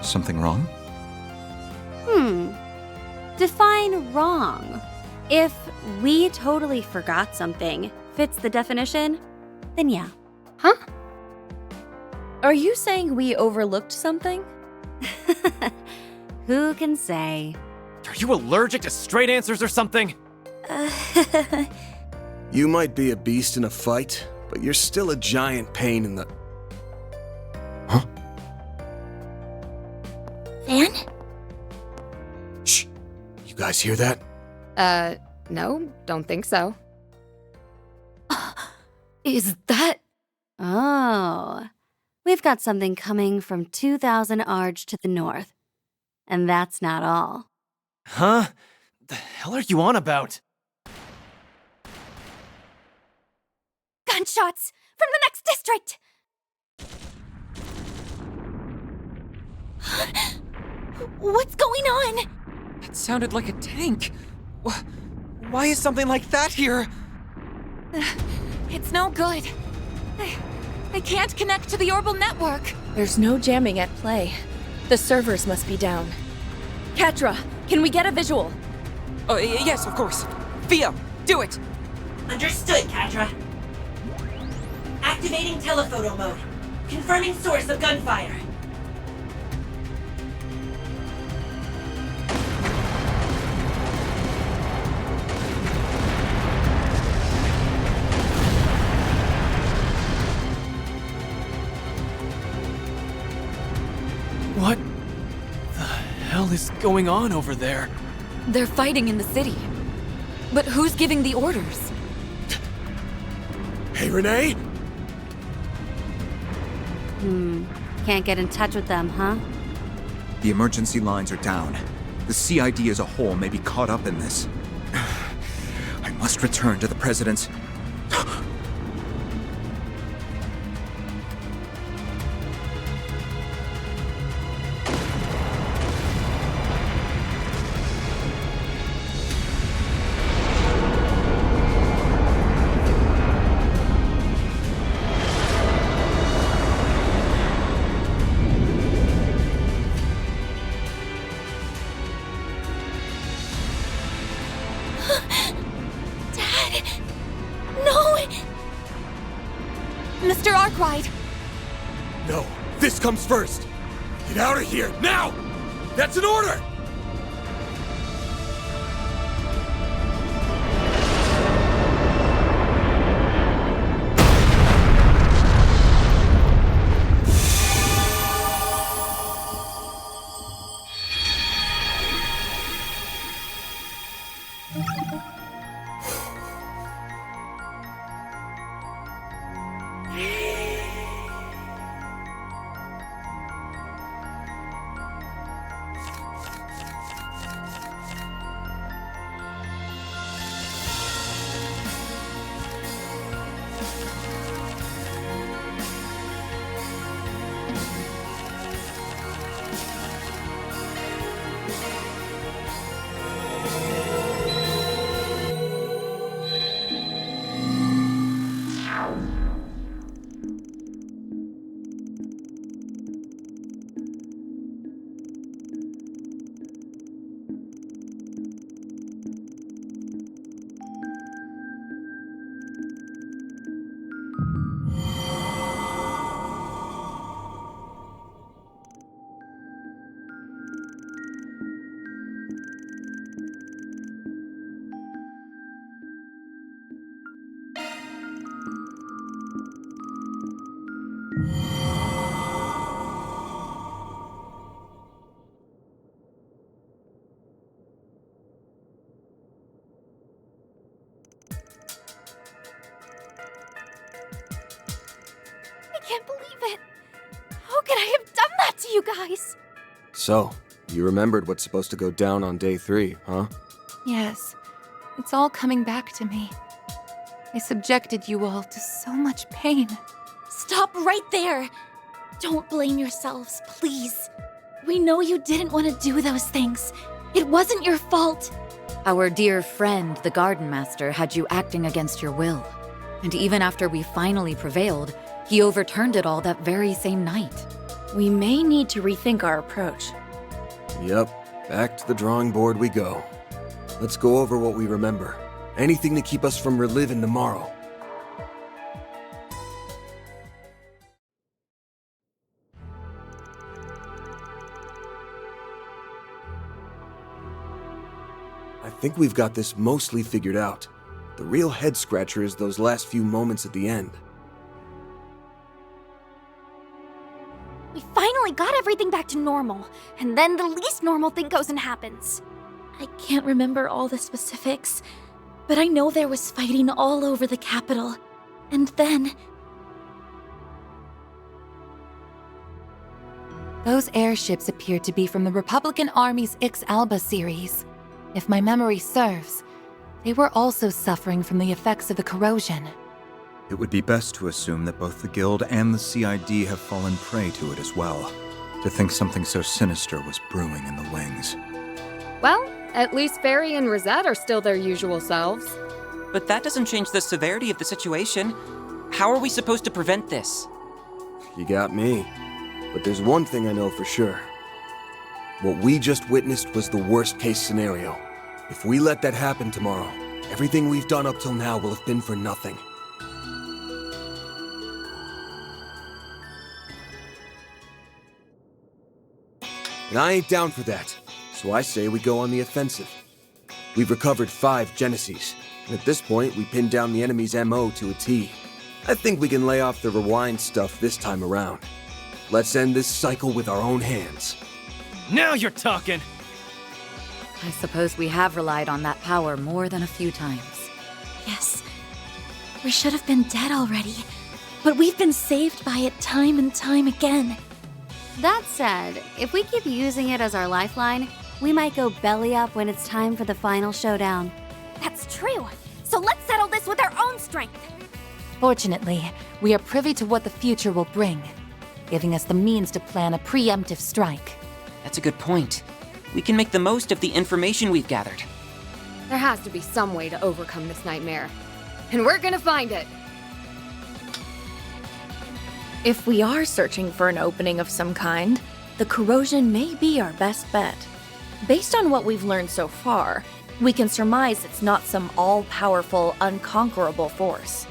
Something wrong? Define wrong. If we totally forgot something fits the definition, then yeah. Huh? Are you saying we overlooked something? Who can say? Are you allergic to straight answers or something? You might be a beast in a fight, but you're still a giant pain in the... Huh? Van? Shh! You guys hear that? No, don't think so. Is that... Oh. We've got something coming from 2,000 Arj to the north. And that's not all. Huh? The hell are you on about? Gunshots from the next district! What's going on? It sounded like a tank. Why is something like that here? It's no good. I can't connect to the orbital network. There's no jamming at play. The servers must be down. Katra, can we get a visual? Oh, yes, of course. Fia, do it! Understood, Katra. Activating telephoto mode. Confirming source of gunfire. What the hell is going on over there? They're fighting in the city. But who's giving the orders? Hey, Renee? Can't get in touch with them, huh? The emergency lines are down. The CID as a whole may be caught up in this. I must return to the President's... Mr. Arkwright! No, this comes first! Get out of here, now! That's an order! I can't believe it! How could I have done that to you guys? So, you remembered what's supposed to go down on day 3, huh? Yes, it's all coming back to me. I subjected you all to so much pain. Stop right there! Don't blame yourselves, please. We know you didn't want to do those things. It wasn't your fault. Our dear friend, the Garden Master, had you acting against your will. And even after we finally prevailed, he overturned it all that very same night. We may need to rethink our approach. Yep, back to the drawing board we go. Let's go over what we remember. Anything to keep us from reliving tomorrow. I think we've got this mostly figured out. The real head-scratcher is those last few moments at the end. We finally got everything back to normal, and then the least normal thing goes and happens. I can't remember all the specifics, but I know there was fighting all over the capital. And then... Those airships appeared to be from the Republican Army's Ix-Alba series. If my memory serves, they were also suffering from the effects of the corrosion. It would be best to assume that both the Guild and the CID have fallen prey to it as well. To think something so sinister was brewing in the wings. Well, at least Barry and Rosette are still their usual selves. But that doesn't change the severity of the situation. How are we supposed to prevent this? You got me. But there's one thing I know for sure. What we just witnessed was the worst-case scenario. If we let that happen tomorrow, everything we've done up till now will have been for nothing. And I ain't down for that, so I say we go on the offensive. We've recovered 5 Genesis, and at this point we pinned down the enemy's MO to a T. I think we can lay off the rewind stuff this time around. Let's end this cycle with our own hands. Now you're talking! I suppose we have relied on that power more than a few times. yes, we should have been dead already, but we've been saved by it time and time again. That said, if we keep using it as our lifeline, we might go belly up when it's time for the final showdown. That's true, so let's settle this with our own strength. Fortunately, we are privy to what the future will bring, giving us the means to plan a preemptive strike. That's a good point. We can make the most of the information we've gathered. There has to be some way to overcome this nightmare. And we're gonna find it! If we are searching for an opening of some kind, the corrosion may be our best bet. Based on what we've learned so far, we can surmise it's not some all-powerful, unconquerable force.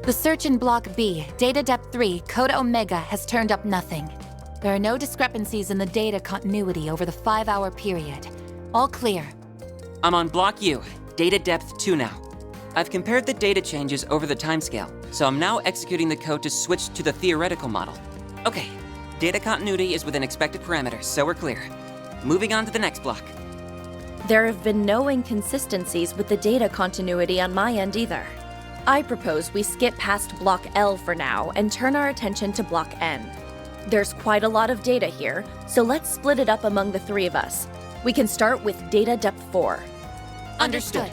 The search in Block B, Data Depth 3, Code Omega, has turned up nothing. There are no discrepancies in the data continuity over the 5-hour period. All clear. I'm on Block U, Data Depth 2 now. I've compared the data changes over the timescale, so I'm now executing the code to switch to the theoretical model. Okay, data continuity is within expected parameters, so we're clear. Moving on to the next block. There have been no inconsistencies with the data continuity on my end either. I propose we skip past Block L for now and turn our attention to Block N. There's quite a lot of data here, so let's split it up among the three of us. We can start with Data Depth 4. Understood.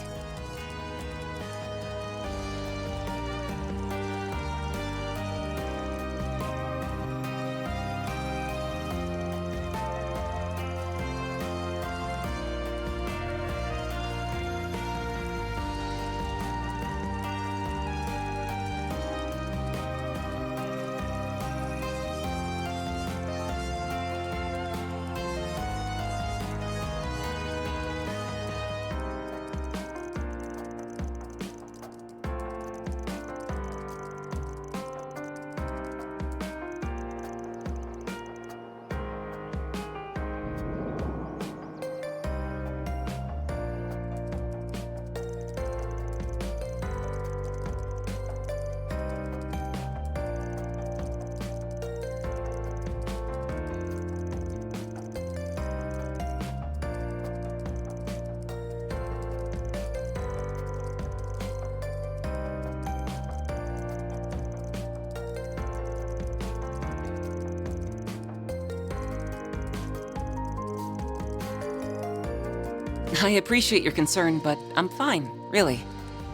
I appreciate your concern, but I'm fine, really.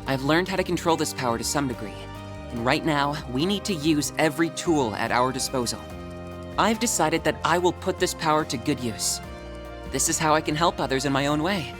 I've learned how to control this power to some degree, and right now, we need to use every tool at our disposal. I've decided that I will put this power to good use. This is how I can help others in my own way.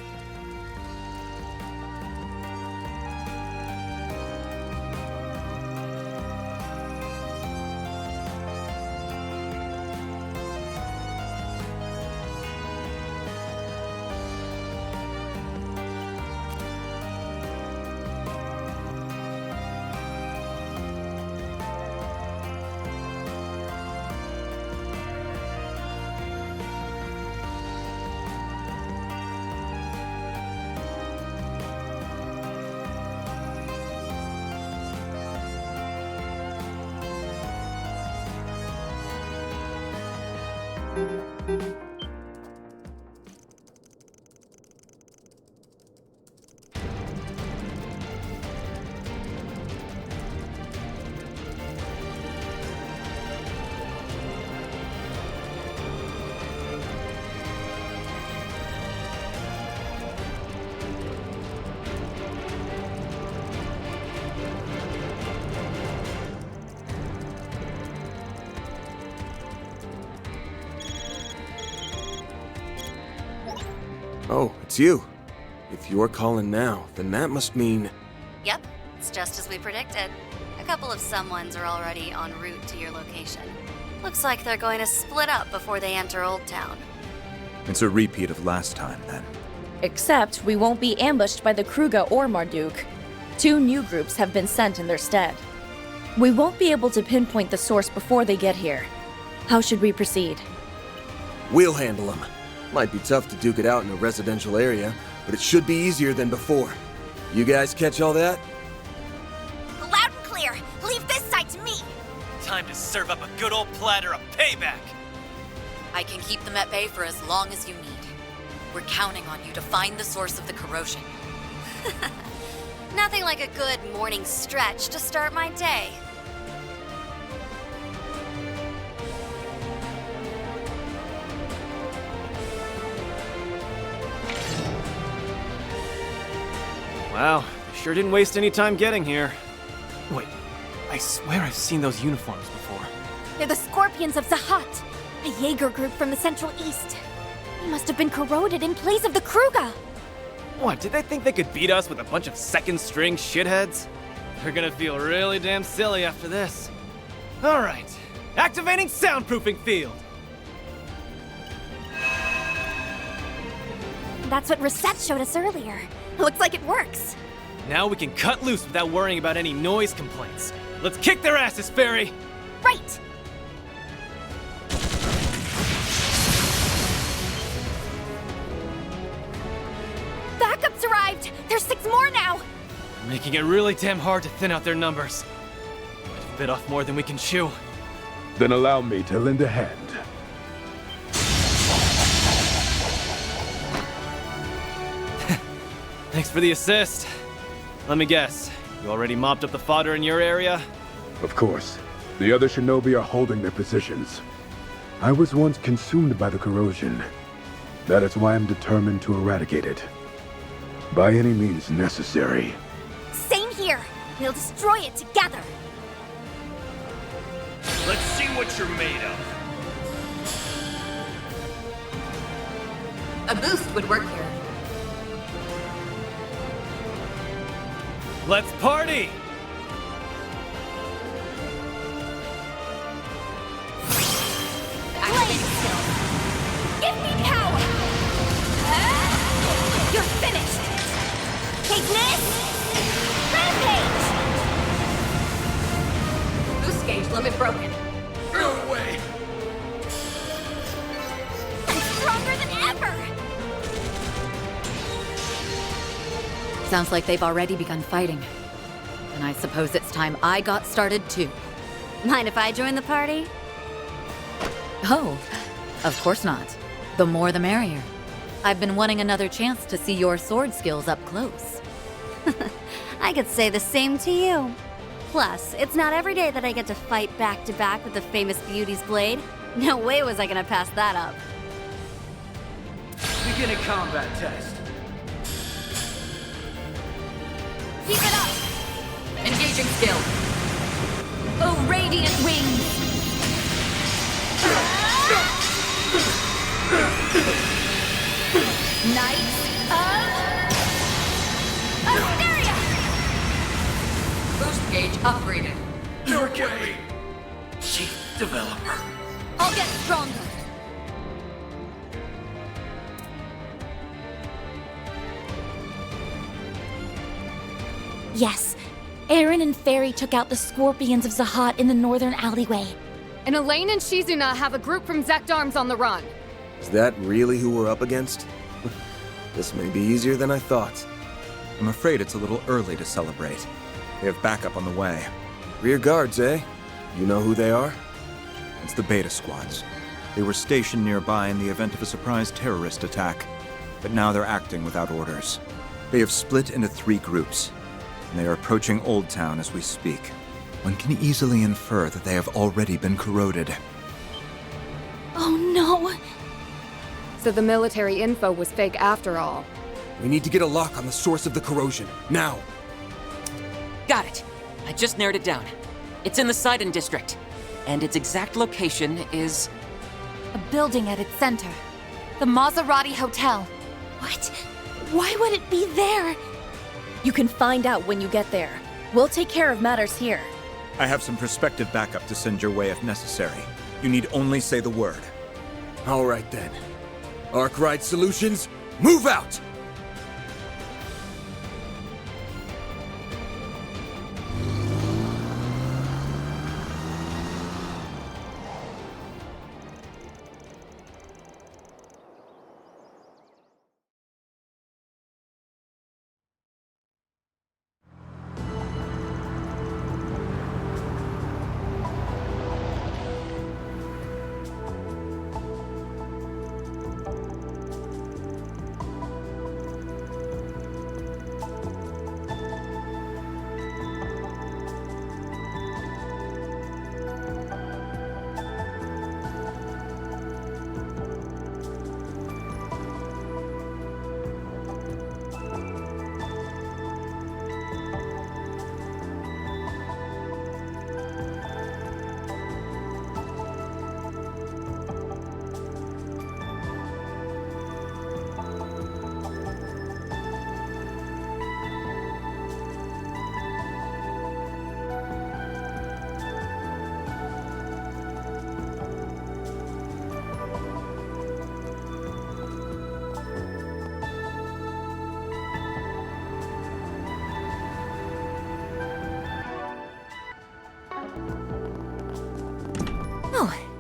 Oh, it's you. If you're calling now, then that must mean... Yep, it's just as we predicted. A couple of someones are already en route to your location. Looks like they're going to split up before they enter Old Town. It's a repeat of last time, then. Except we won't be ambushed by the Kruga or Marduk. 2 new groups have been sent in their stead. We won't be able to pinpoint the source before they get here. How should we proceed? We'll handle them. Might be tough to duke it out in a residential area, but it should be easier than before. You guys catch all that? Loud and clear! Leave this side to me! Time to serve up a good old platter of payback! I can keep them at bay for as long as you need. We're counting on you to find the source of the corrosion. Nothing like a good morning stretch to start my day. Wow, they sure didn't waste any time getting here. Wait, I swear I've seen those uniforms before. They're the Scorpions of Zahat, a Jaeger group from the Central East. They must have been corroded in place of the Kruga. What, did they think they could beat us with a bunch of second-string shitheads? They're gonna feel really damn silly after this. Alright, activating soundproofing field! That's what Reset showed us earlier. Looks like it works. Now we can cut loose without worrying about any noise complaints. Let's kick their asses, Fairy! Right! Backup's arrived! There's 6 more now! Making it really damn hard to thin out their numbers. Might have bit off more than we can chew. Then allow me to lend a hand. Thanks for the assist. Let me guess, you already mopped up the fodder in your area? Of course. The other shinobi are holding their positions. I was once consumed by the corrosion. That is why I'm determined to eradicate it. By any means necessary. Same here! We'll destroy it together! Let's see what you're made of. A boost would work here. Let's party! Blaze skill! Give me power! You're finished! Take this! Rampage! Boost gauge limit broken. No way! I'm stronger than ever! Sounds like they've already begun fighting. And I suppose it's time I got started too. Mind if I join the party? Oh, of course not. The more the merrier. I've been wanting another chance to see your sword skills up close. I could say the same to you. Plus, it's not every day that I get to fight back to back with the famous Beauty's blade. No way was I gonna pass that up. Begin a combat test. Keep it up! Engaging skill. Oh, radiant wings! Knights of Asteria! Boost gauge upgraded. Your way, Chief Developer. I'll get stronger! Yes, Aaron and Fairy took out the scorpions of Zahat in the northern alleyway. And Elaine and Shizuna have a group from Zekdarms on the run. Is that really who we're up against? This may be easier than I thought. I'm afraid it's a little early to celebrate. They have backup on the way. Rear guards, eh? You know who they are? It's the Beta Squads. They were stationed nearby in the event of a surprise terrorist attack, but now they're acting without orders. They have split into 3 groups, and they are approaching Old Town as we speak. One can easily infer that they have already been corroded. Oh no! So the military info was fake after all. We need to get a lock on the source of the corrosion, now! Got it. I just narrowed it down. It's in the Sidon district, and its exact location is... A building at its center. The Maserati Hotel. What? Why would it be there? You can find out when you get there. We'll take care of matters here. I have some prospective backup to send your way if necessary. You need only say the word. All right then. Arkwright Solutions, move out!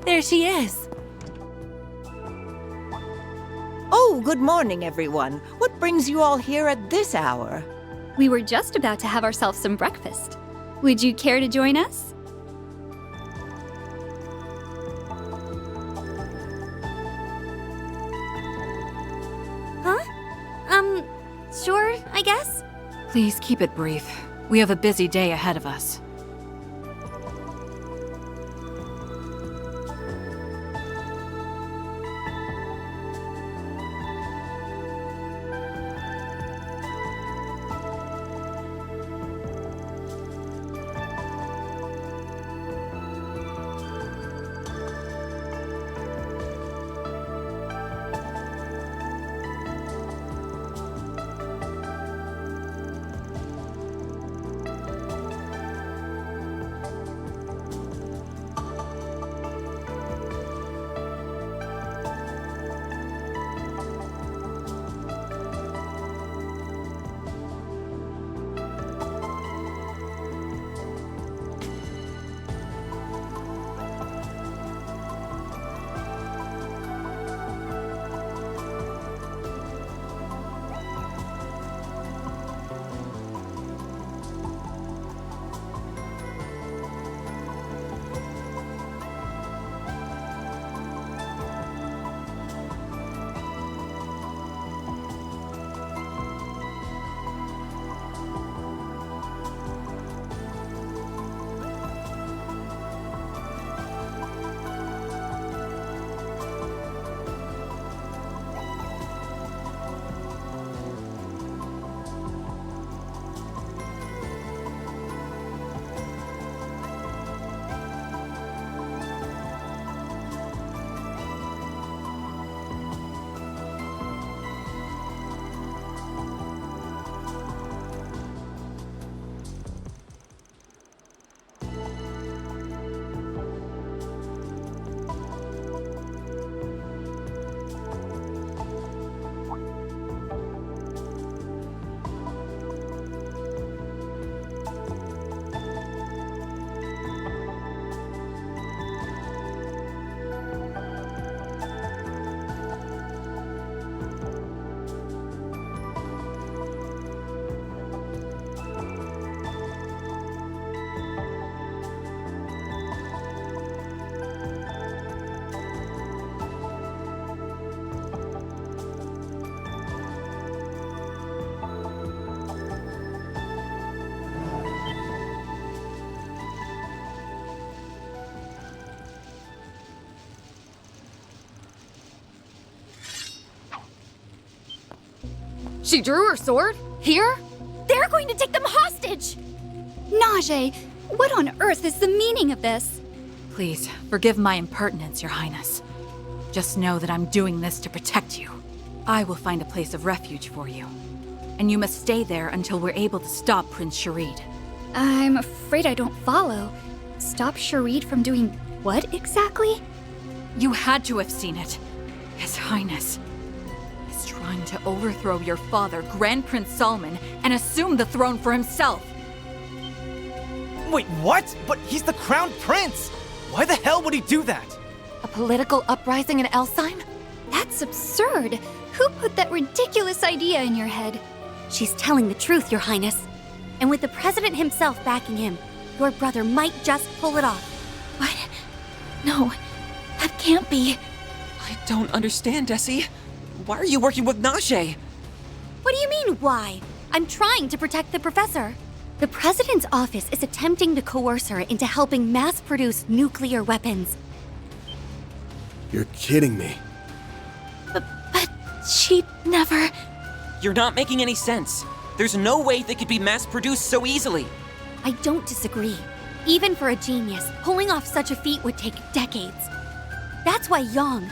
There she is. Oh, good morning, everyone. What brings you all here at this hour? We were just about to have ourselves some breakfast. Would you care to join us? Huh? Sure, I guess? Please keep it brief. We have a busy day ahead of us. She drew her sword? Here? They're going to take them hostage! Najee, what on earth is the meaning of this? Please, forgive my impertinence, Your Highness. Just know that I'm doing this to protect you. I will find a place of refuge for you. And you must stay there until we're able to stop Prince Sharid. I'm afraid I don't follow. Stop Sharid from doing what exactly? You had to have seen it. His Highness is trying to overthrow your father, Grand Prince Salman, and assume the throne for himself. Wait, what? But he's the crown prince! Why the hell would he do that? A political uprising in Elstein? That's absurd. Who put that ridiculous idea in your head? She's telling the truth, Your Highness. And with the president himself backing him, your brother might just pull it off. What? No, that can't be. I don't understand, Essie. Why are you working with Najee? What do you mean, why? I'm trying to protect the professor. The president's office is attempting to coerce her into helping mass-produce nuclear weapons. You're kidding me. But she never... You're not making any sense. There's no way they could be mass-produced so easily. I don't disagree. Even for a genius, pulling off such a feat would take decades. That's why Yang,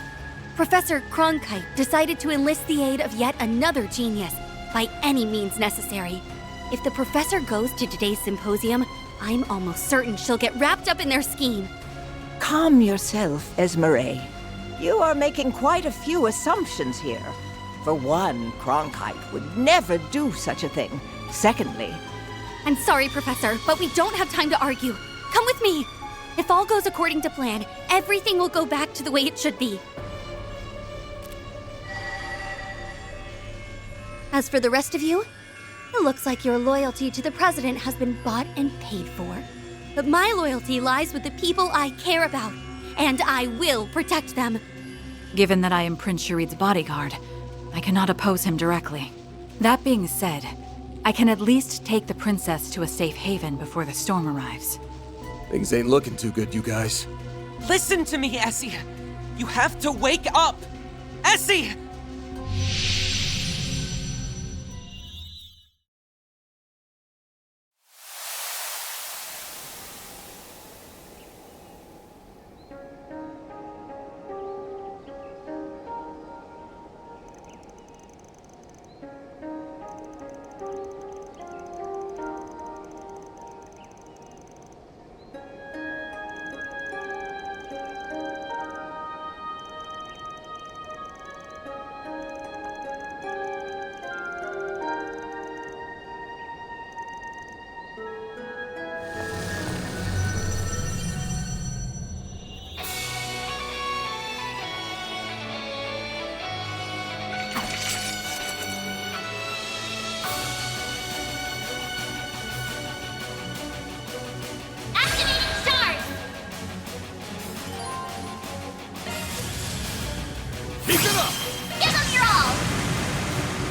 Professor Cronkite, decided to enlist the aid of yet another genius, by any means necessary. If the professor goes to today's symposium, I'm almost certain she'll get wrapped up in their scheme. Calm yourself, Esmeralda. You are making quite a few assumptions here. For one, Cronkite would never do such a thing. Secondly... I'm sorry, Professor, but we don't have time to argue. Come with me! If all goes according to plan, everything will go back to the way it should be. As for the rest of you, it looks like your loyalty to the President has been bought and paid for. But my loyalty lies with the people I care about, and I will protect them. Given that I am Prince Sharid's bodyguard, I cannot oppose him directly. That being said, I can at least take the princess to a safe haven before the storm arrives. Things ain't looking too good, you guys. Listen to me, Essie! You have to wake up! Essie!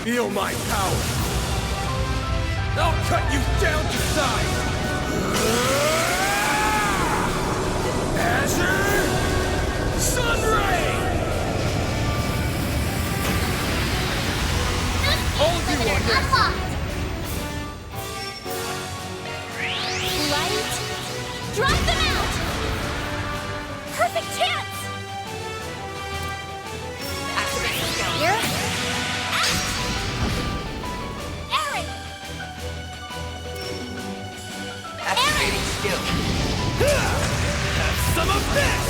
Feel my power! I'll cut you down to size! Azure Sunray! Hold you on this! Light! Drive them out! Perfect chance! Activating here. Activating skill. Have some of this!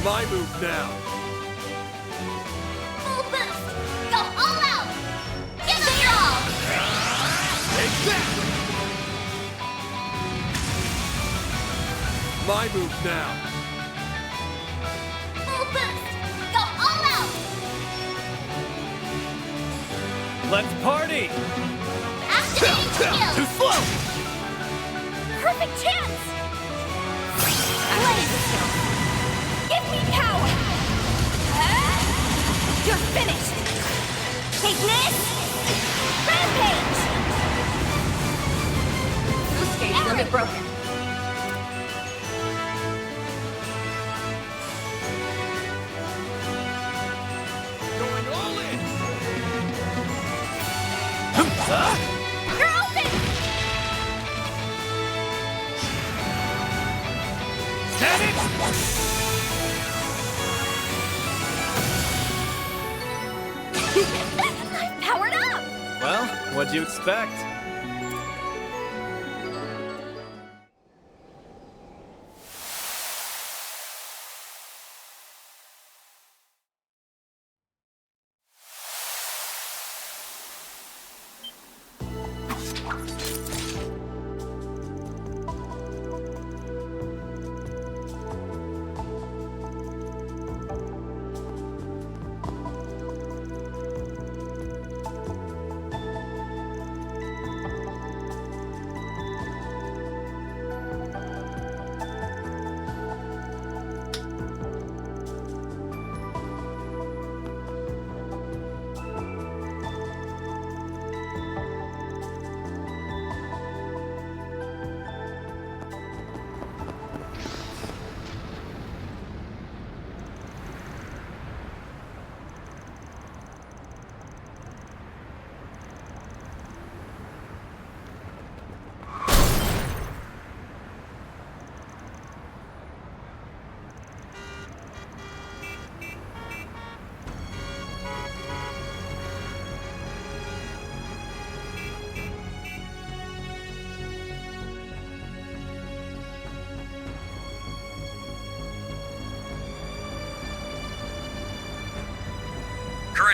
My move now. Full boost! Go all out! Give them your all! Take that! My move now. Full boost! Go all out! Let's party! Activating skill! Too slow! Perfect chance! Blaze! Give me power! You're finished! Take this! Rampage! Boost gauge limit broken. Going all in! You're open! Get it! I'm powered up! Well, what'd you expect?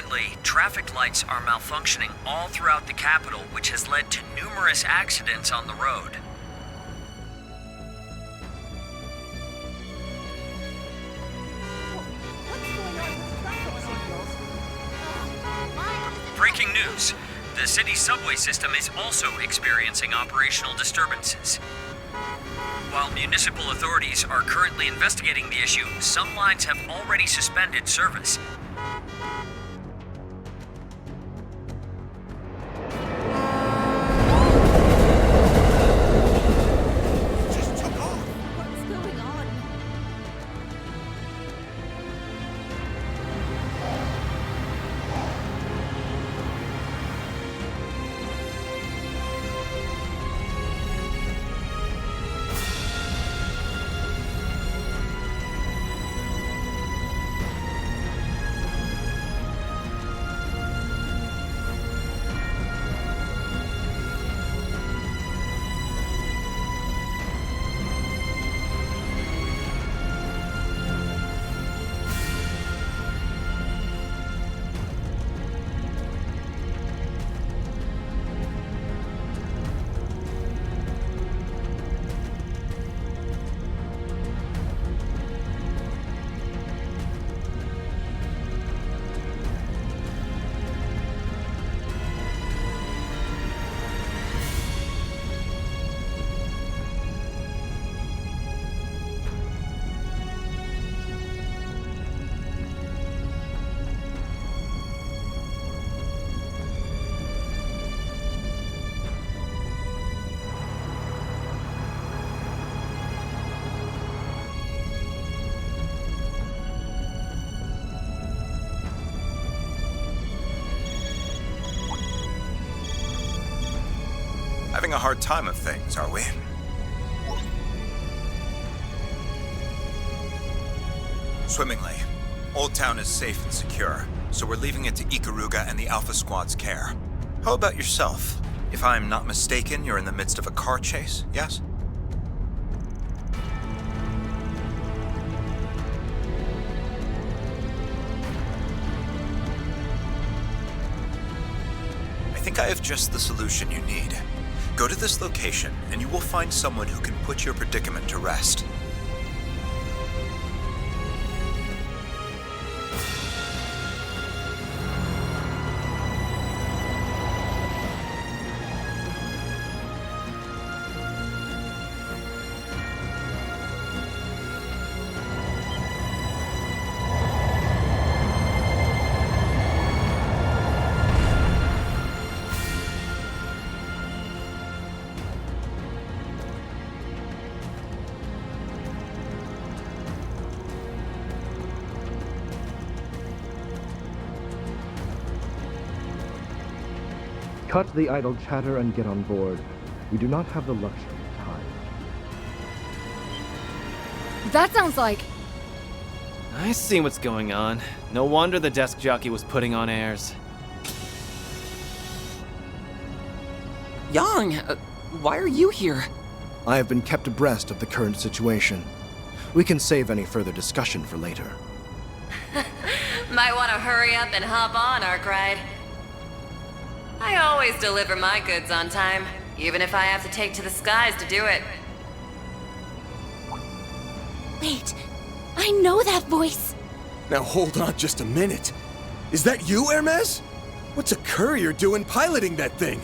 Currently, traffic lights are malfunctioning all throughout the capital, which has led to numerous accidents on the road. Breaking news. The city's subway system is also experiencing operational disturbances. While municipal authorities are currently investigating the issue, some lines have already suspended service. Having a hard time of things, are we? Swimmingly. Old Town is safe and secure, so we're leaving it to Ikaruga and the Alpha Squad's care. How about yourself? If I'm not mistaken, you're in the midst of a car chase, yes? I think I have just the solution you need. Go to this location, and you will find someone who can put your predicament to rest. Cut the idle chatter and get on board. We do not have the luxury of time. That sounds like... I see what's going on. No wonder the desk jockey was putting on airs. Yang, why are you here? I have been kept abreast of the current situation. We can save any further discussion for later. Might want to hurry up and hop on, Arkride. I always deliver my goods on time, even if I have to take to the skies to do it. Wait, I know that voice. Now hold on just a minute. Is that you, Hermes? What's a courier doing piloting that thing?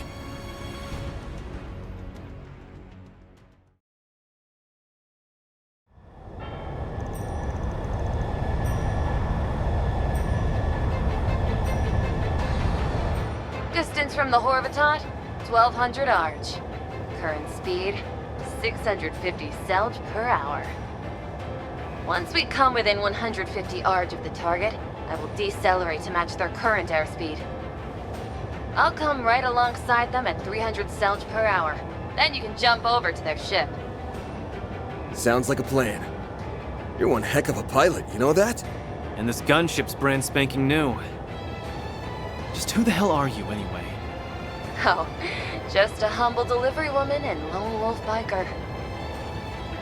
Distance from the Horvatot, 1200 Arch. Current speed, 650 Selge per hour. Once we come within 150 Arch of the target, I will decelerate to match their current airspeed. I'll come right alongside them at 300 Selge per hour. Then you can jump over to their ship. Sounds like a plan. You're one heck of a pilot, you know that? And this gunship's brand spanking new. Just who the hell are you, anyway? Oh, just a humble delivery woman and lone wolf biker.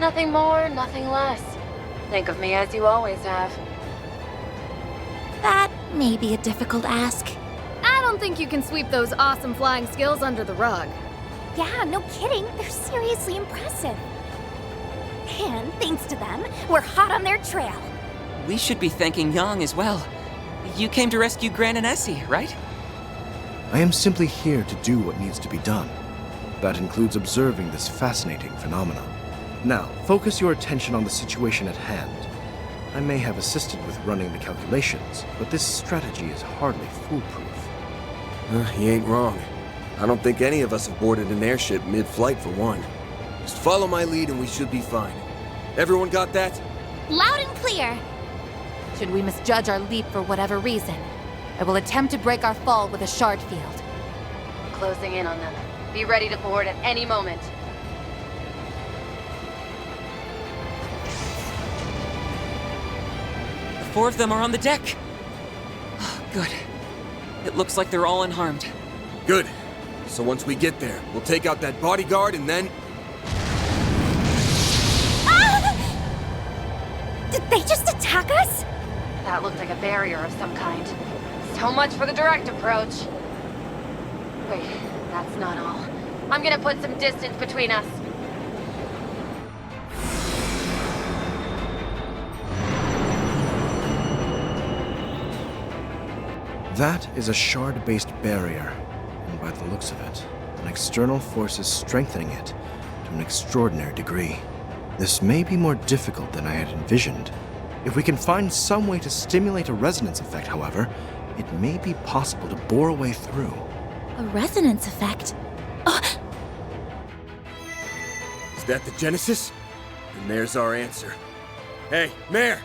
Nothing more, nothing less. Think of me as you always have. That may be a difficult ask. I don't think you can sweep those awesome flying skills under the rug. Yeah, no kidding. They're seriously impressive. And thanks to them, we're hot on their trail. We should be thanking Yang as well. You came to rescue Gran and Essie, right? I am simply here to do what needs to be done. That includes observing this fascinating phenomenon. Now, focus your attention on the situation at hand. I may have assisted with running the calculations, but this strategy is hardly foolproof. He ain't wrong. I don't think any of us have boarded an airship mid-flight for one. Just follow my lead and we should be fine. Everyone got that? Loud and clear. Should we misjudge our leap for whatever reason, I will attempt to break our fall with a shard field. Closing in on them. Be ready to board at any moment. The 4 of them are on the deck. Oh, good. It looks like they're all unharmed. Good. So once we get there, we'll take out that bodyguard and then... Did they just attack us? That looked like a barrier of some kind. So much for the direct approach. Wait, that's not all. I'm gonna put some distance between us. That is a shard-based barrier, and by the looks of it, an external force is strengthening it to an extraordinary degree. This may be more difficult than I had envisioned. If we can find some way to stimulate a resonance effect, however, it may be possible to bore a way through. A resonance effect? Is that the Genesis? And there's our answer. Hey, Mare,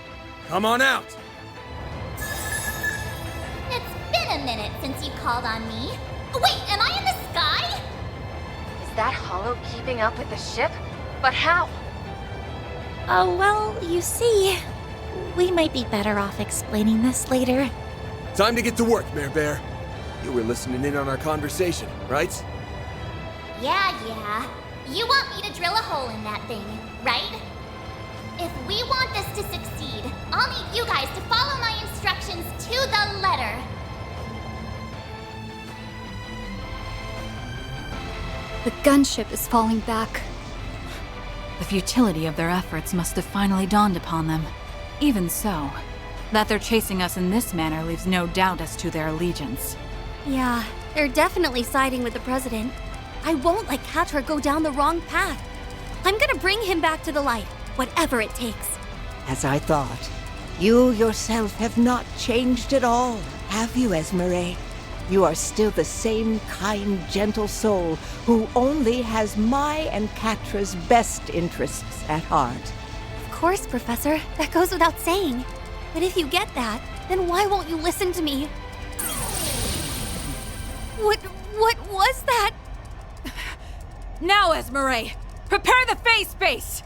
come on out! It's been a minute since you called on me. Wait, am I in the sky? Is that hollow keeping up with the ship? But how? Well, you see, we might be better off explaining this later. Time to get to work, Mare Bear. You were listening in on our conversation, right? Yeah. You want me to drill a hole in that thing, right? If we want this to succeed, I'll need you guys to follow my instructions to the letter. The gunship is falling back. The futility of their efforts must have finally dawned upon them. Even so, that they're chasing us in this manner leaves no doubt as to their allegiance. Yeah, they're definitely siding with the president. I won't let Catra go down the wrong path. I'm gonna bring him back to the light, whatever it takes. As I thought. You yourself have not changed at all, have you, Esmeralda? You are still the same kind, gentle soul who only has my and Catra's best interests at heart. Of course, Professor. That goes without saying. But if you get that, then why won't you listen to me? What was that? Now, Esmeralda! Prepare the phase space!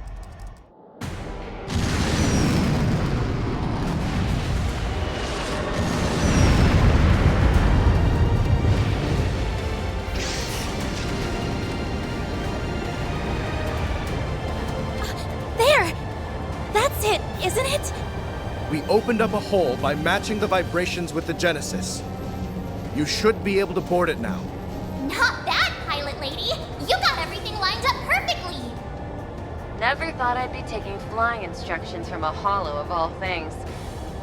There! That's it, isn't it? We opened up a hole by matching the vibrations with the Genesis. You should be able to board it now. Not bad, pilot lady. You got everything lined up perfectly. Never thought I'd be taking flying instructions from a hollow of all things.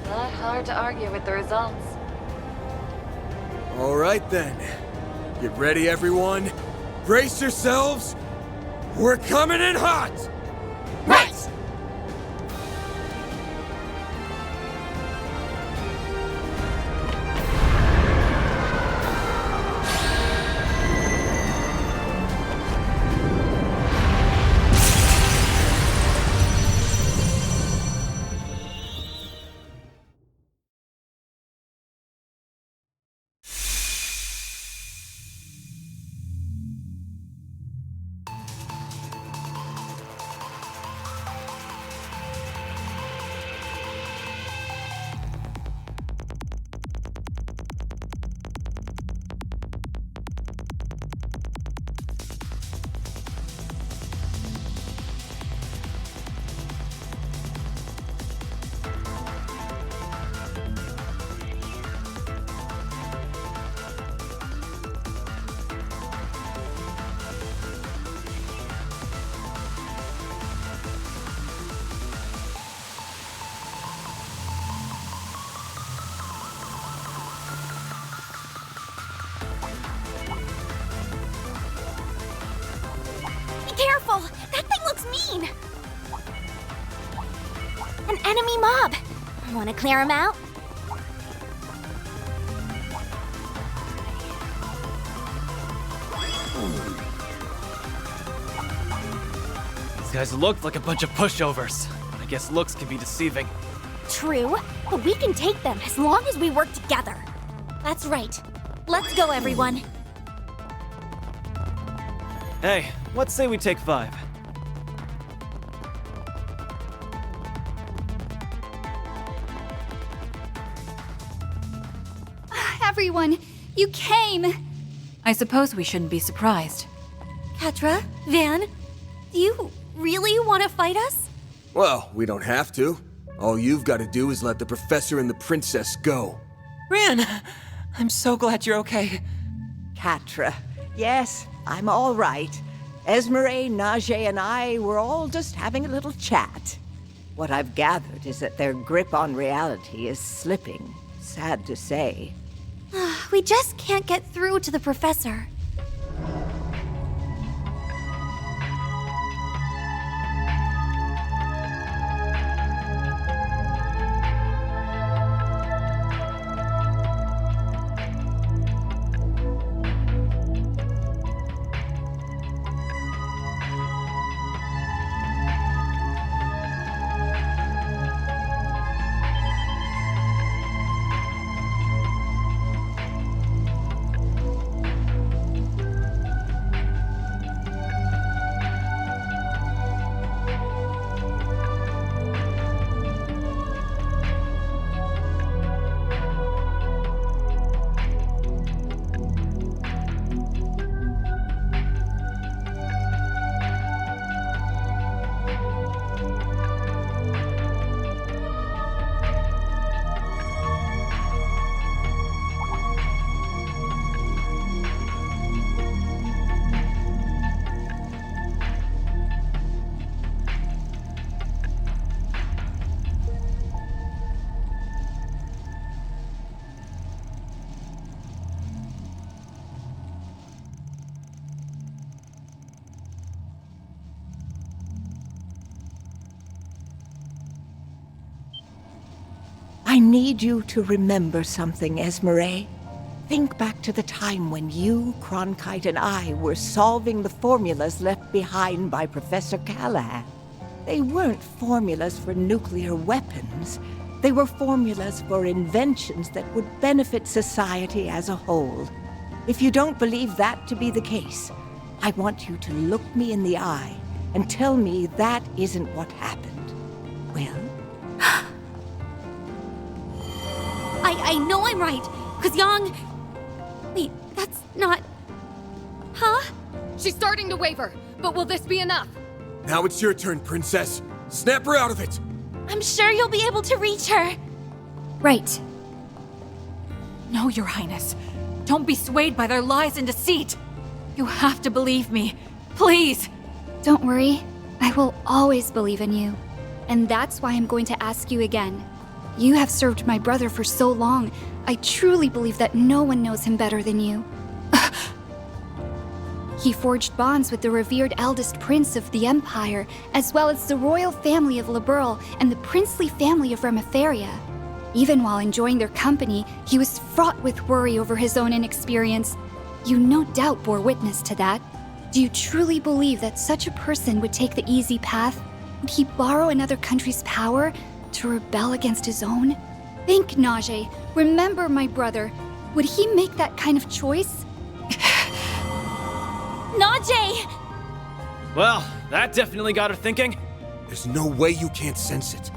Not hard to argue with the results. All right then. Get ready, everyone. Brace yourselves. We're coming in hot! Right! careful! That thing looks mean! An enemy mob! Wanna clear him out? These guys looked like a bunch of pushovers. I guess looks can be deceiving. True, but we can take them as long as we work together. That's right. Let's go, everyone. Hey, let's say we take 5. Everyone, you came! I suppose we shouldn't be surprised. Ketra, Van, do you really want to fight us? Well, we don't have to. All you've got to do is let the professor and the princess go. Ran! I'm so glad you're okay. Ketra, yes, I'm all right. Esmeralda, Najee, and I were all just having a little chat. What I've gathered is that their grip on reality is slipping, sad to say. We just can't get through to the professor. I need you to remember something, Esmeralda. Think back to the time when you, Cronkite, and I were solving the formulas left behind by Professor Callahan. They weren't formulas for nuclear weapons. They were formulas for inventions that would benefit society as a whole. If you don't believe that to be the case, I want you to look me in the eye and tell me that isn't what happened. Well? I know I'm right, because Yang... Wait, that's not... Huh? She's starting to waver, but will this be enough? Now it's your turn, princess. Snap her out of it! I'm sure you'll be able to reach her. Right. No, Your Highness. Don't be swayed by their lies and deceit. You have to believe me. Please! Don't worry. I will always believe in you. And that's why I'm going to ask you again. You have served my brother for so long. I truly believe that no one knows him better than you. He forged bonds with the revered eldest prince of the Empire, as well as the royal family of Liberl and the princely family of Remiferia. Even while enjoying their company, he was fraught with worry over his own inexperience. You no doubt bore witness to that. Do you truly believe that such a person would take the easy path? Would he borrow another country's power to rebel against his own? Think, Najee. Remember my brother. Would he make that kind of choice? Najee! Well, that definitely got her thinking. There's no way you can't sense it.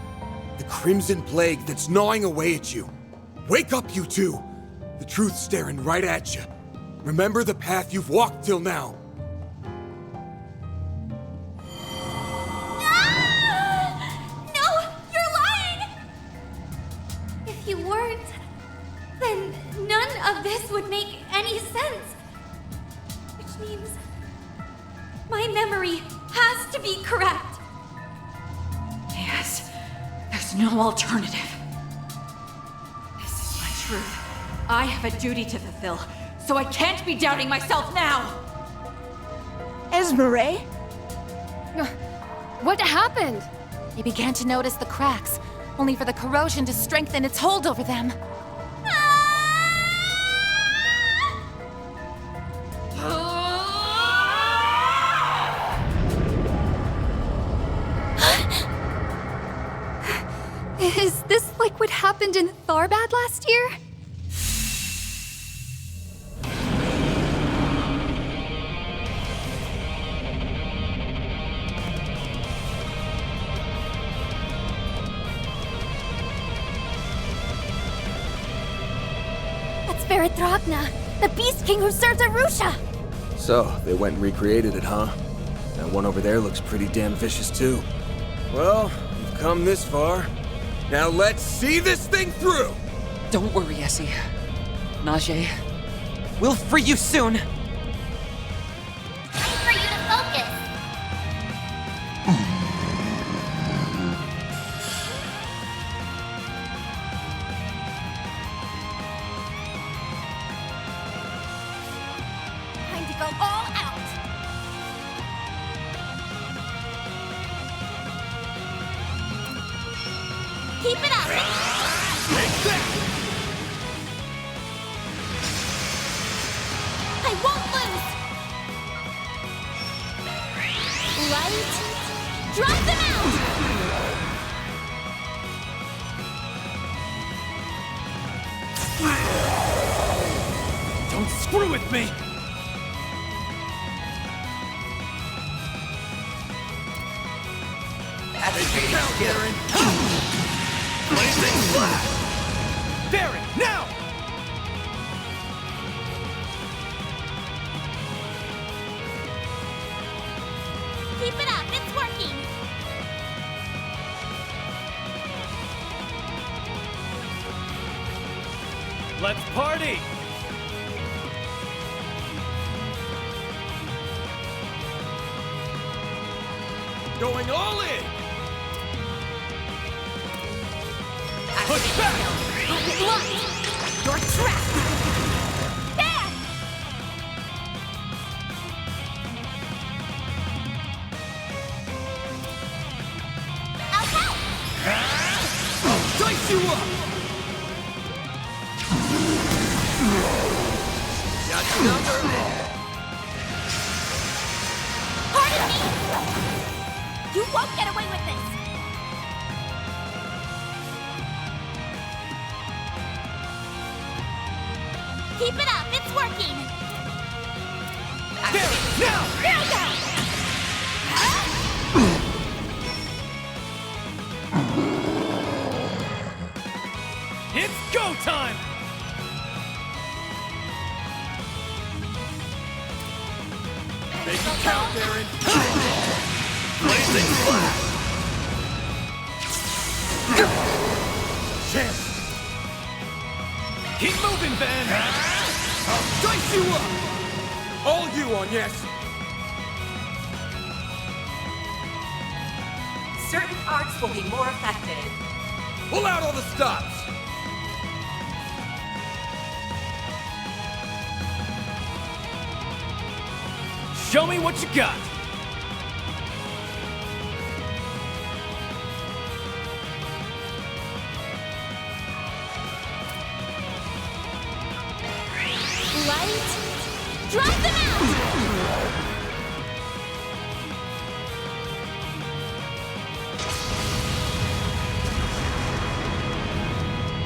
The Crimson Plague that's gnawing away at you. Wake up, you two! The truth's staring right at you. Remember the path you've walked till now. No! You're lying! If you weren't, then none of this would make any sense. Which means my memory has to be correct. Yes. There's no alternative. This is my truth. I have a duty to fulfill, so I can't be doubting myself now! Esmeralda? What happened? They began to notice the cracks, only for the corrosion to strengthen its hold over them. Is this like what happened in Tharbad last year? That's Verithragna, the Beast King who serves Arusha! So, they went and recreated it, huh? That one over there looks pretty damn vicious, too. Well, we've come this far. Now let's see this thing through! Don't worry, Essie. Najee, we'll free you soon! Time for you to focus! Time to go all out! Keep it up! Take that! I won't lose! Light, drive them out! Don't screw with me! Blazing Flash! Barry, now! Keep it up, it's working! Let's party! Going all in! Push back! You're trapped! There! I'll help! I'll dice you up! Got your number! Pardon me! You won't get away with this! Keep it up, it's working! There, now! There you go! It's go time! Make it count, Baron! Blazing Flash! Chance! Keep moving, Van! I'll dice you up! All you on, yes! Certain arts will be more effective. Pull out all the stops! Show me what you got! Light, drive them out!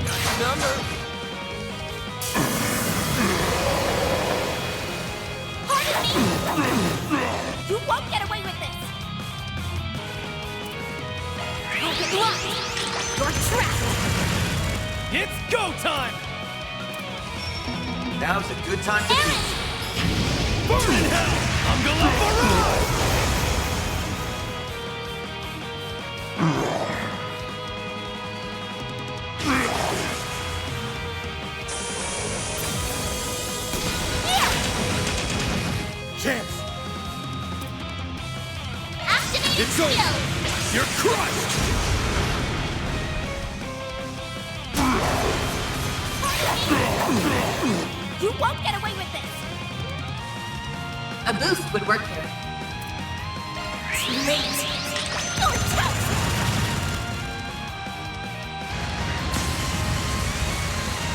Got your number! Pardon me! You won't get away with this! Blocked! You're trapped! It's go time! Now's a good time to Aaron! Burn in hell! I'm gonna barrage! Chance! Activate It's over! shield! You're crushed! You won't get away with this! A boost would work here. Great! You're toast!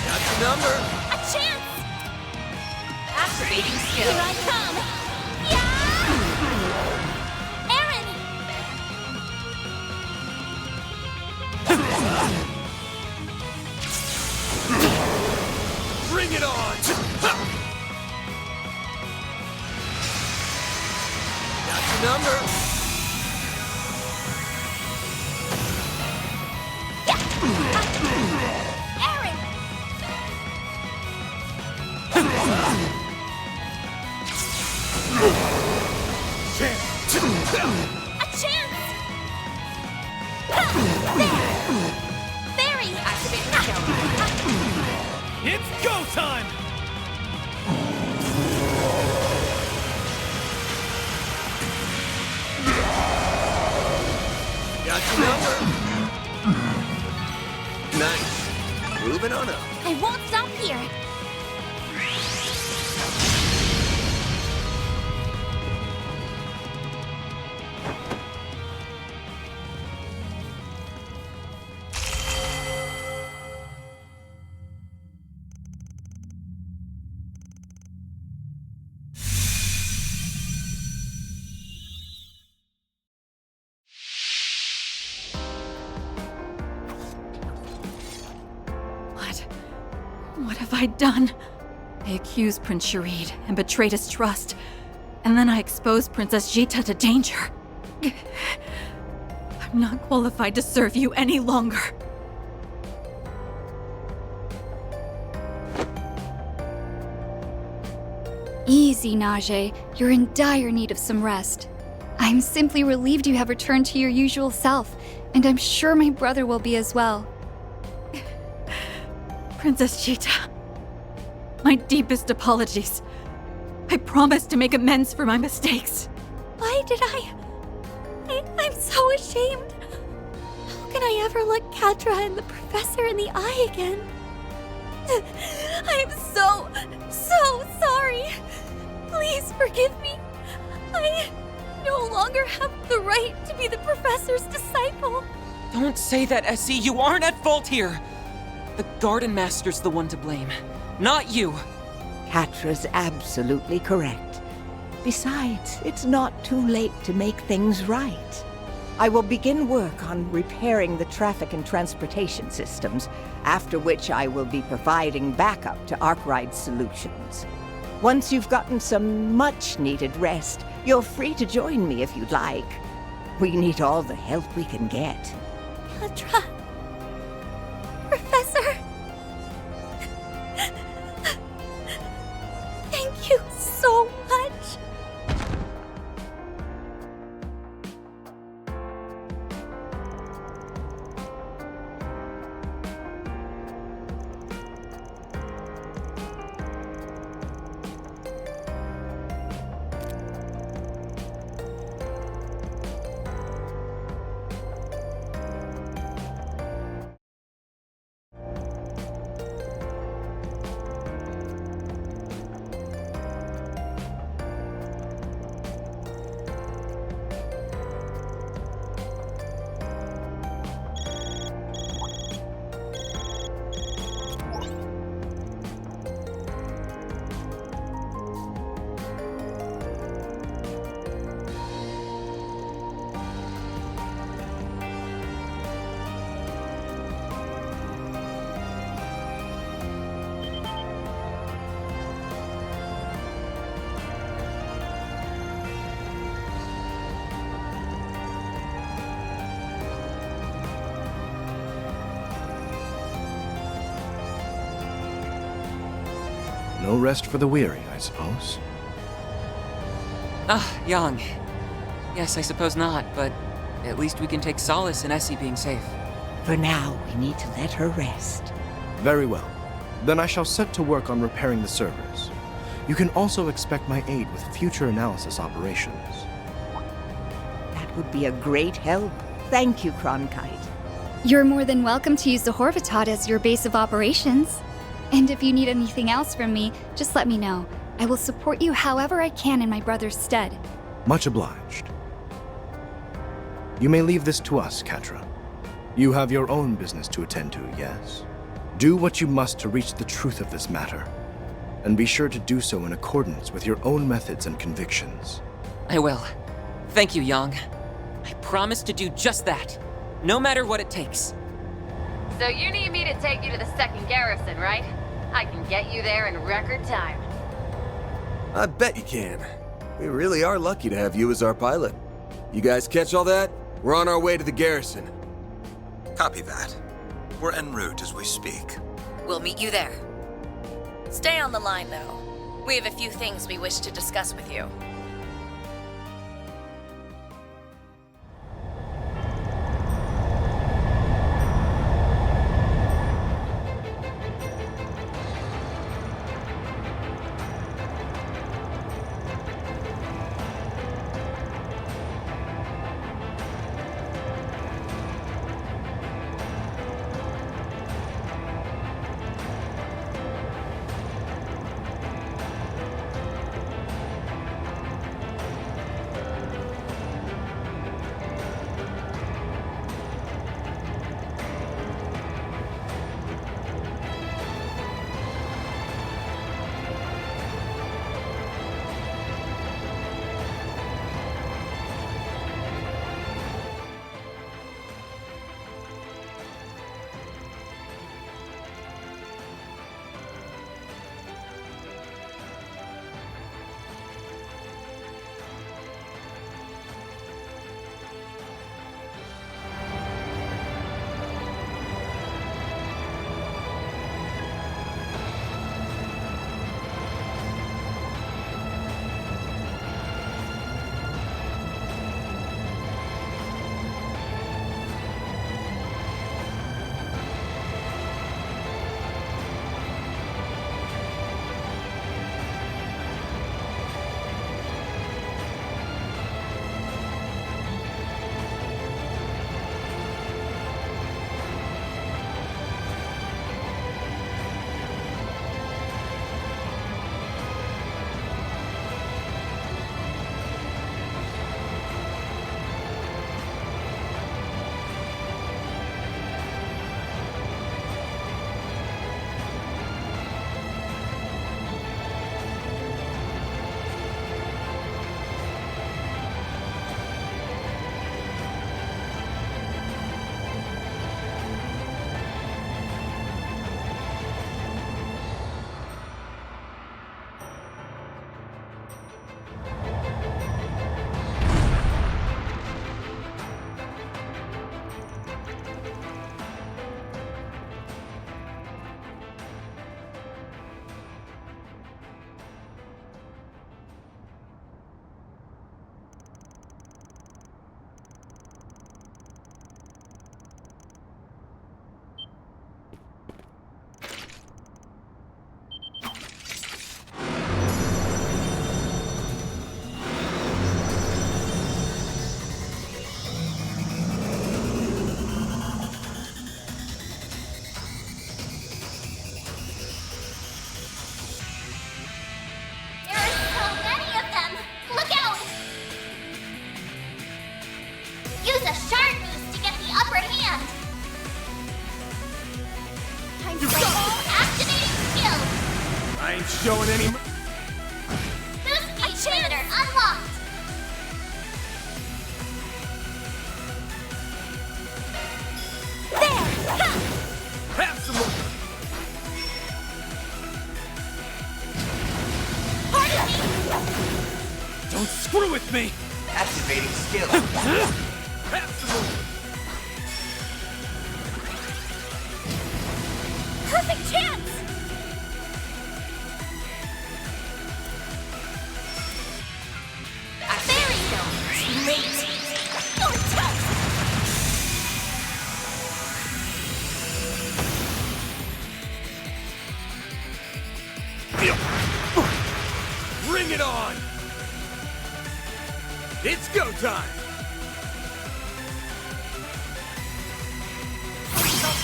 Got the number. A chance! Activating skill. Here I come! Yeah! Aaron! Bring it on! Got the number. Aaron! A chance! There! Fairy! Activating skill. It's go time! Got the number. Nice. Moving on up. I won't stop here! What have I done? I accused Prince Sharid and betrayed his trust, and then I exposed Princess Jita to danger. I'm not qualified to serve you any longer. Easy, Najee. You're in dire need of some rest. I'm simply relieved you have returned to your usual self, and I'm sure my brother will be as well. Princess Jita, my deepest apologies. I promise to make amends for my mistakes. Why did I'm so ashamed. How can I ever look Katra and the professor in the eye again? I'm so sorry. Please forgive me. I no longer have the right to be the professor's disciple. Don't say that, Essie. You aren't at fault here. The Garden Master's the one to blame, not you. Katra's absolutely correct. Besides, it's not too late to make things right. I will begin work on repairing the traffic and transportation systems, after which I will be providing backup to Arkwright Solutions. Once you've gotten some much-needed rest, you're free to join me if you'd like. We need all the help we can get. Katra. Professor. Thank you so much. No rest for the weary, I suppose. Yang. Yes, I suppose not, but at least we can take solace in Essie being safe. For now, we need to let her rest. Very well. Then I shall set to work on repairing the servers. You can also expect my aid with future analysis operations. That would be a great help. Thank you, Cronkite. You're more than welcome to use the Horvatot as your base of operations. And if you need anything else from me, just let me know. I will support you however I can in my brother's stead. Much obliged. You may leave this to us, Catra. You have your own business to attend to, yes? Do what you must to reach the truth of this matter, and be sure to do so in accordance with your own methods and convictions. I will. Thank you, Yang. I promise to do just that, no matter what it takes. So you need me to take you to the second garrison, right? I can get you there in record time. I bet you can. We really are lucky to have you as our pilot. You guys catch all that? We're on our way to the garrison. Copy that. We're en route as we speak. We'll meet you there. Stay on the line, though. We have a few things we wish to discuss with you. Showing any... Boost limiter unlocked! There! Have some more! Pardon me! Don't screw with me! Activating skill. Have some more! Perfect chance! Bring it on! It's go time!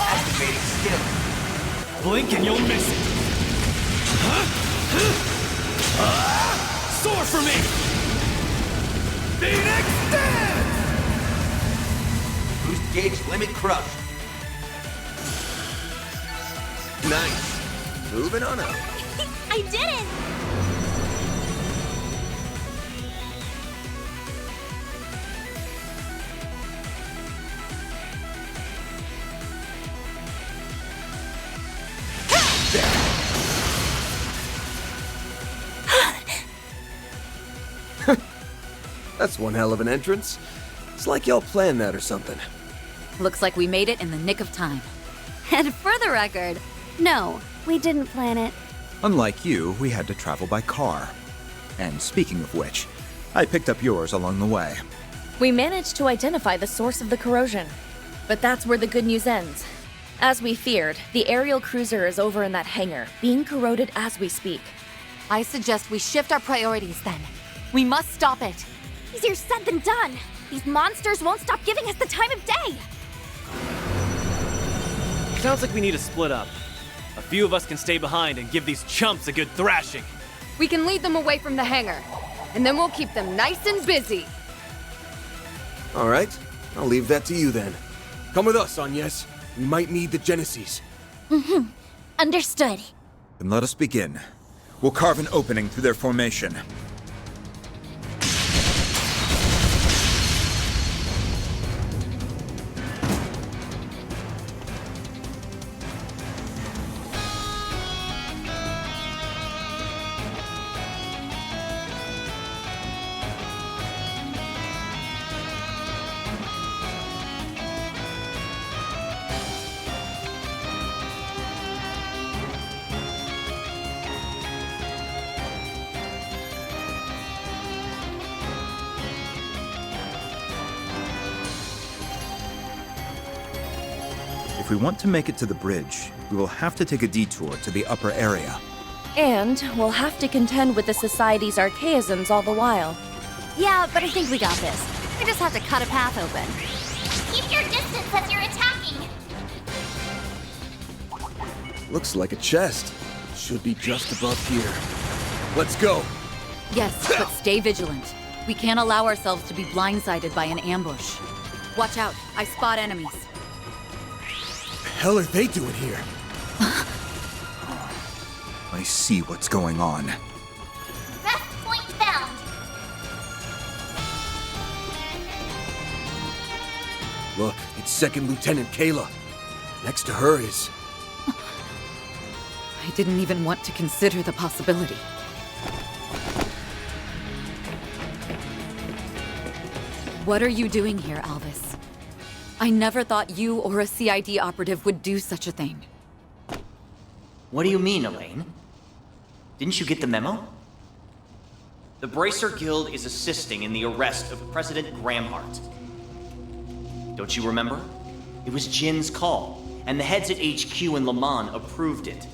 Activating skill. Blink and you'll miss it! Soar for me! Phoenix Dance! Gauge limit crushed. Nice. Moving on up. I did it! That's one hell of an entrance. It's like y'all planned that or something. Looks like we made it in the nick of time. And for the record, no, we didn't plan it. Unlike you, we had to travel by car. And speaking of which, I picked up yours along the way. We managed to identify the source of the corrosion. But that's where the good news ends. As we feared, the aerial cruiser is over in that hangar, being corroded as we speak. I suggest we shift our priorities then. We must stop it. Easier said than done. These monsters won't stop giving us the time of day. Sounds like we need to split up. A few of us can stay behind and give these chumps a good thrashing. We can lead them away from the hangar, and then we'll keep them nice and busy. All right, I'll leave that to you then. Come with us, Agnes. We might need the Genesis. Understood. Then let us begin. We'll carve an opening through their formation. If we want to make it to the bridge, we will have to take a detour to the upper area. And we'll have to contend with the Society's archaisms all the while. Yeah, but I think we got this. We just have to cut a path open. Keep your distance as you're attacking. Looks like a chest. Should be just above here. Let's go. Yes, but stay vigilant. We can't allow ourselves to be blindsided by an ambush. Watch out, I spot enemies. The hell are they doing here? I see what's going on. Rest point found. Look, it's Second Lieutenant Kayla. Next to her is... I didn't even want to consider the possibility. What are you doing here, Alvis? I never thought you or a CID operative would do such a thing. What do you mean, Elaine? Didn't you get the memo? The Bracer Guild is assisting in the arrest of President Gramhart. Don't you remember? It was Jin's call, and the heads at HQ in Le Mans approved it.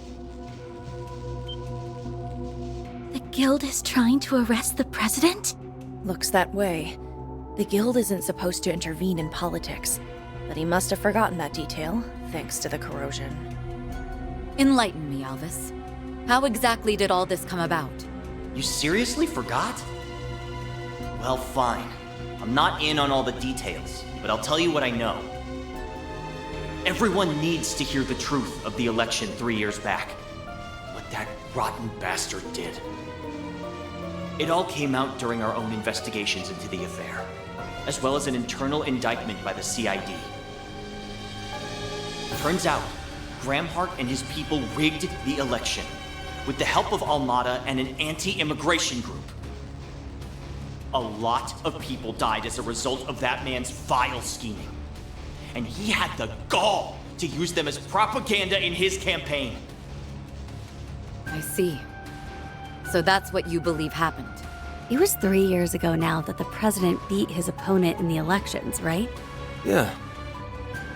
The guild is trying to arrest the president? Looks that way. The Guild isn't supposed to intervene in politics, but he must have forgotten that detail, thanks to the corrosion. Enlighten me, Alvis. How exactly did all this come about? You seriously forgot? Well, fine. I'm not in on all the details, but I'll tell you what I know. Everyone needs to hear the truth of the election 3 years back. What that rotten bastard did. It all came out during our own investigations into the affair, as well as an internal indictment by the CID. Turns out, Gramhart and his people rigged the election, with the help of Almada and an anti-immigration group. A lot of people died as a result of that man's vile scheming. And he had the gall to use them as propaganda in his campaign. I see. So that's what you believe happened. It was 3 years ago now that the president beat his opponent in the elections, right? Yeah.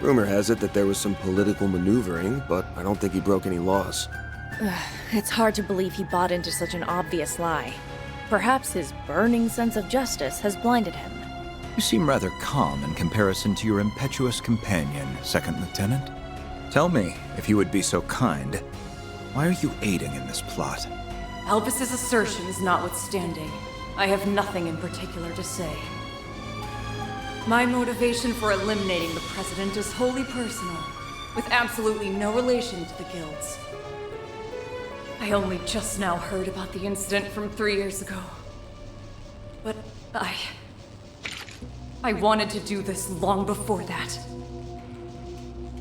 Rumor has it that there was some political maneuvering, but I don't think he broke any laws. It's hard to believe he bought into such an obvious lie. Perhaps his burning sense of justice has blinded him. You seem rather calm in comparison to your impetuous companion, Second Lieutenant. Tell me, if you would be so kind, why are you aiding in this plot? Alvis's assertions notwithstanding, I have nothing in particular to say. My motivation for eliminating the President is wholly personal, with absolutely no relation to the guilds. I only just now heard about the incident from 3 years ago. But I wanted to do this long before that.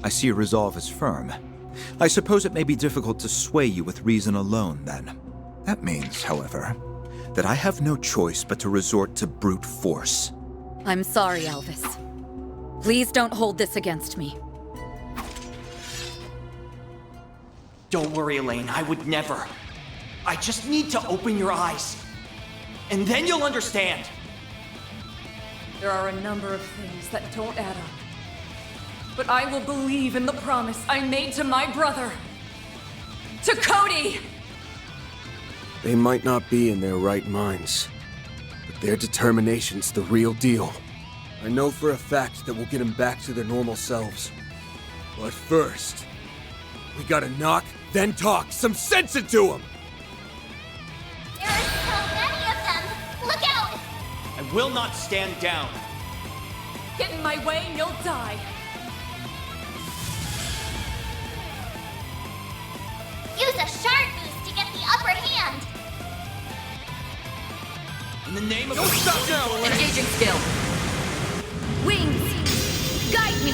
I see your resolve is firm. I suppose it may be difficult to sway you with reason alone, then. That means, however, that I have no choice but to resort to brute force. I'm sorry, Elvis. Please don't hold this against me. Don't worry, Elaine. I would never. I just need to open your eyes. And then you'll understand. There are a number of things that don't add up. But I will believe in the promise I made to my brother. To Cody! They might not be in their right minds, but their determination's the real deal. I know for a fact that we'll get them back to their normal selves. But first, we gotta knock, then talk some sense into them! There are so many of them! Look out! I will not stand down. Get in my way and you'll die. Use a shard boost to get the upper hand! In the name of— Don't stop now, Elaine! Engaging skill. Wings! Guide me!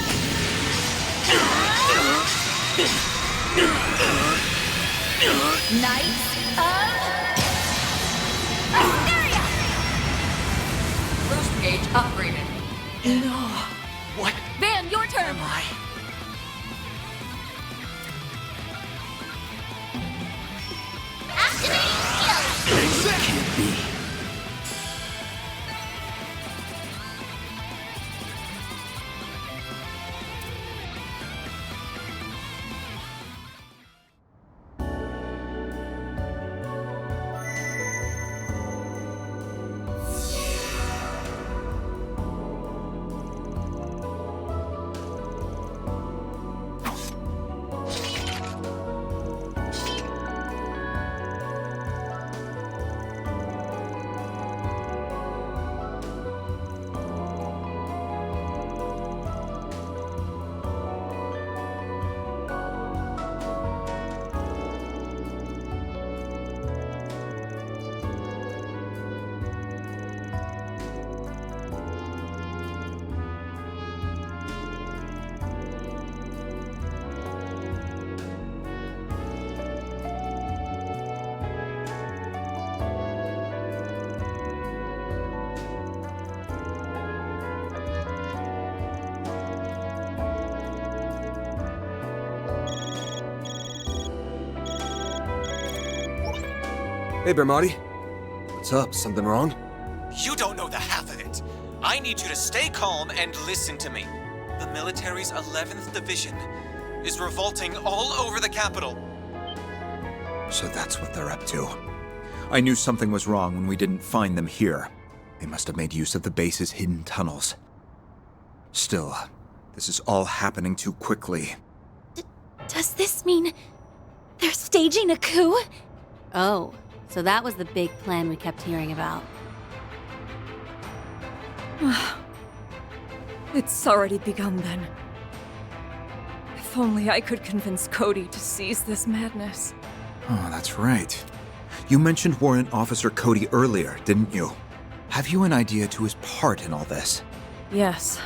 Knights of Asteria! Boost gauge upgraded. No. What Van, your turn! am I? Activating skill! Can't be. Hey, Bermati. What's up? Something wrong? You don't know the half of it. I need you to stay calm and listen to me. The military's 11th Division is revolting all over the capital. So that's what they're up to. I knew something was wrong when we didn't find them here. They must have made use of the base's hidden tunnels. Still, this is all happening too quickly. Does this mean they're staging a coup? Oh, so that was the big plan we kept hearing about. It's already begun then. If only I could convince Cody to seize this madness. Oh, that's right. You mentioned Warrant Officer Cody earlier, didn't you? Have you an idea to his part in all this? Yes.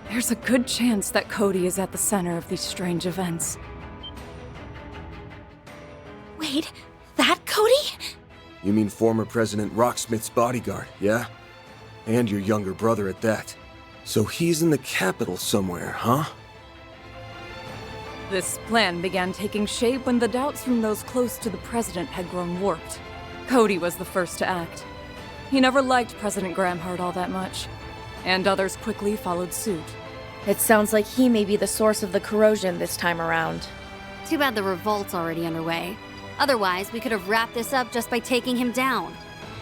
There's a good chance that Cody is at the center of these strange events. Wait, that Cody? You mean former President Rocksmith's bodyguard, yeah? And your younger brother at that. So he's in the capital somewhere, huh? This plan began taking shape when the doubts from those close to the president had grown warped. Cody was the first to act. He never liked President Gramhart all that much, and others quickly followed suit. It sounds like he may be the source of the corrosion this time around. Too bad the revolt's already underway. Otherwise, we could have wrapped this up just by taking him down.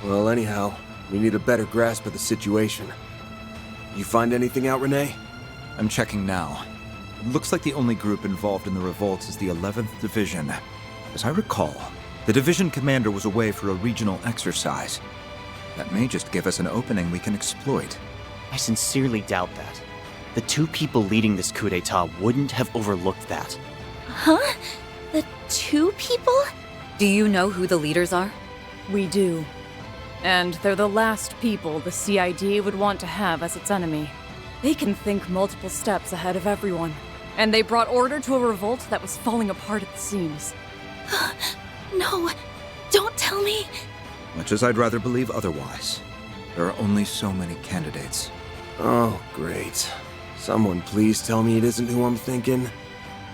Well, anyhow, we need a better grasp of the situation. You find anything out, Renee? I'm checking now. It looks like the only group involved in the revolt is the 11th Division. As I recall, the division commander was away for a regional exercise. That may just give us an opening we can exploit. I sincerely doubt that. The two people leading this coup d'etat wouldn't have overlooked that. Huh? The two people? Do you know who the leaders are? We do. And they're the last people the CID would want to have as its enemy. They can think multiple steps ahead of everyone. And they brought order to a revolt that was falling apart at the seams. No, don't tell me. Much as I'd rather believe otherwise, there are only so many candidates. Oh, great. Someone please tell me it isn't who I'm thinking.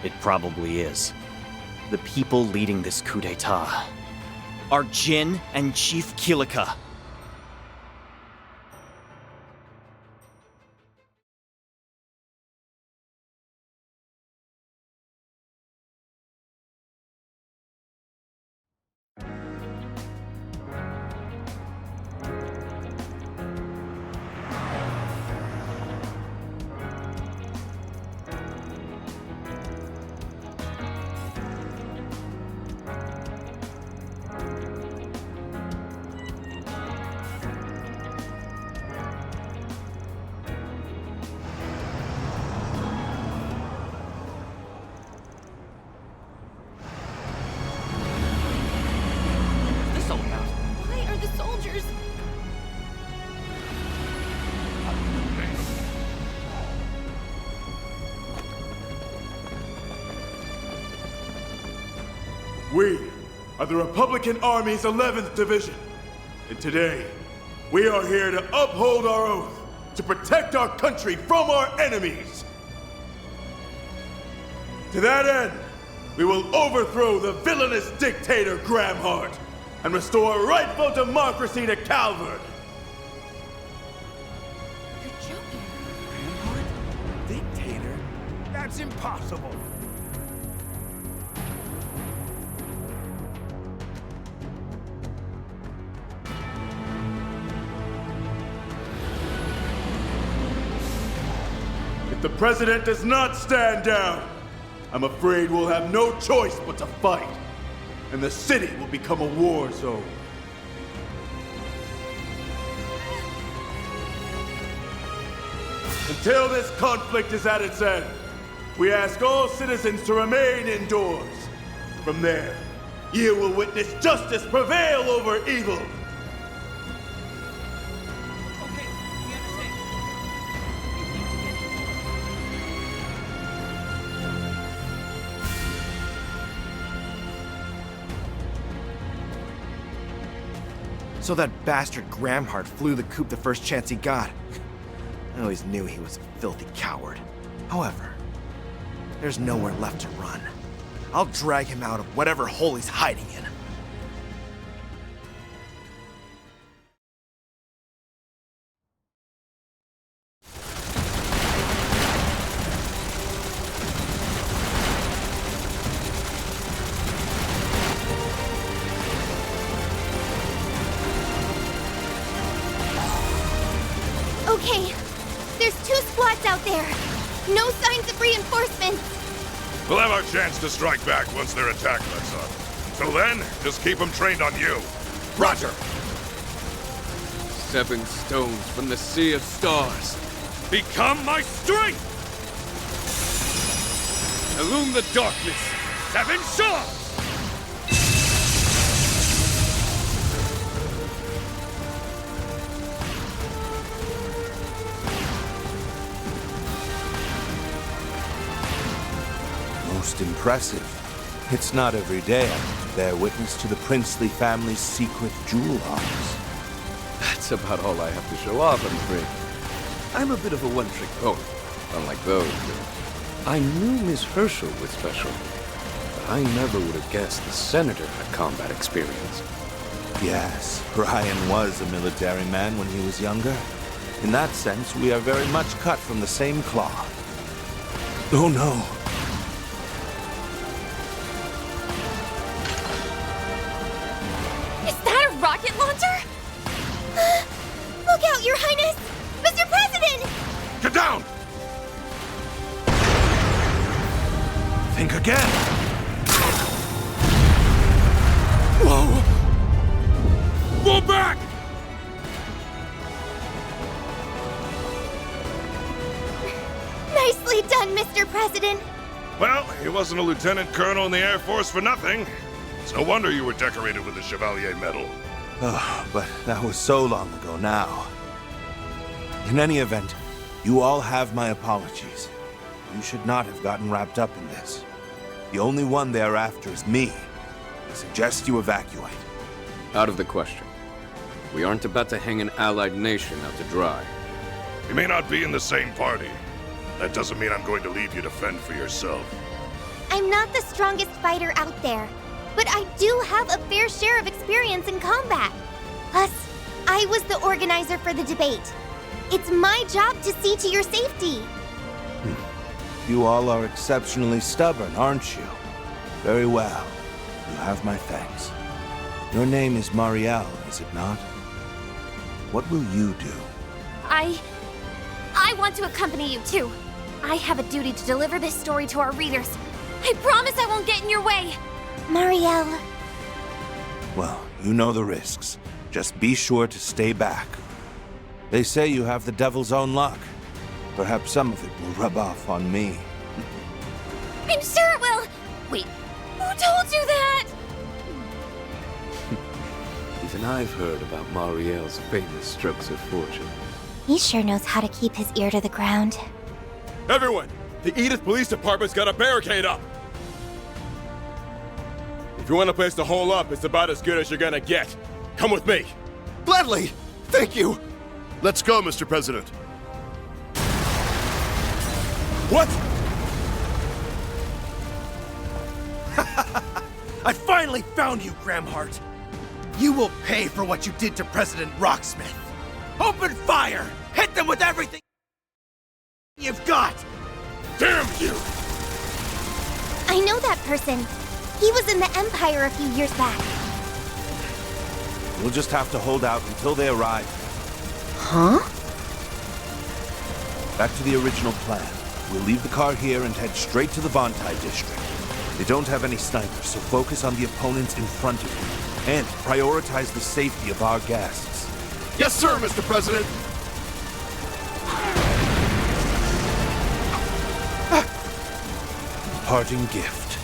It probably is. The people leading this coup d'etat are Jin and Chief Kilika. Why are the soldiers... We are the Republican Army's 11th Division. And today, we are here to uphold our oath to protect our country from our enemies. To that end, we will overthrow the villainous dictator Gramhart and restore rightful democracy to Calvert. Dictator? That's impossible. If the president does not stand down, I'm afraid we'll have no choice but to fight, and the city will become a war zone. Until this conflict is at its end, we ask all citizens to remain indoors. From there, you will witness justice prevail over evil. So that bastard Gramhart flew the coop the first chance he got. I always knew he was a filthy coward. However, there's nowhere left to run. I'll drag him out of whatever hole he's hiding in. Okay, there's 2 squads out there. No signs of reinforcements. We'll have our chance to strike back once their attack lets up. Till then, just keep them trained on you. Roger! 7 stones from the Sea of Stars. Become my strength! Illume the darkness. 7 swords! Most impressive. It's not every day I get to bear witness to the princely family's secret jewel arms. That's about all I have to show off, I'm afraid. I'm a bit of a one-trick pony, unlike those. I knew Miss Herschel was special, but I never would have guessed the Senator had combat experience. Yes, Ryan was a military man when he was younger. In that sense, we are very much cut from the same cloth. Oh no! Is that a rocket launcher? Look out, Your Highness! Mr. President! Get down! Think again! Whoa! Fall back! Nicely done, Mr. President. Well, he wasn't a lieutenant colonel in the Air Force for nothing. It's no wonder you were decorated with the Chevalier Medal. Oh, but that was so long ago now. In any event, you all have my apologies. You should not have gotten wrapped up in this. The only one they're after is me. I suggest you evacuate. Out of the question. We aren't about to hang an allied nation out to dry. You may not be in the same party. That doesn't mean I'm going to leave you to fend for yourself. I'm not the strongest fighter out there, but I do have a fair share of experience in combat. Plus, I was the organizer for the debate. It's my job to see to your safety. You all are exceptionally stubborn, aren't you? Very well. You have my thanks. Your name is Marielle, is it not? What will you do? I want to accompany you too. I have a duty to deliver this story to our readers. I promise I won't get in your way. Marielle. Well, you know the risks. Just be sure to stay back. They say you have the devil's own luck. Perhaps some of it will rub off on me. I'm sure it will. Wait, who told you that? Even I've heard about Marielle's famous strokes of fortune. He sure knows how to keep his ear to the ground. Everyone! The Edith Police Department's got a barricade up! If you want a place to hole up, it's about as good as you're gonna get. Come with me. Gladly! Thank you! Let's go, Mr. President. What? I finally found you, Gramhart. You will pay for what you did to President Rocksmith. Open fire! Hit them with everything you've got! Damn you! I know that person. He was in the Empire a few years back. We'll just have to hold out until they arrive. Huh? Back to the original plan. We'll leave the car here and head straight to the Vontai district. They don't have any snipers, so focus on the opponents in front of you. And prioritize the safety of our guests. Yes, sir, Mr. President! Parting gift.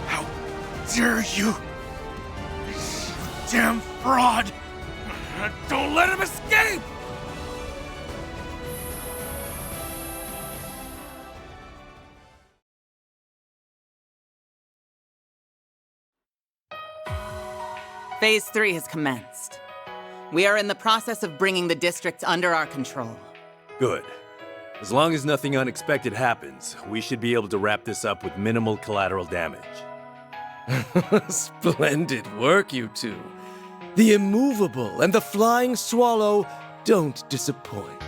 How dare you! Damn fraud! Don't let him escape! Phase 3 has commenced. We are in the process of bringing the districts under our control. Good. As long as nothing unexpected happens, we should be able to wrap this up with minimal collateral damage. Splendid work, you two. The immovable and the flying swallow don't disappoint.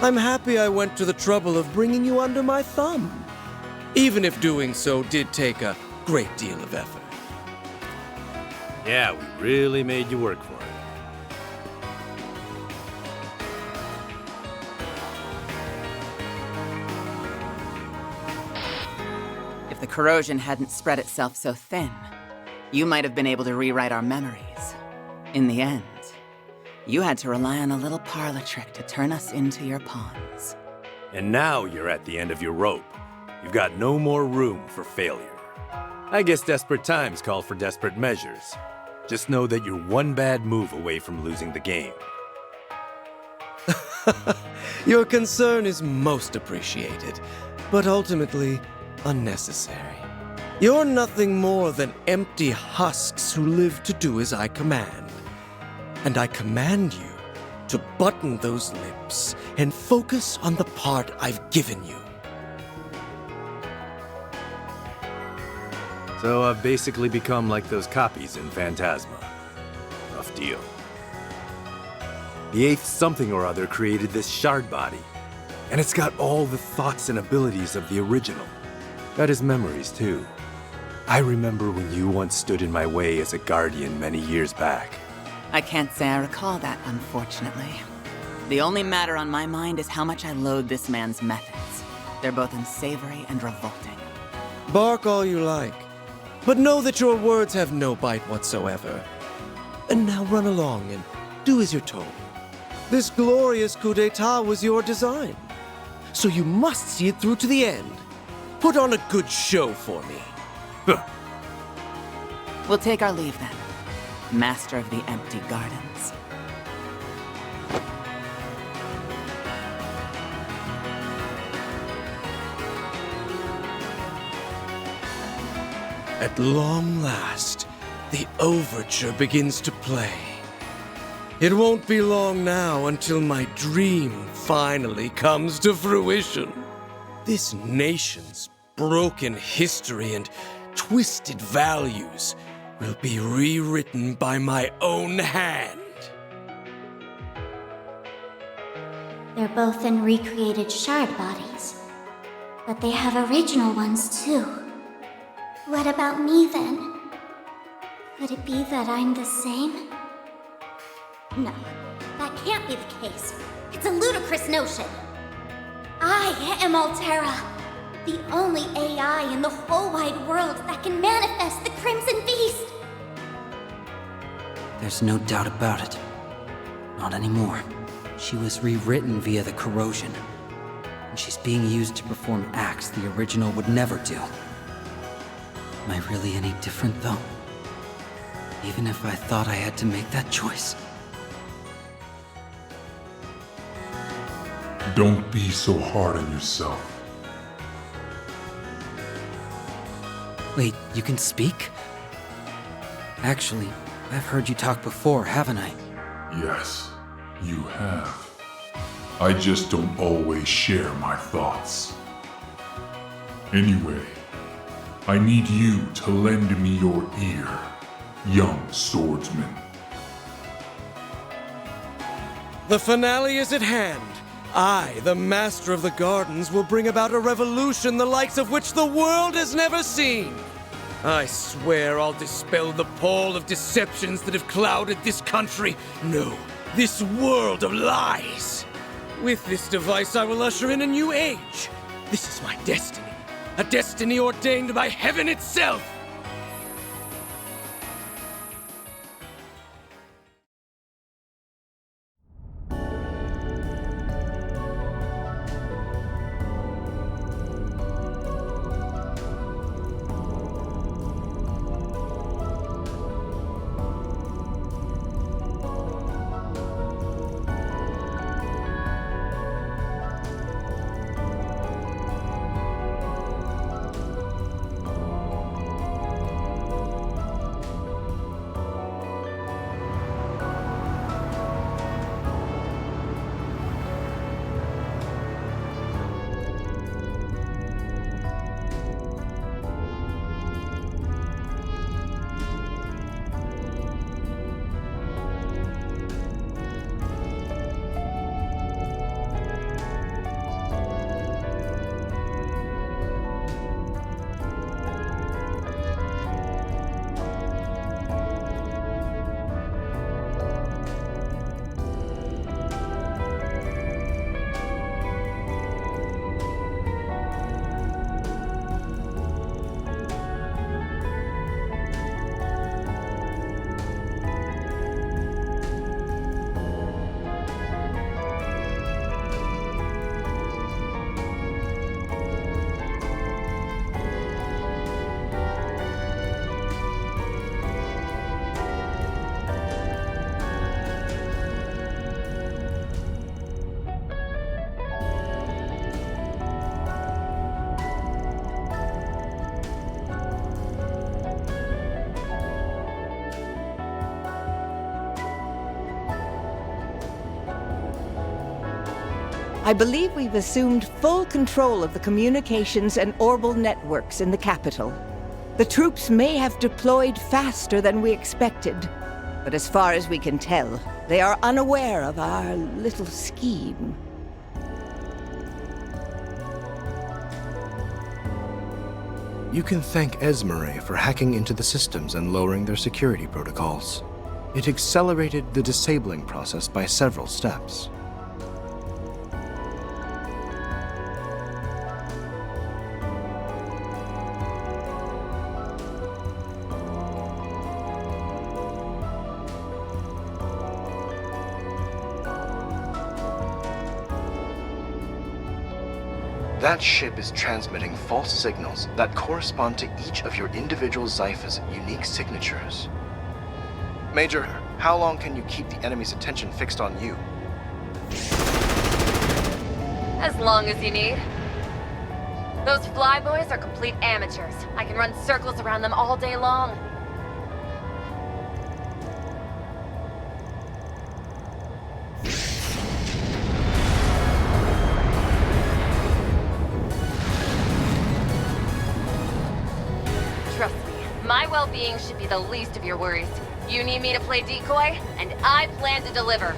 I'm happy I went to the trouble of bringing you under my thumb, even if doing so did take a great deal of effort. Yeah, we really made you work for it. If the corrosion hadn't spread itself so thin, you might have been able to rewrite our memories. In the end, you had to rely on a little parlor trick to turn us into your pawns. And now you're at the end of your rope. You've got no more room for failure. I guess desperate times call for desperate measures. Just know that you're one bad move away from losing the game. Your concern is most appreciated, but ultimately unnecessary. You're nothing more than empty husks who live to do as I command. And I command you to button those lips and focus on the part I've given you. So I've basically become like those copies in Phantasma. Rough deal. The 8th something or other created this shard body, and it's got all the thoughts and abilities of the original. Got his memories, too. I remember when you once stood in my way as a guardian many years back. I can't say I recall that, unfortunately. The only matter on my mind is how much I loathe this man's methods. They're both unsavory and revolting. Bark all you like, but know that your words have no bite whatsoever. And now run along and do as you're told. This glorious coup d'etat was your design, so you must see it through to the end. Put on a good show for me. We'll take our leave then, Master of the Empty Gardens. At long last, the overture begins to play. It won't be long now until my dream finally comes to fruition. This nation's broken history and twisted values will be rewritten by my own hand. They're both in recreated shard bodies, but they have original ones too. What about me then? Could it be that I'm the same? No, that can't be the case. It's a ludicrous notion. I am Altera, the only AI in the whole wide world that can manifest the Crimson Beast. There's no doubt about it. Not anymore. She was rewritten via the corrosion, and she's being used to perform acts the original would never do. Am I really any different, though? Even if I thought I had to make that choice? Don't be so hard on yourself. Wait, you can speak? Actually, I've heard you talk before, haven't I? Yes, you have. I just don't always share my thoughts. Anyway, I need you to lend me your ear, young swordsman. The finale is at hand. I, the Master of the Gardens, will bring about a revolution the likes of which the world has never seen. I swear I'll dispel the pall of deceptions that have clouded this country. No, this world of lies. With this device, I will usher in a new age. This is my destiny. A destiny ordained by heaven itself! I believe we've assumed full control of the communications and orbal networks in the capital. The troops may have deployed faster than we expected, but as far as we can tell, they are unaware of our little scheme. You can thank Esmeralda for hacking into the systems and lowering their security protocols. It accelerated the disabling process by several steps. That ship is transmitting false signals that correspond to each of your individual Zypha's unique signatures. Major, how long can you keep the enemy's attention fixed on you? As long as you need. Those flyboys are complete amateurs. I can run circles around them all day long. Trust me, my well-being should be the least of your worries. You need me to play decoy, and I plan to deliver.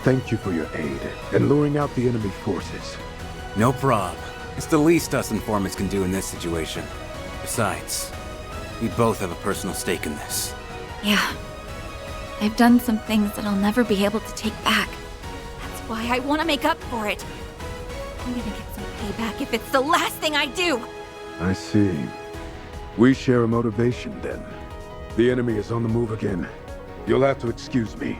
Thank you for your aid in luring out the enemy forces. No prob. It's the least us informants can do in this situation. Besides, we both have a personal stake in this. Yeah. I've done some things that I'll never be able to take back. That's why I want to make up for it. I'm gonna get some payback if it's the last thing I do! I see. We share a motivation then. The enemy is on the move again. You'll have to excuse me.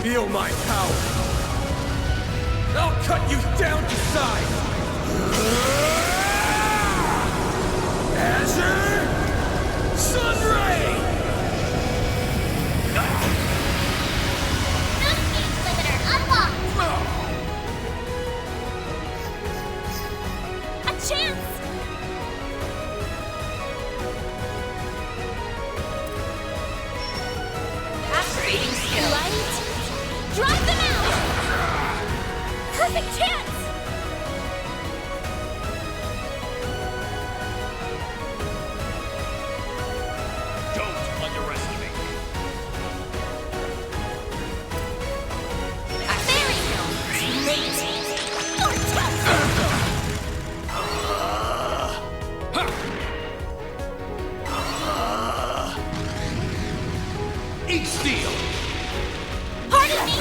Feel my power! I'll cut you down to size! Azure Sunray! Speed limiter unlocked! A chance! Activating skill. Light! Drive them out! Perfect chance! Don't underestimate me. Very late! Or tough! Eat steel! Pardon me!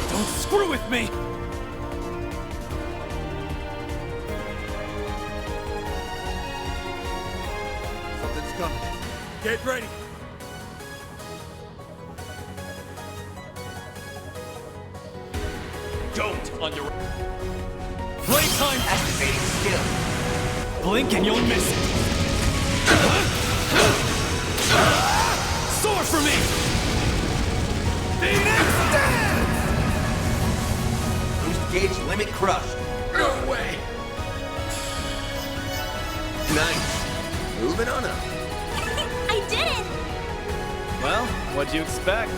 Don't screw with me! Something's coming. Get ready. Don't under... Playtime activating skill. Blink and you'll miss it. Soar for me! Phoenix dance! Boost gauge limit crushed. No way! Nice. Moving on up. I did it! Well, what'd you expect?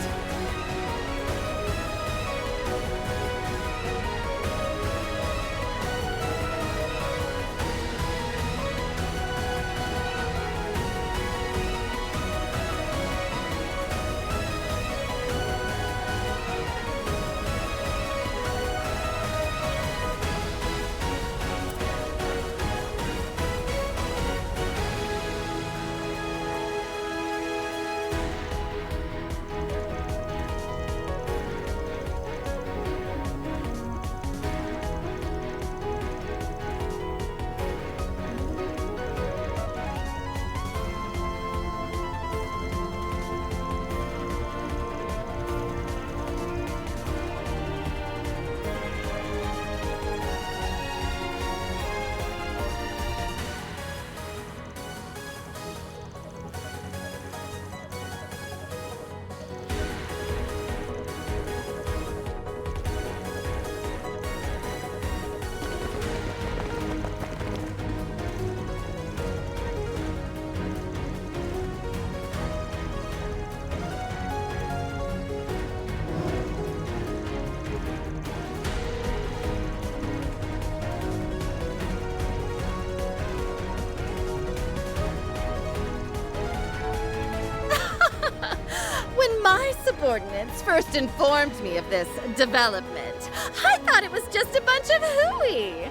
When my subordinates first informed me of this development, I thought it was just a bunch of hooey.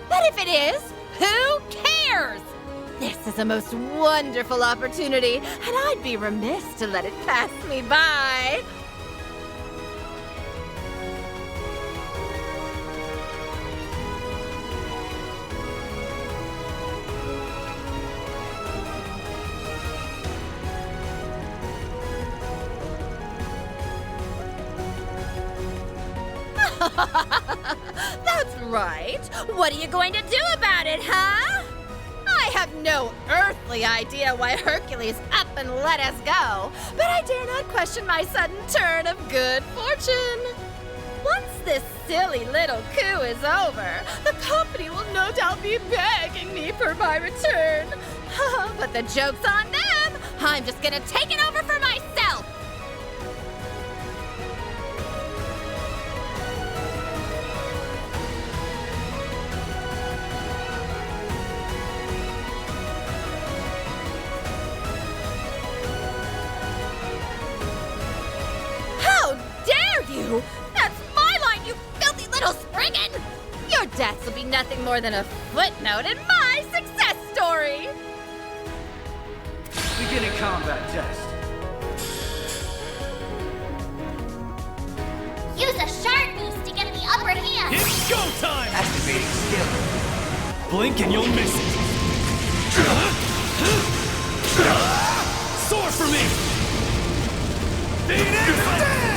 But if it is, who cares? This is a most wonderful opportunity, and I'd be remiss to let it pass me by. That's right. What are you going to do about it, huh? I have no earthly idea why Hercules up and let us go, but I dare not question my sudden turn of good fortune. Once this silly little coup is over, the company will no doubt be begging me for my return. But the joke's on them. I'm just gonna take it over for myself. You! That's my line, you filthy little spriggan! Your deaths will be nothing more than a footnote in my success story! Beginning combat test. Use a shard boost to get the upper hand. It's go time! Activating skill. Blink and you'll miss it. Soar for me! Phoenix dance!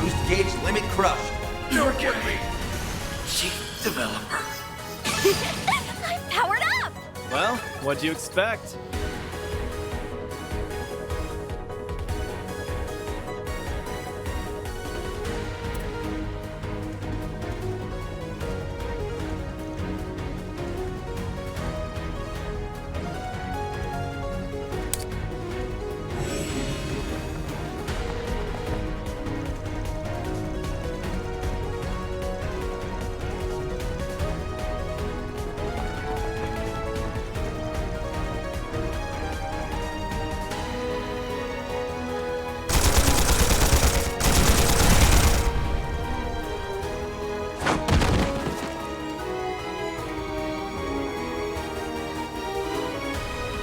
Boost gauge limit crushed. You're kidding me. Chief developer. I'm powered up! Well, what'd you expect?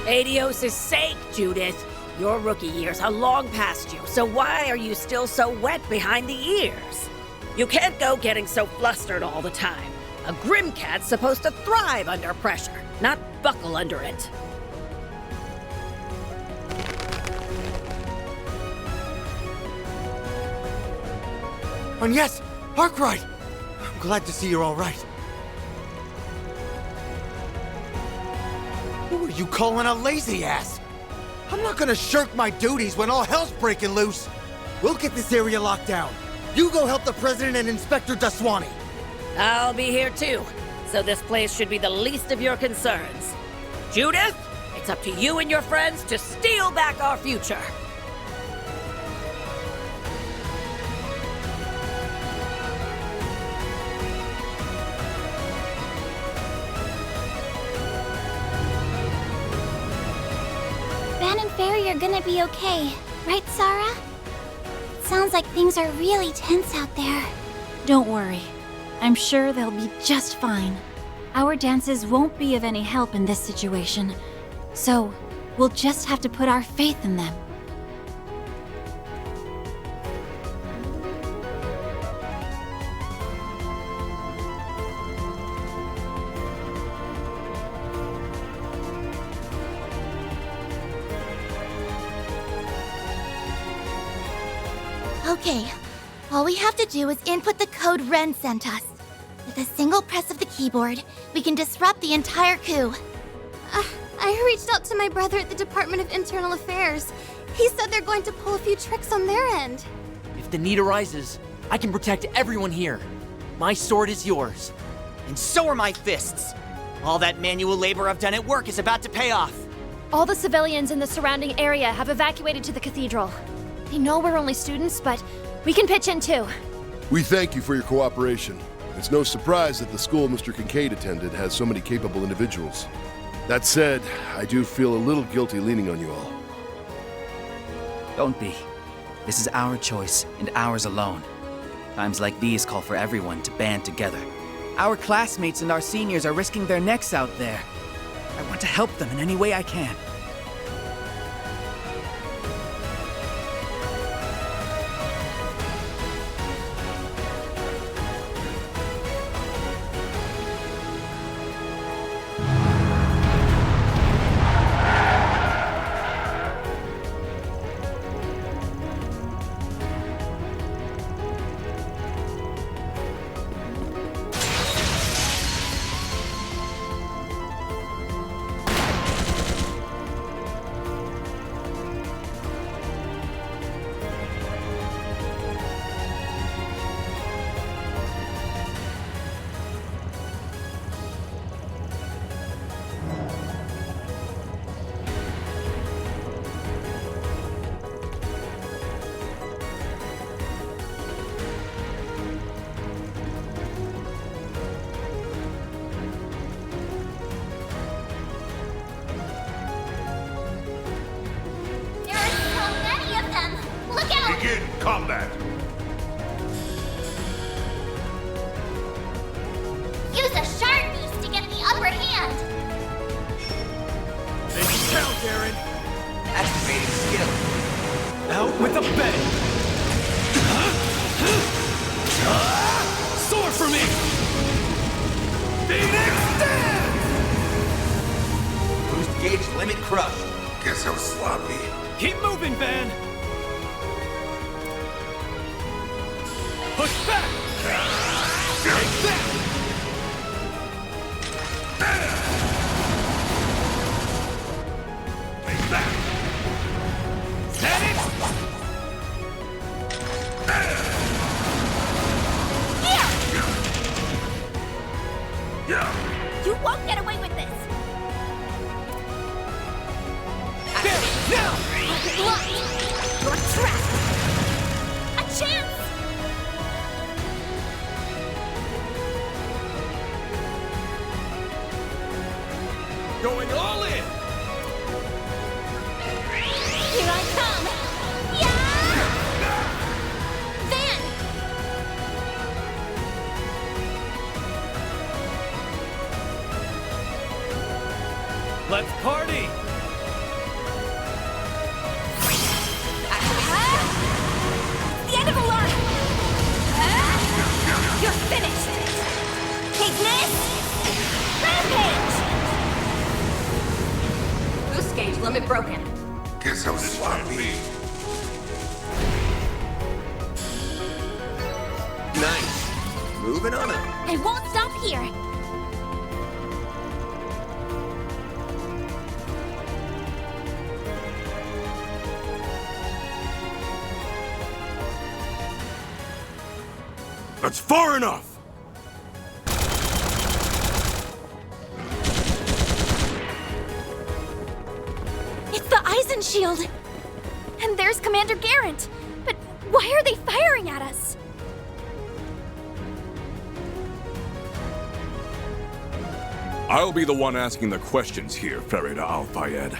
Adios' sake, Judith. Your rookie years are long past you, so why are you still so wet behind the ears? You can't go getting so flustered all the time. A Grimcat's supposed to thrive under pressure, not buckle under it. And yes, Arkwright! I'm glad to see you're all right. Who are you calling a lazy ass? I'm not gonna shirk my duties when all hell's breaking loose. We'll get this area locked down. You go help the President and Inspector Daswani. I'll be here too, so this place should be the least of your concerns. Judith, it's up to you and your friends to steal back our future. Van and Fairy are gonna be okay, right, Sarah? Sounds like things are really tense out there. Don't worry. I'm sure they'll be just fine. Our dances won't be of any help in this situation, so we'll just have to put our faith in them. Okay, all we have to do is input the code Ren sent us. With a single press of the keyboard, we can disrupt the entire coup. I reached out to my brother at the Department of Internal Affairs. He said they're going to pull a few tricks on their end. If the need arises, I can protect everyone here. My sword is yours. And so are my fists. All that manual labor I've done at work is about to pay off. All the civilians in the surrounding area have evacuated to the cathedral. They know we're only students, but we can pitch in too. We thank you for your cooperation. It's no surprise that the school Mr. Kincaid attended has so many capable individuals. That said, I do feel a little guilty leaning on you all. Don't be. This is our choice, and ours alone. Times like these call for everyone to band together. Our classmates and our seniors are risking their necks out there. I want to help them in any way I can. Begin combat. Use a shard boost to get the upper hand. Make it count, Aaron. Activating skill. Out with a bang. Sword for me! Phoenix dance! Boost gauge limit crushed. Guess how sloppy. Keep moving, Van. Push back! Take that! Take that! Set it! Yeah! You won't get away with this! There! Now! Blocked! You're trapped! A chance! Going all in! Here I come! Yeah! Van! Let's party! finished! Ignis! Rampage! Boost gauge limit broken. Guess I'm sloppy. Nice. Moving on up. I won't stop here! That's far enough! It's the Eisen Shield! And there's Commander Garrett! But why are they firing at us? I'll be the one asking the questions here, Farida Al-Fayed.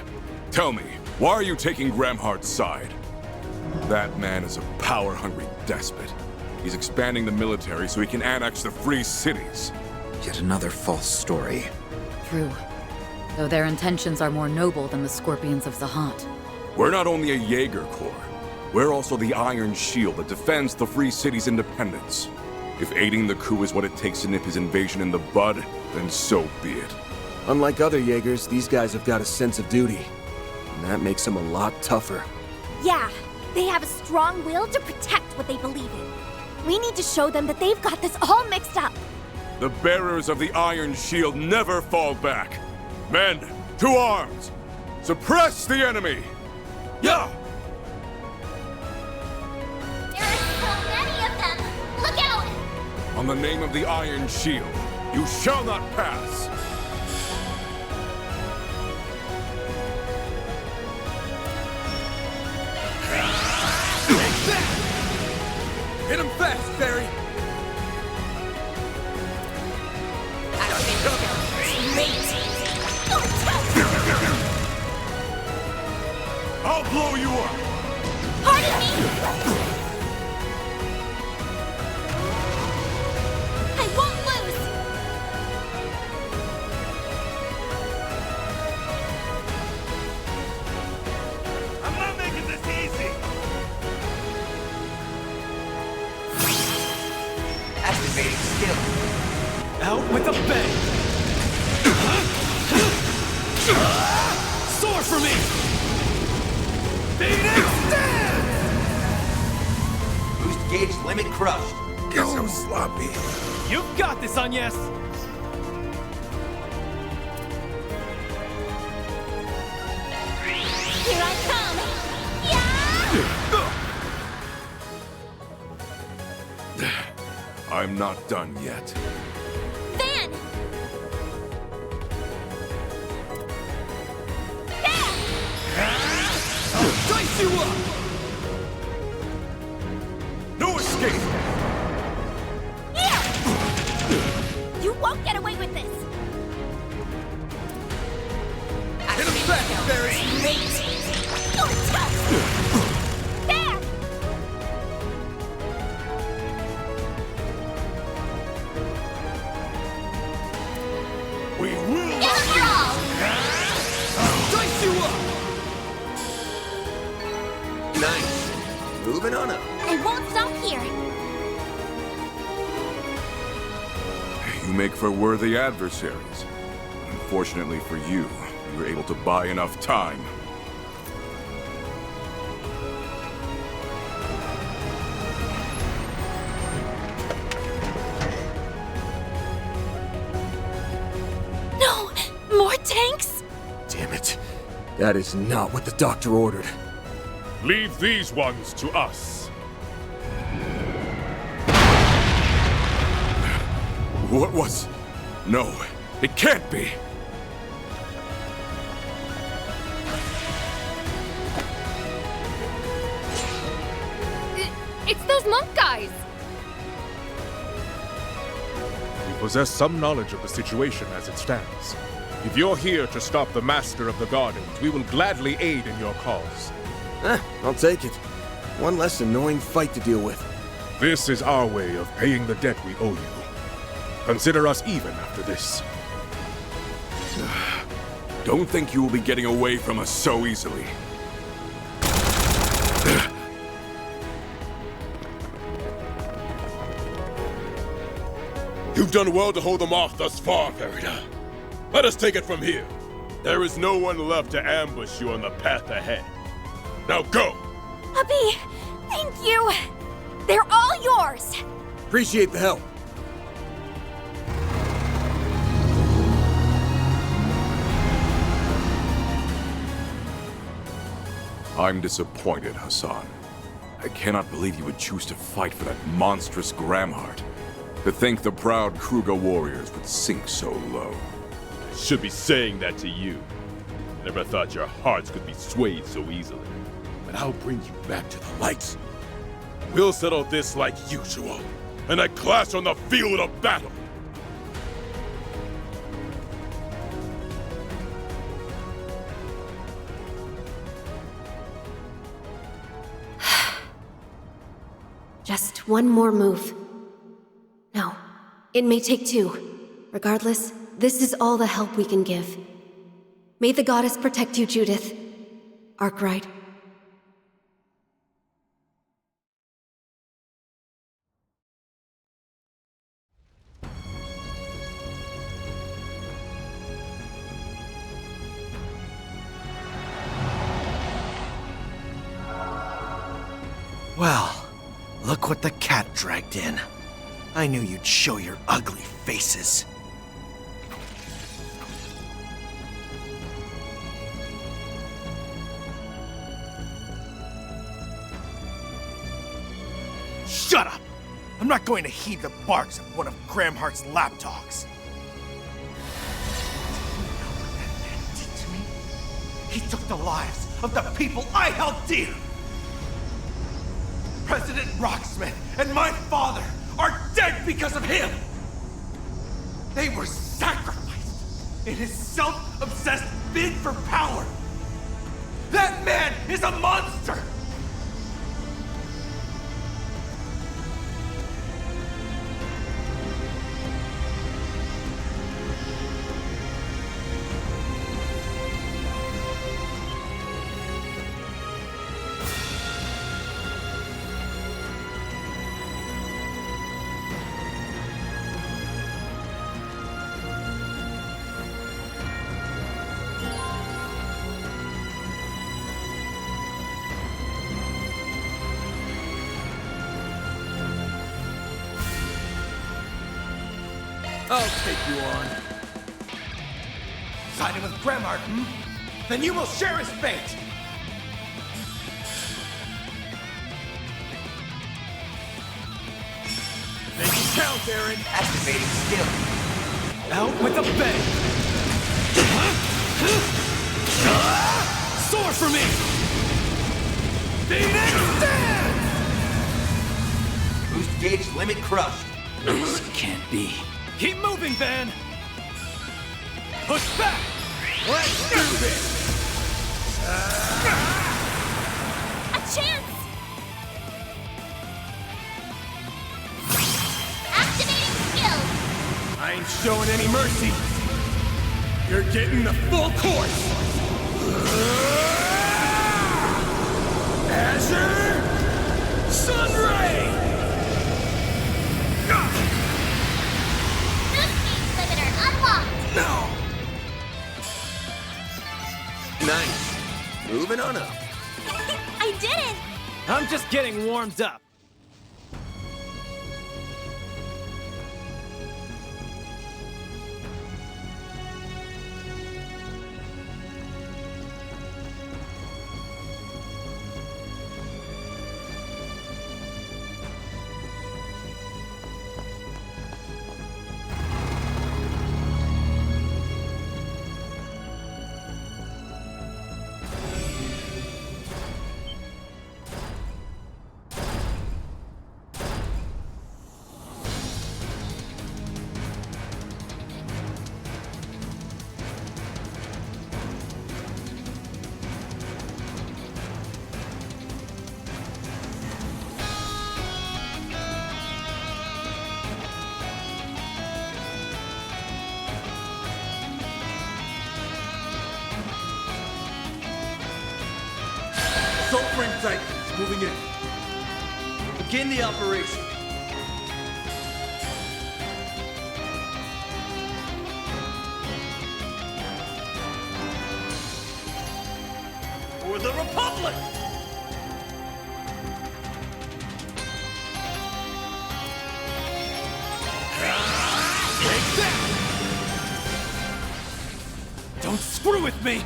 Tell me, why are you taking Gramhart's side? That man is a power-hungry despot. He's expanding the military so he can annex the free cities. Yet another false story. True. Though their intentions are more noble than the Scorpions of Zahat. We're not only a Jaeger Corps, we're also the Iron Shield that defends the free city's independence. If aiding the coup is what it takes to nip his invasion in the bud, then so be it. Unlike other Jaegers, these guys have got a sense of duty. And that makes them a lot tougher. Yeah, they have a strong will to protect what they believe in. We need to show them that they've got this all mixed up. The bearers of the Iron Shield never fall back. Men, to arms! Suppress the enemy! Yeah! There are so many of them! Look out! On the name of the Iron Shield, you shall not pass! Hit him fast, Barry! I'll blow you up! Pardon me! I won't lose! I'm not making this easy! Activating skill. Out with a bang! Soar for me! Phoenix Dance! Boost gauge limit crushed. Guess I'm sloppy. You've got this, Agnes! Here I come! I'm not done yet. Van! Dice you up! No escape! You won't get away with this! Hit him fast, Barry! There! We will Dice you up! Nice. Moving on up. I won't stop here! You make for worthy adversaries. Unfortunately for you, you were able to buy enough time. No! More tanks? Damn it. That is not what the doctor ordered. Leave these ones to us. What was... No, it can't be. It's those monk guys! We possess some knowledge of the situation as it stands. If you're here to stop the Master of the Gardens, we will gladly aid in your cause. I'll take it. One less annoying fight to deal with. This is our way of paying the debt we owe you. Consider us even after this. Don't think you will be getting away from us so easily. done well to hold them off thus far, Farida. Let us take it from here. There is no one left to ambush you on the path ahead. Now go! Puppy, thank you! They're all yours! Appreciate the help. I'm disappointed, Hassan. I cannot believe you would choose to fight for that monstrous Gramheart. To think the proud Kruger warriors would sink so low. I should be saying that to you. Never thought your hearts could be swayed so easily. But I'll bring you back to the light. We'll settle this like usual, in a clash on the field of battle. Just one more move. No, it may take two. Regardless, this is all the help we can give. May the goddess protect you, Judith. Arkwright. Well, look what the cat dragged in. I knew you'd show your ugly faces. Shut up! I'm not going to heed the barks of one of Gramhart's lapdogs. He took the lives of the people I held dear! President Rocksmith and my father are dead because of him! They were sacrificed in his self-obsessed bid for power! That man is a monster! I'll take you on. Siding with Gramhart, hmm? Then you will share his fate! Make it count, Aaron! Activating skill. Out with a bang! Soar for me! Phoenix Stand! Boost gauge limit crushed. This can't be. Keep moving, Van! Push back! Let's do this! A chance! Activating skill! I ain't showing any mercy. You're getting the full course! Azure Sunray! No! Nice. Moving on up. I did it! I'm just getting warmed up. Assault frame Titans moving in. Begin the operation. for the Republic! Take that! Don't screw with me!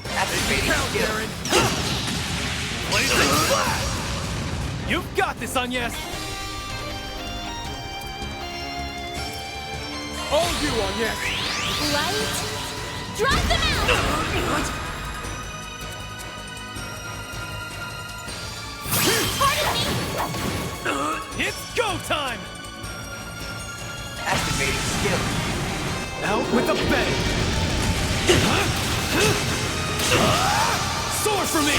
Activating skill. Blazing flash! You've got this, Agnes! All you, Agnes! Light! Drive them out! It's go time! Activating skill. Out with a bang! Sword for me!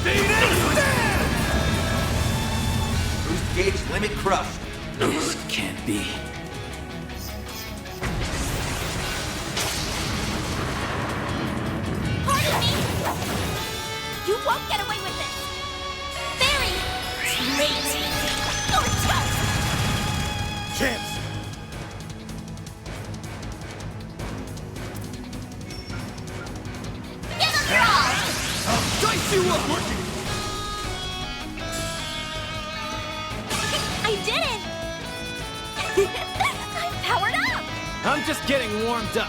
Phoenix stand! Boost gauge limit crushed. This can't be. Pardon me! You won't get away with this! Barry! Great! Go and toast! Champs! Give them your all! I'll dice you up! I did it! I'm powered up! I'm just getting warmed up.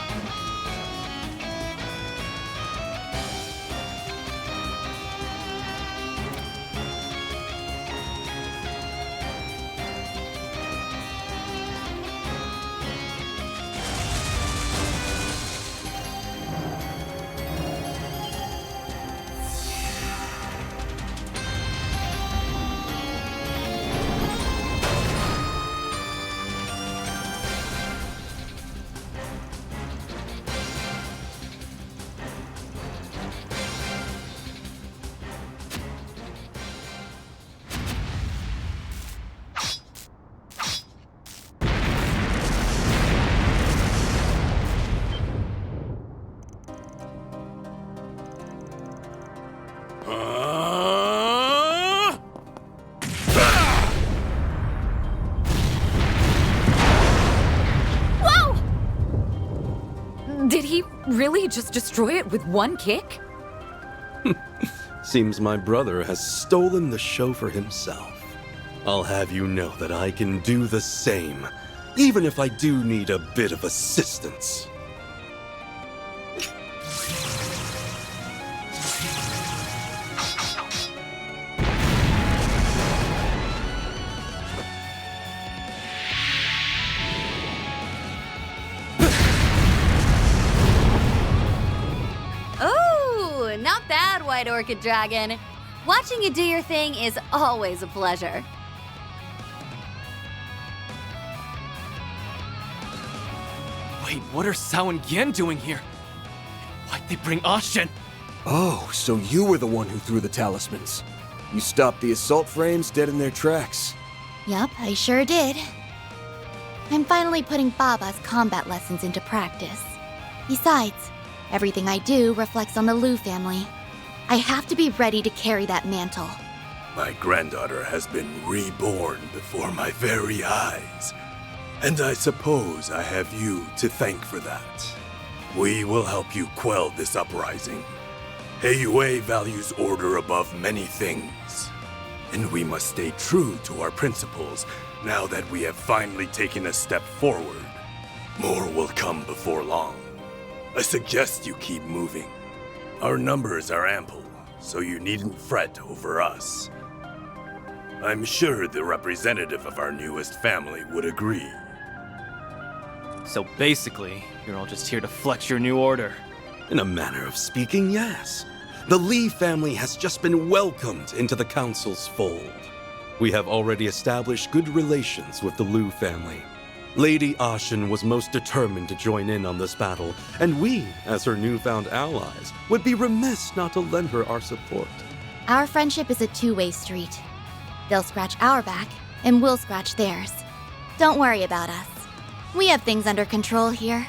Did he really just destroy it with one kick? Seems my brother has stolen the show for himself. I'll have you know that I can do the same, even if I do need a bit of assistance. Ooh, not bad, White Orchid Dragon. Watching you do your thing is always a pleasure. Wait, what are Sao and Gen doing here? Why'd they bring Ashen? Oh, so you were the one who threw the talismans. You stopped the assault frames dead in their tracks. Yup, I sure did. I'm finally putting Baba's combat lessons into practice. Besides, everything I do reflects on the Liu family. I have to be ready to carry that mantle. My granddaughter has been reborn before my very eyes. And I suppose I have you to thank for that. We will help you quell this uprising. Heiyue values order above many things. And we must stay true to our principles now that we have finally taken a step forward. More will come before long. I suggest you keep moving. Our numbers are ample, so you needn't fret over us. I'm sure the representative of our newest family would agree. So basically, you're all just here to flex your new order. In a manner of speaking, yes. The Li family has just been welcomed into the Council's fold. We have already established good relations with the Liu family. Lady Ashen was most determined to join in on this battle, and we, as her newfound allies, would be remiss not to lend her our support. Our friendship is a two-way street. They'll scratch our back, and we'll scratch theirs. Don't worry about us. We have things under control here.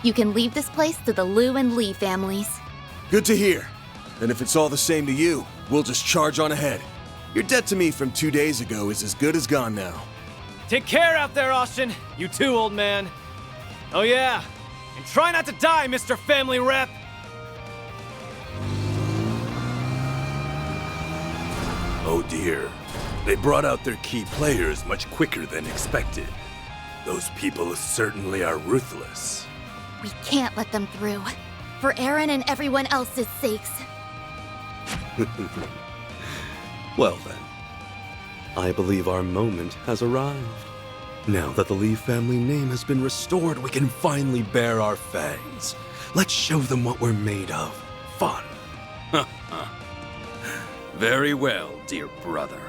You can leave this place to the Liu and Li families. Good to hear. And if it's all the same to you, we'll just charge on ahead. Your debt to me from 2 days ago is as good as gone now. Take care out there, Ashen. You too, old man. Oh yeah, And try not to die, Mr. Family Rep! Oh dear. They brought out their key players much quicker than expected. Those people certainly are ruthless. We can't let them through. For Aaron and everyone else's sakes. Well then, I believe our moment has arrived. Now that the Lee family name has been restored, we can finally bare our fangs. Let's show them what we're made of. Fun. Very well, dear brother.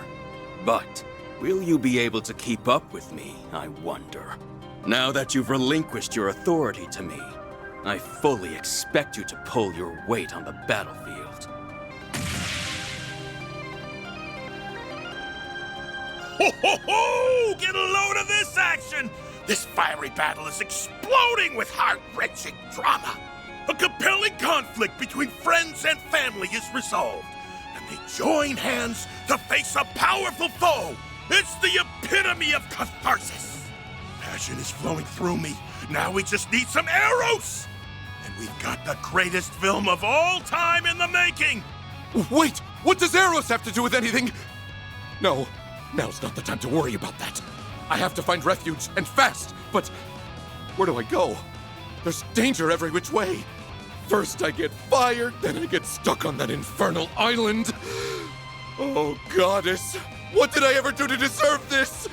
But will you be able to keep up with me, I wonder? Now that you've relinquished your authority to me, I fully expect you to pull your weight on the battlefield. Ho ho ho! Get a load of this action! This fiery battle is exploding with heart-wrenching drama. A compelling conflict between friends and family is resolved, and they join hands to face a powerful foe. It's the epitome of catharsis. Passion is flowing through me. Now we just need some arrows! And we've got the greatest film of all time in the making! Wait! What does Eros have to do with anything? No, now's not the time to worry about that. I have to find refuge, and fast! But where do I go? There's danger every which way. First I get fired, then I get stuck on that infernal island. Oh, goddess! What did I ever do to deserve this?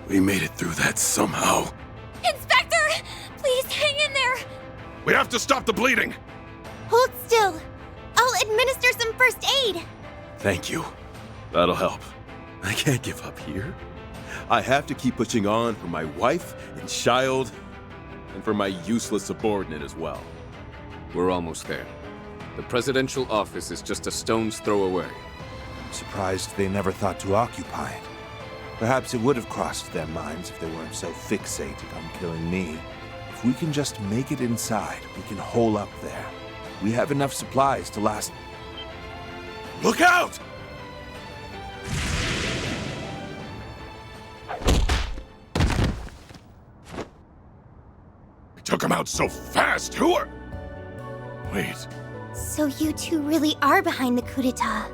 We made it through that somehow. Inspector! Please hang in there! We have to stop the bleeding! Hold still. I'll administer some first aid. Thank you. That'll help. I can't give up here. I have to keep pushing on for my wife and child, and for my useless subordinate as well. We're almost there. The presidential office is just a stone's throw away. I'm surprised they never thought to occupy it. Perhaps it would have crossed their minds if they weren't so fixated on killing me. If we can just make it inside, we can hole up there. We have enough supplies to last. Look out! I took him out so fast. Who are... Wait. So you two really are behind the coup d'etat.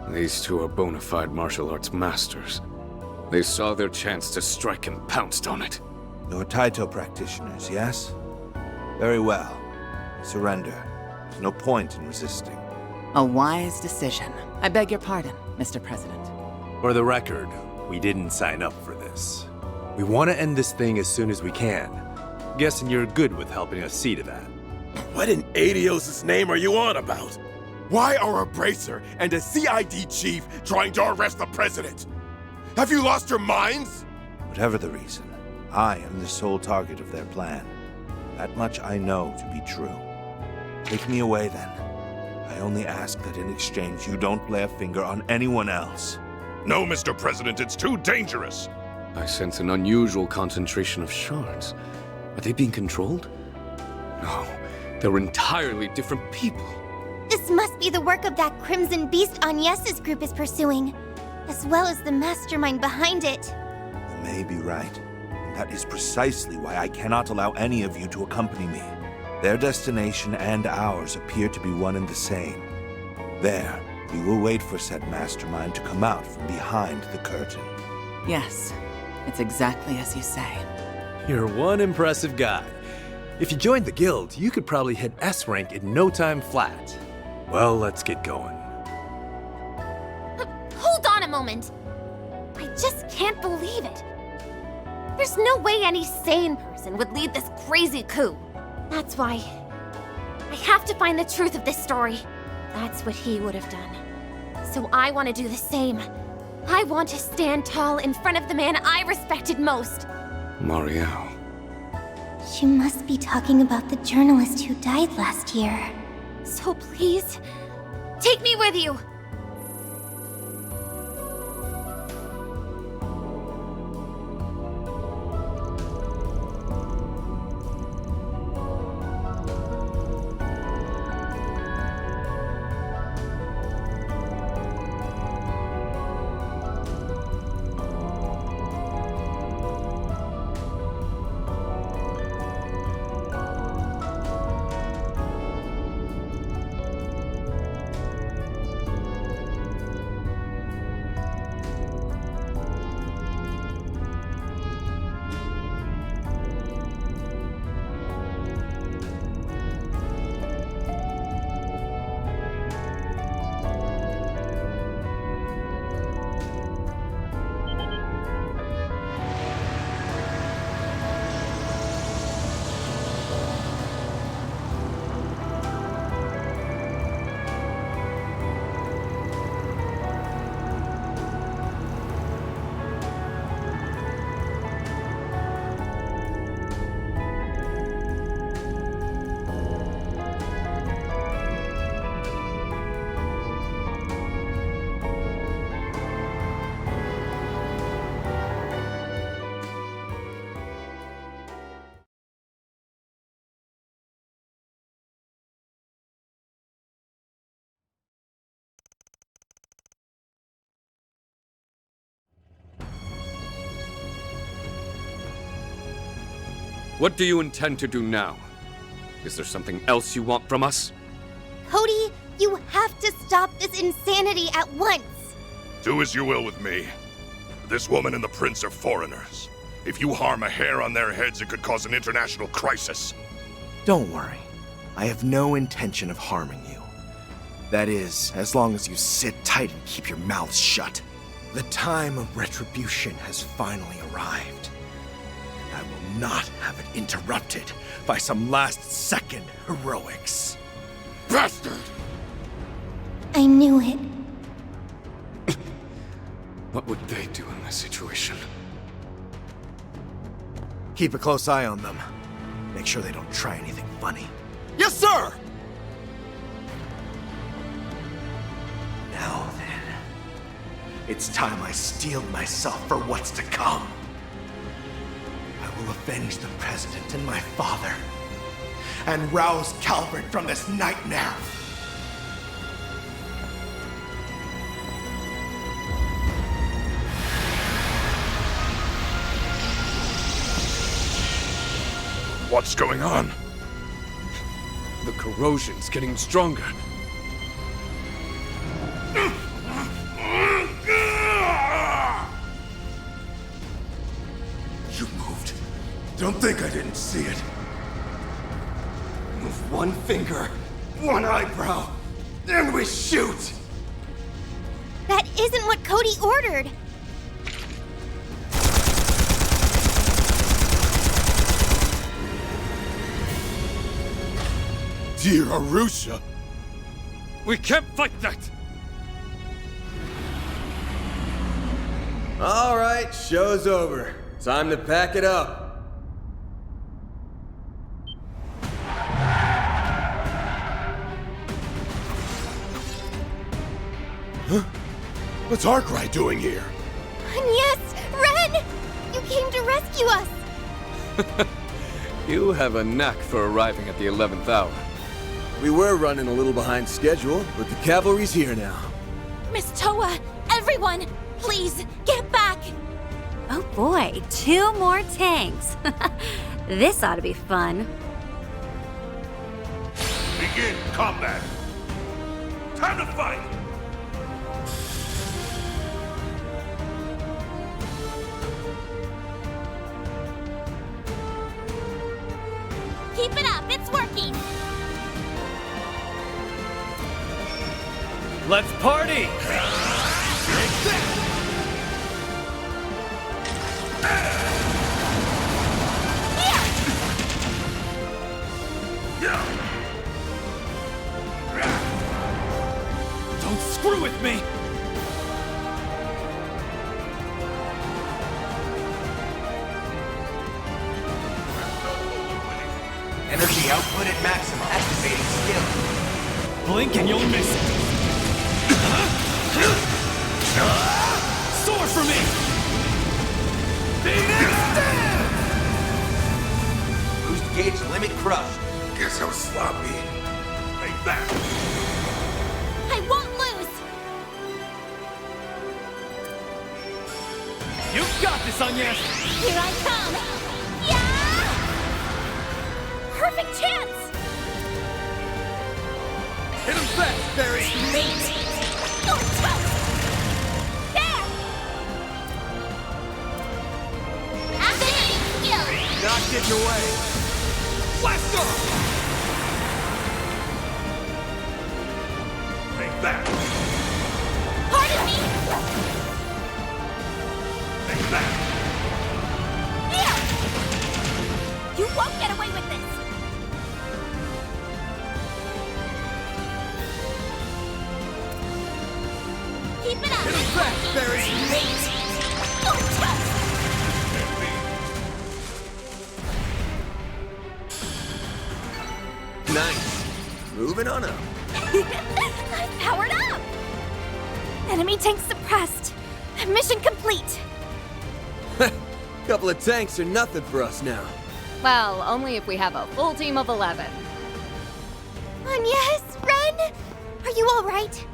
These two are bona fide martial arts masters. They saw their chance to strike and pounced on it. You're Taito practitioners, yes? Very well. Surrender. There's no point in resisting. A wise decision. I beg your pardon, Mr. President. For the record, we didn't sign up for this. We want to end this thing as soon as we can. Guessing you're good with helping us see to that. What in Adios' name are you on about? Why are a bracer and a CID chief trying to arrest the president? Have you lost your minds? Whatever the reason, I am the sole target of their plan. That much I know to be true. Take me away then. I only ask that in exchange you don't lay a finger on anyone else. No, Mr. President, it's too dangerous. I sense an unusual concentration of shards. Are they being controlled? No, they're entirely different people. This must be the work of that Crimson Beast Agnes's group is pursuing, as well as the mastermind behind it. You may be right. And that is precisely why I cannot allow any of you to accompany me. Their destination and ours appear to be one and the same. There, we will wait for said mastermind to come out from behind the curtain. Yes, it's exactly as you say. You're one impressive guy. If you joined the guild, you could probably hit S rank in no time flat. Well, let's get going. Hold on a moment. I just can't believe it. There's no way any sane person would lead this crazy coup. That's why I have to find the truth of this story. That's what he would have done. So I want to do the same. I want to stand tall in front of the man I respected most. Marielle. You must be talking about the journalist who died last year. So please, take me with you. What do you intend to do now? Is there something else you want from us? Cody, you have to stop this insanity at once. Do as you will with me. This woman and the prince are foreigners. If you harm a hair on their heads, it could cause an international crisis. Don't worry. I have no intention of harming you. That is, as long as you sit tight and keep your mouth shut. The time of retribution has finally arrived. And I will not have it interrupted by some last-second heroics. Bastard! I knew it. What would they do in this situation? Keep a close eye on them. Make sure they don't try anything funny. Yes, sir! Now then, it's time I steeled myself for what's to come. I will avenge the President and my father, and rouse Calvert from this nightmare. What's going on? The corrosion's getting stronger. You moved. Don't think I didn't see it. Move one finger, one eyebrow, and we shoot! That isn't what Cody ordered. Dear Arusha! We can't fight that! All right, show's over. Time to pack it up. Huh? What's Arkwright doing here? And yes, Ren! You came to rescue us! You have a knack for arriving at the 11th hour. We were running a little behind schedule, but the cavalry's here now. Miss Toa, everyone, please, get back! Oh boy, 2 more tanks. This ought to be fun. Begin combat! Time to fight! Keep it up, it's working! Let's party! Don't screw with me! Energy output at maximum. Activating skill. Blink and you'll miss it. Sword for me! Boost gauge limit crushed. Guess I was sloppy. Take that! I won't lose! You've got this, Agnes! Here I come! Yeah! Perfect chance! Hit him fast, Barry! Oh, toast! There! Activating skill! Not get your way. Blast off! Take that! Pardon me! Take that! Here! You won't get away with this! Keep it up! Hit him fast, Barry! Oh, toast! Nice. Moving on up. I'm powered up! Enemy tank suppressed. Mission complete. Couple of tanks are nothing for us now. Well, only if we have a full team of 11. Yes, Ren! Are you alright?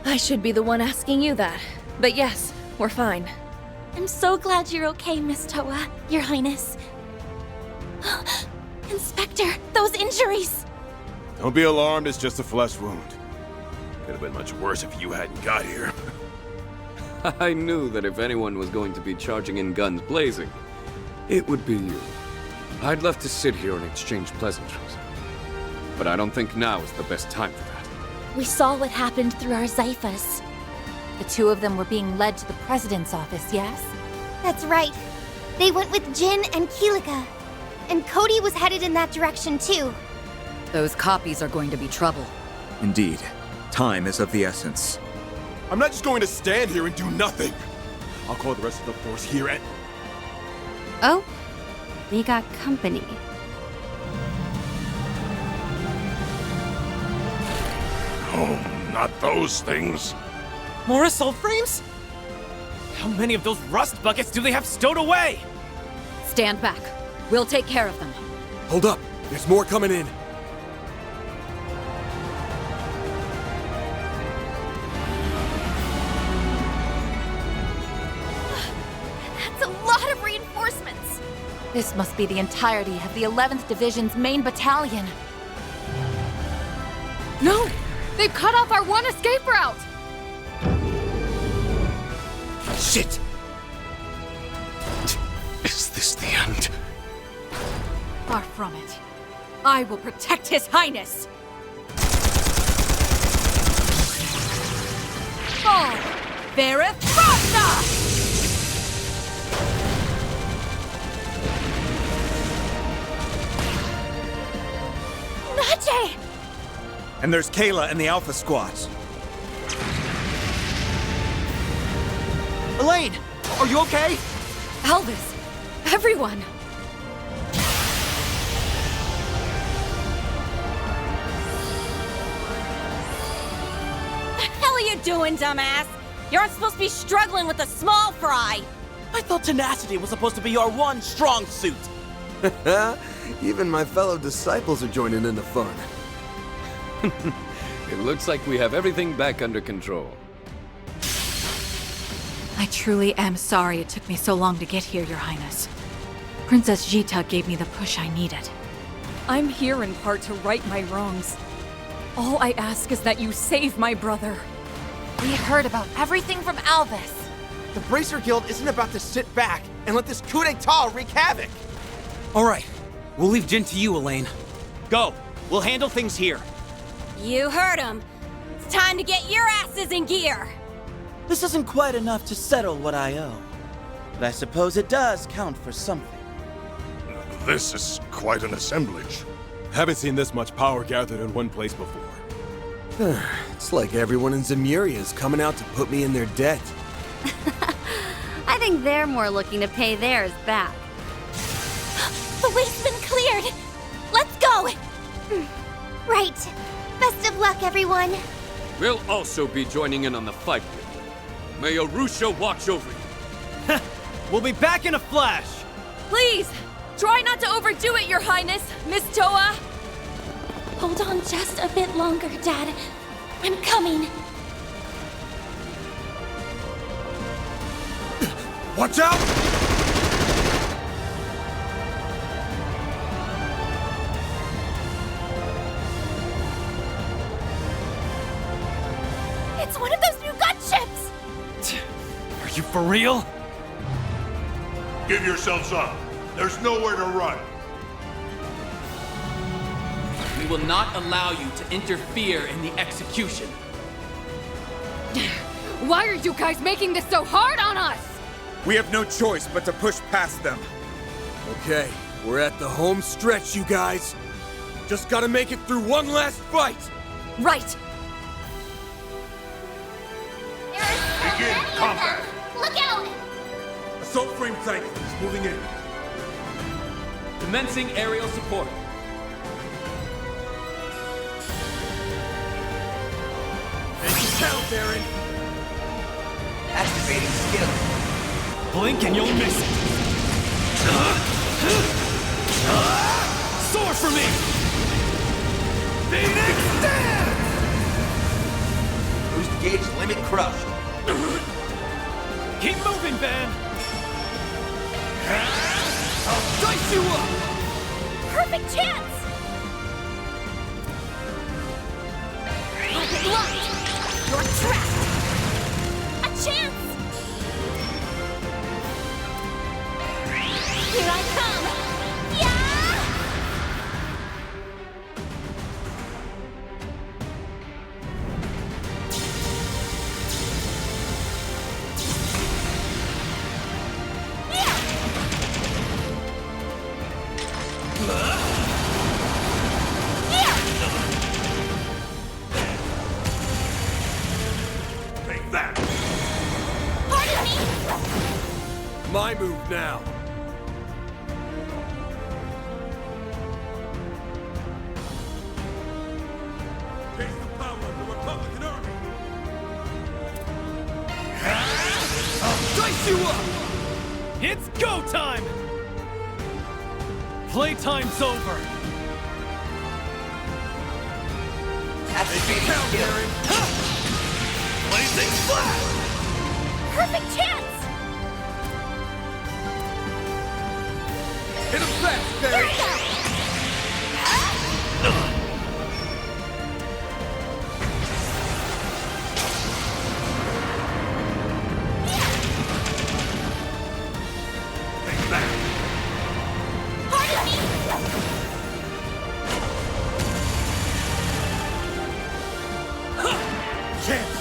I should be the one asking you that. But yes, we're fine. I'm so glad you're okay, Miss Toa, Your Highness. Inspector, those injuries! Don't be alarmed, it's just a flesh wound. Could have been much worse if you hadn't got here. I knew that if anyone was going to be charging in guns blazing, it would be you. I'd love to sit here and exchange pleasantries, but I don't think now is the best time for that. We saw what happened through our Zyphas. The two of them were being led to the president's office, yes? That's right. They went with Jin and Keelika. And Cody was headed in that direction too. Those copies are going to be trouble. Indeed. Time is of the essence. I'm not just going to stand here and do nothing. I'll call the rest of the force here and... Oh, we got company. Oh, not those things. More assault frames? How many of those rust buckets do they have stowed away? Stand back. We'll take care of them. Hold up. There's more coming in. That's a lot of reinforcements! This must be the entirety of the 11th Division's main battalion. No! They've cut off our one escape route! Shit! Is this the end? Far from it. I will protect His Highness! Fall! Varith Ragna! Nache! And there's Kayla and the Alpha Squads. Elaine, are you okay? Elvis! Everyone! The hell are you doing, dumbass? You're supposed to be struggling with a small fry! I thought tenacity was supposed to be your one strong suit. Even my fellow disciples are joining in the fun. It looks like we have everything back under control. I truly am sorry it took me so long to get here, Your Highness. Princess Jita gave me the push I needed. I'm here in part to right my wrongs. All I ask is that you save my brother. We heard about everything from Alvis. The Bracer Guild isn't about to sit back and let this coup d'etat wreak havoc. All right, we'll leave Jin to you, Elaine. Go, we'll handle things here. You heard him. It's time to get your asses in gear. This isn't quite enough to settle what I owe, but I suppose it does count for something. This is quite an assemblage. Haven't seen this much power gathered in one place before. It's like everyone in Zemuria is coming out to put me in their debt. I think they're more looking to pay theirs back. The way's been cleared. Let's go. Right. Best of luck, everyone. We'll also be joining in on the fight. May Arusha watch over you. We'll be back in a flash. Please, try not to overdo it, Your Highness, Miss Toa. Hold on just a bit longer, Dad. I'm coming. Watch out! It's one of those new gunships! Are you for real? Give yourselves up. There's nowhere to run. We will not allow you to interfere in the execution. Why are you guys making this so hard on us? We have no choice but to push past them. Okay, we're at the home stretch, you guys. Just gotta make it through one last fight. Right. Begin combat. Look out! Assault frame tank is moving in. Commencing aerial support. Make it count, Baron. Activating skill. Blink and you'll miss it. Soar for me! Phoenix Dance! Boost gauge limit crushed. Keep moving, Van! I'll dice you up! Perfect chance! Rocket locked! You're trapped! A chance! Here I come! Yeah! Take that! Pardon me! My move now! Face the power of the Republican Army! I'll dice you up! It's go time! Playtime's over! Blazing flash! Perfect chance! Hit him fast, Here Barry! we go! Take that! Pardon me! Chance!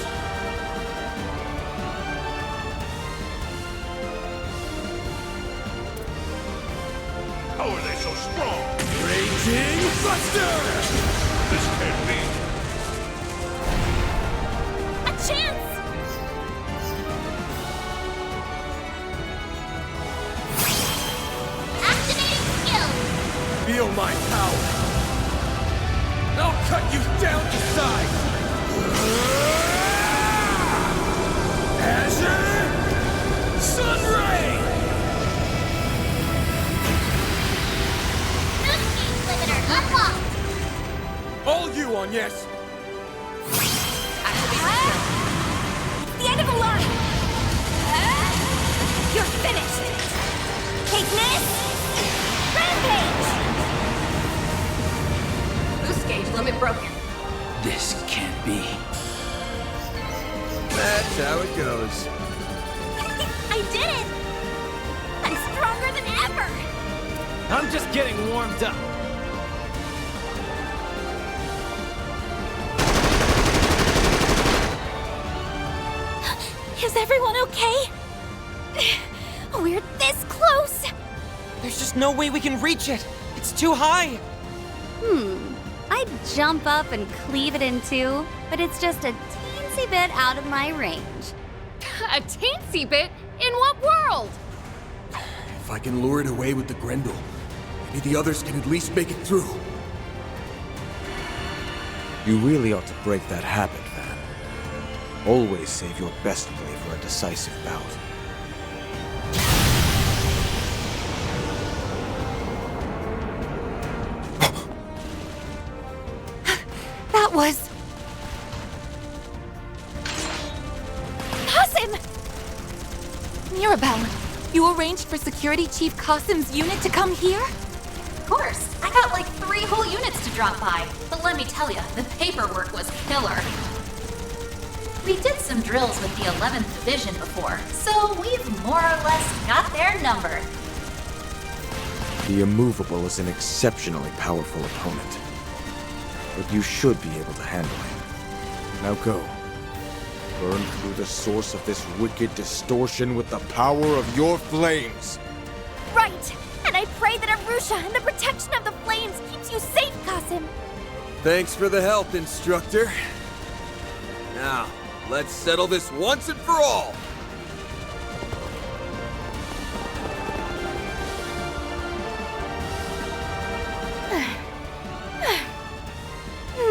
How are they so strong? Raging Buster! This can't be. A chance! Activating skill! Feel my power! I'll cut you down to size! Azure Sunray! New speed limiter unlocked! All you on yes! The end of the line! You're finished! Take this! Rampage! Boost gauge limit broken. This can't be. That's how it goes. I did it! I'm stronger than ever! I'm just getting warmed up. Is everyone okay? We're this close! There's just no way we can reach it. It's too high. I'd jump up and cleave it in two, but it's just a teensy bit out of my range. A teensy bit? In what world? If I can lure it away with the Grendel, maybe the others can at least make it through. You really ought to break that habit, Van. Always save your best play for a decisive bout. That was... Qasim! Mirabelle, you arranged for Security Chief Qasim's unit to come here? Of course. I got like 3 whole units to drop by. But let me tell you, the paperwork was killer. We did some drills with the 11th Division before, so we've more or less got their number. The Immovable is an exceptionally powerful opponent. But you should be able to handle him. Now go. Burn through the source of this wicked distortion with the power of your flames! Right! And I pray that Arusha and the protection of the flames keeps you safe, Qasim! Thanks for the help, Instructor. Now, let's settle this once and for all!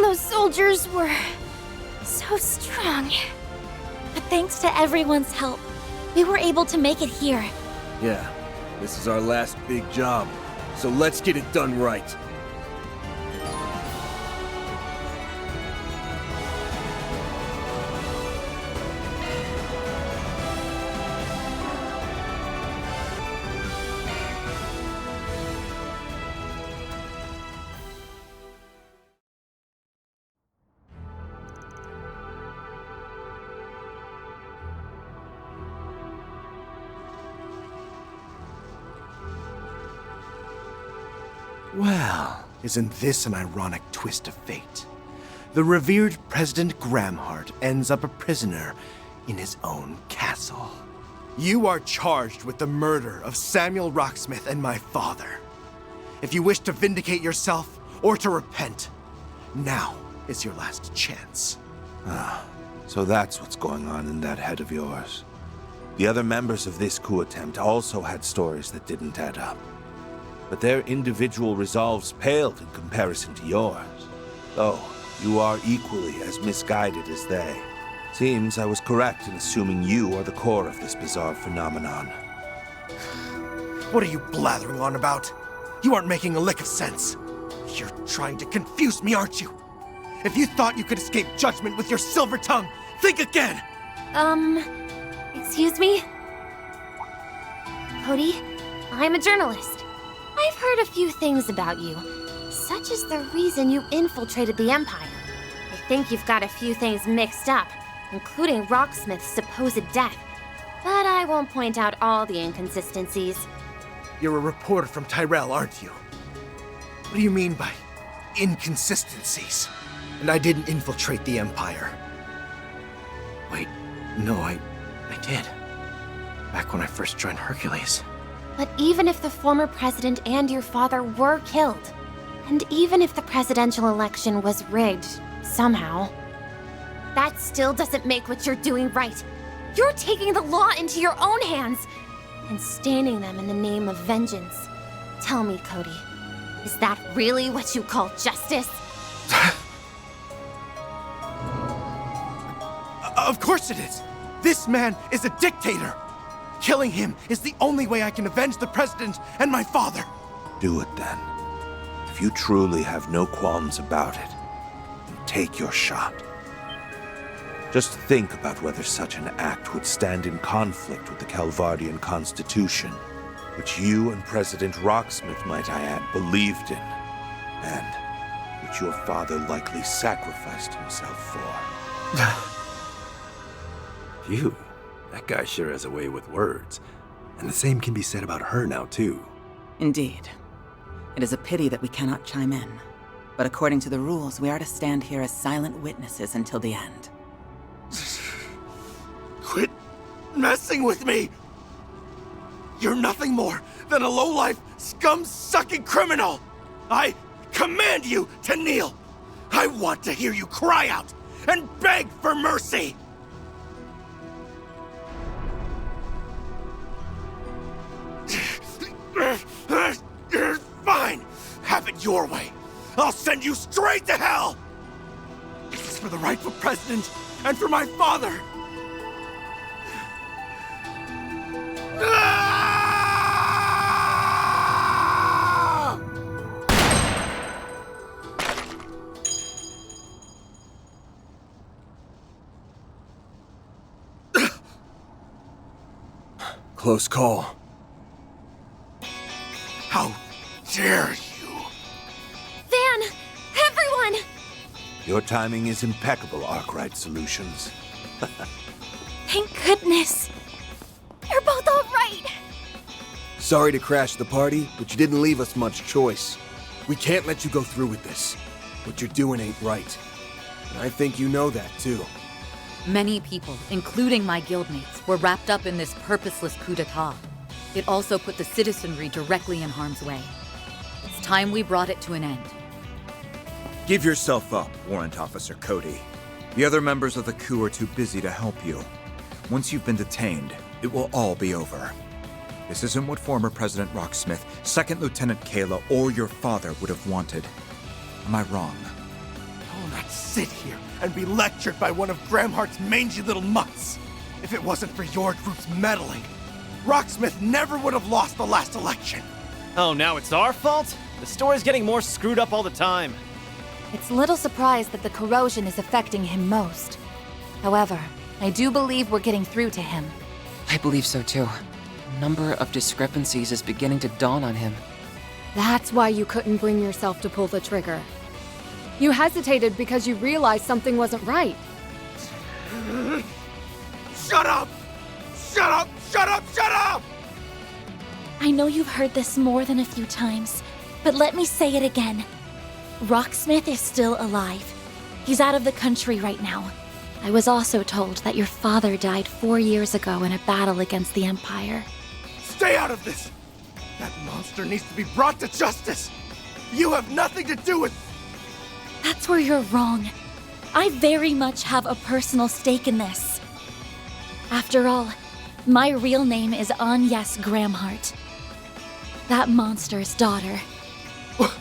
Those soldiers were... so strong. But thanks to everyone's help, we were able to make it here. Yeah, this is our last big job, so let's get it done right. Well, isn't this an ironic twist of fate? The revered President Gramhart ends up a prisoner in his own castle. You are charged with the murder of Samuel Rocksmith and my father. If you wish to vindicate yourself or to repent, now is your last chance. So that's what's going on in that head of yours. The other members of this coup attempt also had stories that didn't add up. But their individual resolves paled in comparison to yours. Though, you are equally as misguided as they. Seems I was correct in assuming you are the core of this bizarre phenomenon. What are you blathering on about? You aren't making a lick of sense. You're trying to confuse me, aren't you? If you thought you could escape judgment with your silver tongue, think again! Excuse me? Cody, I'm a journalist. I've heard a few things about you, such as the reason you infiltrated the Empire. I think you've got a few things mixed up, including Rocksmith's supposed death, but I won't point out all the inconsistencies. You're a reporter from Tyrell, aren't you? What do you mean by inconsistencies? And I didn't infiltrate the Empire. Wait, no, I did. Back when I first joined Hercules. But even if the former president and your father were killed, and even if the presidential election was rigged, somehow, that still doesn't make what you're doing right. You're taking the law into your own hands and staining them in the name of vengeance. Tell me, Cody, is that really what you call justice? Of course it is! This man is a dictator! Killing him is the only way I can avenge the president and my father! Do it then. If you truly have no qualms about it, then take your shot. Just think about whether such an act would stand in conflict with the Calvardian Constitution, which you and President Rocksmith, might I add, believed in, and which your father likely sacrificed himself for. Phew, that guy sure has a way with words. And the same can be said about her now, too. Indeed. It is a pity that we cannot chime in. But according to the rules, we are to stand here as silent witnesses until the end. Quit messing with me! You're nothing more than a low-life, scum-sucking criminal! I command you to kneel! I want to hear you cry out and beg for mercy! Fine! Have it your way! I'll send you straight to hell! This is for the rightful president and for my father! Close call. How dare you! Van! Everyone! Your timing is impeccable, Arkwright Solutions. Thank goodness. You're both all right. Sorry to crash the party, but you didn't leave us much choice. We can't let you go through with this. What you're doing ain't right. And I think you know that, too. Many people, including my guildmates, were wrapped up in this purposeless coup d'etat. It also put the citizenry directly in harm's way. It's time we brought it to an end. Give yourself up, Warrant Officer Cody. The other members of the coup are too busy to help you. Once you've been detained, it will all be over. This isn't what former President Rocksmith, Second Lieutenant Kayla, or your father would have wanted. Am I wrong? I will not sit here and be lectured by one of Gramhart's mangy little mutts. If it wasn't for your group's meddling, Rocksmith never would have lost the last election. Oh, now it's our fault? The story's getting more screwed up all the time. It's little surprise that the corrosion is affecting him most. However, I do believe we're getting through to him. I believe so too. A number of discrepancies is beginning to dawn on him. That's why you couldn't bring yourself to pull the trigger. You hesitated because you realized something wasn't right. Shut up! Shut up! Shut up! Shut up! I know you've heard this more than a few times, but let me say it again. Rocksmith is still alive. He's out of the country right now. I was also told that your father died 4 years ago in a battle against the Empire. Stay out of this! That monster needs to be brought to justice! You have nothing to do with... That's where you're wrong. I very much have a personal stake in this. After all, my real name is Agnes Gramhart. That monster's daughter. What?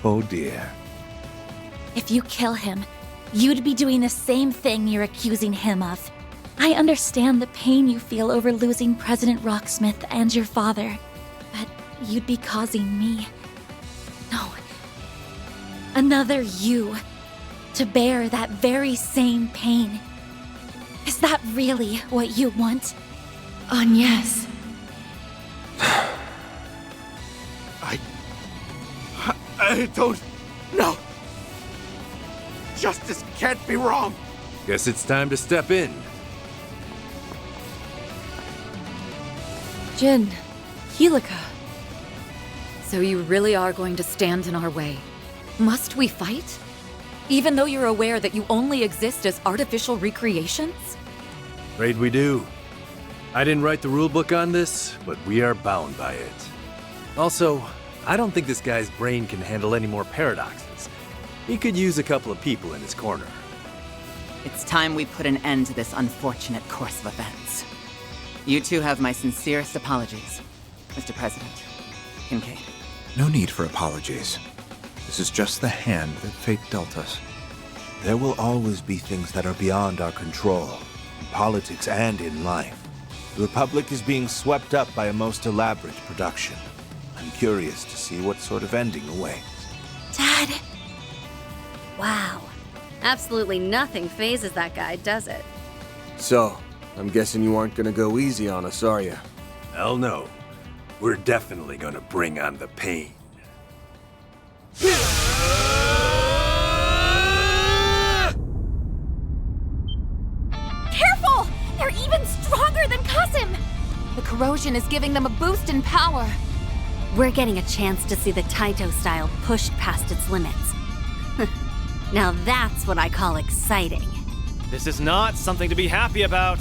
Oh dear. If you kill him, you'd be doing the same thing you're accusing him of. I understand the pain you feel over losing President Rocksmith and your father, but you'd be causing me, no, another you, to bear that very same pain. Is that really what you want? Agnes. I don't know. Justice can't be wrong. Guess it's time to step in. Jin, Helica. So you really are going to stand in our way? Must we fight? Even though you're aware that you only exist as artificial recreations? Afraid we do. I didn't write the rulebook on this, but we are bound by it. Also, I don't think this guy's brain can handle any more paradoxes. He could use a couple of people in his corner. It's time we put an end to this unfortunate course of events. You two have my sincerest apologies, Mr. President. Kincaid. No need for apologies. This is just the hand that fate dealt us. There will always be things that are beyond our control, in politics and in life. The Republic is being swept up by a most elaborate production. I'm curious to see what sort of ending awaits. Dad! Wow. Absolutely nothing phases that guy, does it? So, I'm guessing you aren't gonna go easy on us, are you? Hell no. We're definitely gonna bring on the pain. Careful! They're even stronger than Kasim! The corrosion is giving them a boost in power. We're getting a chance to see the Taito style pushed past its limits. Now that's what I call exciting. This is not something to be happy about.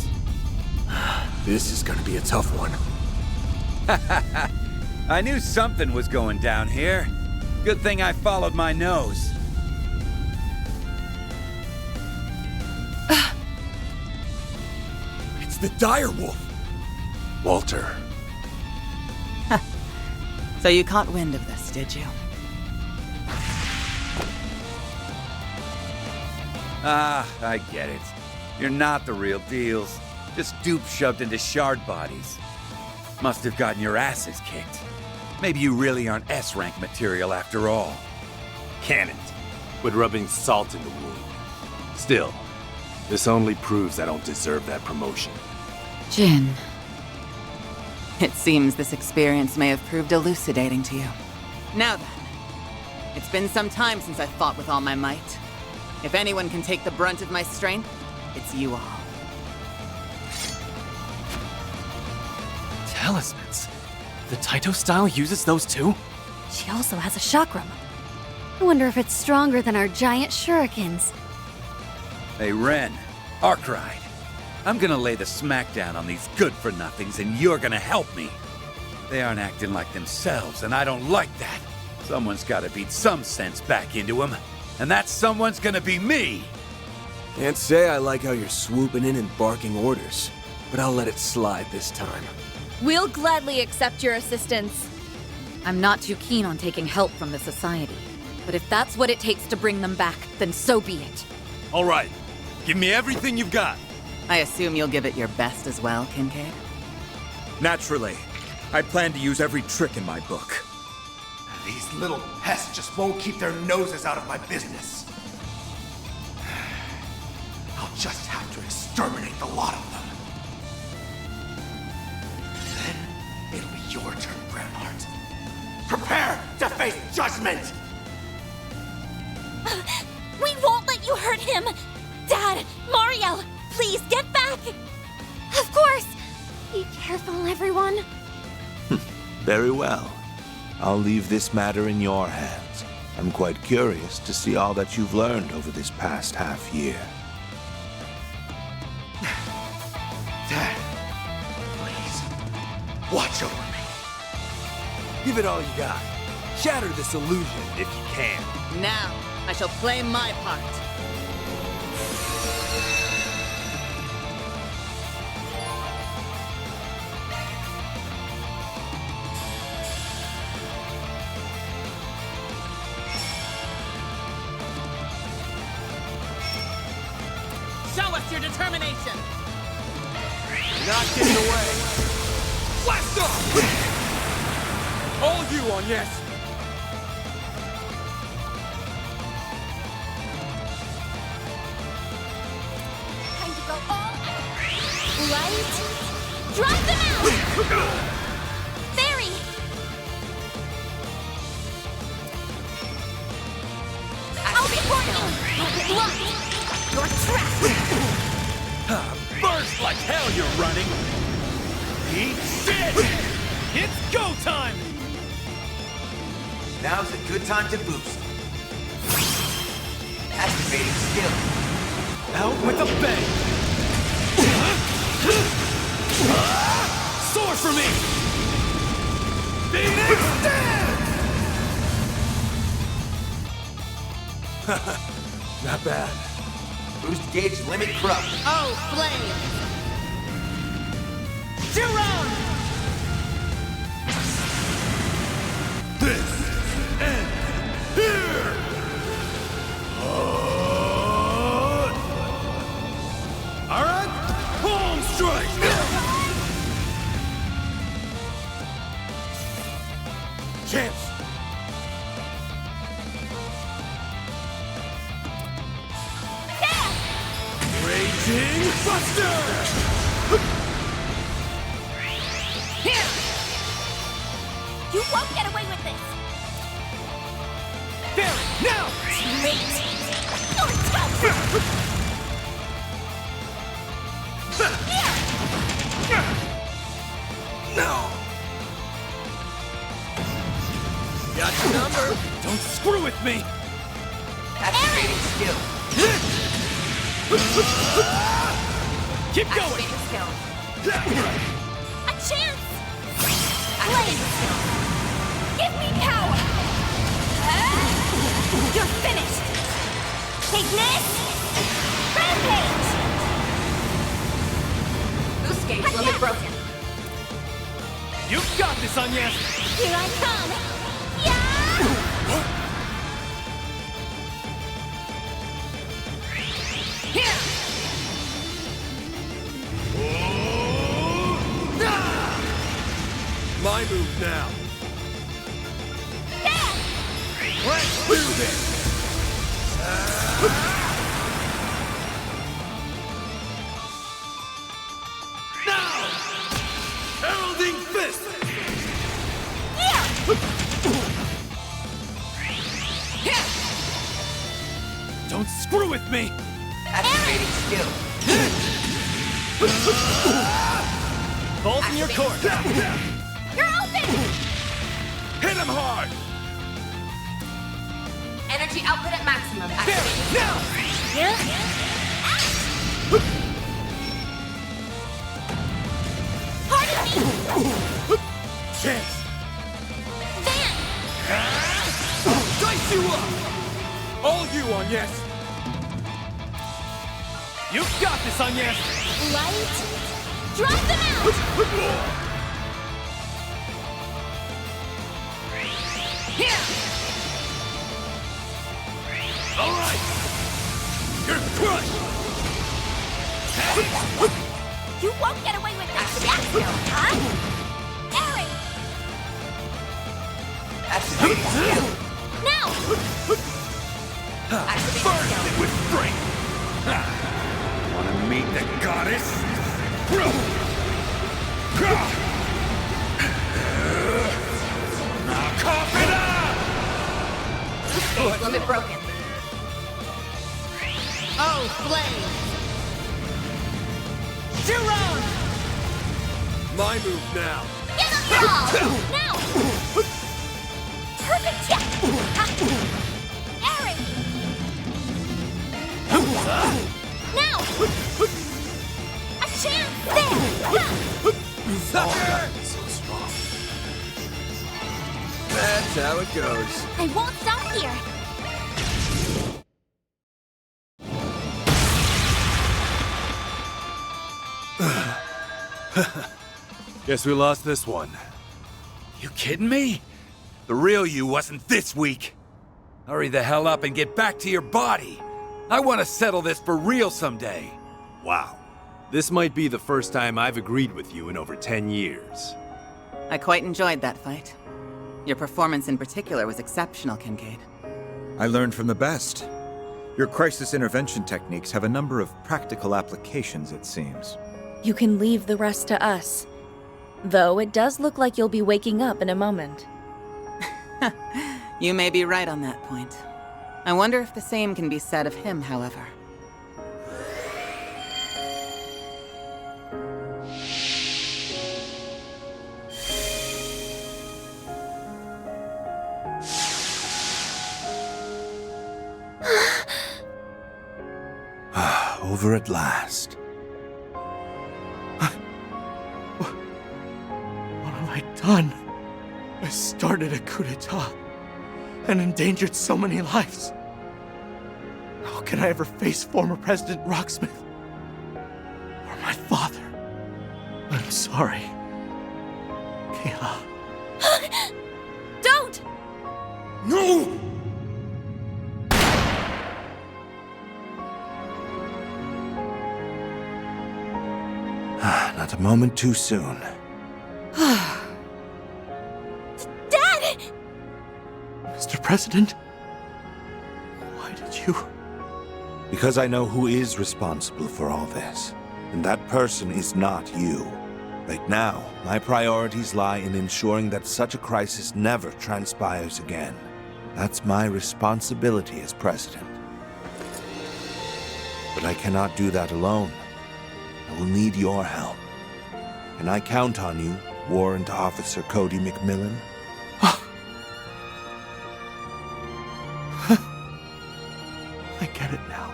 This is gonna be a tough one. I knew something was going down here. Good thing I followed my nose. It's the dire wolf. Walter. So you caught wind of this, did you? Ah, I get it. You're not the real deals. Just dupes shoved into shard bodies. Must have gotten your asses kicked. Maybe you really aren't S-rank material after all. Can't. Quit rubbing salt in the wound. Still, this only proves I don't deserve that promotion. Jin. It seems this experience may have proved elucidating to you. Now then, it's been some time since I fought with all my might. If anyone can take the brunt of my strength, it's you all. Talismans? The Taito style uses those too? She also has a chakram. I wonder if it's stronger than our giant shurikens. Hey, Ren. Arkride. I'm gonna lay the smackdown on these good-for-nothings, and you're gonna help me. They aren't acting like themselves, and I don't like that. Someone's gotta beat some sense back into them, and that someone's gonna be me! Can't say I like how you're swooping in and barking orders, but I'll let it slide this time. We'll gladly accept your assistance. I'm not too keen on taking help from the Society. But if that's what it takes to bring them back, then so be it. All right. Give me everything you've got. I assume you'll give it your best as well, Kincaid? Naturally. I plan to use every trick in my book. These little pests just won't keep their noses out of my business. I'll just have to exterminate the lot of them. Then it'll be your turn, Gramhart. Prepare to face judgment! We won't let you hurt him! Dad! Mario! Please, get back! Of course! Be careful, everyone. Very well. I'll leave this matter in your hands. I'm quite curious to see all that you've learned over this past half year. Dad, please, watch over me. Give it all you got. Shatter this illusion if you can. Now, I shall play my part. Show us your determination! Not getting away. Blast off! All you on yes. Time to go all out. Light. Drive them out! Fairy! I'll support you! Look! You're trapped! Burst like hell you're running! Eat shit! It's go time! Now's a good time to boost. Activating skill. Out with a bang! Soar for me! Phoenix dance! Not bad. Boost gauge limit corrupt. Oh, flame! Zero! This ends here! Alright, palm strike! Chance! Raging Buster! Here! You won't get away with this! There! Now! Great! You're tough! No! Got your number! Don't screw with me! Activating skill. Keep going! A chance! Flame! Give me power! You're finished! Ignis! Rampage! Boost gauge limit broken. You've got this, Anya! Here I come! Yeah! Here! My move now. Let's do this! Now! Heralding Fist! Don't screw with me! Activating skill. Balls in your court! You're open! Hit him hard! Energy output at maximum. There! Now! Pardon me! Chance! Van! Dice you up! All you on yes! You've got this on yes! Light! Drive them out! Here! All right! You're crushed! You won't get away with this! Huh? Aaron! Activating skill. Now! Burn it with strength! Wanna meet the goddess? Now cough it up! Boost gauge limit broken. Oh, flame! Jiron! My move now. Get up, now! Now! You've all gotten so strong. That's how it goes. I won't stop here. Guess we lost this one. You kidding me? The real you wasn't this weak. Hurry the hell up and get back to your body. I want to settle this for real someday. Wow. This might be the first time I've agreed with you in over 10 years. I quite enjoyed that fight. Your performance in particular was exceptional, Kincaid. I learned from the best. Your crisis intervention techniques have a number of practical applications, it seems. You can leave the rest to us. Though it does look like you'll be waking up in a moment. You may be right on that point. I wonder if the same can be said of him, however. Over at last. What have I done? I started a coup d'etat and endangered so many lives. How can I ever face former President Rocksmith? Or my father? I'm sorry. Kayla. Don't! No! Not a moment too soon. Dad! Mr. President? Why did you... Because I know who is responsible for all this. And that person is not you. Right now, my priorities lie in ensuring that such a crisis never transpires again. That's my responsibility as president. But I cannot do that alone. I will need your help. Can I count on you, Warrant Officer Cody McMillan? I get it now.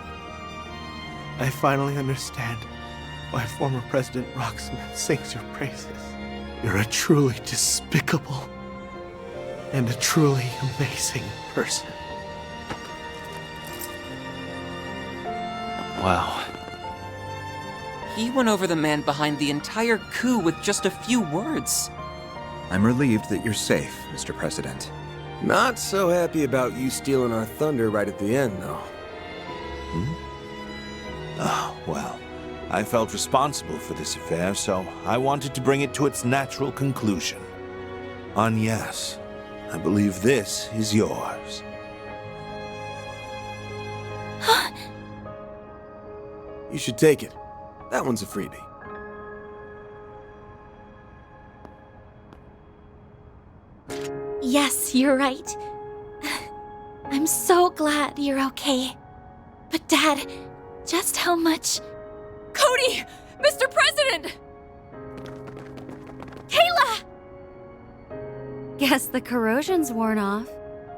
I finally understand why former President Rocksmith sings your praises. You're a truly despicable and a truly amazing person. Wow. He went over the man behind the entire coup with just a few words. I'm relieved that you're safe, Mr. President. Not so happy about you stealing our thunder right at the end, though. Oh, well, I felt responsible for this affair, so I wanted to bring it to its natural conclusion. Agnes, I believe this is yours. You should take it. That one's a freebie. Yes, you're right. I'm so glad you're okay. But Dad, just how much... Cody! Mr. President! Kayla! Guess the corrosion's worn off.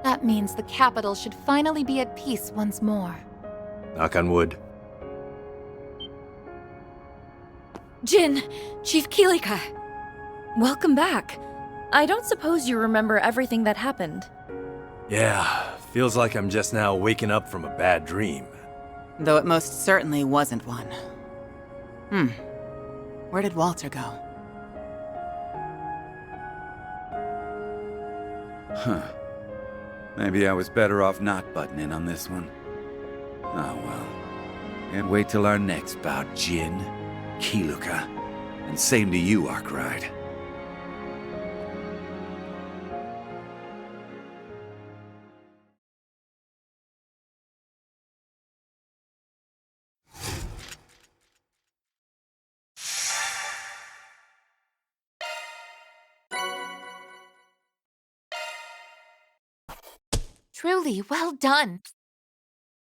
That means the capital should finally be at peace once more. Knock on wood. Jin, Chief Kilika. Welcome back. I don't suppose you remember everything that happened. Yeah, feels like I'm just now waking up from a bad dream. Though it most certainly wasn't one. Where did Walter go? Huh. Maybe I was better off not butting in on this one. Oh well. Can't wait till our next bout, Jin, Kiluka. And same to you, Arkwright. Truly, well done.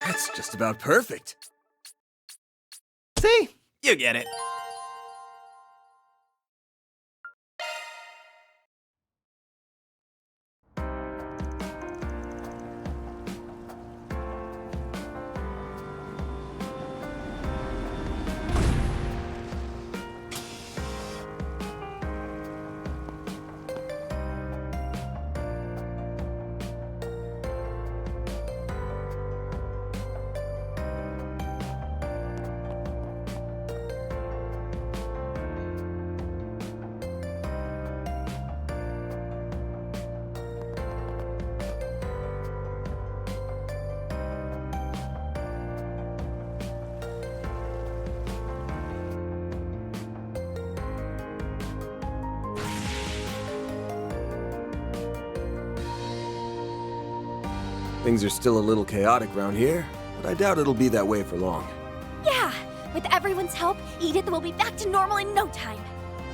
That's just about perfect. See? You get it. Things are still a little chaotic around here, but I doubt it'll be that way for long. Yeah, with everyone's help, Edith will be back to normal in no time.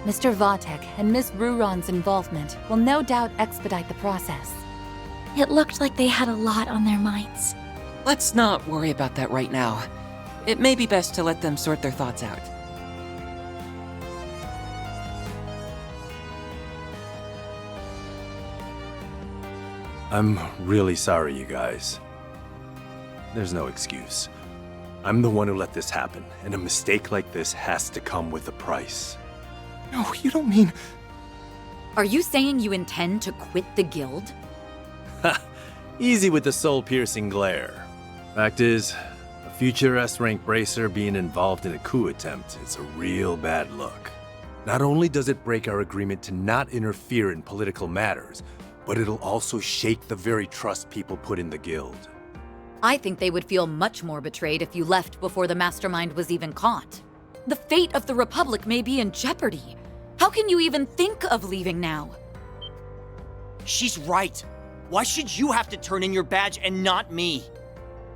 Mr. Vatek and Miss Ruron's involvement will no doubt expedite the process. It looked like they had a lot on their minds. Let's not worry about that right now. It may be best to let them sort their thoughts out. I'm really sorry, you guys. There's no excuse. I'm the one who let this happen, and a mistake like this has to come with a price. No, you don't mean... Are you saying you intend to quit the guild? Easy with the soul-piercing glare. Fact is, a future S-rank bracer being involved in a coup attempt is a real bad look. Not only does it break our agreement to not interfere in political matters, but it'll also shake the very trust people put in the guild. I think they would feel much more betrayed if you left before the mastermind was even caught. The fate of the Republic may be in jeopardy. How can you even think of leaving now? She's right. Why should you have to turn in your badge and not me?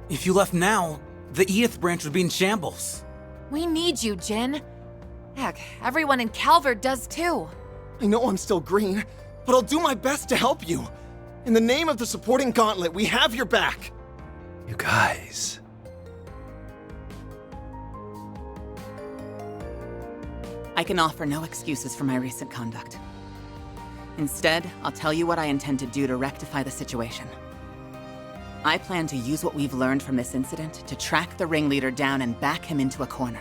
If you left now, the Edith branch would be in shambles. We need you, Jin. Heck, everyone in Calvert does too. I know I'm still green, but I'll do my best to help you. In the name of the supporting gauntlet, we have your back. You guys... I can offer no excuses for my recent conduct. Instead, I'll tell you what I intend to do to rectify the situation. I plan to use what we've learned from this incident to track the ringleader down and back him into a corner.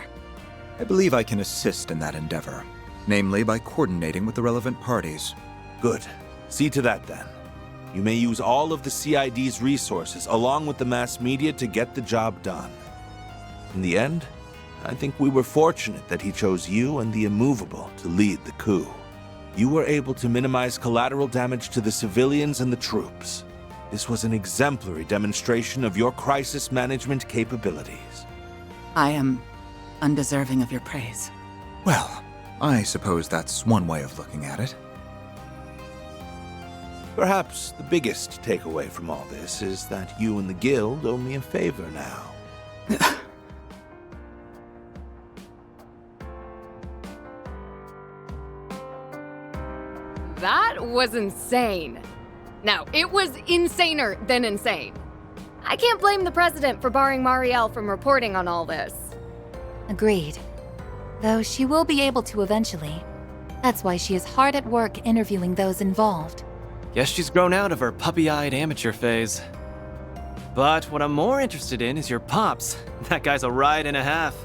I believe I can assist in that endeavor, namely by coordinating with the relevant parties. Good. See to that then. You may use all of the CID's resources along with the mass media to get the job done. In the end, I think we were fortunate that he chose you and the Immovable to lead the coup. You were able to minimize collateral damage to the civilians and the troops. This was an exemplary demonstration of your crisis management capabilities. I am undeserving of your praise. Well, I suppose that's one way of looking at it. Perhaps the biggest takeaway from all this is that you and the guild owe me a favor now. That was insane. No, it was insaner than insane. I can't blame the president for barring Marielle from reporting on all this. Agreed. Though she will be able to eventually. That's why she is hard at work interviewing those involved. Guess she's grown out of her puppy-eyed amateur phase. But what I'm more interested in is your pops. That guy's a ride and a half.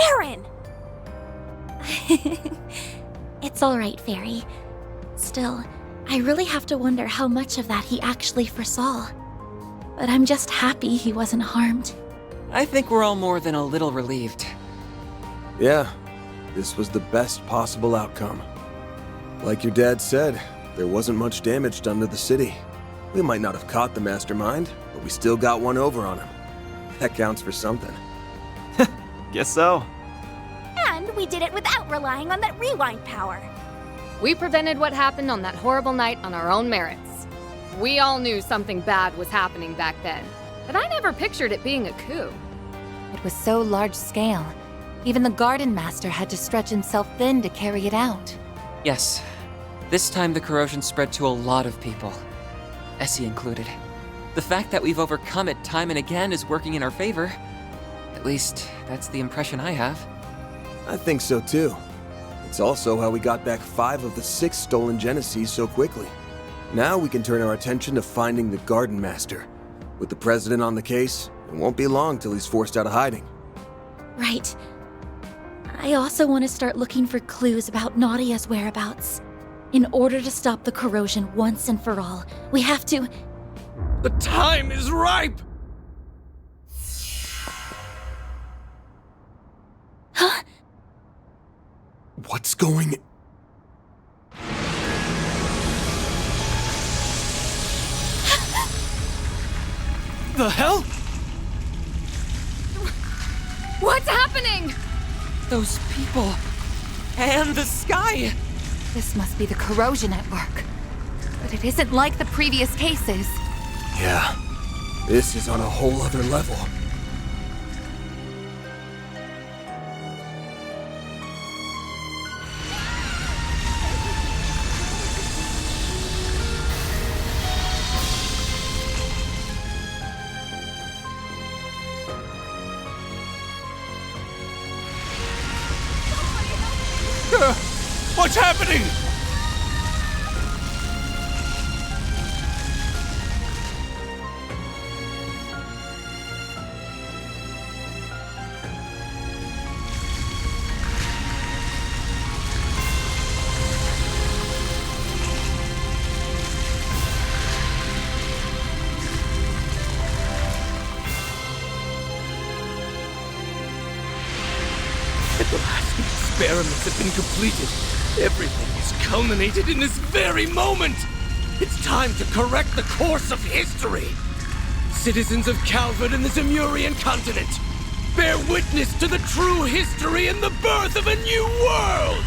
Aaron! It's all right, Fairy. Still, I really have to wonder how much of that he actually foresaw. But I'm just happy he wasn't harmed. I think we're all more than a little relieved. Yeah, this was the best possible outcome. Like your dad said, there wasn't much damage done to the city. We might not have caught the mastermind, but we still got one over on him. That counts for something. Guess so. And we did it without relying on that rewind power. We prevented what happened on that horrible night on our own merits. We all knew something bad was happening back then, but I never pictured it being a coup. It was so large scale. Even the Garden Master had to stretch himself thin to carry it out. Yes. This time the corrosion spread to a lot of people. Essie included. The fact that we've overcome it time and again is working in our favor. At least, that's the impression I have. I think so too. It's also how we got back 5 of the 6 stolen Genesees so quickly. Now we can turn our attention to finding the Garden Master. With the President on the case, it won't be long till he's forced out of hiding. Right. I also want to start looking for clues about Nadia's whereabouts. In order to stop the corrosion once and for all, we have to... The time is ripe! Huh? What's going... The hell? What's happening? Those people... and the sky! This must be the corrosion at work. But it isn't like the previous cases. Yeah. This is on a whole other level. What's happening? At last, the experiments have been completed. Everything is culminated in this very moment. It's time to correct the course of history. Citizens of Calvert and the Zemurian continent, bear witness to the true history and the birth of a new world!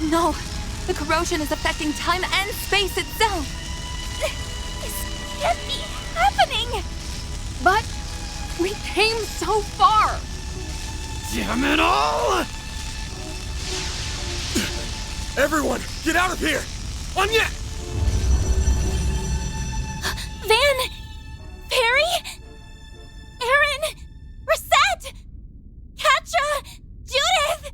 No! The corrosion is affecting time and space itself! This can't be happening! But we came so far! Damn it all! Everyone, get out of here! Anya! Van! Perry! Aaron! Reset! Katja! Judith!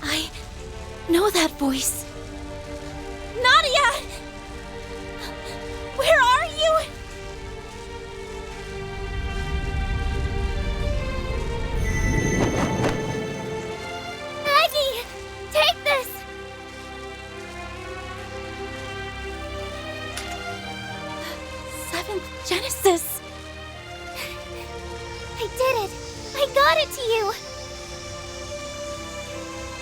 I know that voice. Nadia! Where are you? Maggie! Take this! Seventh Genesis! I did it! I got it to you!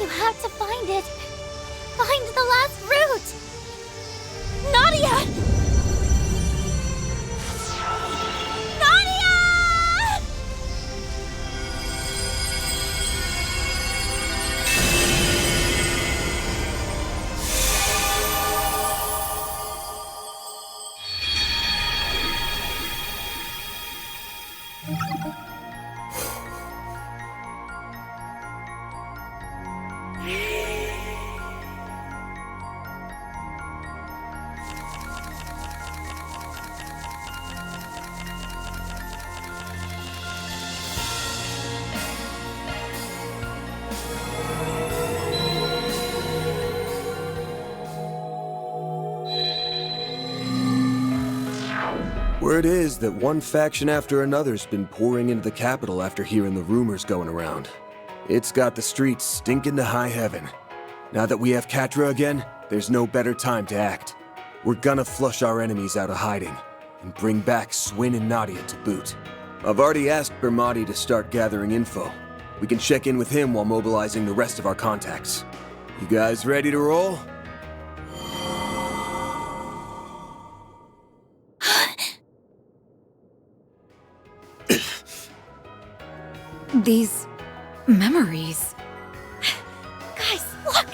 You have to find it. Find the last route! Nadia! Nadia! Word is that one faction after another's been pouring into the capital after hearing the rumors going around. It's got the streets stinking to high heaven. Now that we have Katra again, there's no better time to act. We're gonna flush our enemies out of hiding, and bring back Swin and Nadia to boot. I've already asked Bermati to start gathering info. We can check in with him while mobilizing the rest of our contacts. You guys ready to roll? These memories. Guys, look!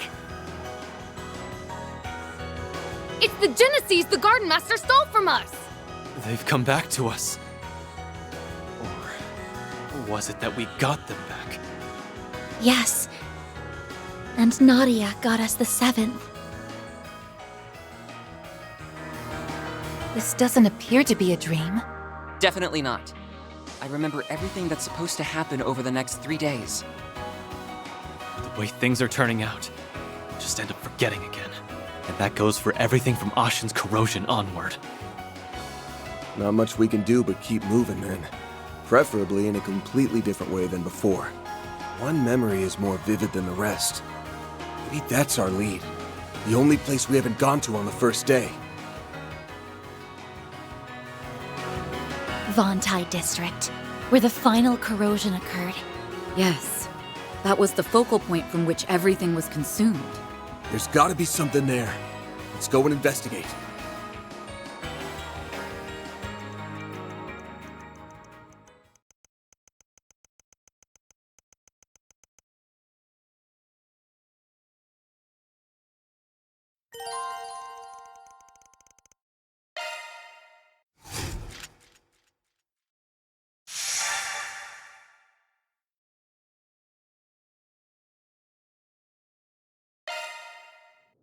It's the Genesis the Garden Master stole from us! They've come back to us. Or was it that we got them back? Yes. And Nadia got us the seventh. This doesn't appear to be a dream. Definitely not. I remember everything that's supposed to happen over the next 3 days. The way things are turning out, I'll just end up forgetting again. And that goes for everything from Ashen's corrosion onward. Not much we can do but keep moving then. Preferably in a completely different way than before. One memory is more vivid than the rest. Maybe that's our lead. The only place we haven't gone to on the first day. Vontai District, where the final corrosion occurred. Yes. That was the focal point from which everything was consumed. There's gotta be something there. Let's go and investigate.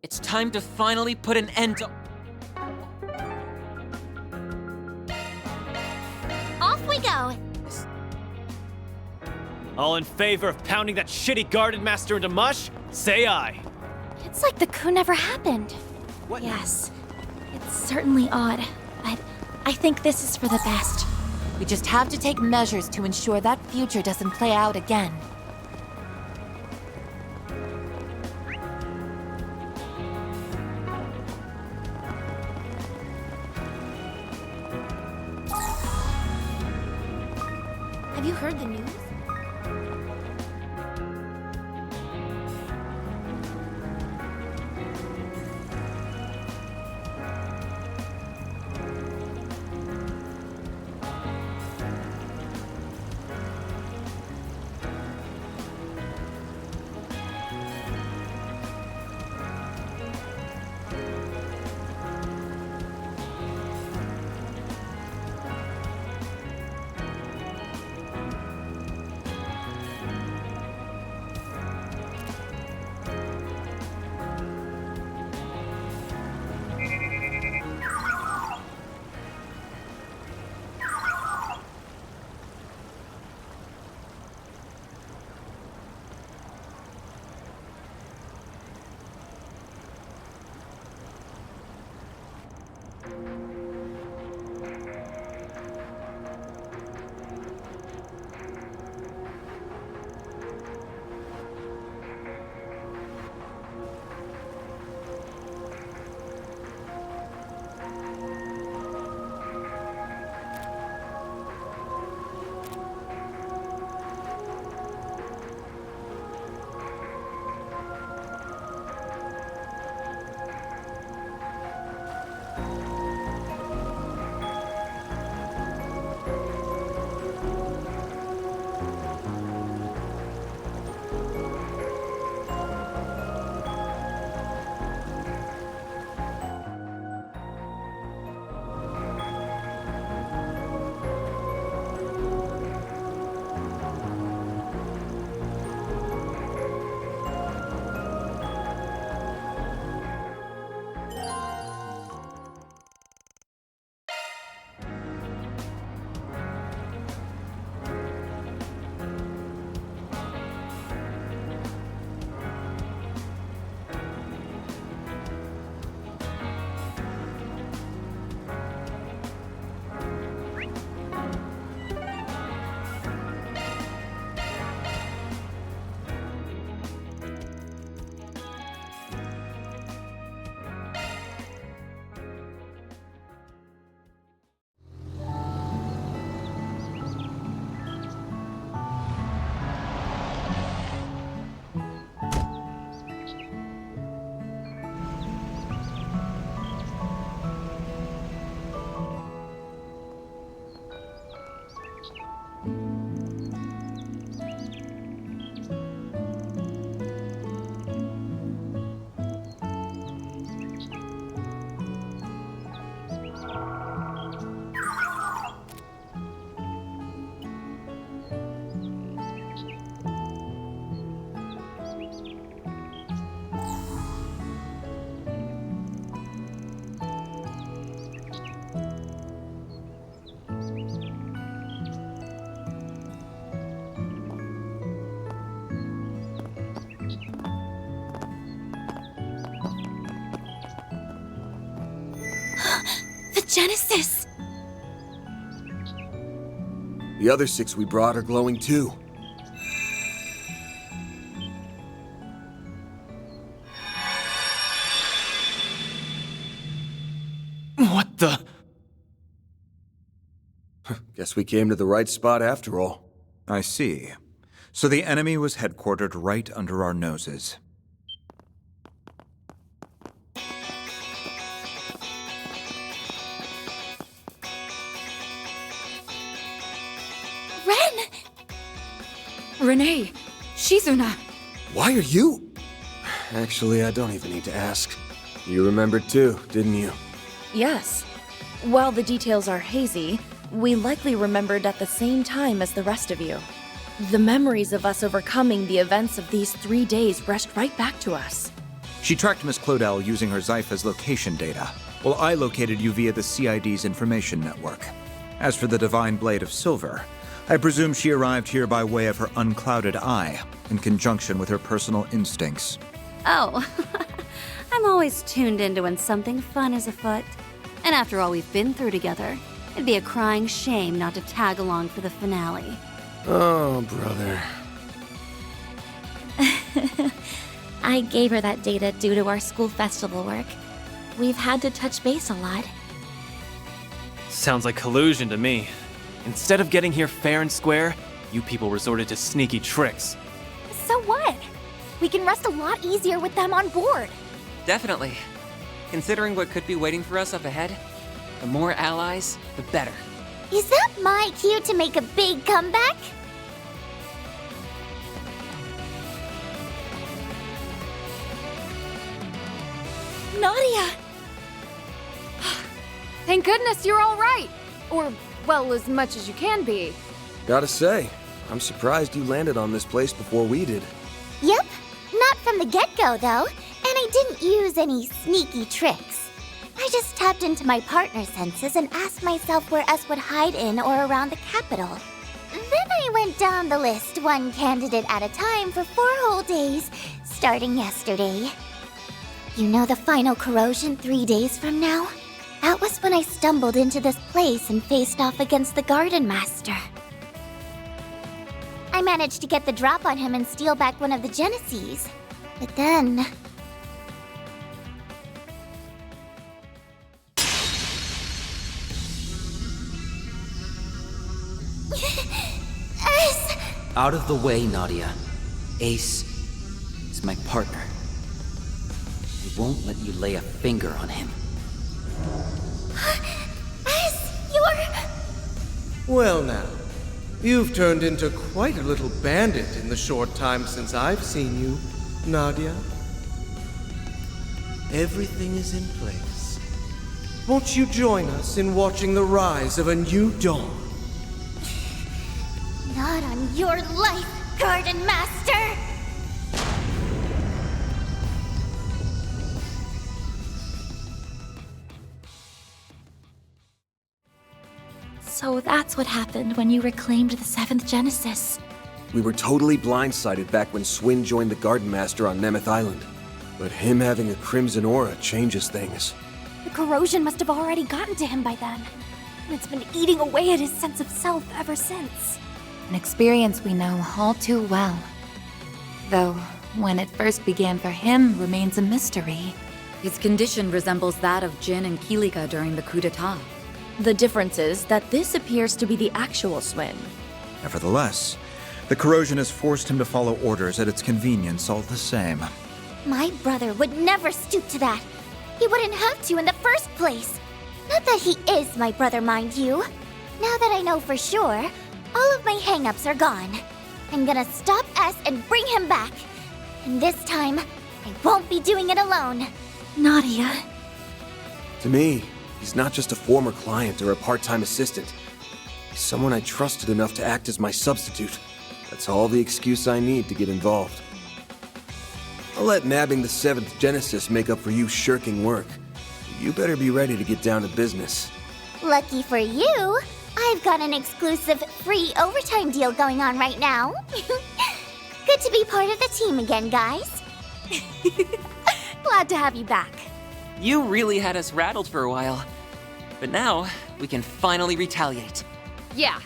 It's time to finally put an end to... Off we go! All in favor of pounding that shitty garden master into mush? Say aye. It's like the coup never happened. What? Yes. It's certainly odd, but I think this is for the best. We just have to take measures to ensure that future doesn't play out again. Have you heard the news? The Genesis! The other 6 we brought are glowing too. What the? Guess we came to the right spot after all. I see. So the enemy was headquartered right under our noses. Ren! Renee! Shizuna! Why are you? Actually, I don't even need to ask. You remembered too, didn't you? Yes. While the details are hazy, we likely remembered at the same time as the rest of you. The memories of us overcoming the events of these 3 days rushed right back to us. She tracked Miss Claudel using her Zypha's location data, while I located you via the CID's information network. As for the Divine Blade of Silver, I presume she arrived here by way of her unclouded eye, in conjunction with her personal instincts. Oh, I'm always tuned into when something fun is afoot. And after all we've been through together, it'd be a crying shame not to tag along for the finale. Oh, brother. I gave her that data due to our school festival work. We've had to touch base a lot. Sounds like collusion to me. Instead of getting here fair and square, you people resorted to sneaky tricks. So what? We can rest a lot easier with them on board. Definitely. Considering what could be waiting for us up ahead, the more allies, the better. Is that my cue to make a big comeback? Nadia! Thank goodness you're all right. Or, well, as much as you can be. Gotta say, I'm surprised you landed on this place before we did. Yep, not from the get-go though, and I didn't use any sneaky tricks. I just tapped into my partner senses and asked myself where us would hide in or around the capital. Then I went down the list, one candidate at a time for 4 whole days, starting yesterday. You know the final corrosion 3 days from now? That was when I stumbled into this place and faced off against the Garden Master. I managed to get the drop on him and steal back one of the Genesees. But then... Out of the way, Nadia. Ace is my partner. I won't let you lay a finger on him. Well now, you've turned into quite a little bandit in the short time since I've seen you, Nadia. Everything is in place. Won't you join us in watching the rise of a new dawn? Not on your life, Garden Master! So that's what happened when you reclaimed the 7th Genesis. We were totally blindsided back when Swin joined the Garden Master on Nemeth Island. But him having a crimson aura changes things. The corrosion must have already gotten to him by then. And it's been eating away at his sense of self ever since. An experience we know all too well. Though, when it first began for him remains a mystery. His condition resembles that of Jin and Kilika during the coup d'etat. The difference is that this appears to be the actual Swin. Nevertheless, the corrosion has forced him to follow orders at its convenience all the same. My brother would never stoop to that. He wouldn't have to in the first place. Not that he is my brother, mind you. Now that I know for sure, all of my hang-ups are gone. I'm gonna stop S and bring him back. And this time, I won't be doing it alone. Nadia. To me, he's not just a former client or a part-time assistant. He's someone I trusted enough to act as my substitute. That's all the excuse I need to get involved. I'll let nabbing the 7th Genesis make up for you shirking work. You better be ready to get down to business. Lucky for you, I've got an exclusive free overtime deal going on right now. Good to be part of the team again, guys. Glad to have you back. You really had us rattled for a while. But now, we can finally retaliate. Yeah.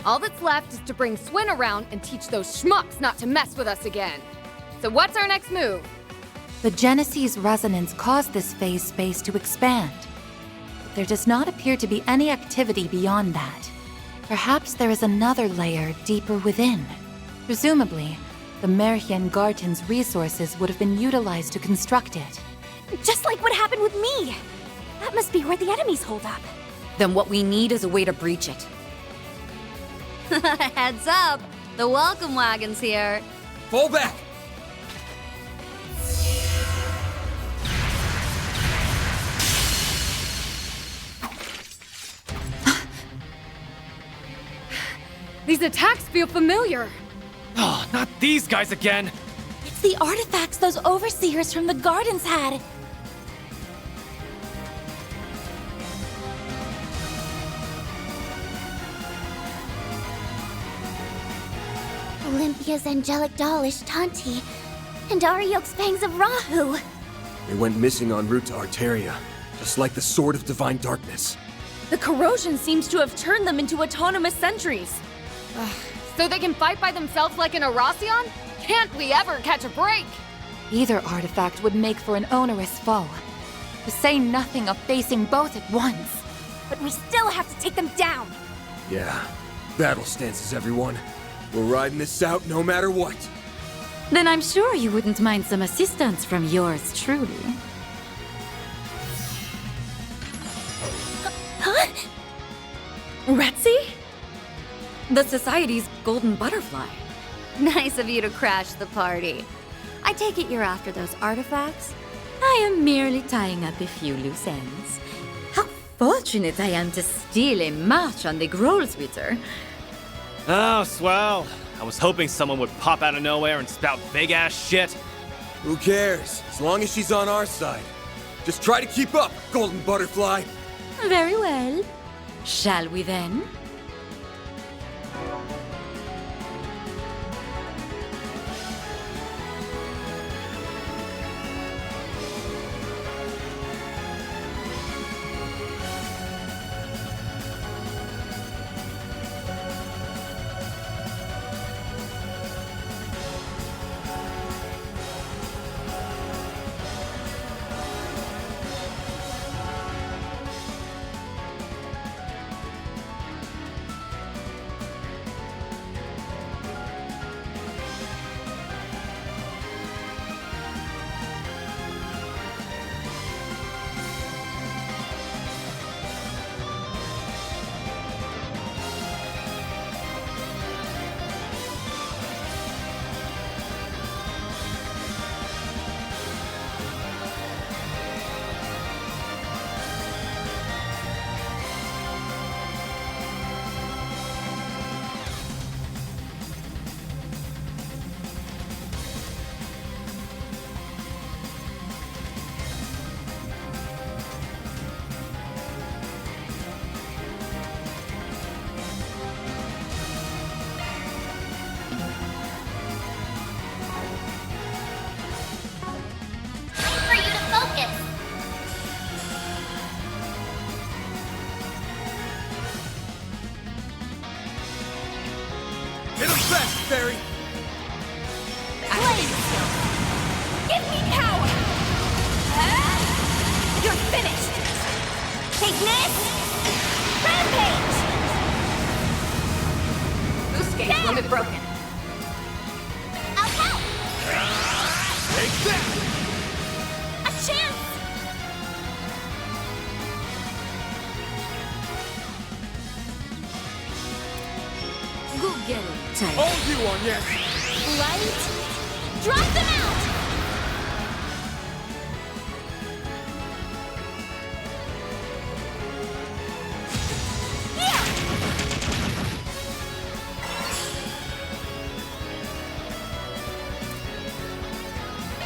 All that's left is to bring Swin around and teach those schmucks not to mess with us again. So what's our next move? The Genesee's resonance caused this phase space to expand. But there does not appear to be any activity beyond that. Perhaps there is another layer deeper within. Presumably, the Merhien Garten's resources would have been utilized to construct it. Just like what happened with me! That must be where the enemies hold up. Then what we need is a way to breach it. Heads up! The welcome wagon's here. Fall back! These attacks feel familiar. Oh, not these guys again! It's the artifacts those overseers from the gardens had. Olympia's angelic doll Ishtanti, and Ariok's fangs of Rahu. They went missing en route to Arteria, just like the Sword of Divine Darkness. The corrosion seems to have turned them into autonomous sentries. So they can fight by themselves like an Erasion? Can't we ever catch a break? Either artifact would make for an onerous foe, to say nothing of facing both at once. But we still have to take them down. Yeah, battle stances, everyone. We're riding this out no matter what. Then I'm sure you wouldn't mind some assistance from yours truly. Huh? Retzi? The Society's golden butterfly. Nice of you to crash the party. I take it you're after those artifacts? I am merely tying up a few loose ends. How fortunate I am to steal a march on the Grolswitter. Oh, swell. I was hoping someone would pop out of nowhere and spout big-ass shit. Who cares? As long as she's on our side. Just try to keep up, Golden Butterfly. Very well. Shall we then? Barry. Give me power! You're finished! Take this! Rampage! Boost gauge limit broken. I'll help! Take that! A chance! Go get him, Tiger. All you on, yes! Light! Drop them out!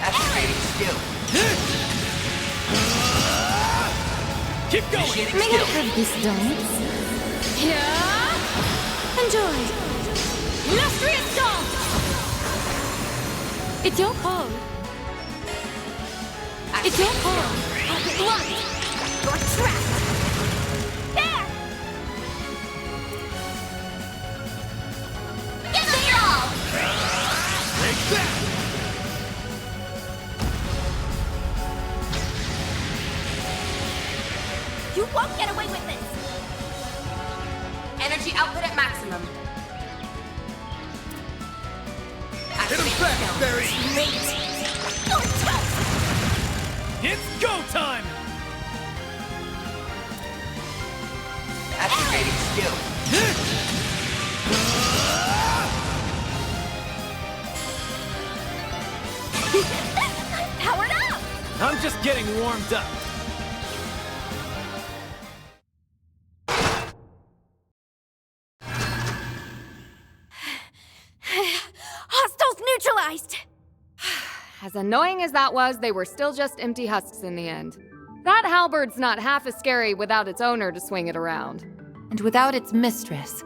Activating skill. Keep going! May I have this dance? Yeah! Enjoy! Illustrious Dome! It's your call. It's your call. Blunt! You're trapped! There! Give them your all! Take that! You won't get away with this! Energy output at maximum. Very late. It's go time! Activating skill. Powered up! I'm just getting warmed up. Hostiles neutralized! As annoying as that was, they were still just empty husks in the end. That halberd's not half as scary without its owner to swing it around. And without its mistress,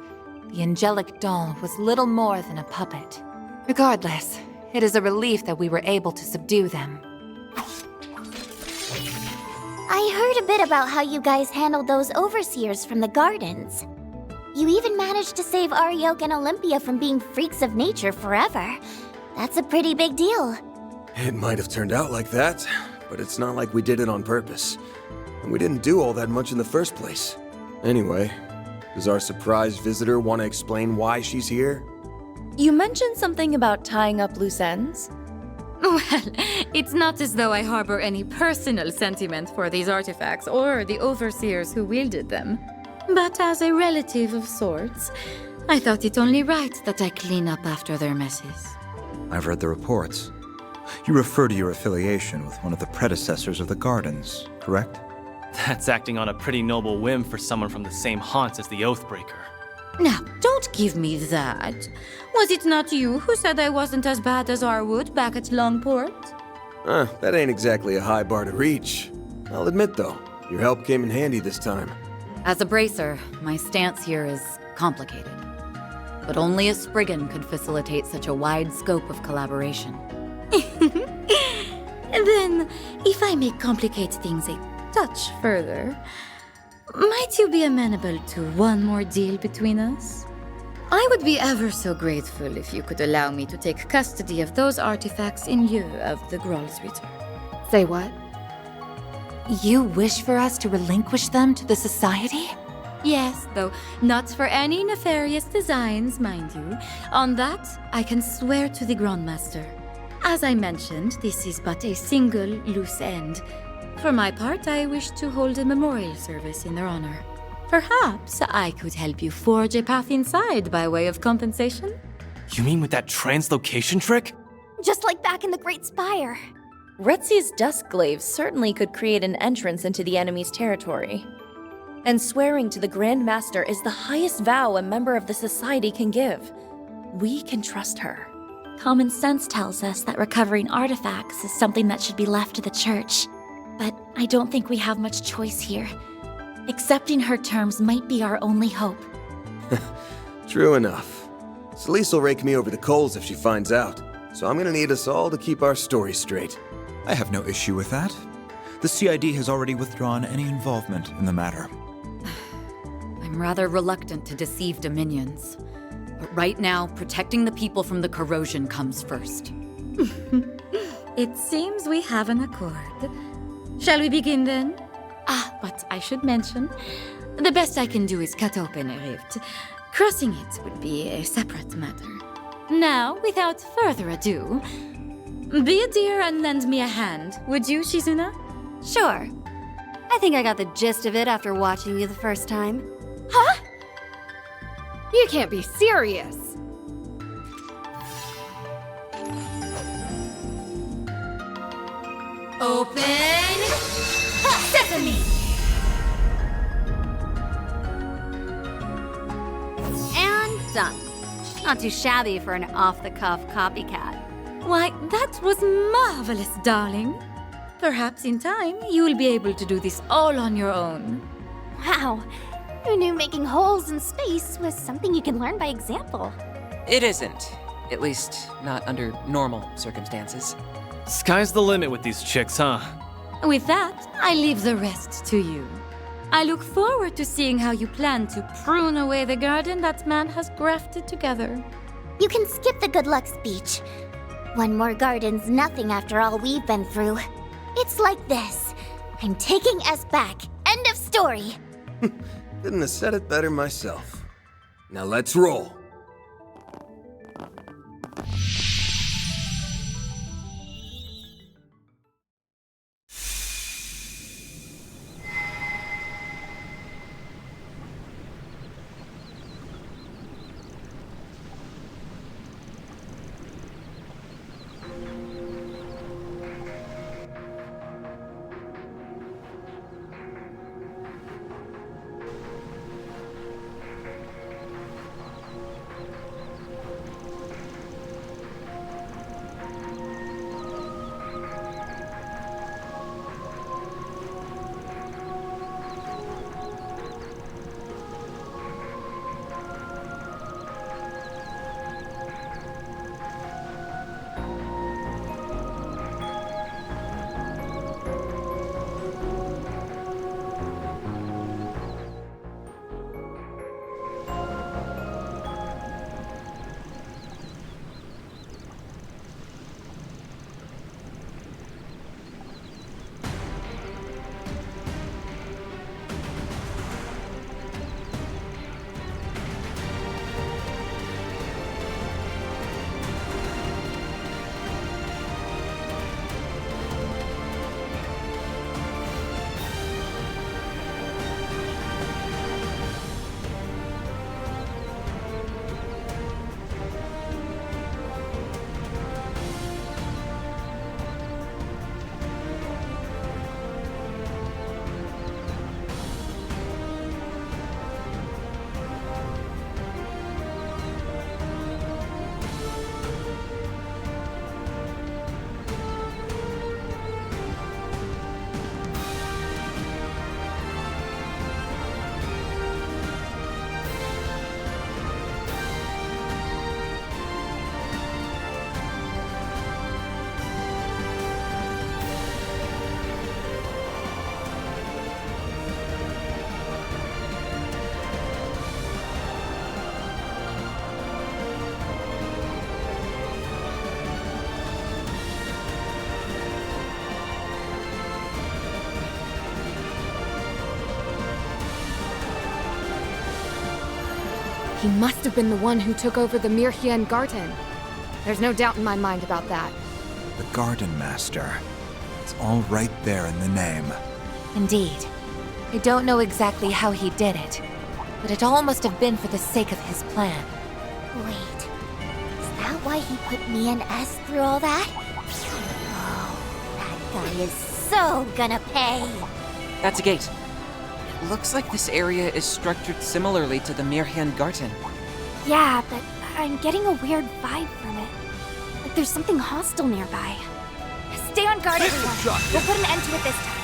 the angelic doll was little more than a puppet. Regardless, it is a relief that we were able to subdue them. I heard a bit about how you guys handled those overseers from the gardens. You even managed to save Arioke and Olympia from being freaks of nature forever. That's a pretty big deal. It might have turned out like that, but it's not like we did it on purpose. And we didn't do all that much in the first place. Anyway, does our surprise visitor want to explain why she's here? You mentioned something about tying up loose ends? Well, it's not as though I harbor any personal sentiment for these artifacts or the overseers who wielded them. But as a relative of sorts, I thought it only right that I clean up after their messes. I've read the reports. You refer to your affiliation with one of the predecessors of the Gardens, correct? That's acting on a pretty noble whim for someone from the same haunts as the Oathbreaker. Now, don't give me that. Was it not you who said I wasn't as bad as Arwood back at Longport? That ain't exactly a high bar to reach. I'll admit, though, your help came in handy this time. As a bracer, my stance here is complicated. But only a Spriggan could facilitate such a wide scope of collaboration. Then, if I may complicate things a touch further, might you be amenable to one more deal between us? I would be ever so grateful if you could allow me to take custody of those artifacts in lieu of the Groll's return. Say what? You wish for us to relinquish them to the Society? Yes, though not for any nefarious designs, mind you. On that, I can swear to the Grandmaster. As I mentioned, this is but a single loose end. For my part, I wish to hold a memorial service in their honor. Perhaps I could help you forge a path inside by way of compensation? You mean with that translocation trick? Just like back in the Great Spire. Retzi's Duskglaive certainly could create an entrance into the enemy's territory. And swearing to the Grand Master is the highest vow a member of the Society can give. We can trust her. Common sense tells us that recovering artifacts is something that should be left to the Church. But I don't think we have much choice here. Accepting her terms might be our only hope. True enough. Celeste will rake me over the coals if she finds out, so I'm gonna need us all to keep our story straight. I have no issue with that. The CID has already withdrawn any involvement in the matter. I'm rather reluctant to deceive Dominions. But right now, protecting the people from the corrosion comes first. It seems we have an accord. Shall we begin then? But I should mention, the best I can do is cut open a rift. Crossing it would be a separate matter. Now, without further ado, be a dear and lend me a hand, would you, Shizuna? Sure. I think I got the gist of it after watching you the first time. Huh? You can't be serious. Open sesame! And done. Not too shabby for an off-the-cuff copycat. Why, that was marvelous, darling. Perhaps in time, you will be able to do this all on your own. Wow. Who knew making holes in space was something you can learn by example? It isn't. At least, not under normal circumstances. Sky's the limit with these chicks, huh? With that, I leave the rest to you. I look forward to seeing how you plan to prune away the garden that man has grafted together. You can skip the good luck speech. One more garden's nothing after all we've been through. It's like this. I'm taking us back. End of story. Couldn't have said it better myself. Now let's roll. He must have been the one who took over the Mirhien Garden. There's no doubt in my mind about that. The Garden Master. It's all right there in the name. Indeed. I don't know exactly how he did it, but it all must have been for the sake of his plan. Wait, is that why he put me and S through all that? Oh, that guy is so gonna pay. That's a gate. It looks like this area is structured similarly to the Mirhien Garden. Yeah, but I'm getting a weird vibe from it. Like there's something hostile nearby. Stay on guard, everyone. We'll put an end to it this time.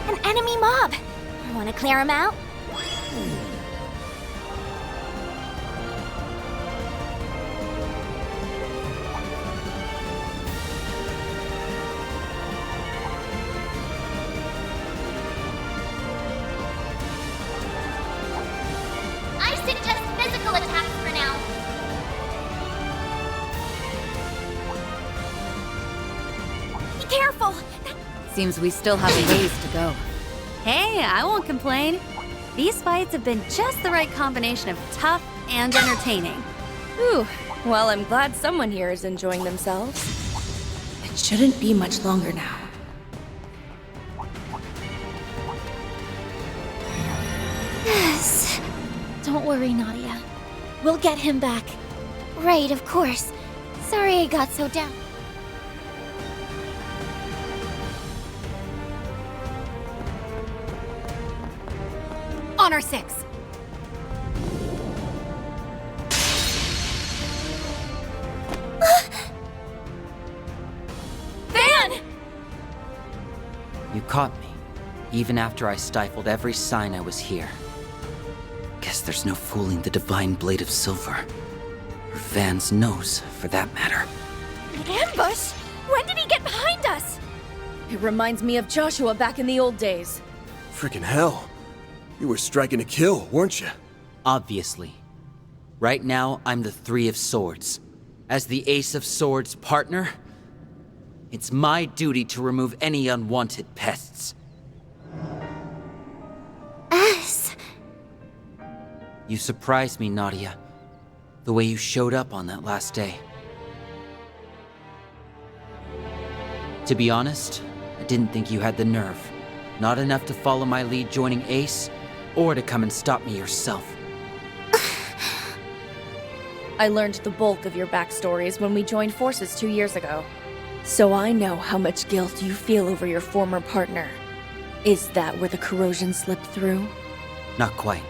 An enemy mob! Want to clear him out? I suggest physical attacks for now. Be careful! Seems we still have a ways to go. Hey, I won't complain. These fights have been just the right combination of tough and entertaining. Whew. Well, I'm glad someone here is enjoying themselves. It shouldn't be much longer now. Yes. Don't worry, Nadia. We'll get him back. Right, of course. Sorry I got so down. Honor 6. Van! You caught me, even after I stifled every sign I was here. Guess there's no fooling the divine blade of silver. Or Van's nose, for that matter. An ambush? When did he get behind us? It reminds me of Joshua back in the old days. Freaking hell. You were striking to kill, weren't you? Obviously. Right now, I'm the Three of Swords. As the Ace of Swords partner, it's my duty to remove any unwanted pests. S. You surprised me, Nadia. The way you showed up on that last day. To be honest, I didn't think you had the nerve. Not enough to follow my lead joining Ace, or to come and stop me yourself. I learned the bulk of your backstories when we joined forces 2 years ago. So I know how much guilt you feel over your former partner. Is that where the corrosion slipped through? Not quite.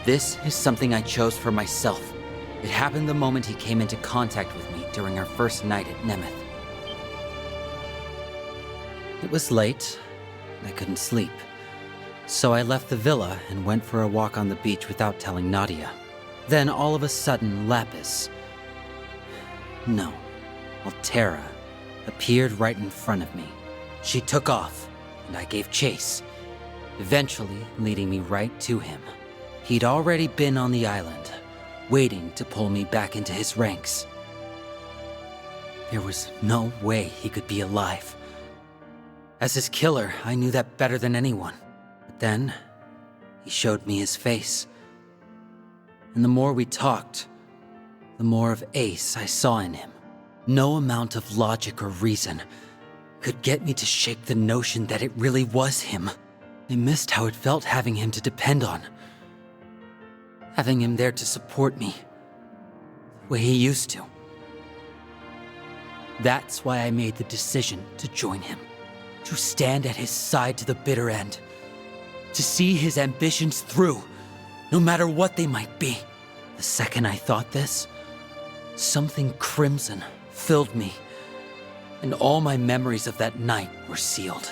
This is something I chose for myself. It happened the moment he came into contact with me during our first night at Nemeth. It was late, and I couldn't sleep. So I left the villa and went for a walk on the beach without telling Nadia. Then all of a sudden, Altera, appeared right in front of me. She took off, and I gave chase, eventually leading me right to him. He'd already been on the island, waiting to pull me back into his ranks. There was no way he could be alive. As his killer, I knew that better than anyone. But then, he showed me his face. And the more we talked, the more of Ace I saw in him. No amount of logic or reason could get me to shake the notion that it really was him. I missed how it felt having him to depend on. Having him there to support me, the way he used to. That's why I made the decision to join him. To stand at his side to the bitter end. To see his ambitions through, no matter what they might be. The second I thought this, something crimson filled me, and all my memories of that night were sealed.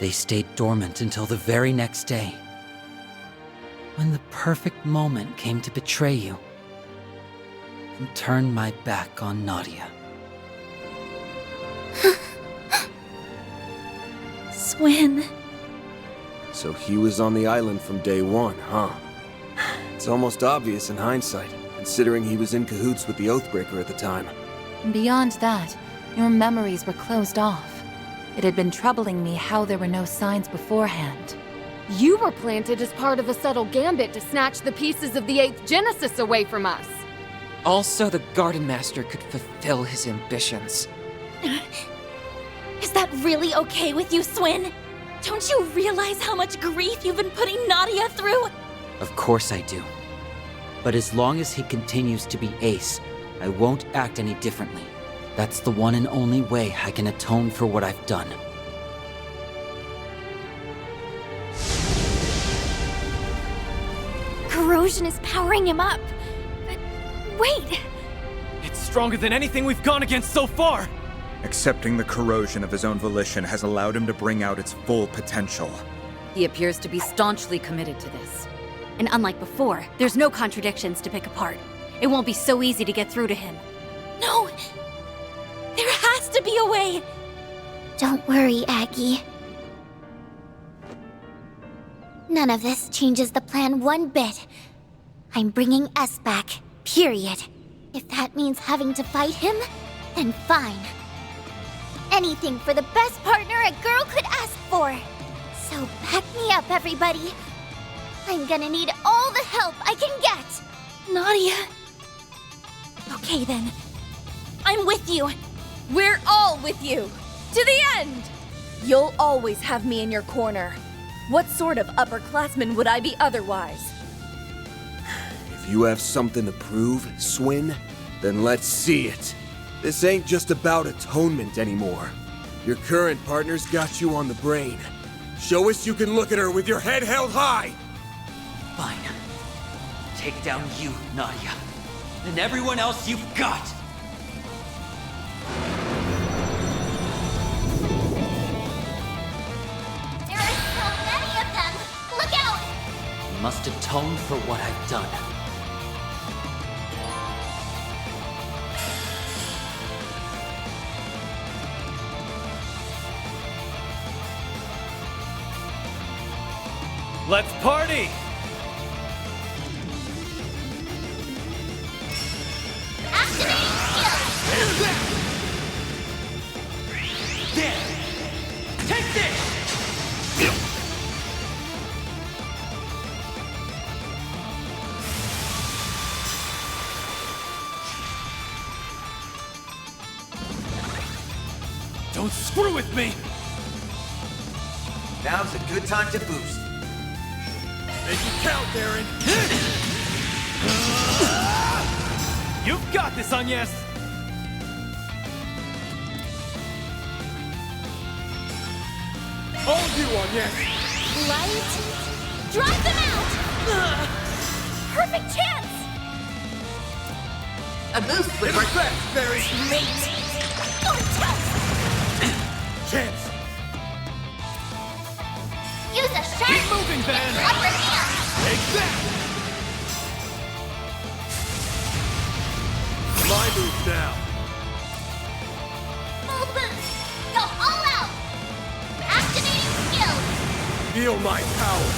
They stayed dormant until the very next day, when the perfect moment came to betray you, and turn my back on Nadia. Swin. So he was on the island from day one, huh? It It's almost obvious in hindsight, considering he was in cahoots with the Oathbreaker at the time. Beyond that, your memories were closed off. It had been troubling me how there were no signs beforehand. You were planted as part of a subtle gambit to snatch the pieces of the 8th Genesis away from us. Also, the Garden Master could fulfill his ambitions. Is that really okay with you, Swin? Don't you realize how much grief you've been putting Nadia through? Of course I do. But as long as he continues to be Ace, I won't act any differently. That's the one and only way I can atone for what I've done. Corrosion is powering him up. But wait! It's stronger than anything we've gone against so far! Accepting the corrosion of his own volition has allowed him to bring out its full potential. He appears to be staunchly committed to this. And unlike before, there's no contradictions to pick apart. It won't be so easy to get through to him. No! There has to be a way! Don't worry, Aggie. None of this changes the plan one bit. I'm bringing S back, period. If that means having to fight him, then fine. Anything for the best partner a girl could ask for. So back me up, everybody. I'm gonna need all the help I can get. Nadia. Okay then. I'm with you. We're all with you! To the end! You'll always have me in your corner. What sort of upperclassman would I be otherwise? If you have something to prove, Swin, then let's see it. This ain't just about atonement anymore. Your current partner's got you on the brain. Show us you can look at her with your head held high! Fine. Take down you, Nadia. And everyone else you've got! There are so many of them! Look out! Must atone for what I've done. Let's party! There! Take this! Don't screw with me! Now's a good time to boost. Make it count, Darren! You've got this, Agnes! All you, Agnes! Light? Drive them out! Perfect chance! A boost would It's work. fast, Barry! Great! On toast! Chance! Use a sharp Keep moving, Van! upper hand! Take that! My move now. Full boost! Go all out! Activating skills! Feel my power.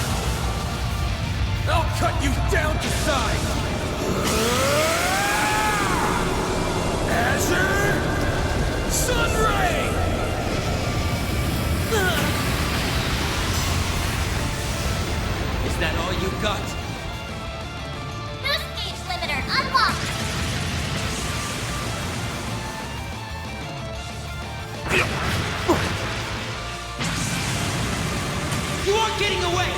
I'll cut you down to size. Azure Sunray! Is that all you got? Boost gauge limiter unlocked! You aren't getting away!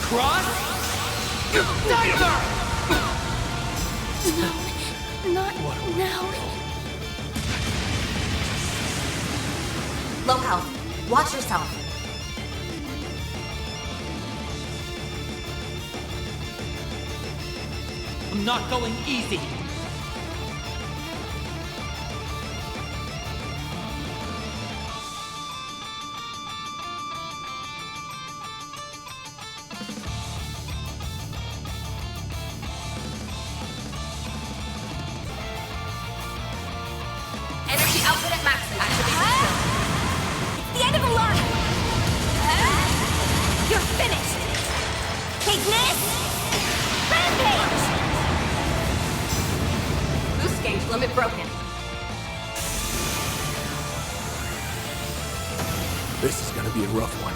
Cross? Diver! Not now. Low health. Watch yourself. I'm not going easy. Energy output at max. Activate the skill. It's the end of the line! finished! Ignis! Rampage! Boost gauge limit broken. This is gonna be a rough one.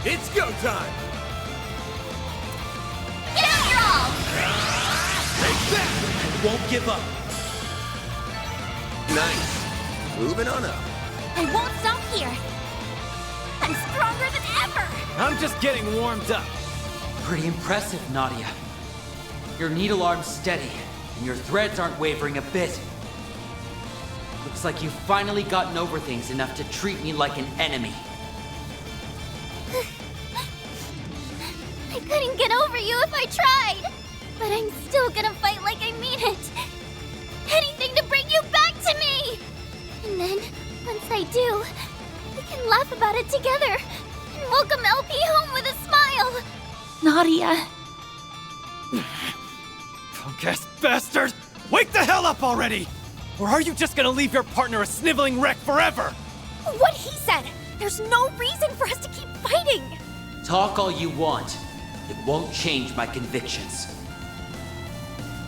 It's go time! Get out, you're all! Take that! Won't give up. Nice. Moving on up. I won't stop here! I'm stronger than ever! I'm just getting warmed up. Pretty impressive, Nadia. Your needle arm's steady, and your threads aren't wavering a bit. Looks like you've finally gotten over things enough to treat me like an enemy. I couldn't get over you if I tried! But I'm still gonna fight like I mean it! Anything to bring you back to me! And then, once I do, we can laugh about it together and welcome LP home with a smile! Nadia. Punk-ass bastard! Wake the hell up already! Or are you just gonna leave your partner a sniveling wreck forever? What he said! There's no reason for us to keep fighting! Talk all you want. It won't change my convictions.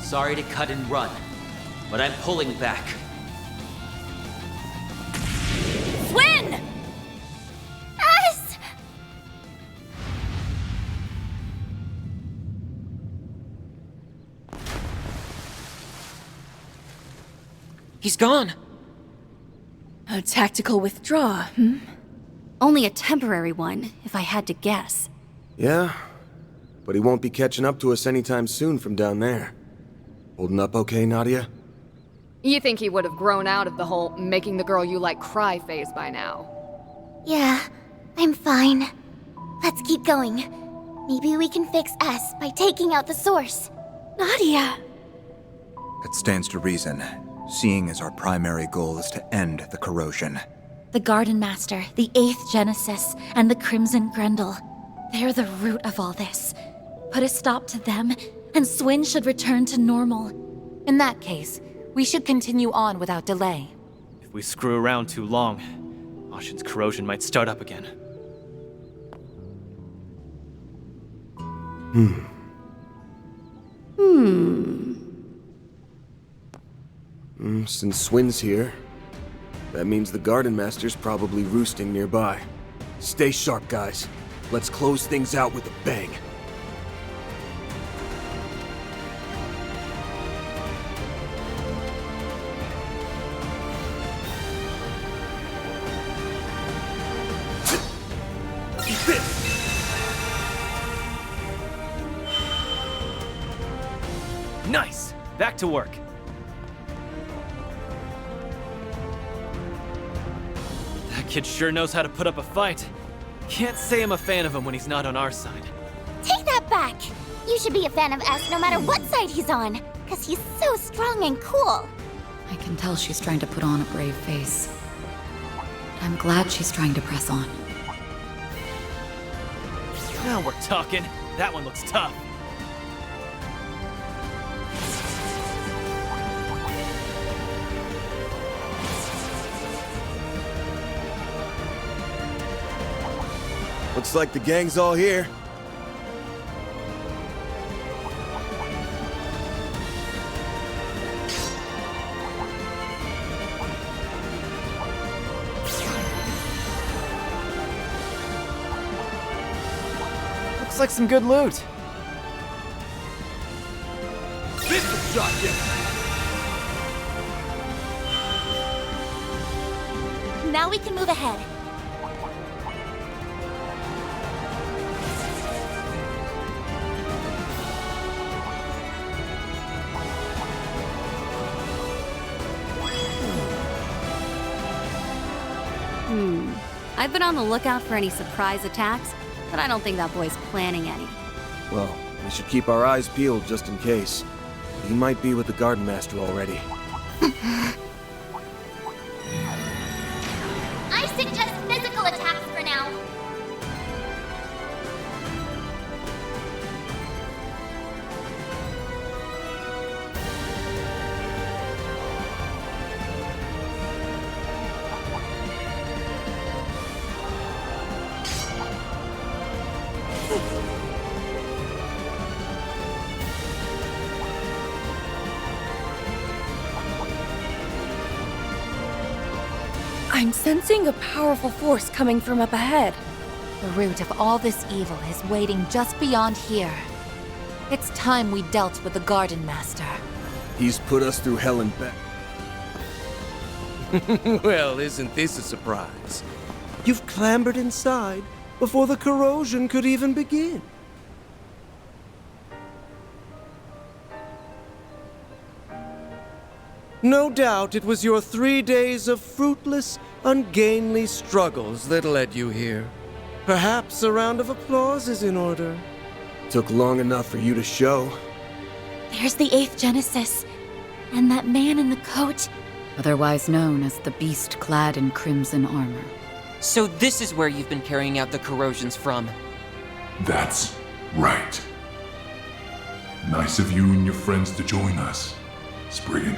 Sorry to cut and run, but I'm pulling back. Swin! Us! He's gone. A tactical withdrawal, Only a temporary one, if I had to guess. Yeah, but he won't be catching up to us anytime soon from down there. Holding up okay, Nadia? You think he would have grown out of the whole making the girl you like cry phase by now? Yeah, I'm fine. Let's keep going. Maybe we can fix S by taking out the source. Nadia! It stands to reason, seeing as our primary goal is to end the corrosion. The Garden Master, the 8th Genesis, and the Crimson Grendel. They're the root of all this. Put a stop to them, and Swin should return to normal. In that case, we should continue on without delay. If we screw around too long, Ashen's corrosion might start up again. Since Swin's here, that means the Garden Master's probably roosting nearby. Stay sharp, guys. Let's close things out with a bang. Eat this! Nice! Back to work. That kid sure knows how to put up a fight. Can't say I'm a fan of him when he's not on our side. Take that back! You should be a fan of S no matter what side he's on, because he's so strong and cool. I can tell she's trying to put on a brave face. I'm glad she's trying to press on. Now we're talking. That one looks tough. Looks like the gang's all here. Looks like some good loot. Pistol shot, yeah. Now we can move ahead. I've been on the lookout for any surprise attacks, but I don't think that boy's planning any. Well, we should keep our eyes peeled just in case. He might be with the Garden Master already. I suggest physical attacks for now. I'm sensing a powerful force coming from up ahead. The root of all this evil is waiting just beyond here. It's time we dealt with the Garden Master. He's put us through hell and back. Well, isn't this a surprise? You've clambered inside before the corrosion could even begin. No doubt it was your 3 days of fruitless, ungainly struggles that led you here. Perhaps a round of applause is in order. Took long enough for you to show. There's the 8th Genesis. And that man in the coat. Otherwise known as the beast clad in crimson armor. So this is where you've been carrying out the corrosions from. That's right. Nice of you and your friends to join us, Spriggan.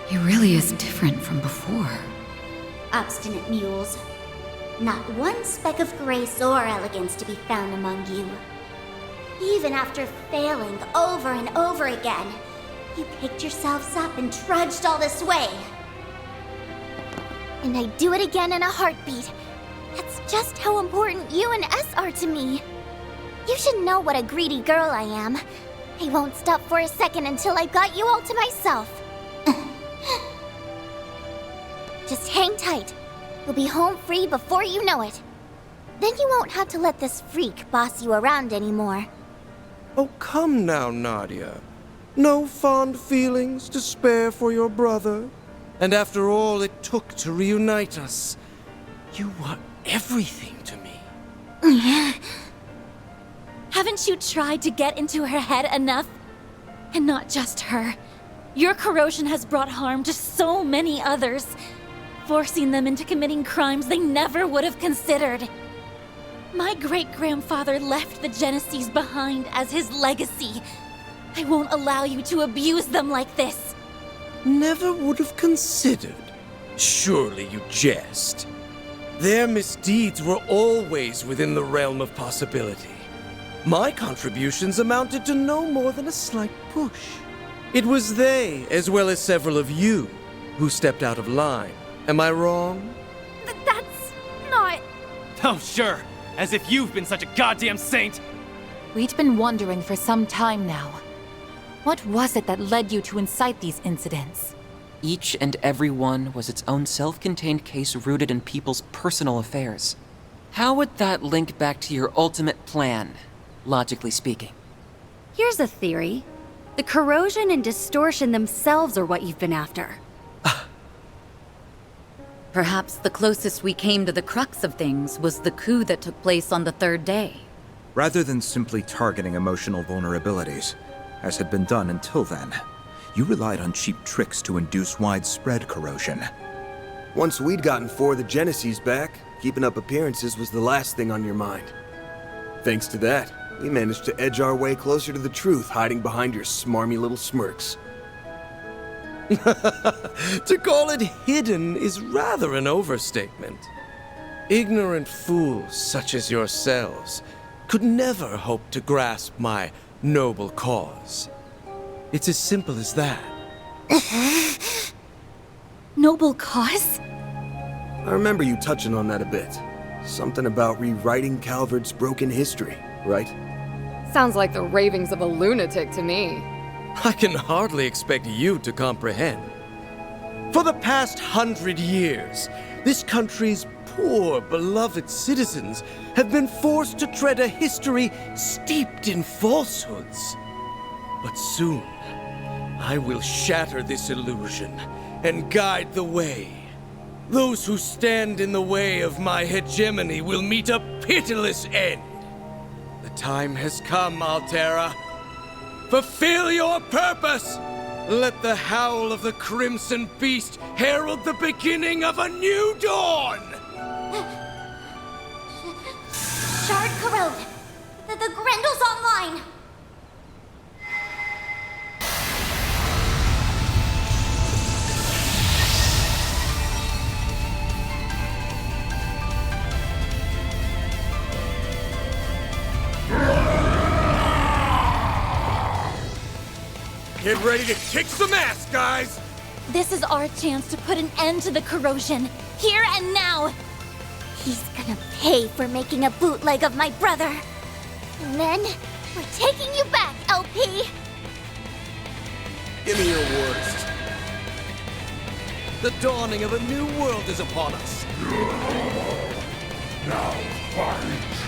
He really is different from before. Obstinate mules. Not one speck of grace or elegance to be found among you. Even after failing over and over again, you picked yourselves up and trudged all this way. And I'd do it again in a heartbeat. That's just how important you and S are to me. You should know what a greedy girl I am. I won't stop for a second until I've got you all to myself. Just hang tight. You'll be home free before you know it. Then you won't have to let this freak boss you around anymore. Oh, come now, Nadia. No fond feelings to spare for your brother. And after all it took to reunite us, you were everything to me. Haven't you tried to get into her head enough? And not just her. Your corrosion has brought harm to so many others, forcing them into committing crimes they never would have considered. My great-grandfather left the Genesees behind as his legacy. I won't allow you to abuse them like this. Never would have considered. Surely you jest. Their misdeeds were always within the realm of possibility. My contributions amounted to no more than a slight push. It was they, as well as several of you, who stepped out of line. Am I wrong? That's not... Oh, sure. As if you've been such a goddamn saint! We'd been wondering for some time now. What was it that led you to incite these incidents? Each and every one was its own self-contained case rooted in people's personal affairs. How would that link back to your ultimate plan, logically speaking? Here's a theory. The corrosion and distortion themselves are what you've been after. Perhaps the closest we came to the crux of things was the coup that took place on the 3rd day. Rather than simply targeting emotional vulnerabilities, as had been done until then, you relied on cheap tricks to induce widespread corrosion. Once we'd gotten 4 of the Genesees back, keeping up appearances was the last thing on your mind. Thanks to that, we managed to edge our way closer to the truth, hiding behind your smarmy little smirks. To call it hidden is rather an overstatement. Ignorant fools such as yourselves could never hope to grasp my noble cause. It's as simple as that. Noble cause? I remember you touching on that a bit. Something about rewriting Calvard's broken history, right? Sounds like the ravings of a lunatic to me. I can hardly expect you to comprehend. For the past 100 years, this country's poor, beloved citizens have been forced to tread a history steeped in falsehoods. But soon, I will shatter this illusion and guide the way. Those who stand in the way of my hegemony will meet a pitiless end. The time has come, Altera. Fulfill your purpose! Let the howl of the Crimson Beast herald the beginning of a new dawn! Shard corrode! The Grendel's online! Get ready to kick some ass, guys! This is our chance to put an end to the corrosion, here and now! He's gonna pay for making a bootleg of my brother. And then, we're taking you back, LP! Give me your worst. The dawning of a new world is upon us. Now fight!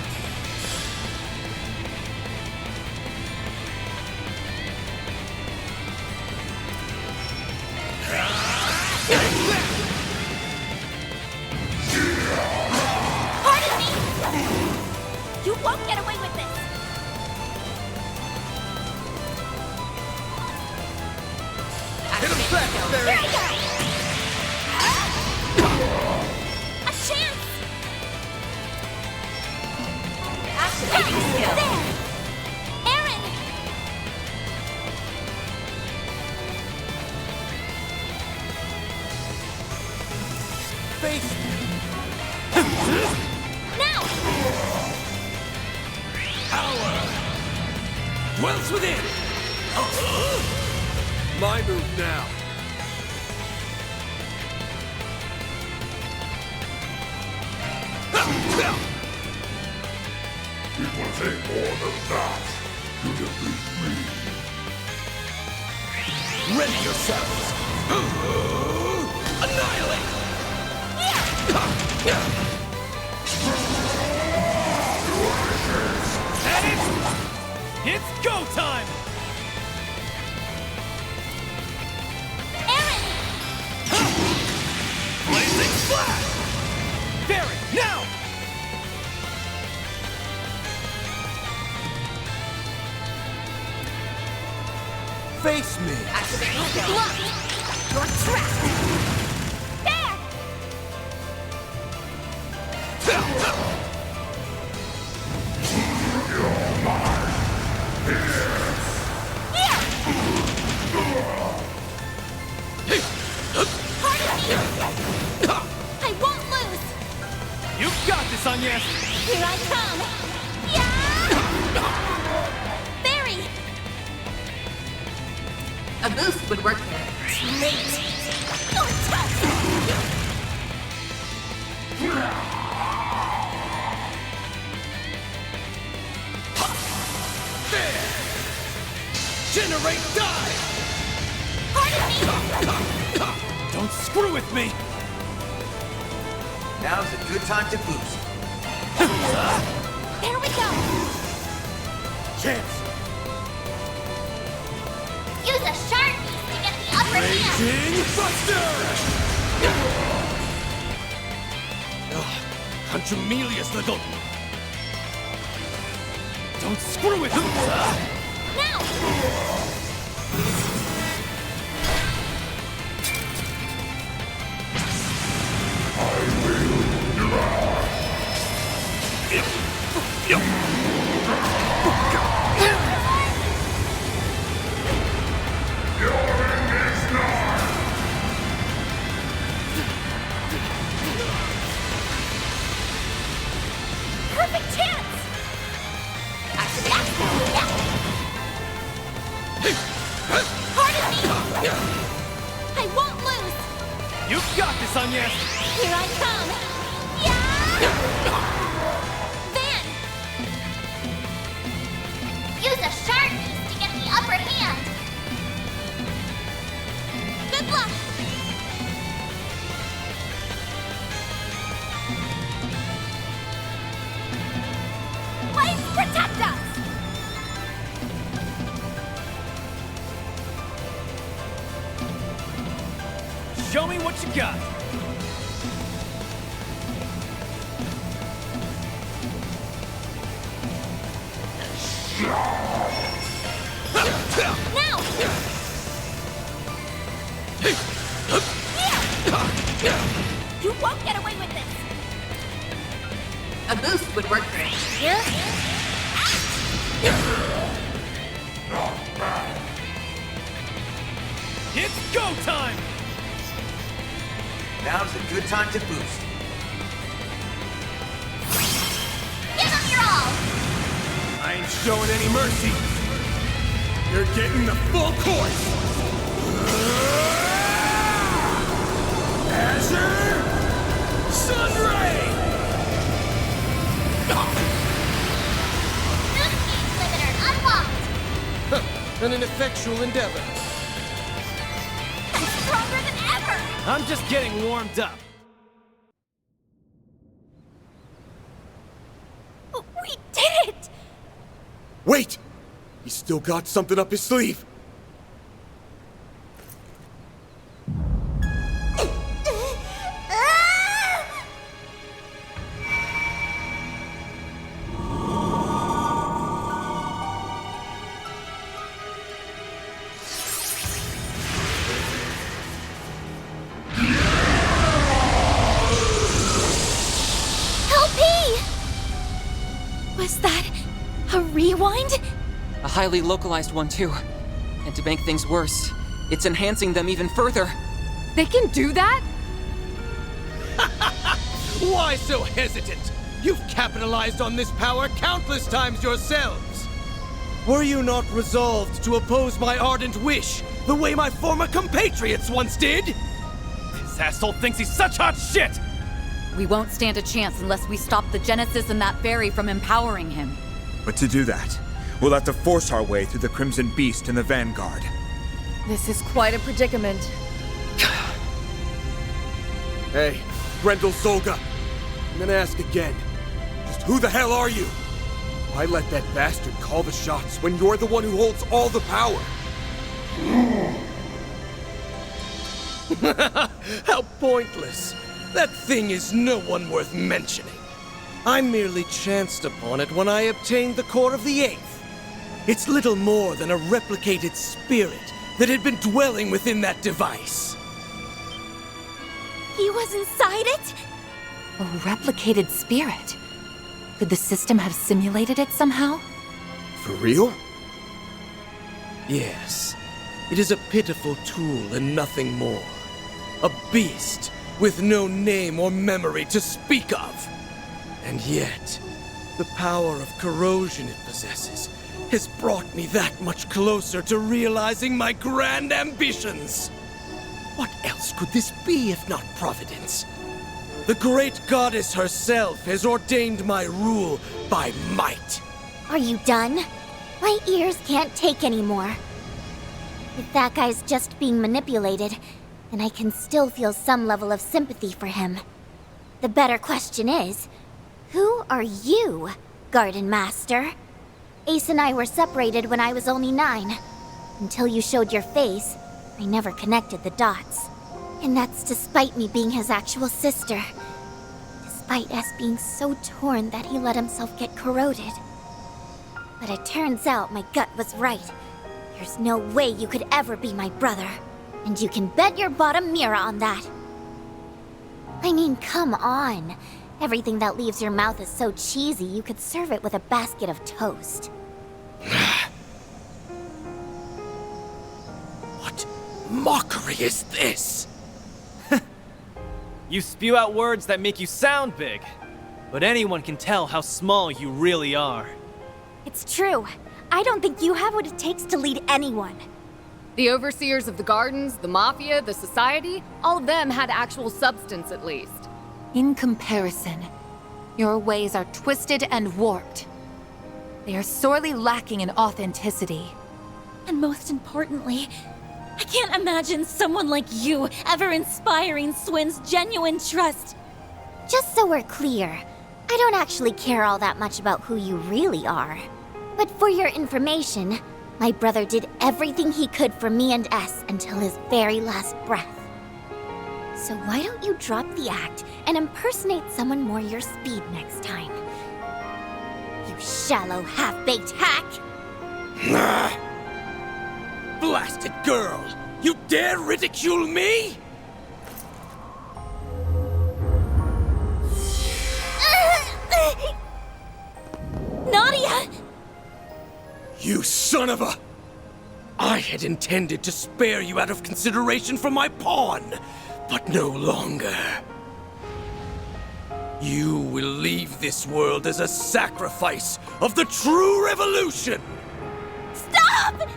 Pardon me! You won't get away with this! Hit him back, Barry! Here I go! A chance! Activating skill. There! Aaron! Face! Now! Power! Dwells within! My move now. It will take more than that to defeat me. Ready yourselves! Annihilate! That is... It's go time! Aaron! Blazing flash! Barry, now! Face me! Activating skill. Block! You're trapped! There! Here! Pardon me! I won't lose! You've got this, Agnes! Here I come! Yeah! Barry! A boost would work here. Too late! You're tough! There! Generate die! Pardon me! Don't screw with me! Now's a good time to boost. There we go! Chance! Use a sharp piece to get the upper hand! Raging Buster! Contumelious little... Don't screw with him! Now! Perfect chance! Pardon me! I won't lose! You've got this, Agnes! Here I come! Yeah! Van! Use a sharp piece to get the upper hand! Good luck! Lights protect us! Show me what you got! Now! You won't get away with this! A boost would work here. Here? It's go time! Now's a good time to boost. Give them your all! I ain't showing any mercy! You're getting the full course! Archer! Sunray! Limiter unlocked! An ineffectual endeavor. I'm stronger than ever! I'm just getting warmed up. We did it! Wait! He's still got something up his sleeve. Was that a rewind? A highly localized one, too. And to make things worse, it's enhancing them even further. They can do that? Why so hesitant? You've capitalized on this power countless times yourselves. Were you not resolved to oppose my ardent wish, the way my former compatriots once did? This asshole thinks he's such hot shit! We won't stand a chance unless we stop the Genesis and that fairy from empowering him. But to do that, we'll have to force our way through the Crimson Beast and the Vanguard. This is quite a predicament. Hey, Grendel Zolga. I'm gonna ask again. Just who the hell are you? Why let that bastard call the shots when you're the one who holds all the power? How pointless. That thing is no one worth mentioning. I merely chanced upon it when I obtained the core of the Eighth. It's little more than a replicated spirit that had been dwelling within that device. He was inside it? A replicated spirit? Could the system have simulated it somehow? For real? Yes. It is a pitiful tool and nothing more. A beast with no name or memory to speak of. And yet, the power of corrosion it possesses has brought me that much closer to realizing my grand ambitions. What else could this be if not Providence? The great goddess herself has ordained my rule by might. Are you done? My ears can't take anymore. If that guy's just being manipulated, then I can still feel some level of sympathy for him. The better question is, who are you, Garden Master? Ace and I were separated when I was only 9. Until you showed your face, I never connected the dots. And that's despite me being his actual sister. Despite us being so torn that he let himself get corroded. But it turns out my gut was right. There's no way you could ever be my brother. And you can bet your bottom mirror on that. I mean, come on. Everything that leaves your mouth is so cheesy, you could serve it with a basket of toast. What mockery is this? You spew out words that make you sound big, but anyone can tell how small you really are. It's true. I don't think you have what it takes to lead anyone. The overseers of the gardens, the mafia, the society, all of them had actual substance at least. In comparison, your ways are twisted and warped. They are sorely lacking in authenticity. And most importantly, I can't imagine someone like you ever inspiring Swin's genuine trust. Just so we're clear, I don't actually care all that much about who you really are. But for your information, my brother did everything he could for me and S until his very last breath. So why don't you drop the act and impersonate someone more your speed next time? You shallow, half-baked hack! Blasted girl! You dare ridicule me? Nadia! You son of a... I had intended to spare you out of consideration for my pawn, but no longer. You will leave this world as a sacrifice of the true revolution! Stop!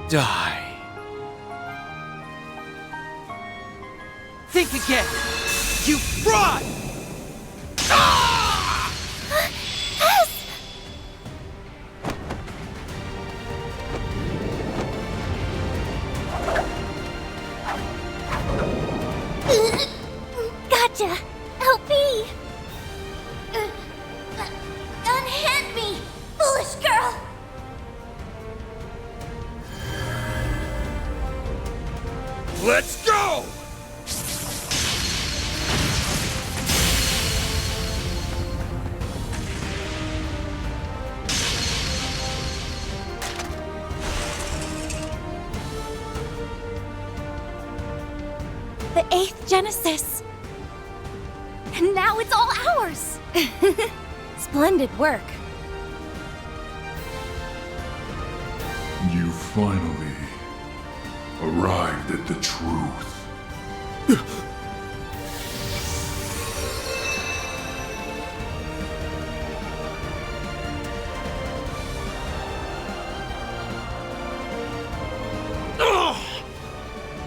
Die. think again! You fraud! Gotcha! Help me! Unhand me, foolish girl! Let's go! The 8th Genesis! And now it's all ours! Splendid work. You finally arrived at the truth.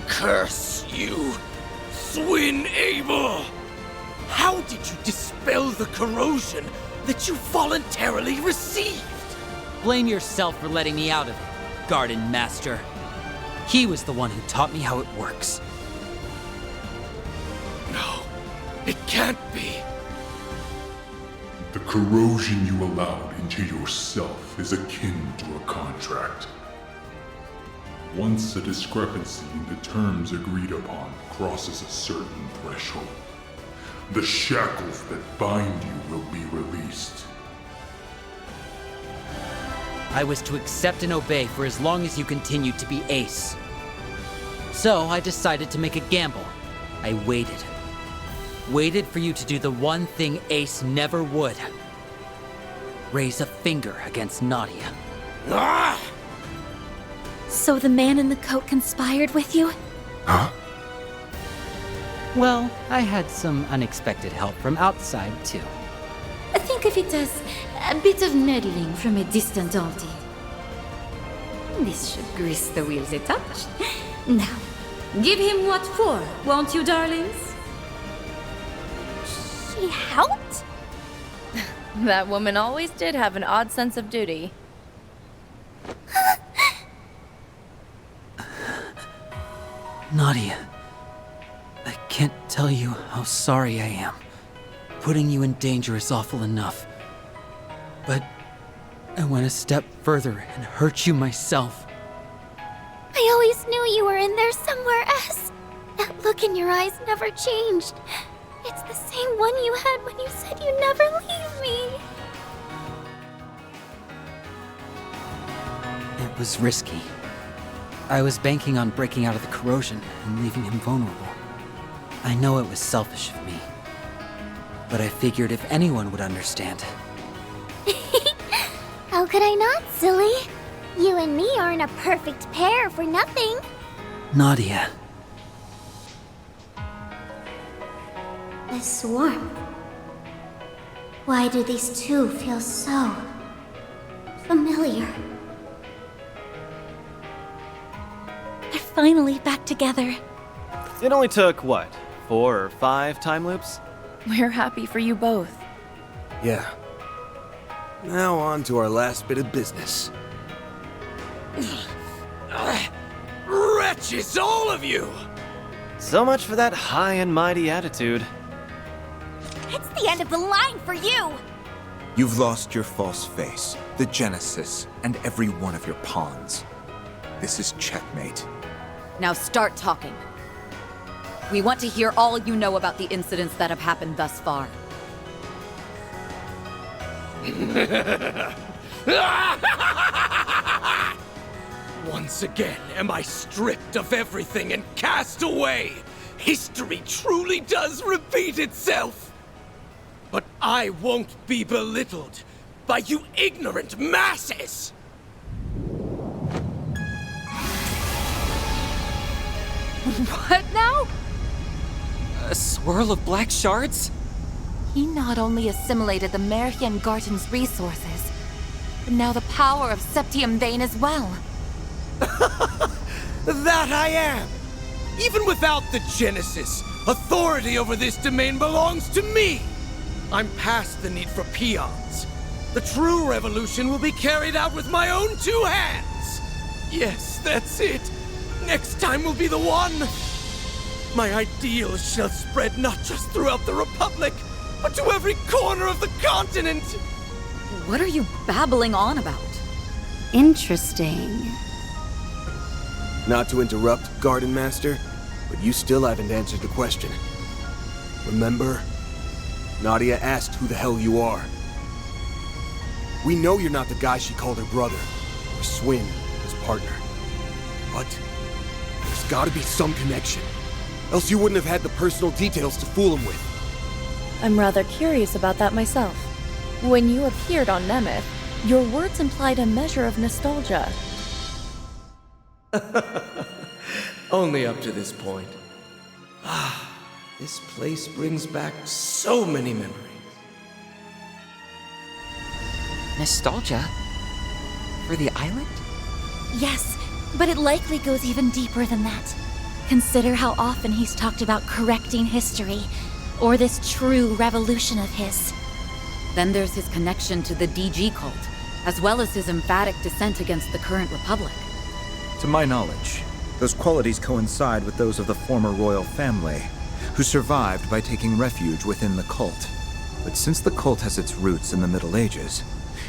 Curse you, Swin Abel! How did you dispel the corrosion that you voluntarily received? Blame yourself for letting me out of it, Garden Master. He was the one who taught me how it works. No, it can't be. The corrosion you allowed into yourself is akin to a contract. Once a discrepancy in the terms agreed upon crosses a certain threshold, the shackles that bind you will be released. I was to accept and obey for as long as you continued to be Ace. So I decided to make a gamble. I waited. Waited for you to do the one thing Ace never would. Raise a finger against Nadia. Ah! So the man in the coat conspired with you? Huh? Well, I had some unexpected help from outside, too. Think of it as a bit of meddling from a distant auntie. This should grease the wheels a touch. Now, give him what for, won't you, darlings? She helped? That woman always did have an odd sense of duty. Nadia, I can't tell you how sorry I am. Putting you in danger is awful enough. But I went a step further and hurt you myself. I always knew you were in there somewhere else. That look in your eyes never changed. It's the same one you had when you said you'd never leave me. It was risky. I was banking on breaking out of the corrosion and leaving him vulnerable. I know it was selfish of me. But I figured if anyone would understand. How could I not, silly? You and me aren't a perfect pair for nothing. Nadia. This warmth. Why do these two feel so familiar? They're finally back together. It only took, what, 4 or 5 time loops? We're happy for you both. Yeah. Now on to our last bit of business. Wretches, all of you! So much for that high and mighty attitude. It's the end of the line for you! You've lost your false face, the Genesis, and every one of your pawns. This is checkmate. Now start talking. We want to hear all you know about the incidents that have happened thus far. Once again am I stripped of everything and cast away. History truly does repeat itself. But I won't be belittled by you ignorant masses! What now? A swirl of black shards? He not only assimilated the Merhian Garten's resources, but now the power of Septium Vein as well. That I am! Even without the Genesis, Authority over this domain belongs to me! I'm past the need for peons. The true revolution will be carried out with my own two hands! Yes, that's it! Next time will be the one! My ideals shall spread not just throughout the Republic, but to every corner of the continent! What are you babbling on about? Interesting. Not to interrupt, Garden Master, but you still haven't answered the question. Remember? Nadia asked who the hell you are. We know you're not the guy she called her brother, or Swin, his partner. But there's gotta be some connection. Else you wouldn't have had the personal details to fool him with. I'm rather curious about that myself. When you appeared on Nemeth, your words implied a measure of nostalgia. Only up to this point. This place brings back so many memories. Nostalgia? For the island? Yes, but it likely goes even deeper than that. Consider how often he's talked about correcting history, or this true revolution of his. Then there's his connection to the DG cult, as well as his emphatic dissent against the current republic. To my knowledge, those qualities coincide with those of the former royal family, who survived by taking refuge within the cult. But since the cult has its roots in the Middle Ages,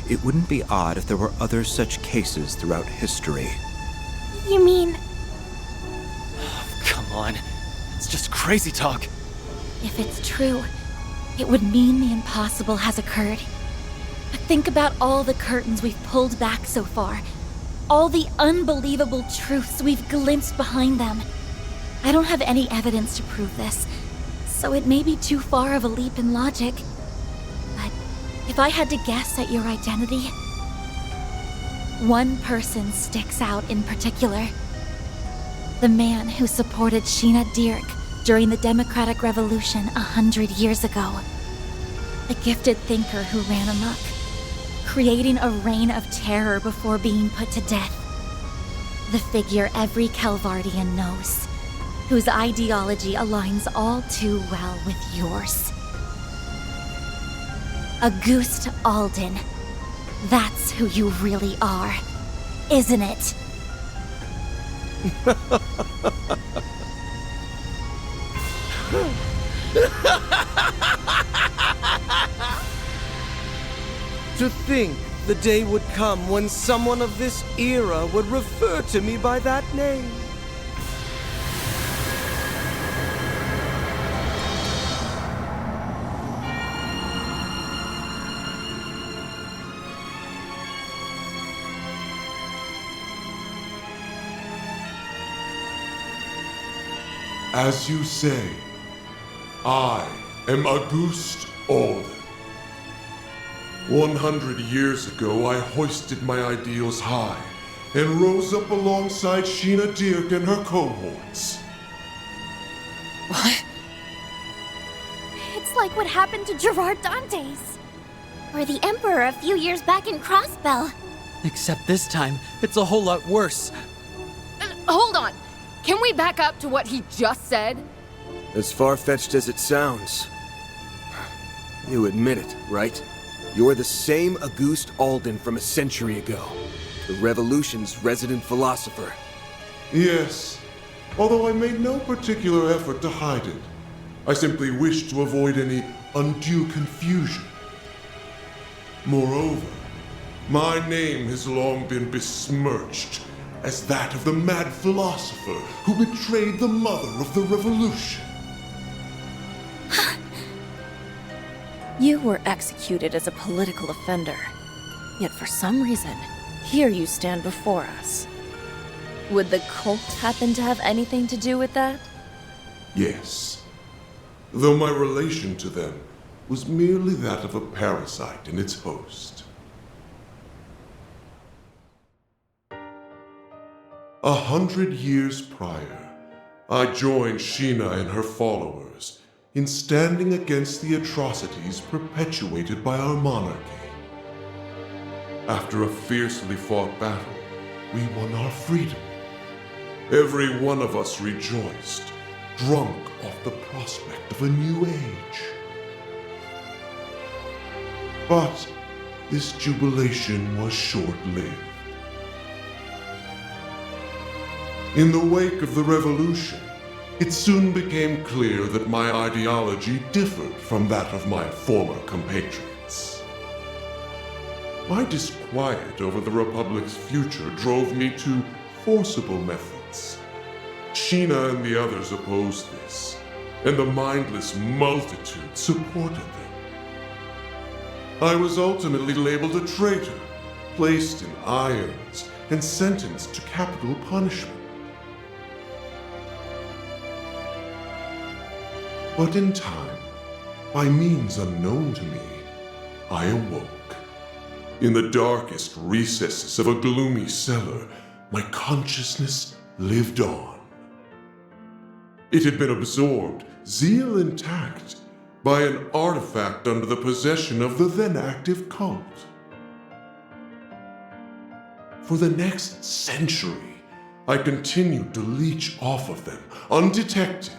it wouldn't be odd if there were other such cases throughout history. You mean... Come on. It's just crazy talk. If it's true, it would mean the impossible has occurred. Think about all the curtains we've pulled back so far. All the unbelievable truths we've glimpsed behind them. I don't have any evidence to prove this, so it may be too far of a leap in logic. But if I had to guess at your identity, one person sticks out in particular. The man who supported Sheena Dirk during the Democratic Revolution 100 years ago. A gifted thinker who ran amok, creating a reign of terror before being put to death. The figure every Calvardian knows, whose ideology aligns all too well with yours. Auguste Alden. That's who you really are, isn't it? To think the day would come when someone of this era would refer to me by that name. As you say, I am Auguste Alden. 100 years ago, I hoisted my ideals high and rose up alongside Sheena Dirk and her cohorts. What? It's like what happened to Gerard Dantes. Or the Emperor a few years back in Crossbell. Except this time, it's a whole lot worse. Hold on! Can we back up to what he just said? As far-fetched as it sounds. You admit it, right? You're the same Auguste Alden from a century ago. The Revolution's resident philosopher. Yes, although I made no particular effort to hide it. I simply wished to avoid any undue confusion. Moreover, my name has long been besmirched as that of the mad philosopher who betrayed the mother of the revolution. You were executed as a political offender. Yet for some reason, here you stand before us. Would the cult happen to have anything to do with that? Yes, though my relation to them was merely that of a parasite in its host. 100 years prior, I joined Sheena and her followers in standing against the atrocities perpetuated by our monarchy. After a fiercely fought battle, we won our freedom. Every one of us rejoiced, drunk off the prospect of a new age. But this jubilation was short-lived. In the wake of the revolution, it soon became clear that my ideology differed from that of my former compatriots. My disquiet over the Republic's future drove me to forcible methods. Sheena and the others opposed this, and the mindless multitude supported them. I was ultimately labeled a traitor, placed in irons, and sentenced to capital punishment. But in time, by means unknown to me, I awoke. In the darkest recesses of a gloomy cellar, my consciousness lived on. It had been absorbed, zeal intact, by an artifact under the possession of the then active cult. For the next century, I continued to leech off of them, undetected,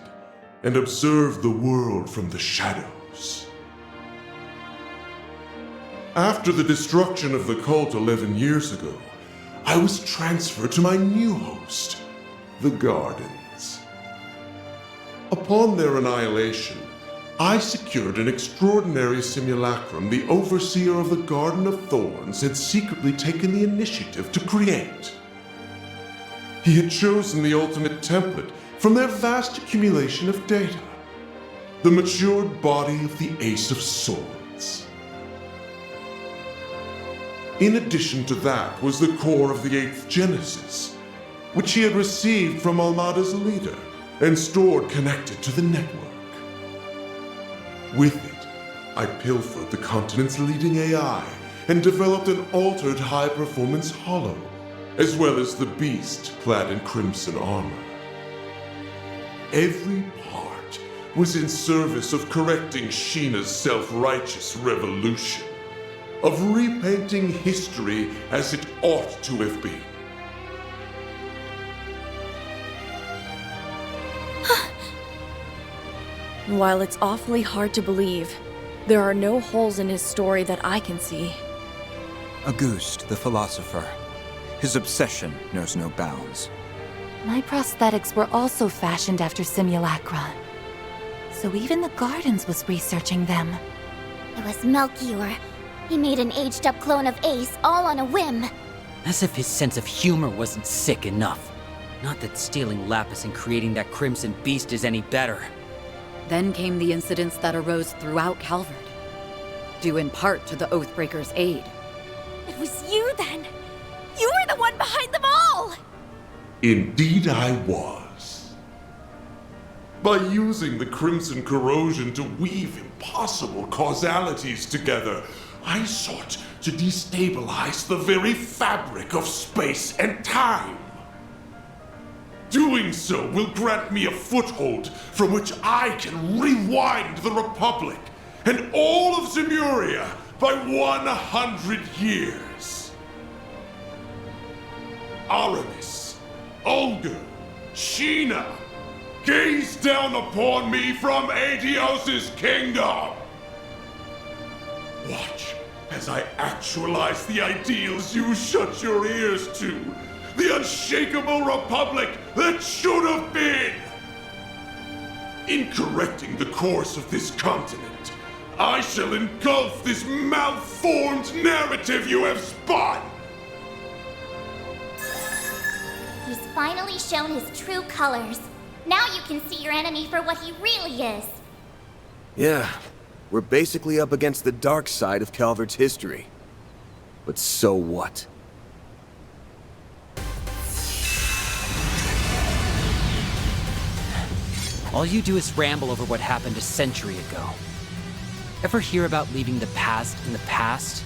and observe the world from the shadows. After the destruction of the cult 11 years ago, I was transferred to my new host, the Gardens. Upon their annihilation, I secured an extraordinary simulacrum the overseer of the Garden of Thorns had secretly taken the initiative to create. He had chosen the ultimate template from their vast accumulation of data, the matured body of the Ace of Swords. In addition to that was the core of the 8th Genesis, which he had received from Almada's leader and stored connected to the network. With it, I pilfered the continent's leading AI and developed an altered high-performance hollow, as well as the beast clad in crimson armor. Every part was in service of correcting Sheena's self-righteous revolution, of repainting history as it ought to have been. While it's awfully hard to believe, there are no holes in his story that I can see. Auguste, the philosopher. His obsession knows no bounds. My prosthetics were also fashioned after simulacra. So even the Gardens was researching them. It was Melchior. He made an aged-up clone of Ace all on a whim. As if his sense of humor wasn't sick enough. Not that stealing Lapis and creating that Crimson Beast is any better. Then came the incidents that arose throughout Calvard, due in part to the Oathbreaker's aid. It was you then! You were the one behind them all! Indeed I was. By using the Crimson Corrosion to weave impossible causalities together, I sought to destabilize the very fabric of space and time. Doing so will grant me a foothold from which I can rewind the Republic and all of Zemuria by 100 years. Aramis, Olga, Sheena, gaze down upon me from Aetios' kingdom. Watch as I actualize the ideals you shut your ears to. The unshakable republic that should have been! In correcting the course of this continent, I shall engulf this malformed narrative you have spun! He's finally shown his true colors. Now you can see your enemy for what he really is. Yeah, we're basically up against the dark side of Calvard's history. But so what? All you do is ramble over what happened a century ago. Ever hear about leaving the past in the past?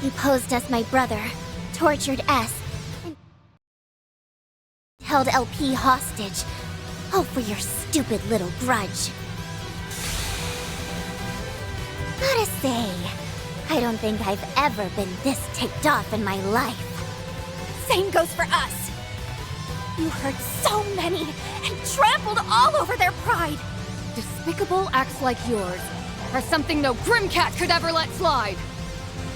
You posed as my brother, tortured S, and held LP hostage. All for your stupid little grudge. Gotta say, I don't think I've ever been this ticked off in my life. Same goes for us. You hurt so many and trampled all over their pride. Despicable acts like yours are something no Grimcat could ever let slide.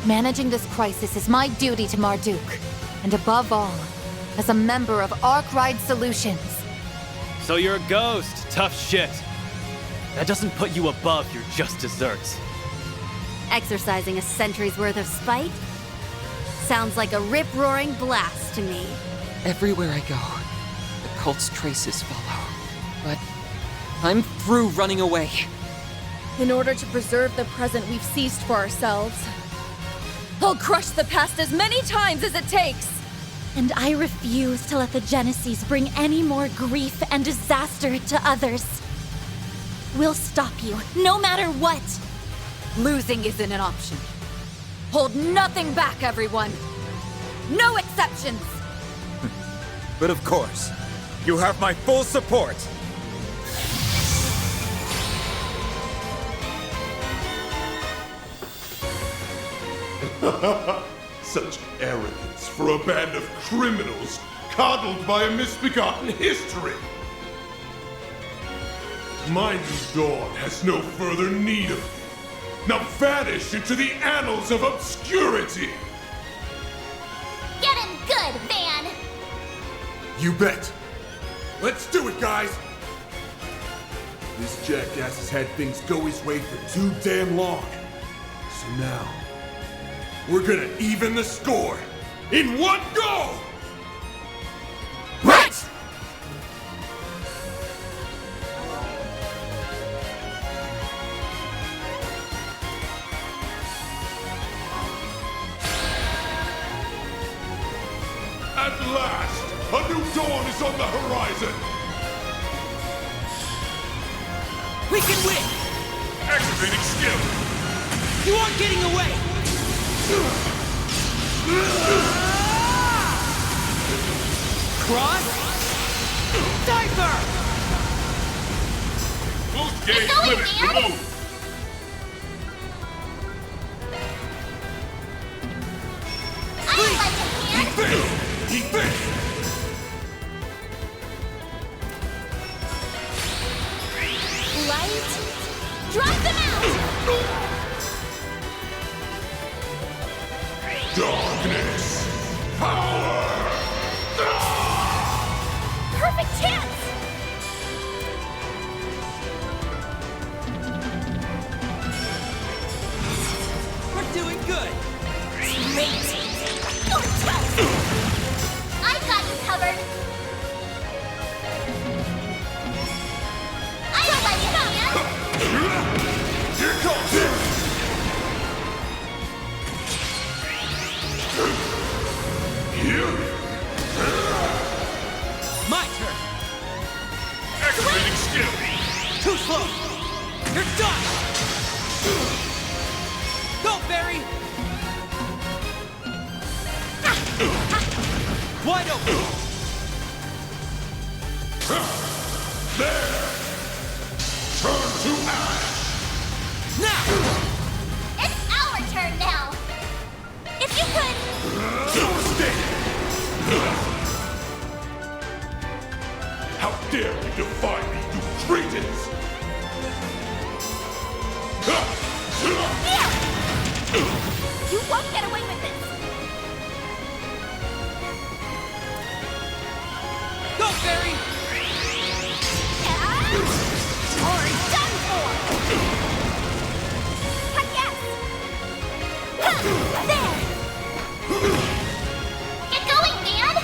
Managing this crisis is my duty to Marduk, and above all, as a member of Arkwright Solutions. So you're a ghost, tough shit. That doesn't put you above your just desserts. Exercising a century's worth of spite? Sounds like a rip-roaring blast to me. Everywhere I go, the cult's traces follow. But I'm through running away. In order to preserve the present we've seized for ourselves, I'll crush the past as many times as it takes! And I refuse to let the Genesis bring any more grief and disaster to others. We'll stop you, no matter what! Losing isn't an option. Hold nothing back, everyone! No exceptions! But of course, you have my full support! Such arrogance for a band of criminals coddled by a misbegotten history! My new dawn has no further need of me. Now vanish into the annals of obscurity! Get him good, Van! You bet! Let's do it, guys! This jackass has had things go his way for too damn long. So now, we're gonna even the score in one go! Right! At last, a new dawn is on the horizon! We can win! Activating skill! You aren't getting away! Cross! Diaper! Boost gauge limit removed! Eat this! Eat this! Light? Drop them out! Darkness! Power! Perfect chance! We're doing good! Great! Go tough! I've got you covered! I will let you know! Here comes it! My turn! Activating skill! Too slow! You're done! Go, Barry! Wide open! There! Turn to ash! Now! It's our turn now! If you could... How dare you defy me, you cretins! You won't get away with this! Go, Barry! Or done for! Heck yes! There! Get going, man!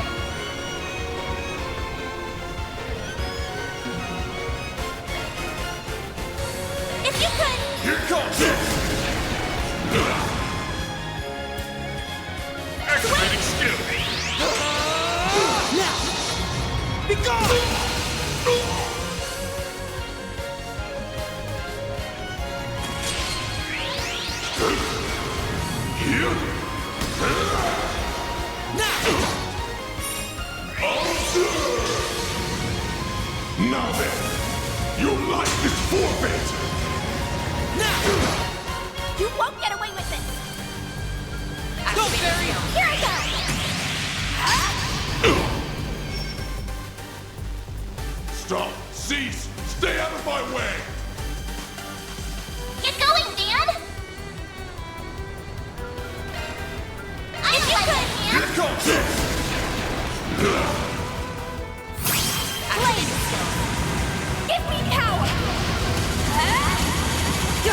If you could... Here comes it!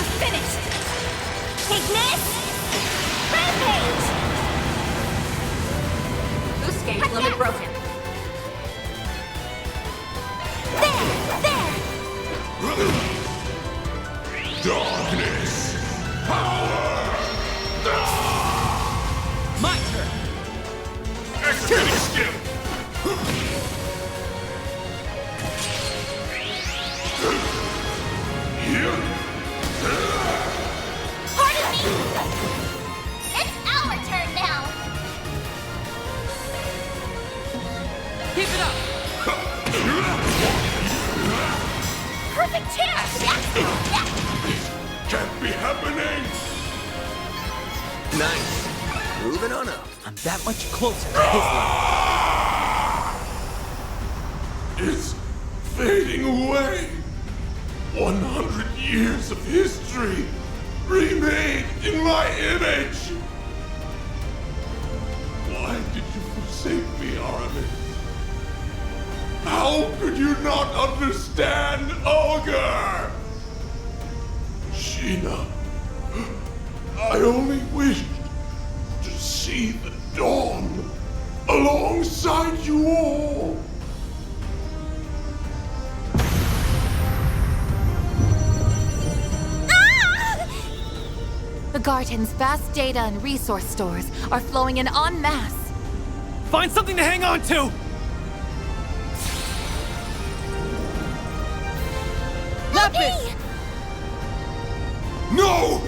You're finished! Ignis! Rampage! Boost gauge limit broken. There! Darkness! Power! My turn! Activating skill! Pardon me! It's our turn now! Keep it up! Perfect chance! Can't be happening! Nice. Moving on up. I'm that much closer to his level. It's fading away. 100 years of history remade in my image. Why did you forsake me, Aramis? How could you not understand Ogre? Sheena, I only wished to see the dawn alongside you all. The Garden's vast data and resource stores are flowing in en masse. Find something to hang on to! Lapis! No!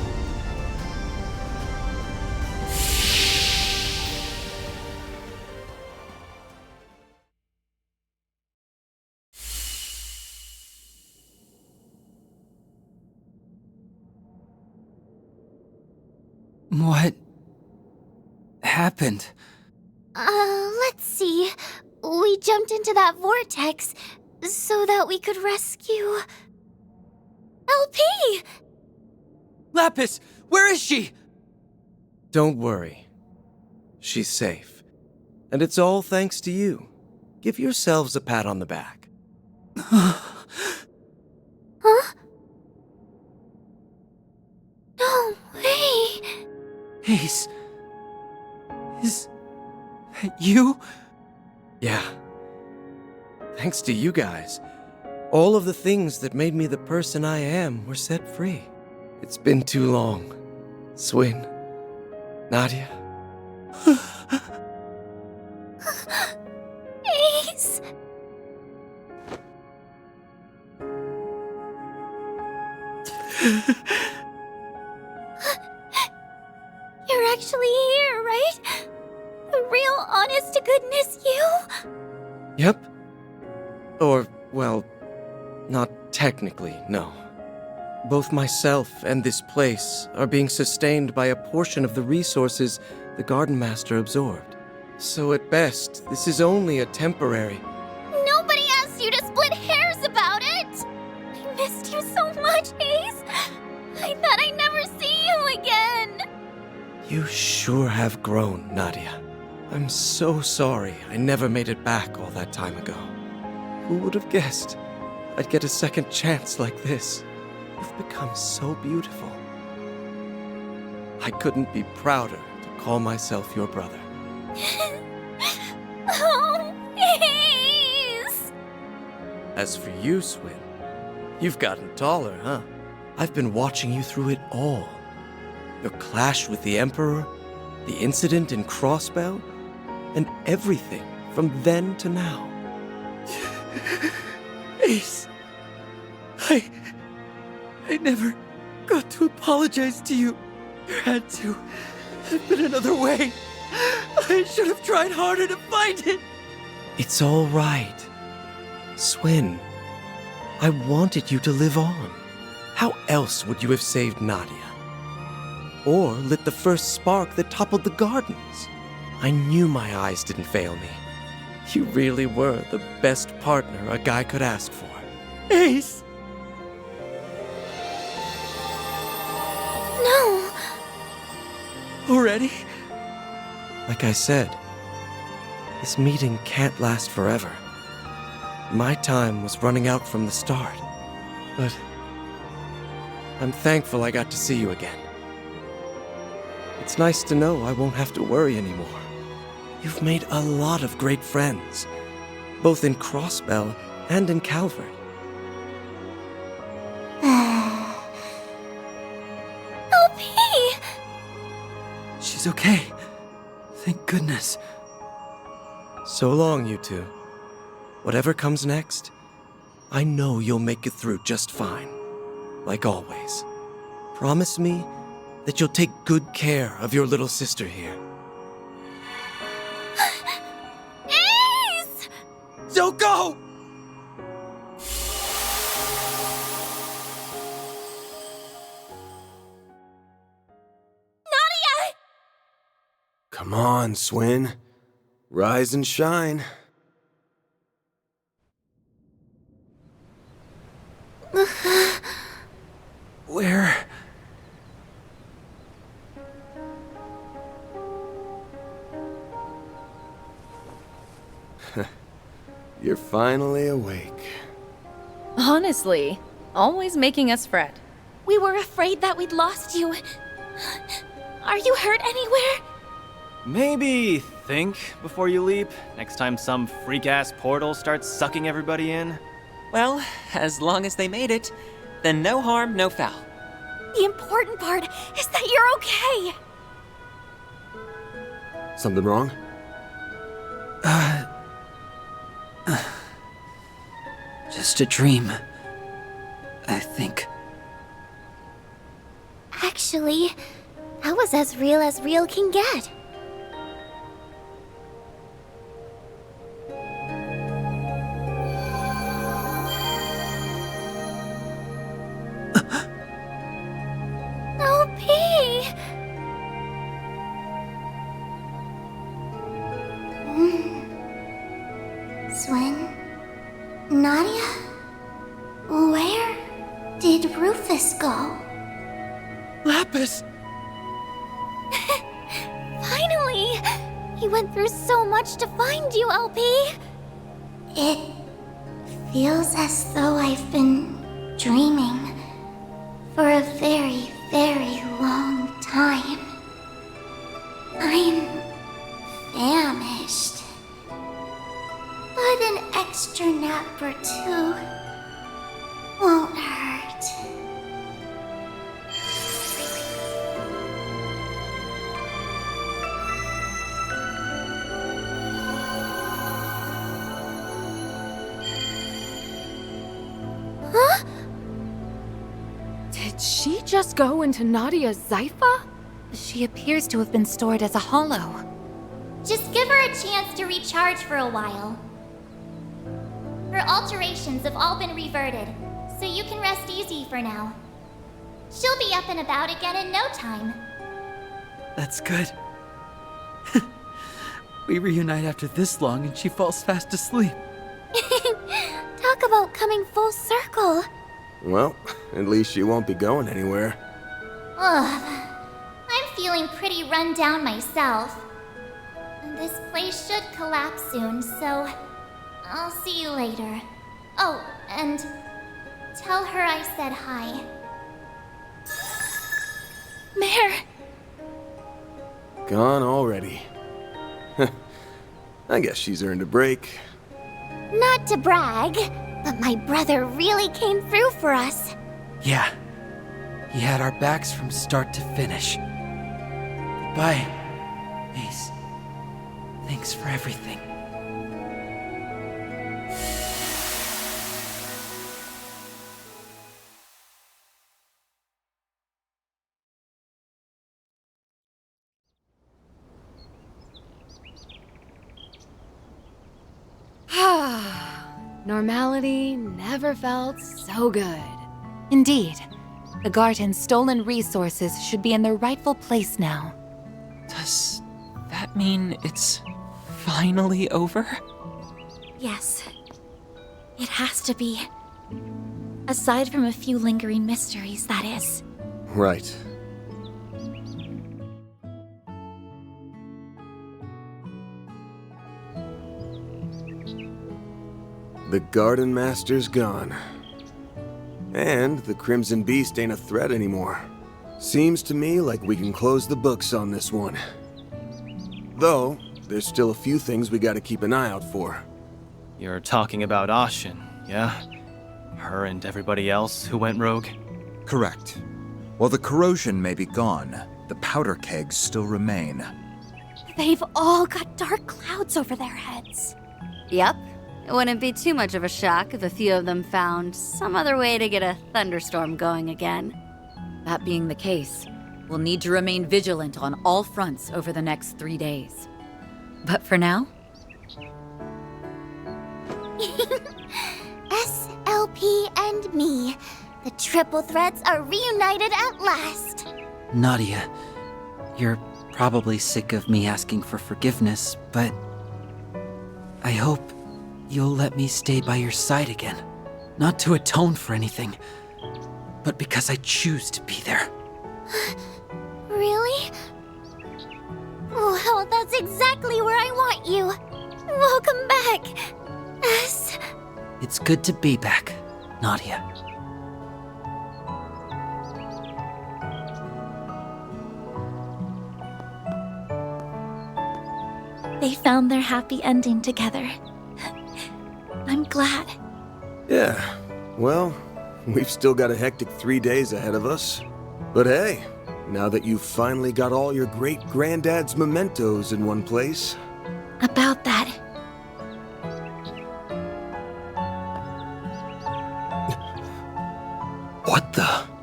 What happened? Let's see. We jumped into that vortex so that we could rescue... LP! Lapis, where is she? Don't worry. She's safe. And it's all thanks to you. Give yourselves a pat on the back. Huh? No way! Ace. Is that you? Yeah. Thanks to you guys. All of the things that made me the person I am were set free. It's been too long. Swin. Nadia. Ace! You're actually here, right? The real honest-to-goodness you? Yep. Or, well, not technically, no. Both myself and this place are being sustained by a portion of the resources the Garden Master absorbed. So at best, this is only a temporary... Nobody asked you to split hairs about it! I missed you so much, Ace! I thought I'd never see you again! You sure have grown, Nadia. I'm so sorry I never made it back all that time ago. Who would have guessed I'd get a second chance like this? You've become so beautiful. I couldn't be prouder to call myself your brother. Oh, Ace! As for you, Swin, you've gotten taller, huh? I've been watching you through it all. Your clash with the Emperor, the incident in Crossbell, and everything from then to now. Ace, I never got to apologize to you. There had to have been another way. I should have tried harder to find it. It's all right. Swin, I wanted you to live on. How else would you have saved Nadia? Or lit the first spark that toppled the gardens? I knew my eyes didn't fail me. You really were the best partner a guy could ask for. Ace! No! Already? Like I said, this meeting can't last forever. My time was running out from the start. But I'm thankful I got to see you again. It's nice to know I won't have to worry anymore. You've made a lot of great friends, both in Crossbell and in Calvert. LP! She's okay. Thank goodness. So long, you two. Whatever comes next, I know you'll make it through just fine. Like always. Promise me that you'll take good care of your little sister here. Ace! Don't go! Nadia! Come on, Swin. Rise and shine. Where? You're finally awake. Honestly, always making us fret. We were afraid that we'd lost you. Are you hurt anywhere? Maybe think before you leap, next time some freak-ass portal starts sucking everybody in. Well, as long as they made it, then no harm, no foul. The important part is that you're okay. Something wrong? Just a dream. I think. Actually, that was as real can get. LP! Swin? Nadia? Where did Rufus go? Lapis! Finally! He went through so much to find you, LP! It feels as though I've been dreaming for a very, very long time. I'm famished. But an extra nap or two won't hurt. Huh? Did she just go into Nadia's Zypha? She appears to have been stored as a hollow. Just give her a chance to recharge for a while. Her alterations have all been reverted, so you can rest easy for now. She'll be up and about again in no time. That's good. We reunite after this long and she falls fast asleep. Talk about coming full circle. Well, at least she won't be going anywhere. Ugh. I'm feeling pretty run down myself. This place should collapse soon, so I'll see you later. Oh, and tell her I said hi. Mare! Gone already. I guess she's earned a break. Not to brag, but my brother really came through for us. Yeah. He had our backs from start to finish. Goodbye, Ace. Thanks for everything. Normality never felt so good. Indeed. The garden's stolen resources should be in their rightful place now. Does that mean it's finally over? Yes. It has to be. Aside from a few lingering mysteries, that is. Right. The Garden Master's gone. And the Crimson Beast ain't a threat anymore. Seems to me like we can close the books on this one. Though, there's still a few things we gotta keep an eye out for. You're talking about Ashin, yeah? Her and everybody else who went rogue? Correct. While the corrosion may be gone, the powder kegs still remain. They've all got dark clouds over their heads. Yep. It wouldn't be too much of a shock if a few of them found some other way to get a thunderstorm going again. That being the case, we'll need to remain vigilant on all fronts over the next 3 days. But for now... SLP and me. The triple threats are reunited at last. Nadia, you're probably sick of me asking for forgiveness, but I hope you'll let me stay by your side again. Not to atone for anything, but because I choose to be there. Really? Well, that's exactly where I want you. Welcome back, S. It's good to be back, Nadia. They found their happy ending together. I'm glad. Yeah, well, we've still got a hectic 3 days ahead of us. But hey, now that you've finally got all your great-granddad's mementos in one place... About that. What the...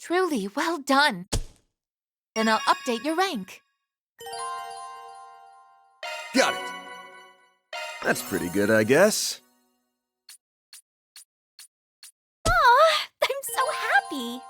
Truly, well done. Then I'll update your rank. Got it! That's pretty good, I guess. Aw, I'm so happy.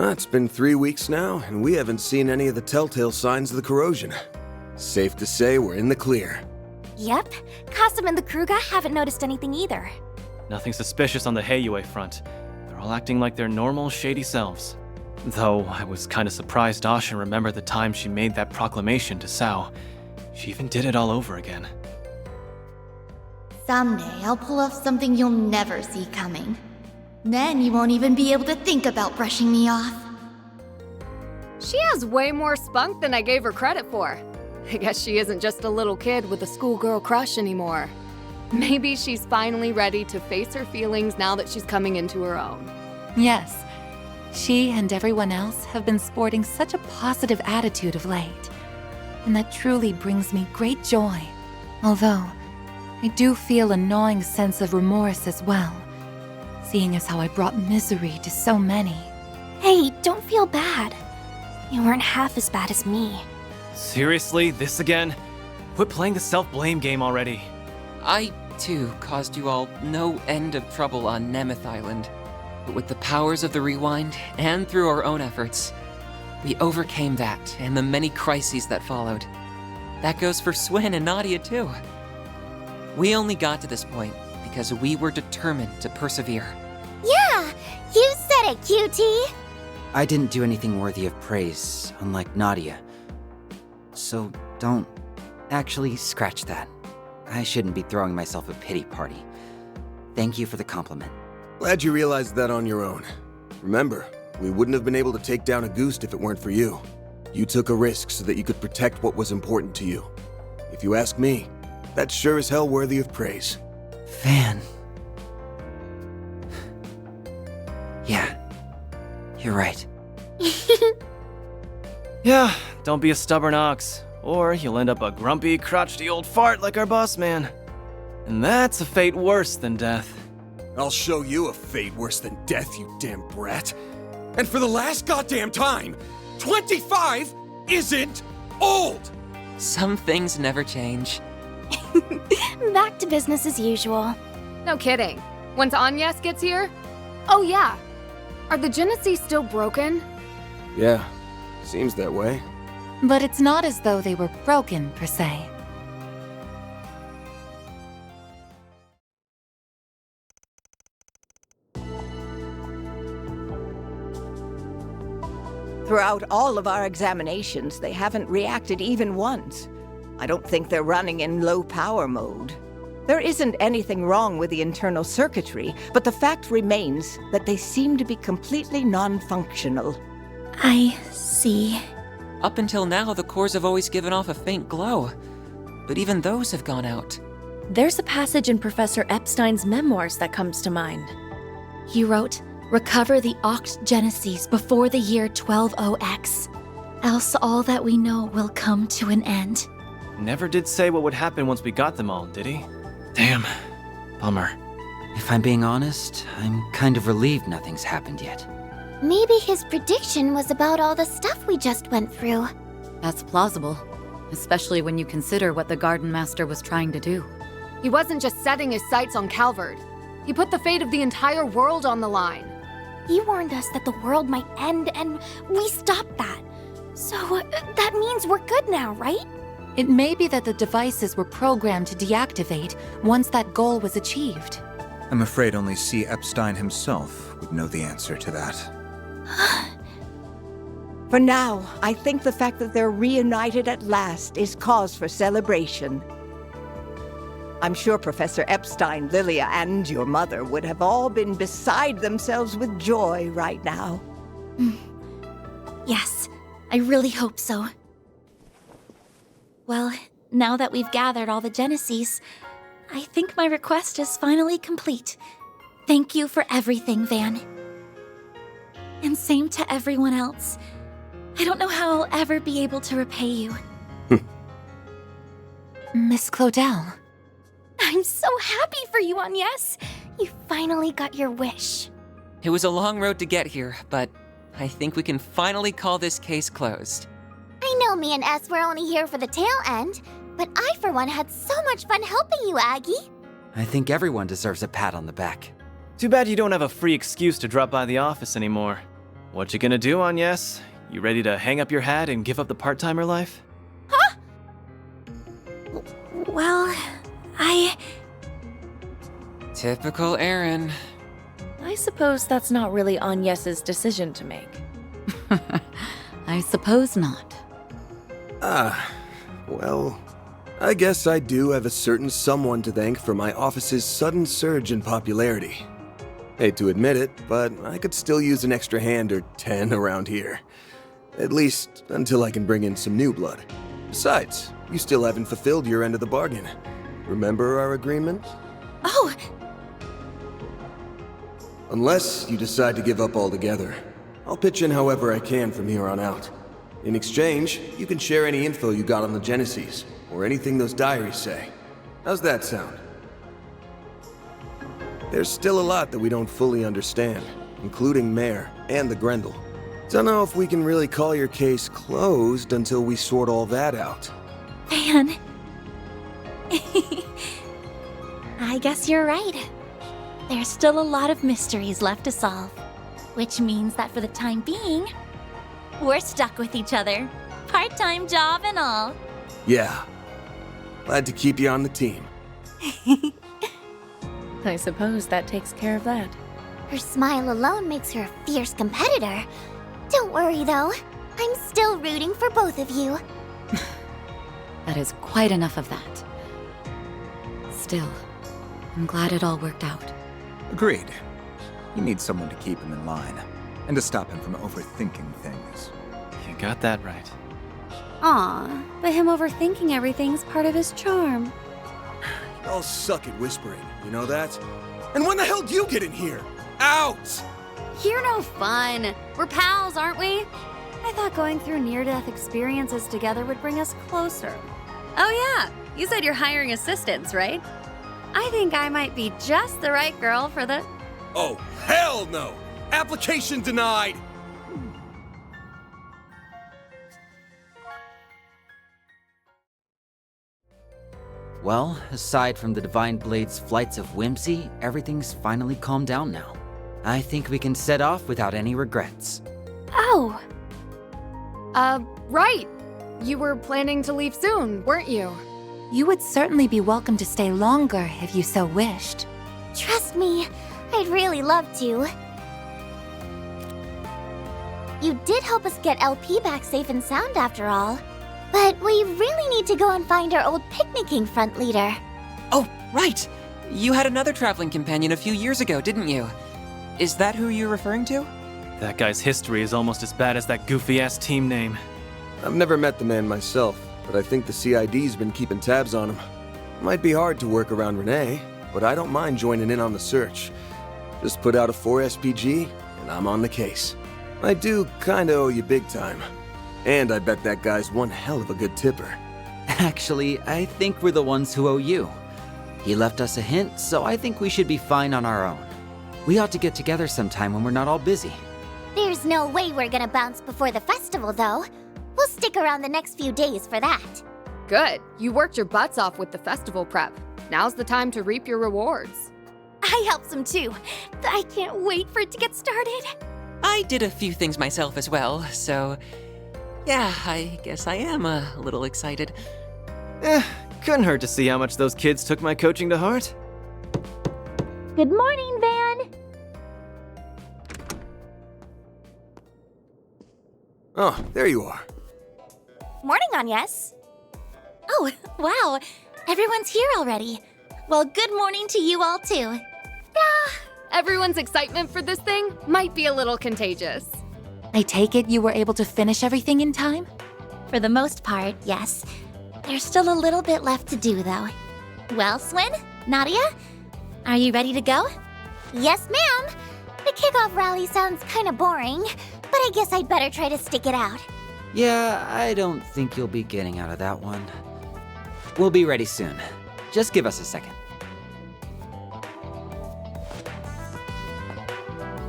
It's been 3 weeks now, and we haven't seen any of the telltale signs of the corrosion. Safe to say we're in the clear. Yep, Kasim and the Kruga haven't noticed anything either. Nothing suspicious on the Heiyue front. They're all acting like their normal, shady selves. Though I was kinda surprised Asha remembered the time she made that proclamation to Sao. She even did it all over again. Someday I'll pull off something you'll never see coming. Then you won't even be able to think about brushing me off. She has way more spunk than I gave her credit for. I guess she isn't just a little kid with a schoolgirl crush anymore. Maybe she's finally ready to face her feelings now that she's coming into her own. Yes, she and everyone else have been sporting such a positive attitude of late. And that truly brings me great joy. Although, I do feel a gnawing sense of remorse as well, seeing as how I brought misery to so many. Hey, don't feel bad. You weren't half as bad as me. Seriously, this again? Quit playing the self-blame game already. I, too, caused you all no end of trouble on Nemeth Island. But with the powers of the Rewind, and through our own efforts, we overcame that and the many crises that followed. That goes for Swin and Nadia, too. We only got to this point because we were determined to persevere. Yeah, you said it, cutie! I didn't do anything worthy of praise, unlike Nadia. So don't... Actually, scratch that. I shouldn't be throwing myself a pity party. Thank you for the compliment. Glad you realized that on your own. Remember, we wouldn't have been able to take down Auguste if it weren't for you. You took a risk so that you could protect what was important to you. If you ask me, that's sure as hell worthy of praise. Van. Yeah, you're right. Yeah, don't be a stubborn ox, or you'll end up a grumpy, crotchety old fart like our boss man. And that's a fate worse than death. I'll show you a fate worse than death, you damn brat. And for the last goddamn time, 25 isn't old! Some things never change. Back to business as usual. No kidding. Once Agnes gets here? Oh yeah. Are the Genesis still broken? Yeah, seems that way. But it's not as though they were broken, per se. Throughout all of our examinations, they haven't reacted even once. I don't think they're running in low-power mode. There isn't anything wrong with the internal circuitry, but the fact remains that they seem to be completely non-functional. I see. Up until now, the cores have always given off a faint glow. But even those have gone out. There's a passage in Professor Epstein's memoirs that comes to mind. He wrote, "Recover the Oct Genesis before the year 120X. Else all that we know will come to an end." Never did say what would happen once we got them all, did he? Damn. Bummer. If I'm being honest, I'm kind of relieved nothing's happened yet. Maybe his prediction was about all the stuff we just went through. That's plausible, especially when you consider what the Garden Master was trying to do. He wasn't just setting his sights on Calvard. He put the fate of the entire world on the line. He warned us that the world might end, and we stopped that. So, that means we're good now, right? It may be that the devices were programmed to deactivate once that goal was achieved. I'm afraid only C. Epstein himself would know the answer to that. For now, I think the fact that they're reunited at last is cause for celebration. I'm sure Professor Epstein, Lilia, and your mother would have all been beside themselves with joy right now. Yes, I really hope so. Well, now that we've gathered all the Genesis, I think my request is finally complete. Thank you for everything, Van. And same to everyone else. I don't know how I'll ever be able to repay you. Miss Claudel. I'm so happy for you, Agnes. You finally got your wish. It was a long road to get here, but I think we can finally call this case closed. I know me and S were only here for the tail end, but I for one had so much fun helping you, Aggie. I think everyone deserves a pat on the back. Too bad you don't have a free excuse to drop by the office anymore. What you gonna do, Agnes? You ready to hang up your hat and give up the part-timer life? Well, Typical Aaron. I suppose that's not really Agnes's decision to make. I suppose not. Well, I guess I do have a certain someone to thank for my office's sudden surge in popularity. Hate to admit it, but I could still use an extra hand or 10 around here. At least until I can bring in some new blood. Besides, you still haven't fulfilled your end of the bargain. Remember our agreement? Oh! Unless you decide to give up altogether, I'll pitch in however I can from here on out. In exchange, you can share any info you got on the Genesis, or anything those diaries say. How's that sound? There's still a lot that we don't fully understand, including Mare and the Grendel. Don't know if we can really call your case closed until we sort all that out. Van. I guess you're right. There's still a lot of mysteries left to solve. Which means that for the time being, we're stuck with each other. Part-time job and all. Yeah. Glad to keep you on the team. I suppose that takes care of that. Her smile alone makes her a fierce competitor. Don't worry, though. I'm still rooting for both of you. That is quite enough of that. Still, I'm glad it all worked out. Agreed. You need someone to keep him in line, and to stop him from overthinking things. You got that right. Aw, but him overthinking everything's part of his charm. Y'all suck at whispering, you know that? And when the hell do you get in here? Out! You're no fun. We're pals, aren't we? I thought going through near-death experiences together would bring us closer. Oh yeah, you said you're hiring assistants, right? I think I might be just the right girl for the... Oh, hell no! Application denied! Well, aside from the Divine Blade's flights of whimsy, everything's finally calmed down now. I think we can set off without any regrets. Oh! Right. You were planning to leave soon, weren't you? You would certainly be welcome to stay longer if you so wished. Trust me, I'd really love to. You did help us get LP back safe and sound after all. But we really need to go and find our old picnicking front leader. Oh, right! You had another traveling companion a few years ago, didn't you? Is that who you're referring to? That guy's history is almost as bad as that goofy-ass team name. I've never met the man myself, but I think the CID's been keeping tabs on him. Might be hard to work around Renee, but I don't mind joining in on the search. Just put out a 4 SPG, and I'm on the case. I do kinda owe you big time. And I bet that guy's one hell of a good tipper. Actually, I think we're the ones who owe you. He left us a hint, so I think we should be fine on our own. We ought to get together sometime when we're not all busy. There's no way we're gonna bounce before the festival, though. We'll stick around the next few days for that. Good. You worked your butts off with the festival prep. Now's the time to reap your rewards. I helped some too. I can't wait for it to get started. I did a few things myself as well, so... yeah, I guess I am a little excited. Couldn't hurt to see how much those kids took my coaching to heart. Good morning, Van. Oh, there you are. Morning, Agnes. Oh, wow. Everyone's here already. Well, good morning to you all too. Everyone's excitement for this thing might be a little contagious. I take it you were able to finish everything in time? For the most part, yes. There's still a little bit left to do, though. Well, Swin, Nadia, are you ready to go? Yes, ma'am. The kickoff rally sounds kind of boring, but I guess I'd better try to stick it out. Yeah, I don't think you'll be getting out of that one. We'll be ready soon. Just give us a second.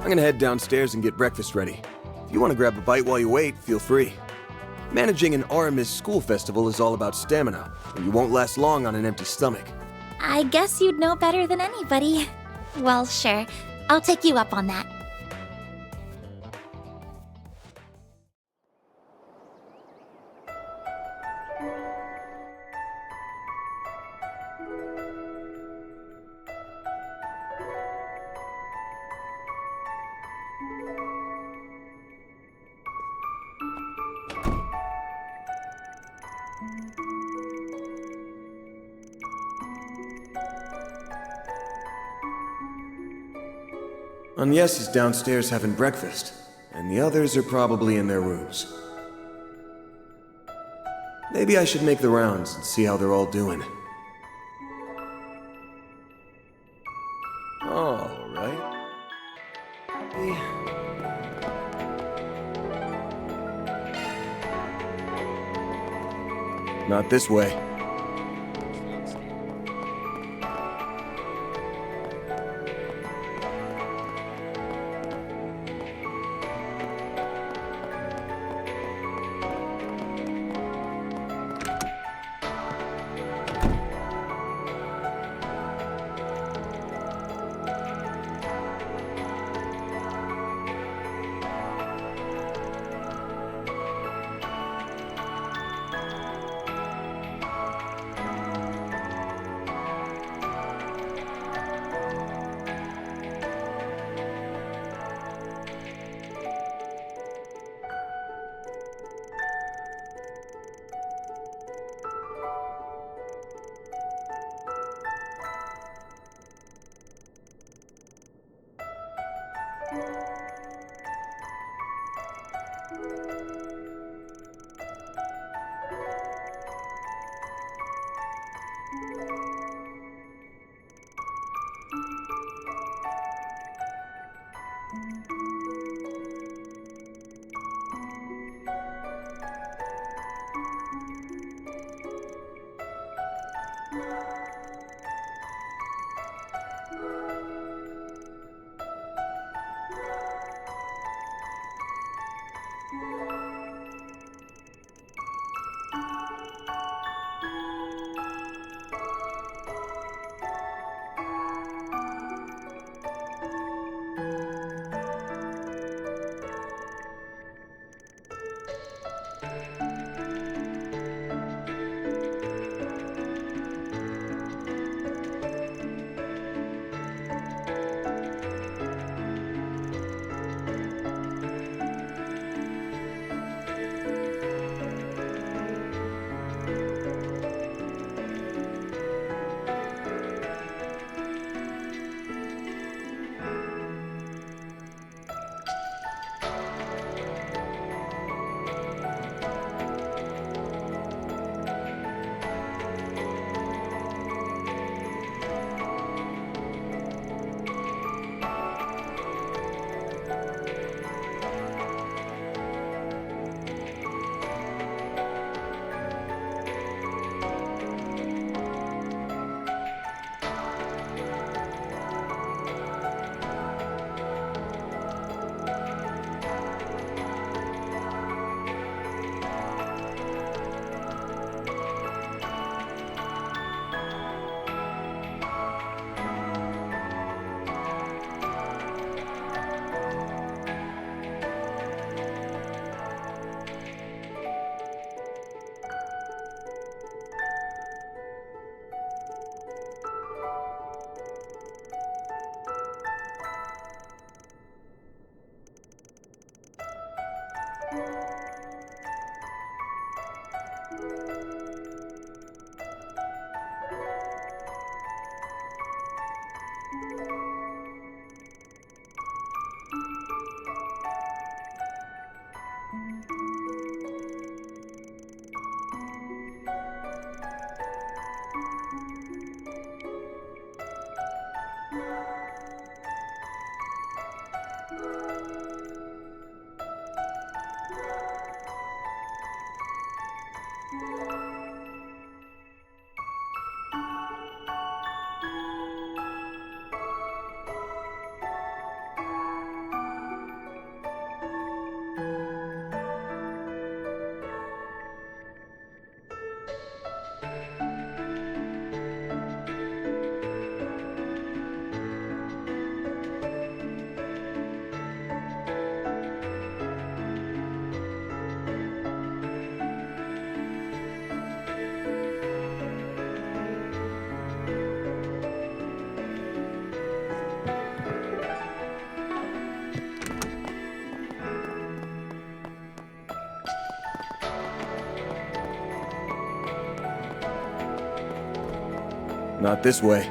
I'm gonna head downstairs and get breakfast ready. If you want to grab a bite while you wait, feel free. Managing an Aramis school festival is all about stamina, and you won't last long on an empty stomach. I guess you'd know better than anybody. Well, sure. I'll take you up on that. Agnes is downstairs having breakfast, and the others are probably in their rooms. Maybe I should make the rounds and see how they're all doing. All right. Not this way. Not this way.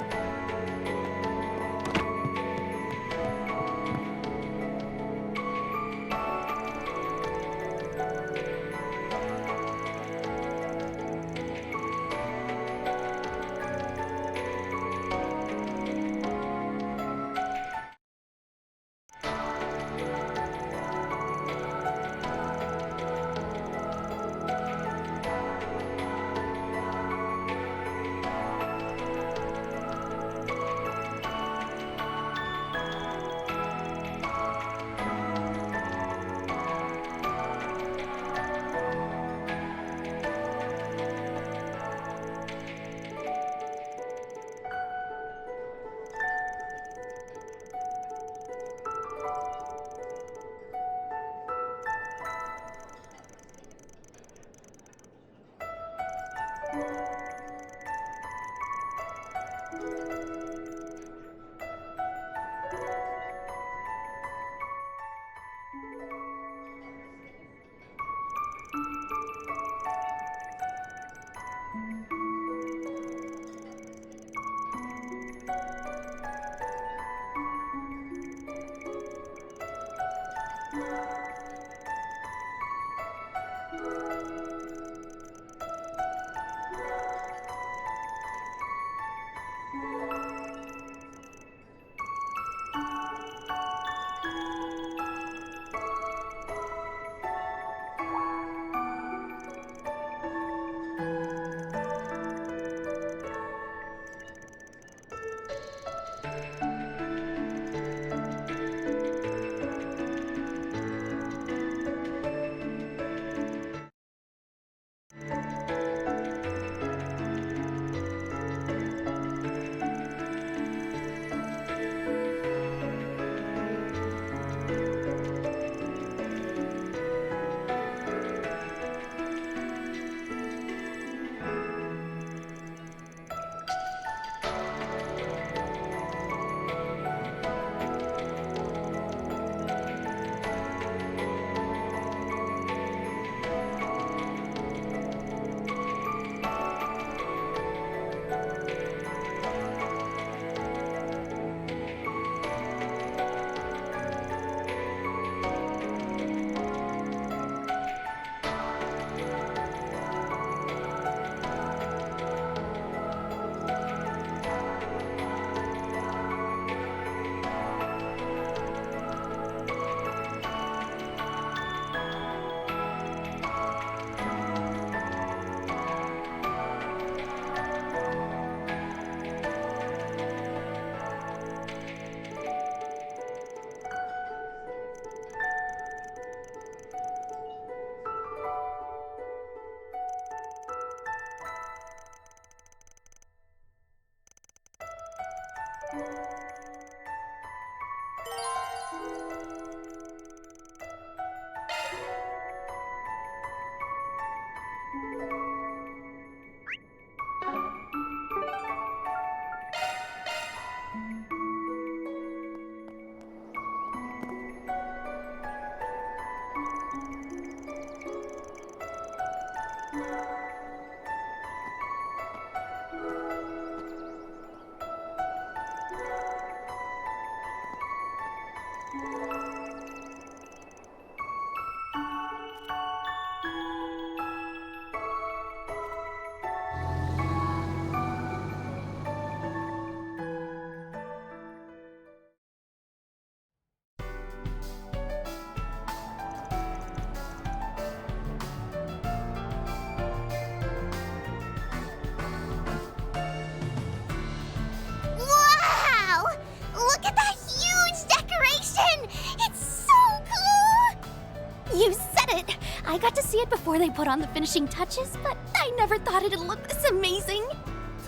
Wow! Look at that huge decoration! It's so cool! You said it! I got to see it before they put on the finishing touches, but I never thought it'd look this amazing.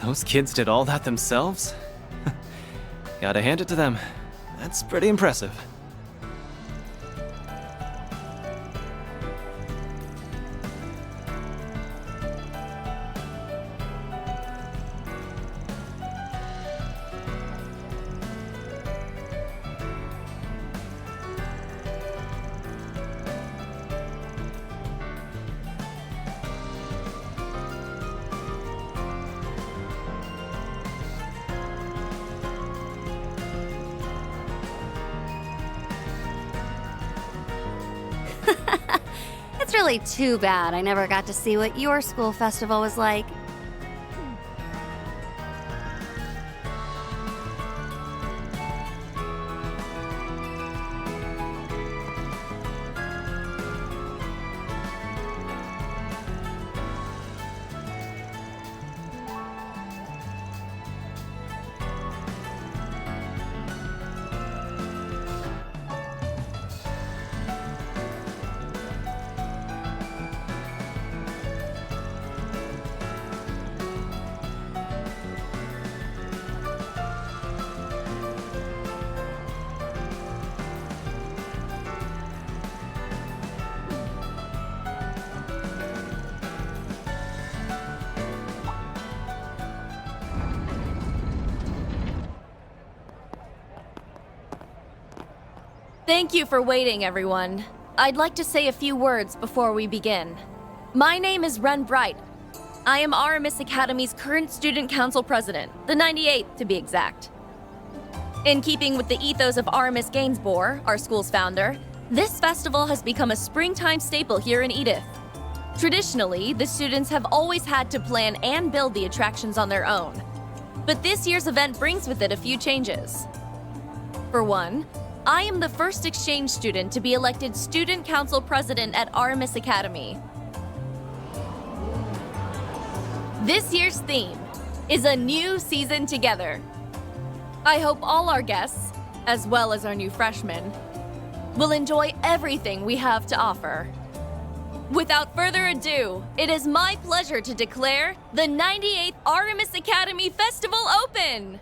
Those kids did all that themselves? Gotta hand it to them. That's pretty impressive. It's really too bad I never got to see what your school festival was like. Thank you for waiting, everyone. I'd like to say a few words before we begin. My name is Ren Bright. I am Aramis Academy's current Student Council President, the 98th to be exact. In keeping with the ethos of Aramis Gainsborough, our school's founder, this festival has become a springtime staple here in Edith. Traditionally, the students have always had to plan and build the attractions on their own. But this year's event brings with it a few changes. For one, I am the first exchange student to be elected Student Council President at Aramis Academy. This year's theme is a new season together. I hope all our guests, as well as our new freshmen, will enjoy everything we have to offer. Without further ado, it is my pleasure to declare the 98th Aramis Academy Festival open!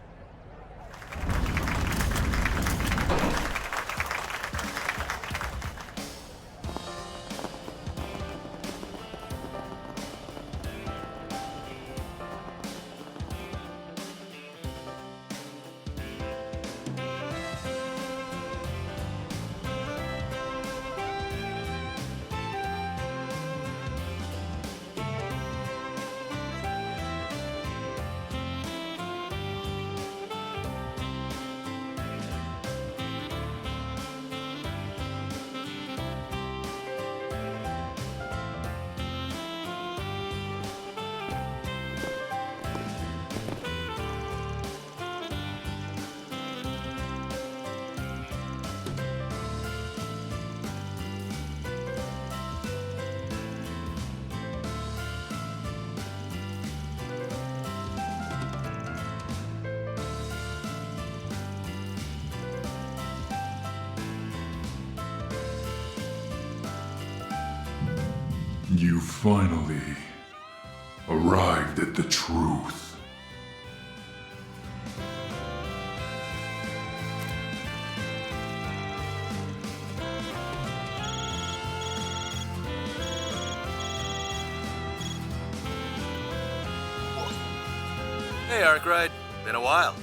You finally arrived at the truth. Hey, Arkwright. Been a while.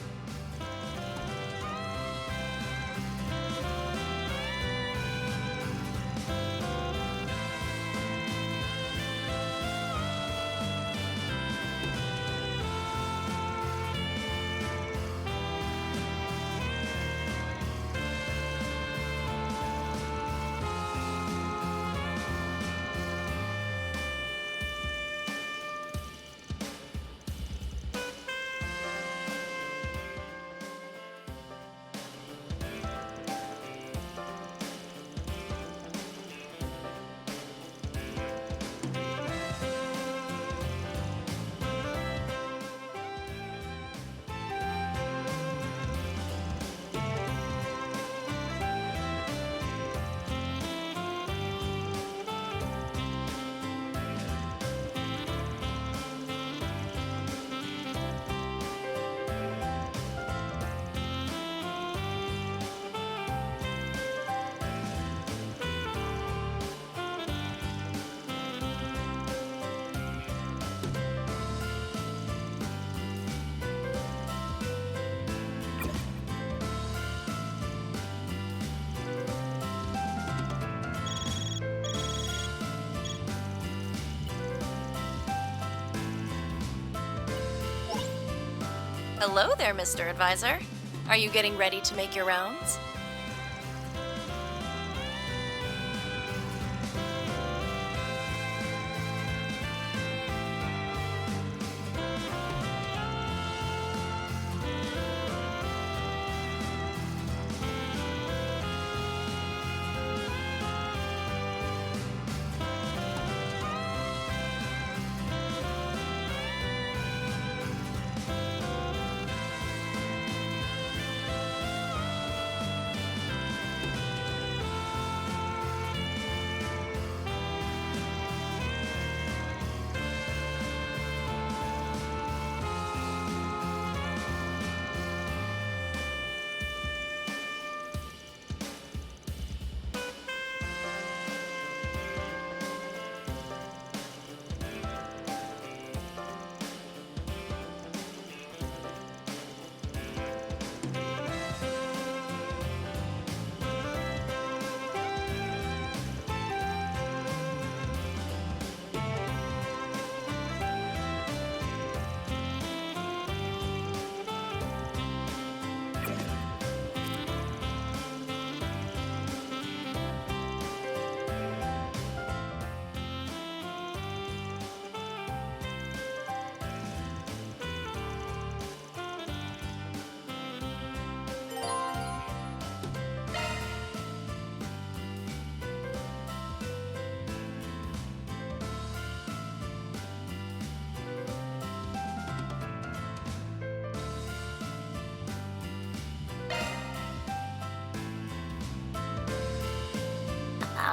Hello there, Mr. Advisor. Are you getting ready to make your rounds?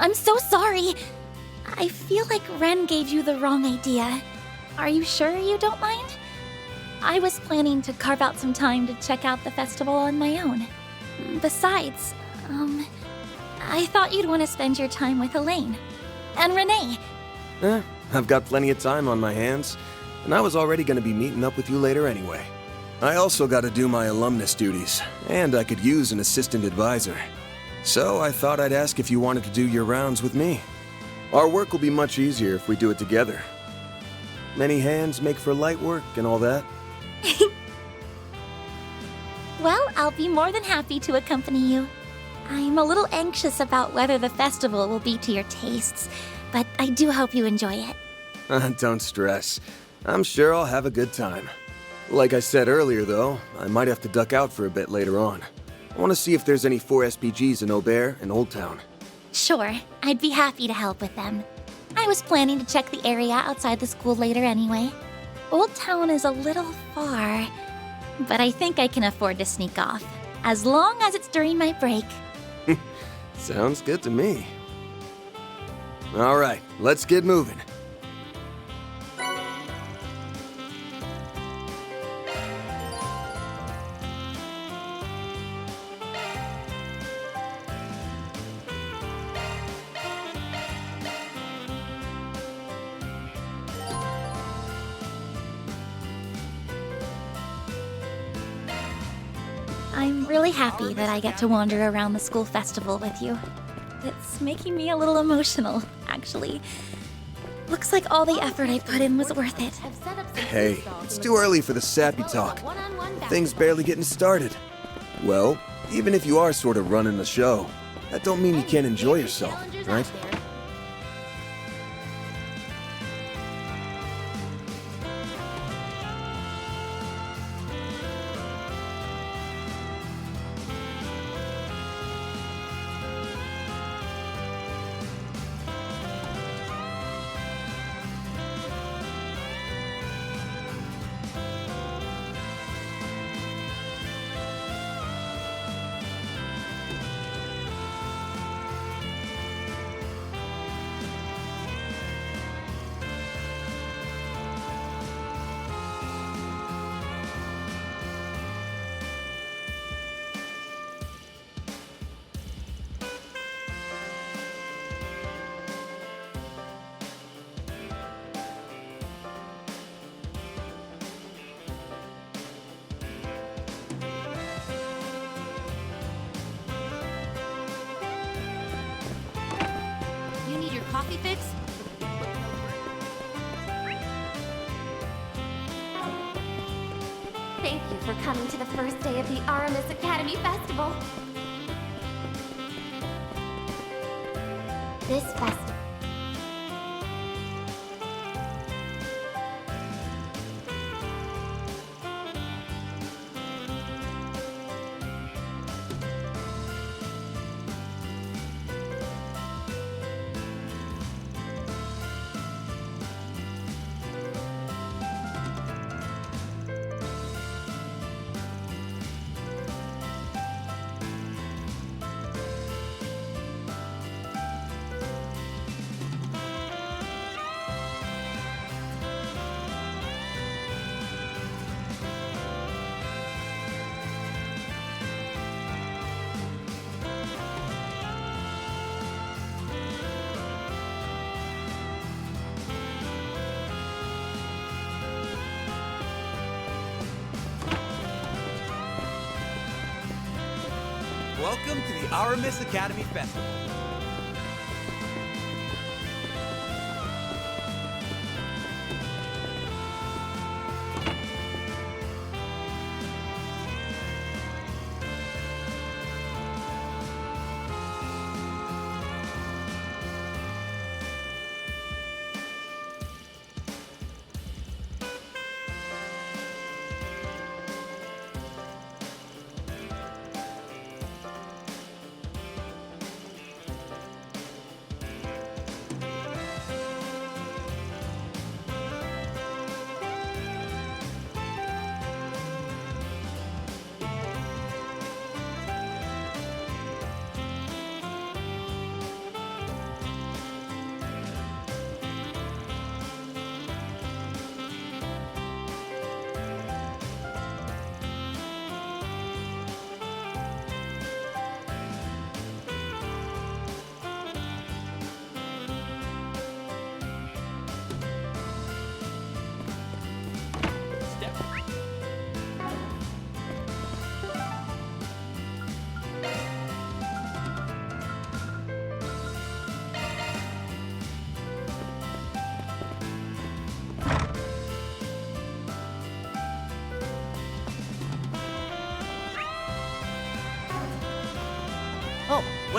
I'm so sorry. I feel like Ren gave you the wrong idea. Are you sure you don't mind? I was planning to carve out some time to check out the festival on my own. Besides, I thought you'd want to spend your time with Elaine. And Renee. I've got plenty of time on my hands, and I was already going to be meeting up with you later anyway. I also got to do my alumnus duties, and I could use an assistant advisor. So I thought I'd ask if you wanted to do your rounds with me. Our work will be much easier if we do it together. Many hands make for light work and all that. Well, I'll be more than happy to accompany you. I'm a little anxious about whether the festival will be to your tastes, but I do hope you enjoy it. Don't stress. I'm sure I'll have a good time. Like I said earlier, though, I might have to duck out for a bit later on. I want to see if there's any 4 SPGs in Aubert and Old Town. Sure, I'd be happy to help with them. I was planning to check the area outside the school later anyway. Old Town is a little far, but I think I can afford to sneak off, as long as it's during my break. Sounds good to me. All right, let's get moving. I'm really happy that I get to wander around the school festival with you. It's making me a little emotional, actually. Looks like all the effort I put in was worth it. Hey, it's too early for the sappy talk. The thing's barely getting started. Well, even if you are sort of running the show, that don't mean you can't enjoy yourself, right? You need your coffee fix? Thank you for coming to the first day of the Aramis Academy Festival. This festival. Welcome to the Aramis Academy Festival.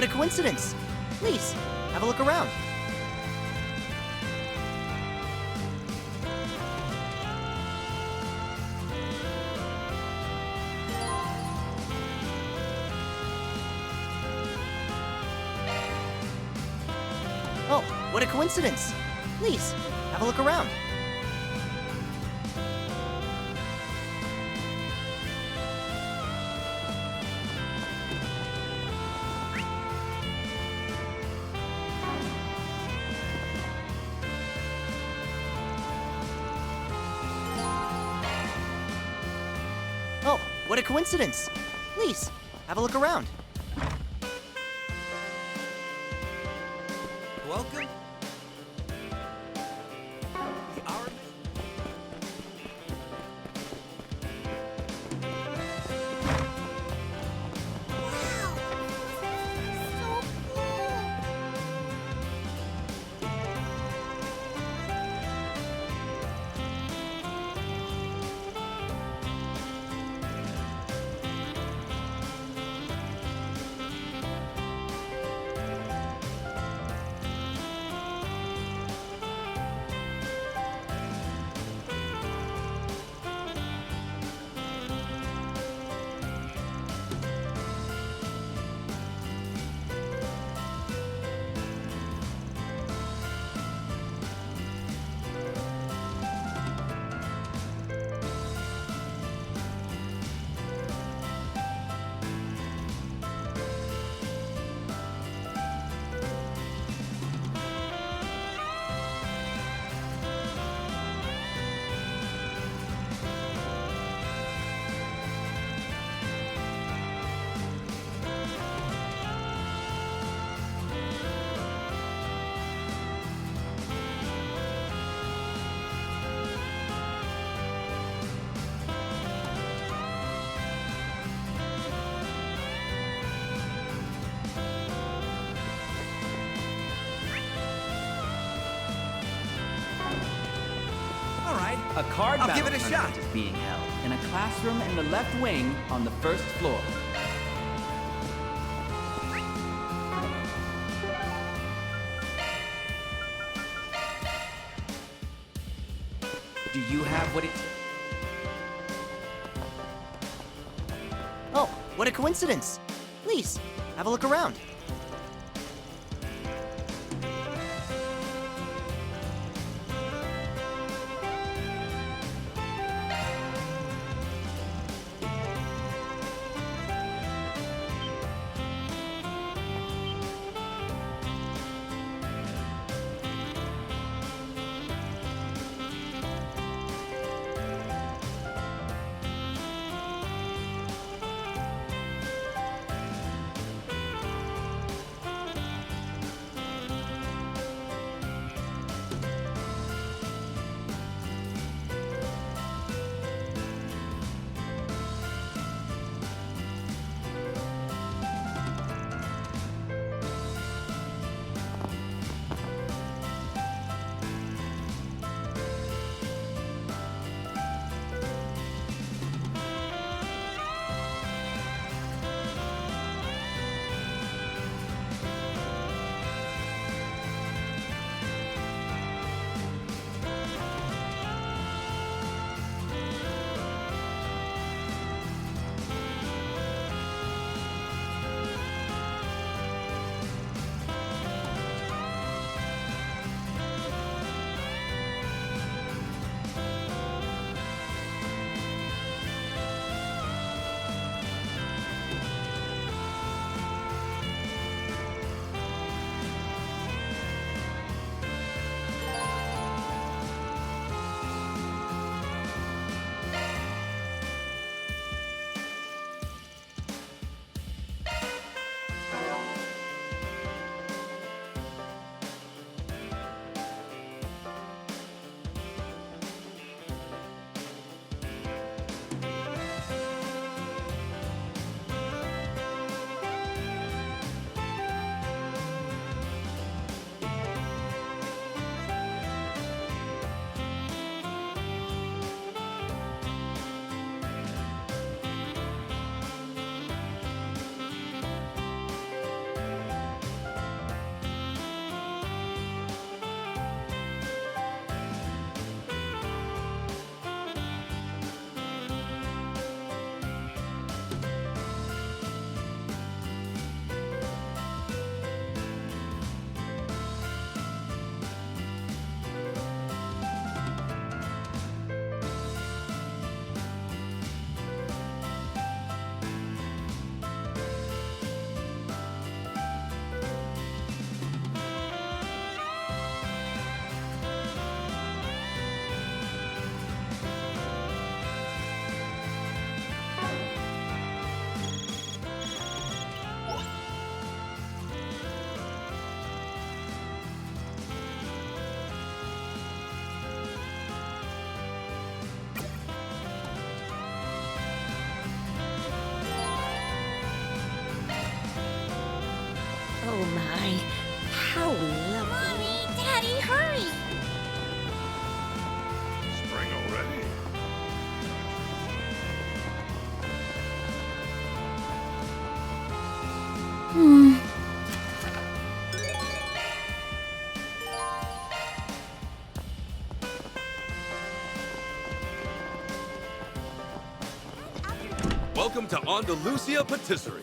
what a coincidence! Please, have a look around. Oh, what a coincidence! Please, have a look around. Oh, what a coincidence! Please, have a look around. Welcome. A card I'll battle give it a tournament shot. is being held in a classroom in the left wing on the first floor. Do you have what it... Oh, what a coincidence! Please, have a look around. Welcome to Andalusia Patisserie.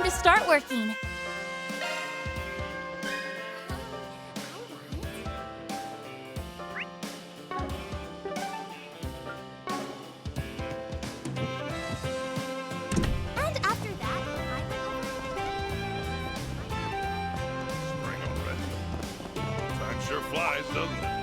to start working. And after that, Spring already. Time sure flies, doesn't it?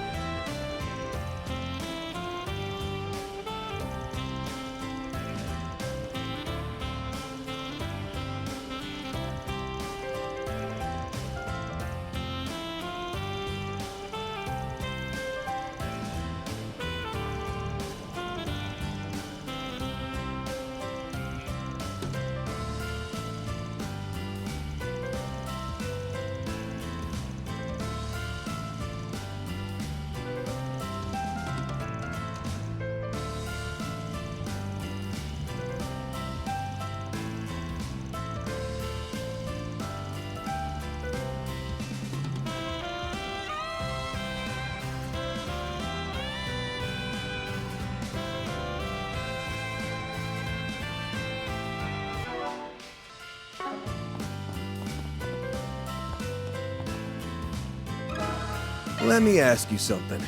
Let me ask you something.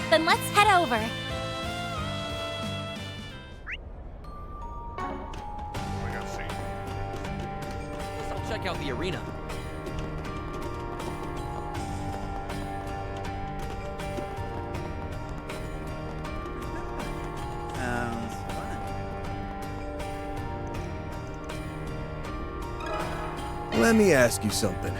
Then let's head over. I'll check out the arena. Sounds fun. Let me ask you something.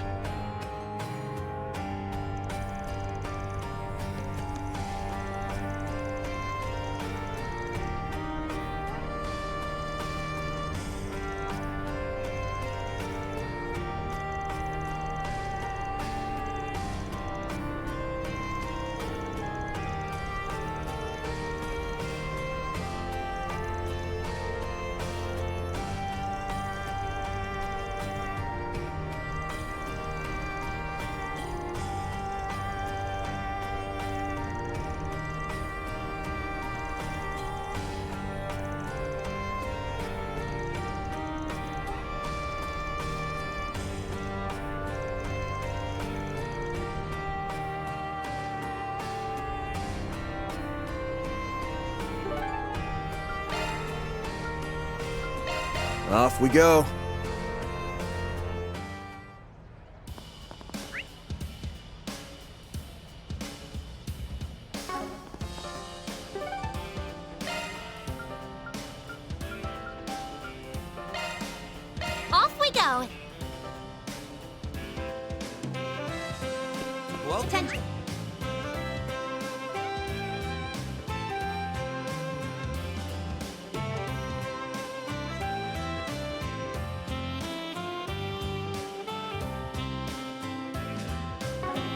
Off we go. off we go. Well, Attention.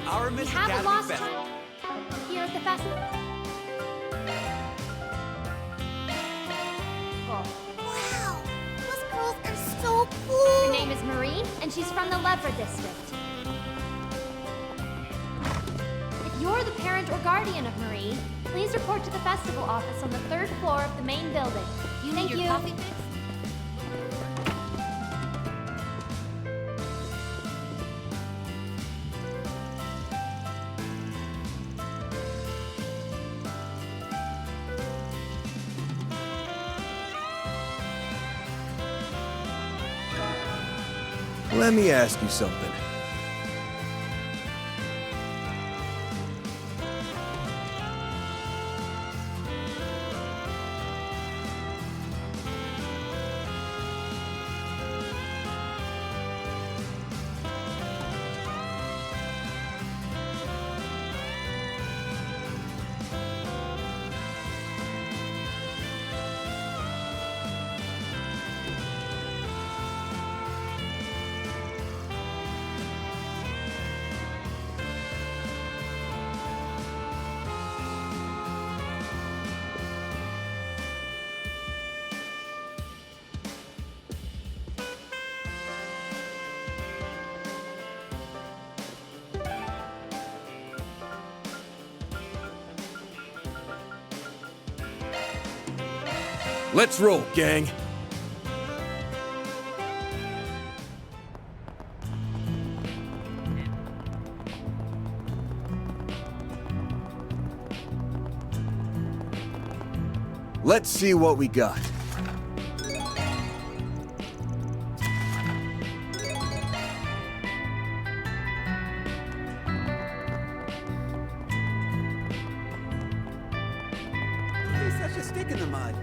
Our We Miss haven't Academy lost Fest. time here at the festival. Wow, those girls are so cool. Her name is Marie, and she's from the Levra district. If you're the parent or guardian of Marie, please report to the festival office on the 3rd floor of the main building. You Thank need your you. coffee fix? Let me ask you something. Let's roll, gang. Let's see what we got. He's such a stick in the mud.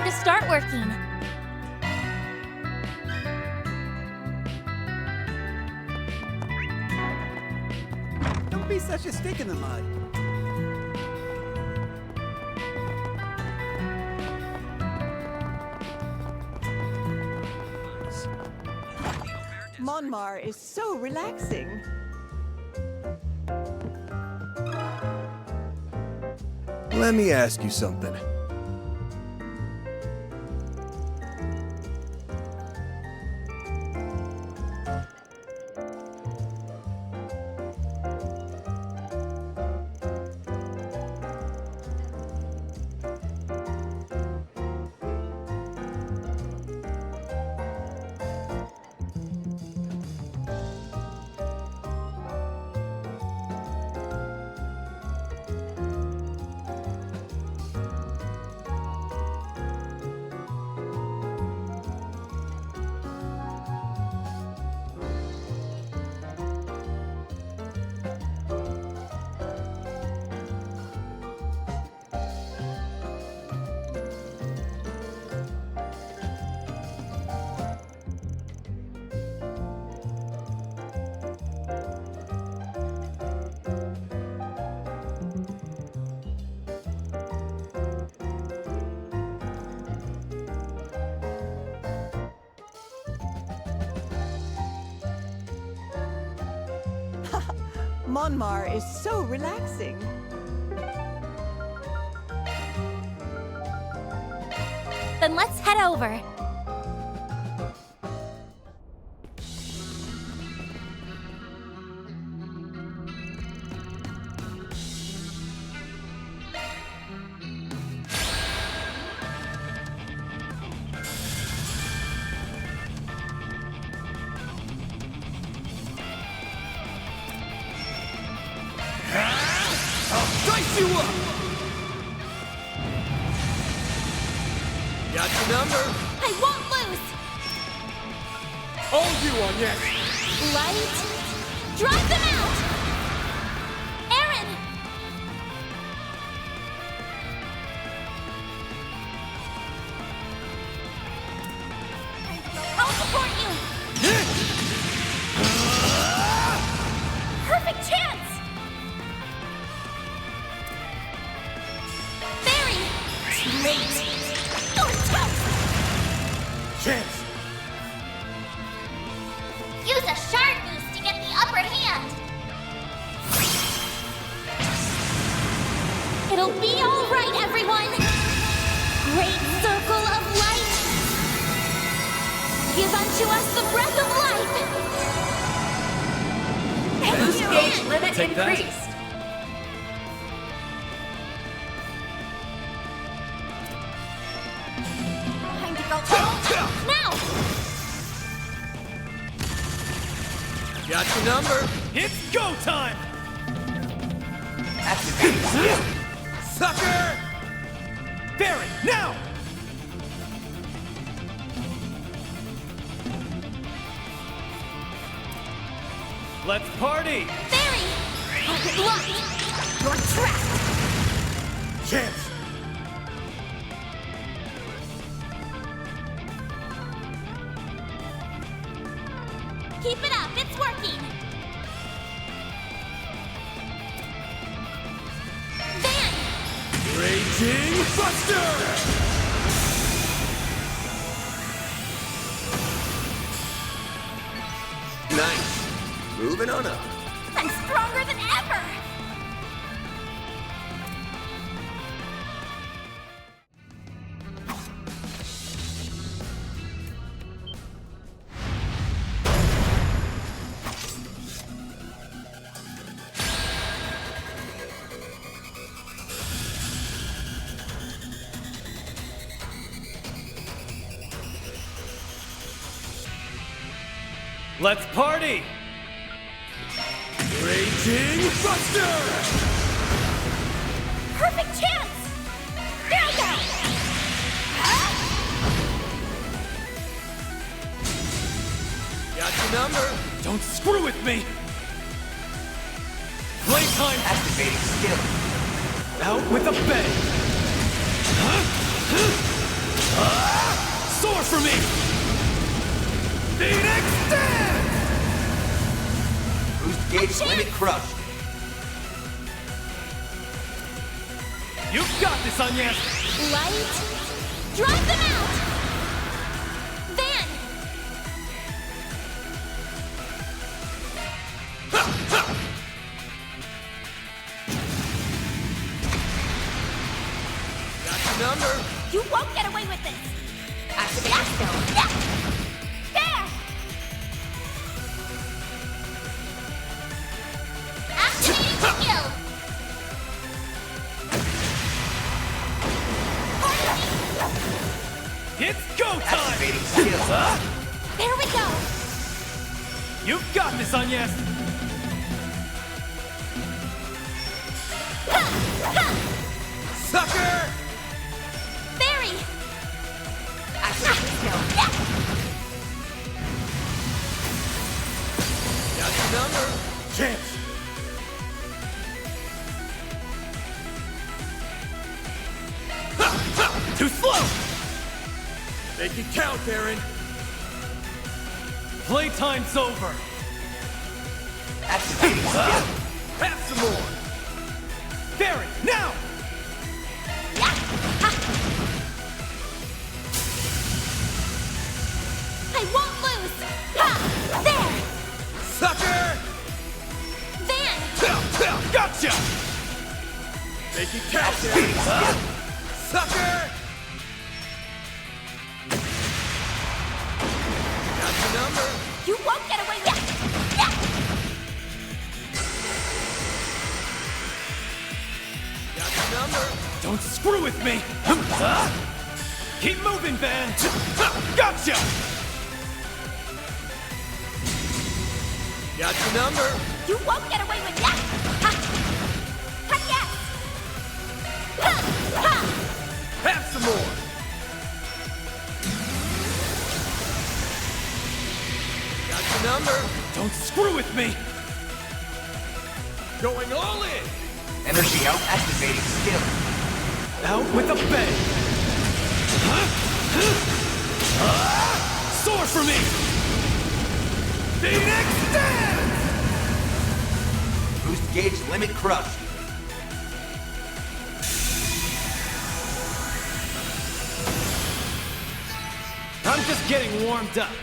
to start working. Don't be such a stick in the mud. Monmar is so relaxing. Let me ask you something. Monmar is so relaxing. Then let's head over. Dice you up! Got your number. I won't lose! All you on yes. Light! Drive them out! Aaron! I'll support you! Perfect chance! Barry! Too late! Oh, tough! Chance. Use a shard boost to get the upper hand. It'll be all right, everyone! Great circle of light! Give unto us the breath of life! Boost gauge limit Take that. increased. Time to go now! Got your number. It's go time! Sucker! Barry, now! Let's party! Barry! Target locked! You're trapped! Chance. Keep it up, it's working! Van! Raging Buster! Nice. Moving on up. I'm stronger than ever! Let's party! Raging Buster! Perfect chance! There I go! Got your number. Don't screw with me! Playtime! Activating skill. Out with a bang! Soar for me! Phoenix Dance! Boost gauge limit crushed. You've got this, Anya! Light. Drive them out! Van! Got your number! You won't get away with this! Activate Astro! Yeah! There! Activating skill! It's go time! Activating skill. There we go! You've got this, Anya! Sucker! Barry! Activating skill. Got your number! Chance! Too slow! Make it count, Baron! Playtime's over! Activating skill. Have some more! Baron, now! I won't lose! Ha! There! Sucker! Van! Gotcha! Make it count, Baron! Sucker! Got your number? You won't get away with it! Yeah! Got your number? Don't screw with me! Keep moving, Van! Gotcha! Got your number? You won't get away with that! Ha! Ha! Yes! Ha! Ha! Have some more! Got your number? Don't screw with me! Going all in! Energy out. Activating skill. Out with a bang! Soar for me! Phoenix Dance! Boost gauge limit crushed. I'm just getting warmed up.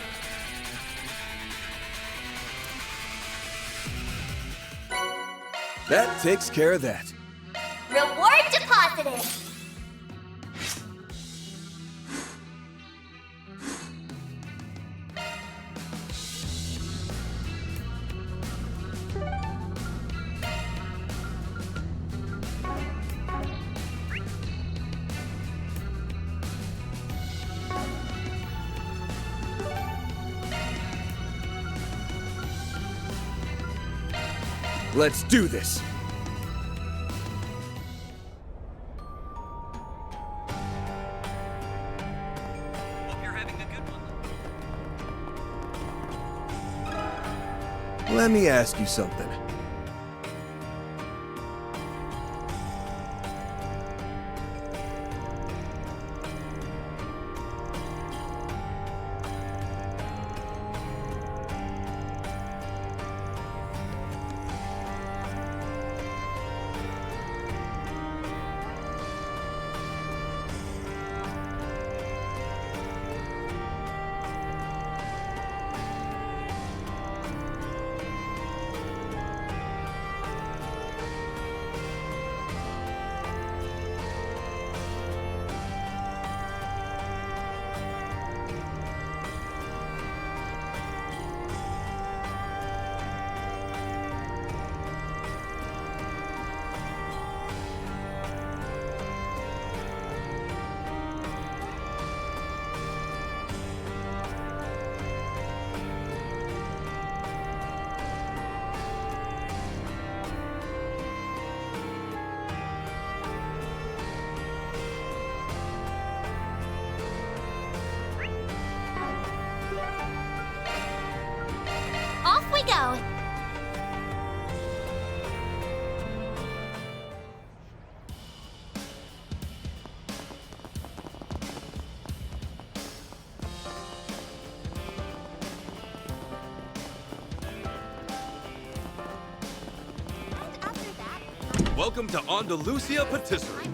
That takes care of that. Reward deposited! Let's do this. Hope you're having a good one. Let me ask you something. and welcome to Andalusia Patisserie.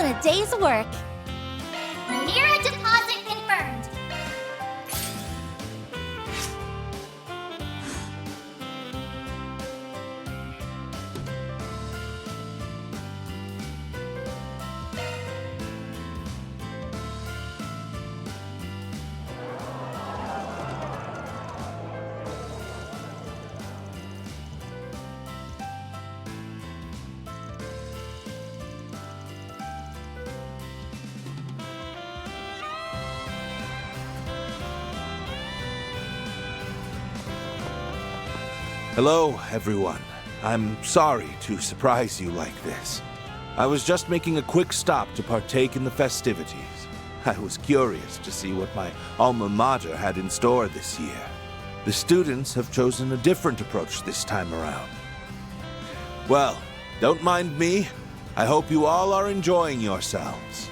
and a day's work. Mira deposit confirmed. Hello, everyone. I'm sorry to surprise you like this. I was just making a quick stop to partake in the festivities. I was curious to see what my alma mater had in store this year. The students have chosen a different approach this time around. Well, don't mind me. I hope you all are enjoying yourselves.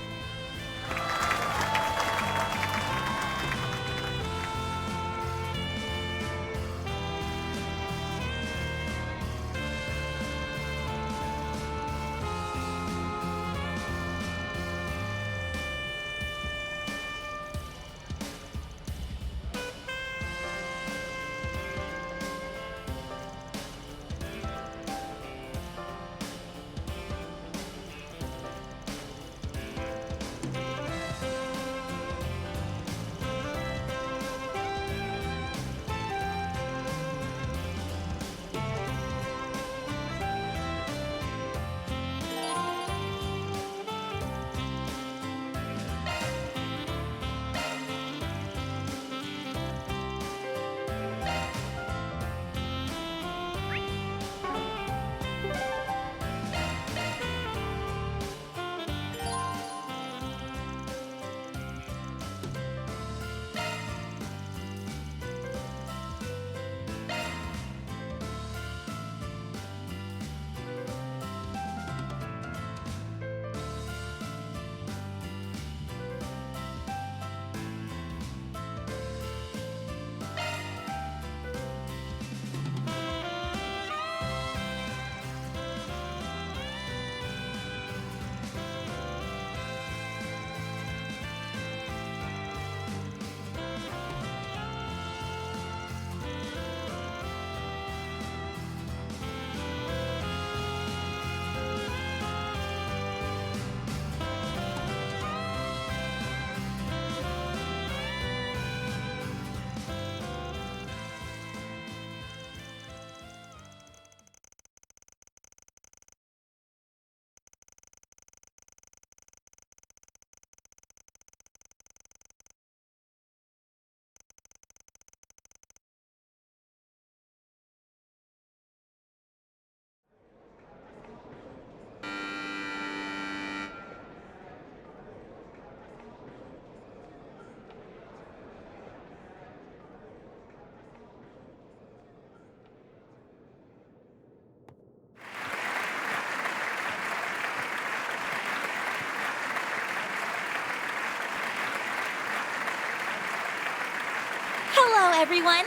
Hello, everyone.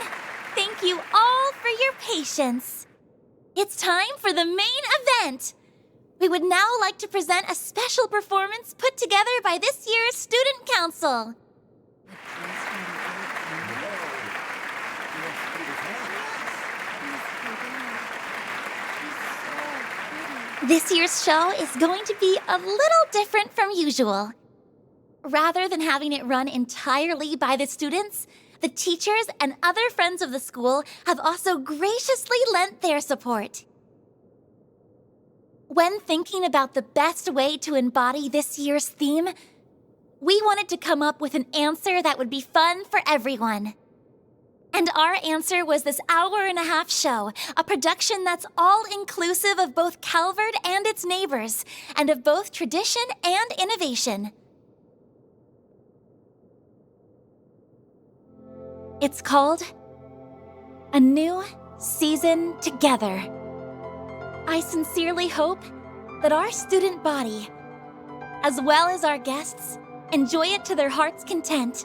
Thank you all for your patience. It's time for the main event. We would now like to present a special performance put together by this year's Student Council. This year's show is going to be a little different from usual. Rather than having it run entirely by the students, the teachers and other friends of the school have also graciously lent their support. When thinking about the best way to embody this year's theme, we wanted to come up with an answer that would be fun for everyone. And our answer was this hour-and-a-half show, a production that's all-inclusive of both Calvert and its neighbors, and of both tradition and innovation. It's called A New Season Together. I sincerely hope that our student body, as well as our guests, enjoy it to their heart's content.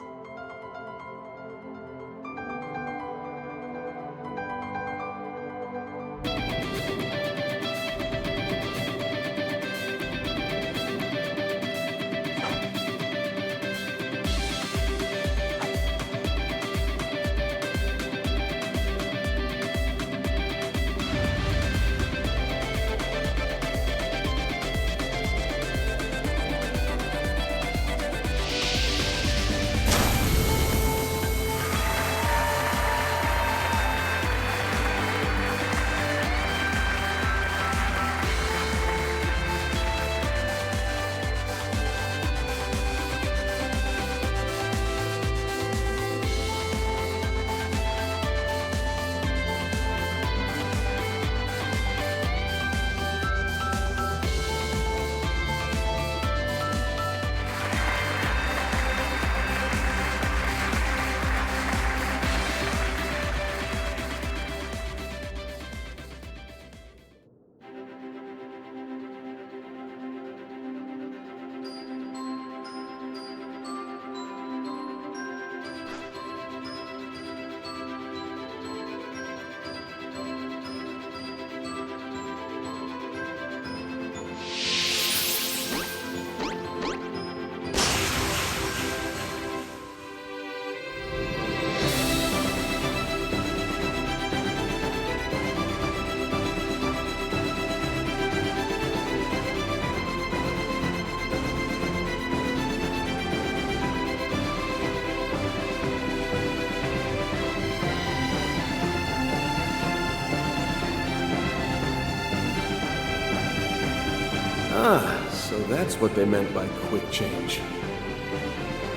Ah, so that's what they meant by quick change.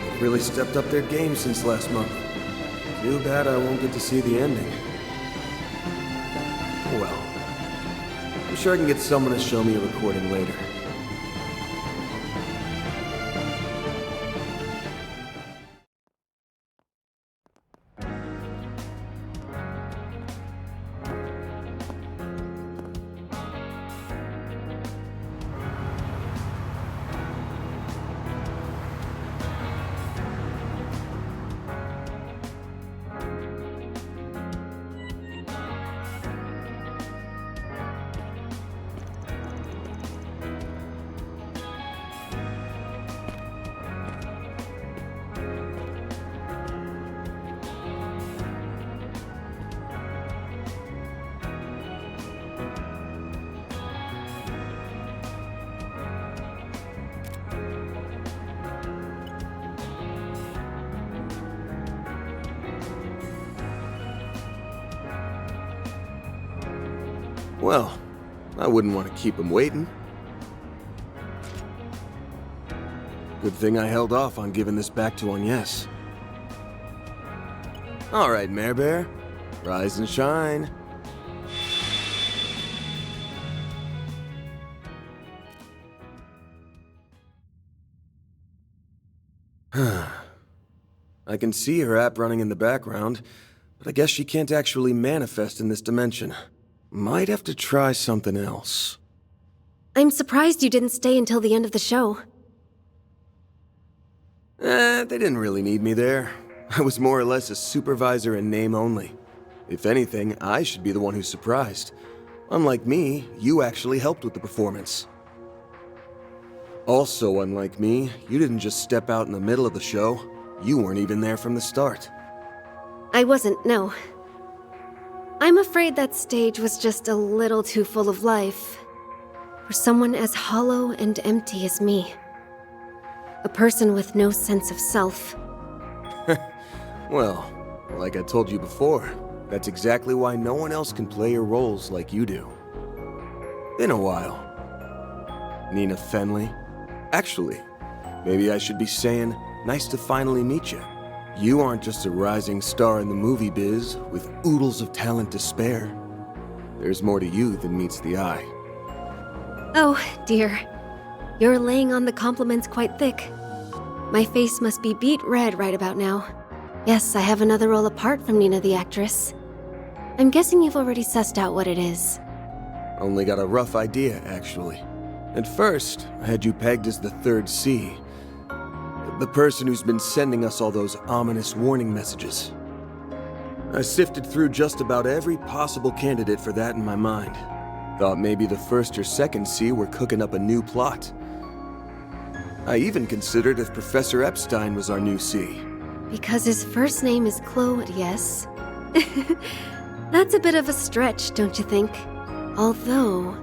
They've really stepped up their game since last month. Too bad I won't get to see the ending. Oh well. I'm sure I can get someone to show me a recording later. Well, I wouldn't want to keep him waiting. Good thing I held off on giving this back to Agnes. All right, Mare Bear. Rise and shine. I can see her app running in the background, but I guess she can't actually manifest in this dimension. Might have to try something else. I'm surprised you didn't stay until the end of the show. They didn't really need me there. I was more or less a supervisor in name only. If anything, I should be the one who's surprised. Unlike me, you actually helped with the performance. Also, unlike me, you didn't just step out in the middle of the show. You weren't even there from the start. I wasn't, no. I'm afraid that stage was just a little too full of life. For someone as hollow and empty as me. A person with no sense of self. Well, like I told you before, that's exactly why no one else can play your roles like you do. Been a while. Nina Fenley. Actually, maybe I should be saying, nice to finally meet you. You aren't just a rising star in the movie biz with oodles of talent to spare. There's more to you than meets the eye. Oh, dear. You're laying on the compliments quite thick. My face must be beet red right about now. Yes, I have another role apart from Nina the actress. I'm guessing you've already sussed out what it is. Only got a rough idea, actually. At first, I had you pegged as the third C. The person who's been sending us all those ominous warning messages. I sifted through just about every possible candidate for that in my mind. Thought maybe the first or second C were cooking up a new plot. I even considered if Professor Epstein was our new C. Because his first name is Claude, yes? That's a bit of a stretch, don't you think? Although,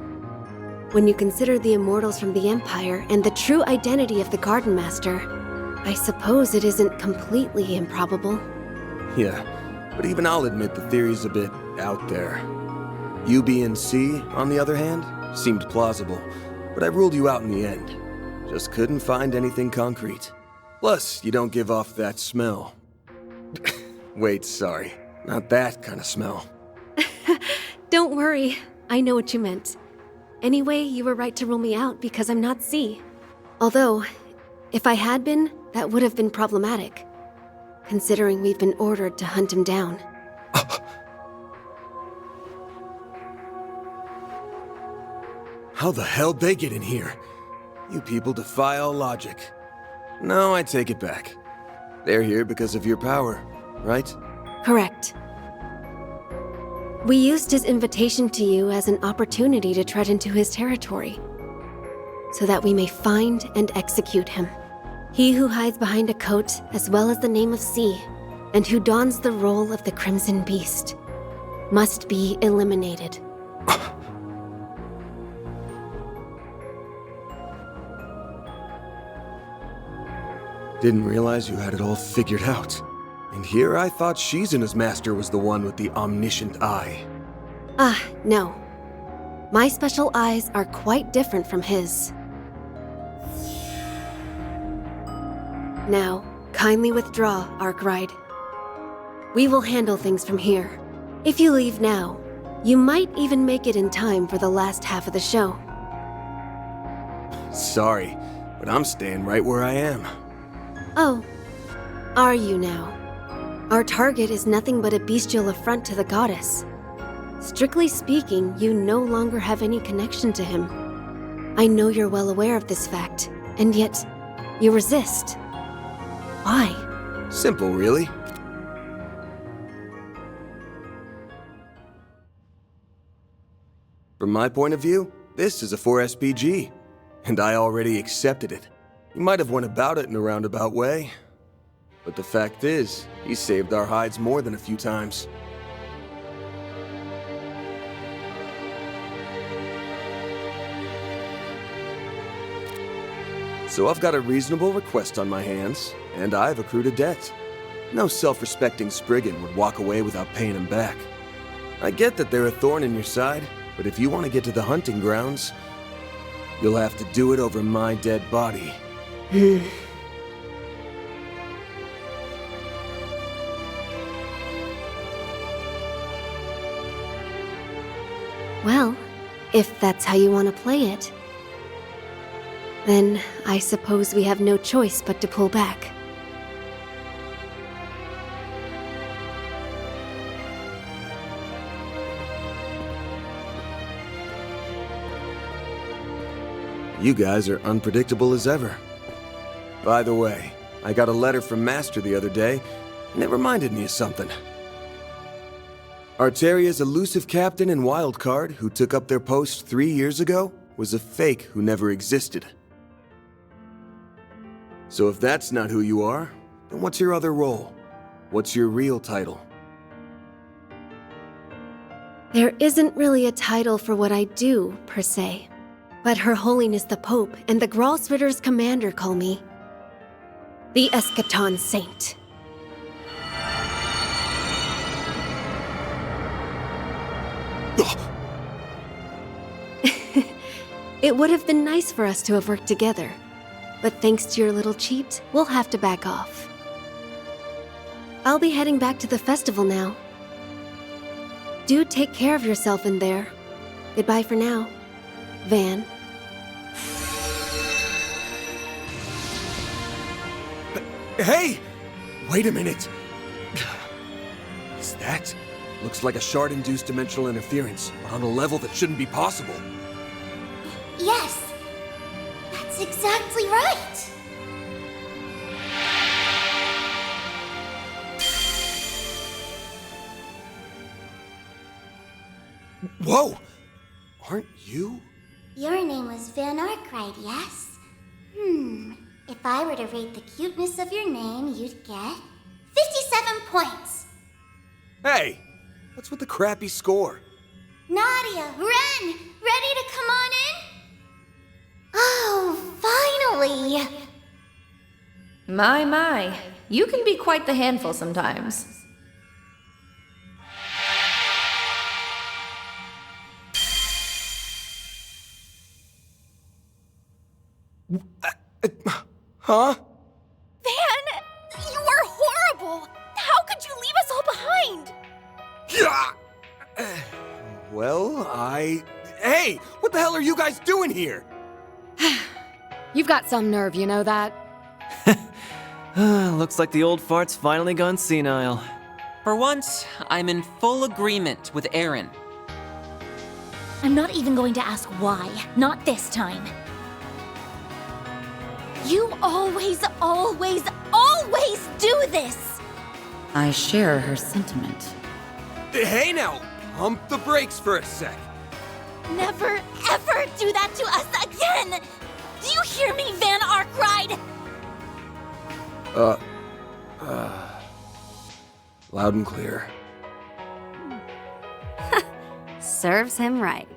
when you consider the immortals from the Empire and the true identity of the Garden Master, I suppose it isn't completely improbable. Yeah, but even I'll admit the theory's a bit out there. You being C, on the other hand, seemed plausible, but I ruled you out in the end. Just couldn't find anything concrete. Plus, you don't give off that smell. Wait, sorry. Not that kind of smell. Don't worry, I know what you meant. Anyway, you were right to rule me out because I'm not C. Although, if I had been, that would have been problematic, considering we've been ordered to hunt him down. How the hell'd they get in here? You people defy all logic. No, I take it back. They're here because of your power, right? Correct. We used his invitation to you as an opportunity to tread into his territory, so that we may find and execute him. He who hides behind a coat, as well as the name of C, and who dons the role of the Crimson Beast, must be eliminated. Didn't realize you had it all figured out. And here I thought Shizuna's master was the one with the omniscient eye. Ah, no. My special eyes are quite different from his. Now, kindly withdraw, Arkwright. We will handle things from here. If you leave now, you might even make it in time for the last half of the show. Sorry, but I'm staying right where I am. Oh, are you now? Our target is nothing but a bestial affront to the goddess. Strictly speaking, you no longer have any connection to him. I know you're well aware of this fact, and yet, you resist. Why? Simple, really. From my point of view, this is a 4SPG, and I already accepted it. He might have went about it in a roundabout way, but the fact is, he saved our hides more than a few times. So I've got a reasonable request on my hands, and I've accrued a debt. No self-respecting Spriggan would walk away without paying him back. I get that they're a thorn in your side, but if you want to get to the hunting grounds, you'll have to do it over my dead body. Well, if that's how you want to play it, then I suppose we have no choice but to pull back. You guys are unpredictable as ever. By the way, I got a letter from Master the other day, and it reminded me of something. Arteria's elusive captain and wildcard, who took up their post 3 years ago, was a fake who never existed. So if that's not who you are, then what's your other role? What's your real title? There isn't really a title for what I do, per se. But Her Holiness the Pope and the Gralsritter's commander call me the Eschaton Saint. It would have been nice for us to have worked together, but thanks to your little cheat, we'll have to back off. I'll be heading back to the festival now. Do take care of yourself in there. Goodbye for now, Van. Hey! Wait a minute! Is that? Looks like a shard-induced dimensional interference, but on a level that shouldn't be possible. Yes! That's exactly right! Whoa! Aren't you? Your name was Van Arkwright, yes? If I were to rate the cuteness of your name, you'd get 57 points! Hey! What's with the crappy score? Nadia, Ren, ready to come on in? Oh, finally! My. You can be quite the handful sometimes. Huh? Van! You are horrible! How could you leave us all behind? Well, Hey! What the hell are you guys doing here? You've got some nerve, you know that? Looks like the old fart's finally gone senile. For once, I'm in full agreement with Aaron. I'm not even going to ask why. Not this time. You always do this! I share her sentiment. Hey now! Pump the brakes for a sec. Never, ever do that to us again! Do you hear me, Van Arkwright? Loud and clear. Serves him right.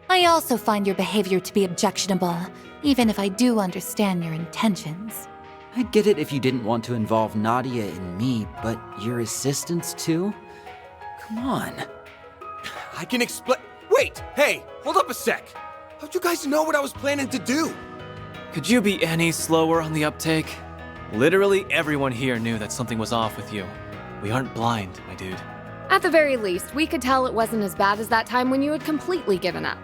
I also find your behavior to be objectionable, even if I do understand your intentions. I'd get it if you didn't want to involve Nadia and me, but your assistants too? Come on. I can explain. Wait! Hey! Hold up a sec! How'd you guys know what I was planning to do? Could you be any slower on the uptake? Literally everyone here knew that something was off with you. We aren't blind, my dude. At the very least, we could tell it wasn't as bad as that time when you had completely given up.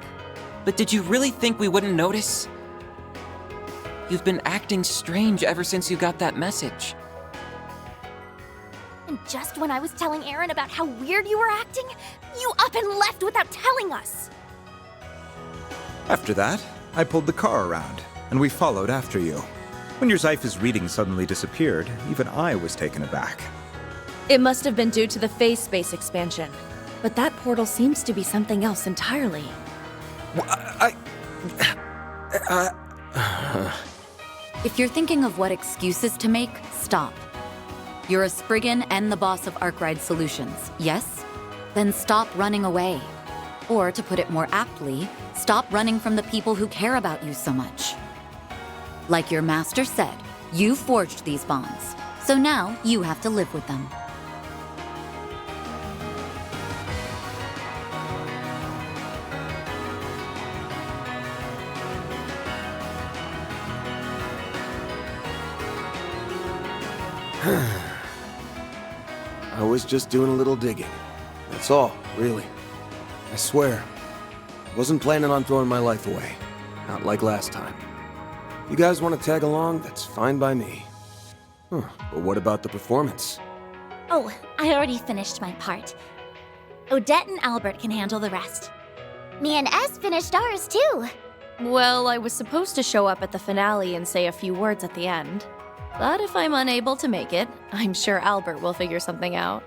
But did you really think we wouldn't notice? You've been acting strange ever since you got that message. And just when I was telling Aaron about how weird you were acting, you up and left without telling us! After that, I pulled the car around, and we followed after you. When your Zyphus reading suddenly disappeared, even I was taken aback. It must have been due to the phase space expansion. But that portal seems to be something else entirely. If you're thinking of what excuses to make, stop. You're a Spriggan and the boss of Arkride Solutions, yes? Then stop running away. Or to put it more aptly, stop running from the people who care about you so much. Like your master said, you forged these bonds, so now you have to live with them. I was just doing a little digging. That's all, really. I swear. I wasn't planning on throwing my life away. Not like last time. You guys want to tag along? That's fine by me. But what about the performance? Oh, I already finished my part. Odette and Albert can handle the rest. Me and S finished ours too. Well, I was supposed to show up at the finale and say a few words at the end. But if I'm unable to make it, I'm sure Albert will figure something out.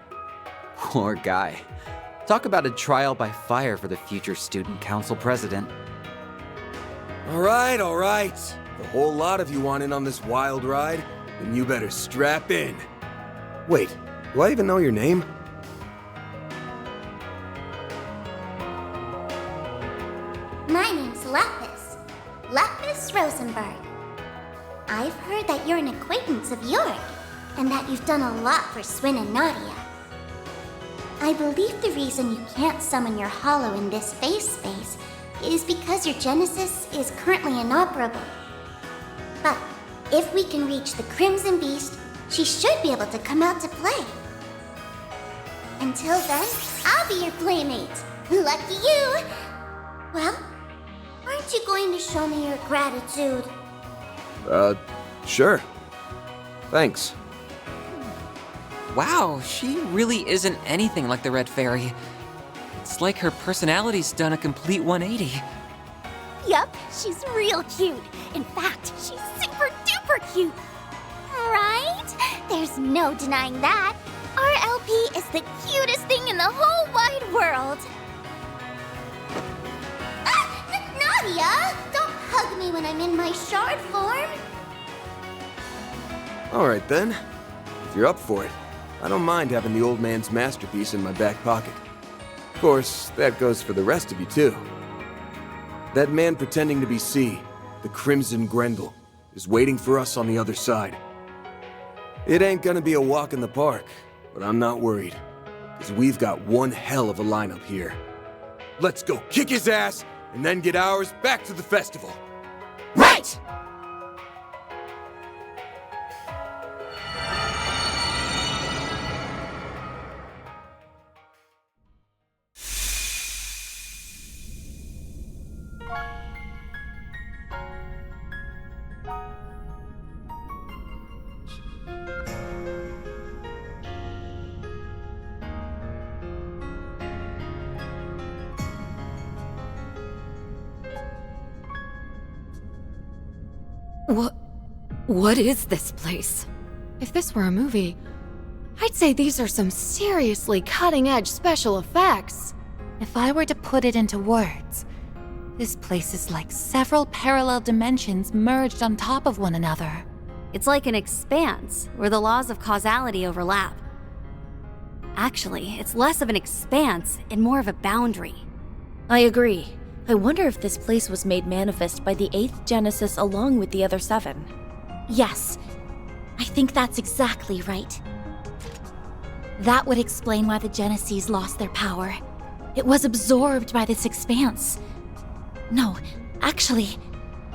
Poor guy. Talk about a trial by fire for the future student council president. All right, all right. The whole lot of you want in on this wild ride, then you better strap in. Wait, do I even know your name? My name's Lapis. Lapis Rosenberg. I've heard that you're an acquaintance of Yorick, and that you've done a lot for Swin and Nadia. I believe the reason you can't summon your hollow in this phase space is because your Genesis is currently inoperable. But if we can reach the Crimson Beast, she should be able to come out to play. Until then, I'll be your playmate. Lucky you! Well, aren't you going to show me your gratitude? Sure. Thanks. Wow, she really isn't anything like the Red Fairy. It's like her personality's done a complete 180. Yup, she's real cute. In fact, she's super duper cute. Right? There's no denying that. Our LP is the cutest thing in the whole wide world. Nadia! Don't hug me when I'm in my shard form. All right, then. If you're up for it, I don't mind having the old man's masterpiece in my back pocket. Of course, that goes for the rest of you, too. That man pretending to be C, the Crimson Grendel, is waiting for us on the other side. It ain't gonna be a walk in the park, but I'm not worried, because we've got one hell of a lineup here. Let's go kick his ass, and then get ours back to the festival. Right! What is this place? If this were a movie, I'd say these are some seriously cutting-edge special effects. If I were to put it into words, this place is like several parallel dimensions merged on top of one another. It's like an expanse where the laws of causality overlap. Actually, it's less of an expanse and more of a boundary. I agree. I wonder if this place was made manifest by the 8th Genesis along with the other 7. Yes, I think that's exactly right. That would explain why the Genesis lost their power. It was absorbed by this expanse. No, actually,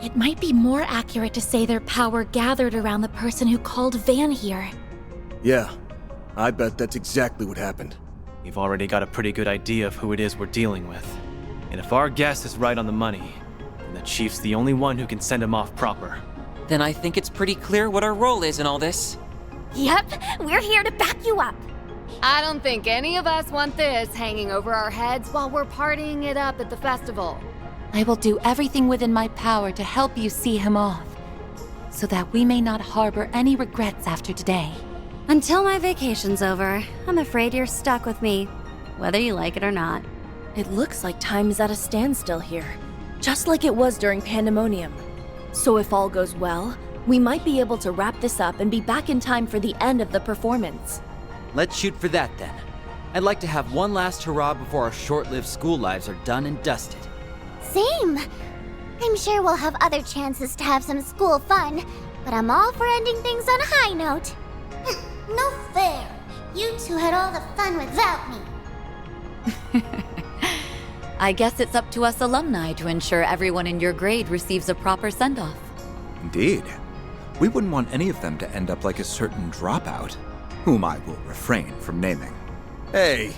It might be more accurate to say their power gathered around the person who called Van here. Yeah, I bet that's exactly what happened. We've already got a pretty good idea of who it is we're dealing with. And if our guess is right on the money, then the Chief's the only one who can send him off proper. Then I think it's pretty clear what our role is in all this. Yep, we're here to back you up. I don't think any of us want this hanging over our heads while we're partying it up at the festival. I will do everything within my power to help you see him off, so that we may not harbor any regrets after today. Until my vacation's over, I'm afraid you're stuck with me, whether you like it or not. It looks like time is at a standstill here, just like it was during Pandemonium. So if all goes well, we might be able to wrap this up and be back in time for the end of the performance. Let's shoot for that then. I'd like to have one last hurrah before our short-lived school lives are done and dusted. Same. I'm sure we'll have other chances to have some school fun, but I'm all for ending things on a high note. No fair. You two had all the fun without me. I guess it's up to us alumni to ensure everyone in your grade receives a proper send-off. Indeed. We wouldn't want any of them to end up like a certain dropout, whom I will refrain from naming. Hey!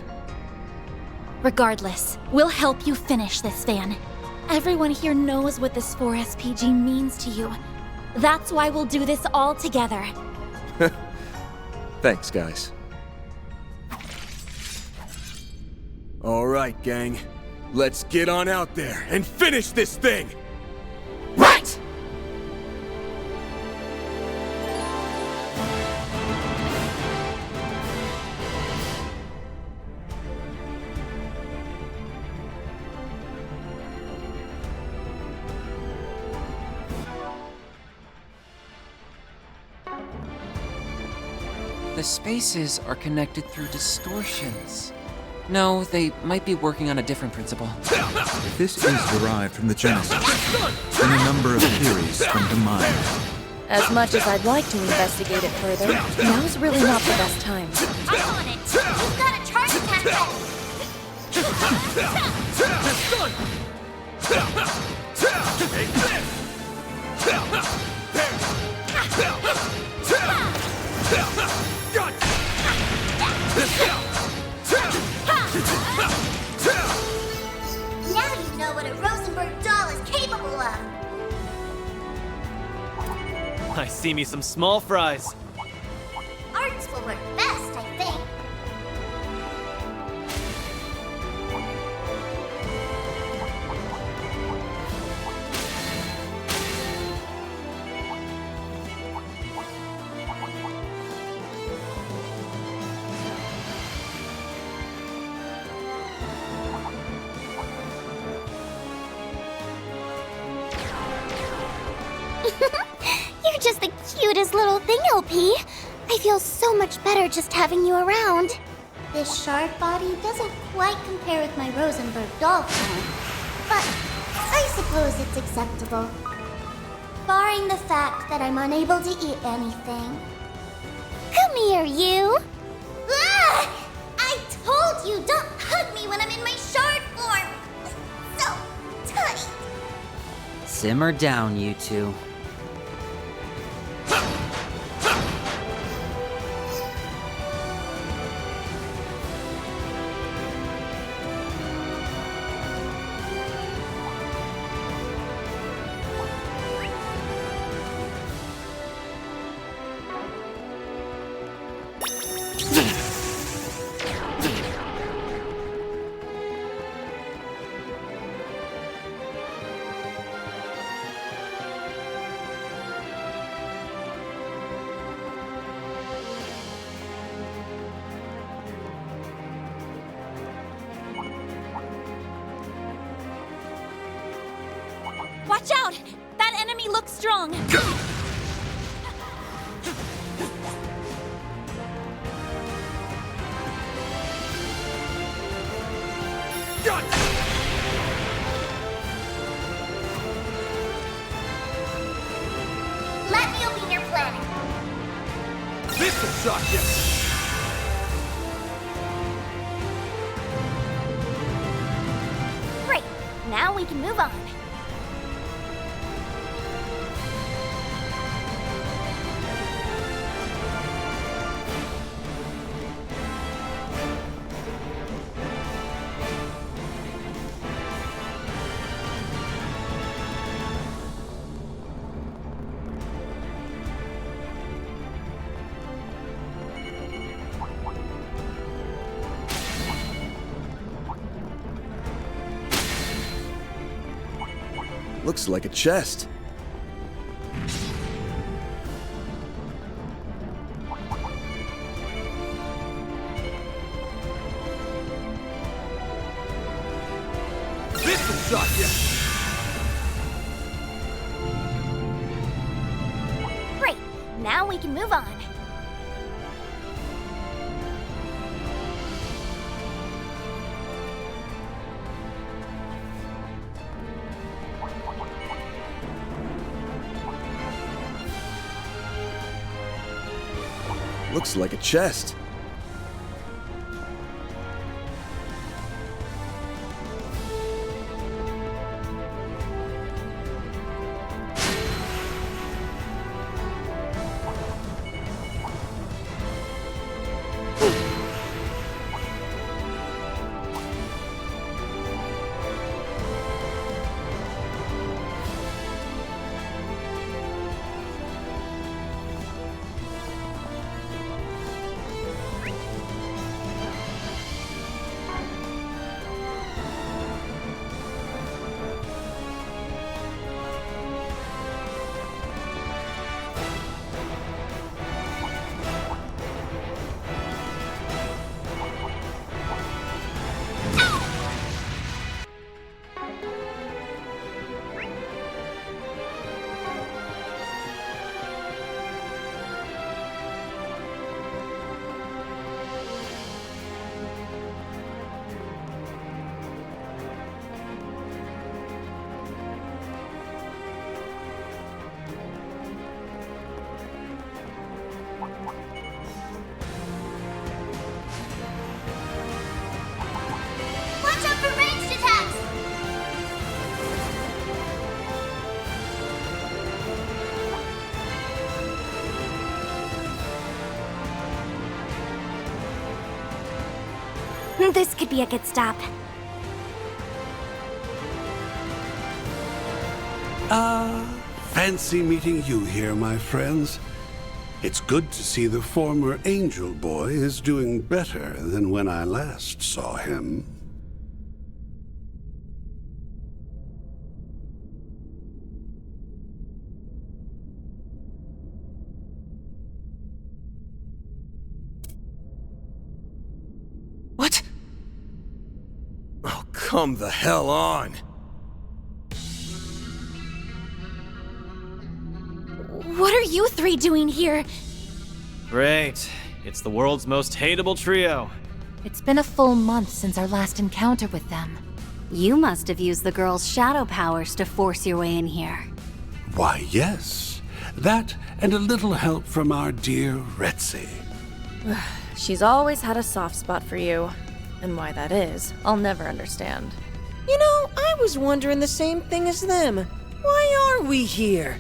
Regardless, we'll help you finish this, Van. Everyone here knows what this 4SPG means to you. That's why we'll do this all together. Thanks, guys. All right, gang. Let's get on out there and finish this thing! Right! The spaces are connected through distortions. No, they might be working on a different principle. If this is derived from the Genesis, then a number of theories come to mind. As much as I'd like to investigate it further, now's really not the best time. I'm on it. You've got a charge attack ready. Take Now you know what a Rosenberg doll is capable of. I see me some small fries. Arts will work best, I think. You're just the cutest little thing, OP. I feel so much better just having you around. This shard body doesn't quite compare with my Rosenberg doll form, but I suppose it's acceptable. Barring the fact that I'm unable to eat anything. Come here, you! Ah! I told you, don't hug me when I'm in my shard form! So tight! Simmer down, you two. Watch out! That enemy looks strong! Let me open your planet. This will shock you! Great! Now we can move on. Looks like a chest. Pistol shot, yeah. Great, now we can move on. Looks like a chest. Watch out for ranged attacks! This could be a good stop. Fancy meeting you here, my friends. It's good to see the former Angel Boy is doing better than when I last saw him. What? Oh, come the hell on! What are you three doing here? Great. It's the world's most hateable trio. It's been a full month since our last encounter with them. You must have used the girl's shadow powers to force your way in here. Why, yes. That and a little help from our dear Retzi. She's always had a soft spot for you. And why that is, I'll never understand. You know, I was wondering the same thing as them. Why are we here?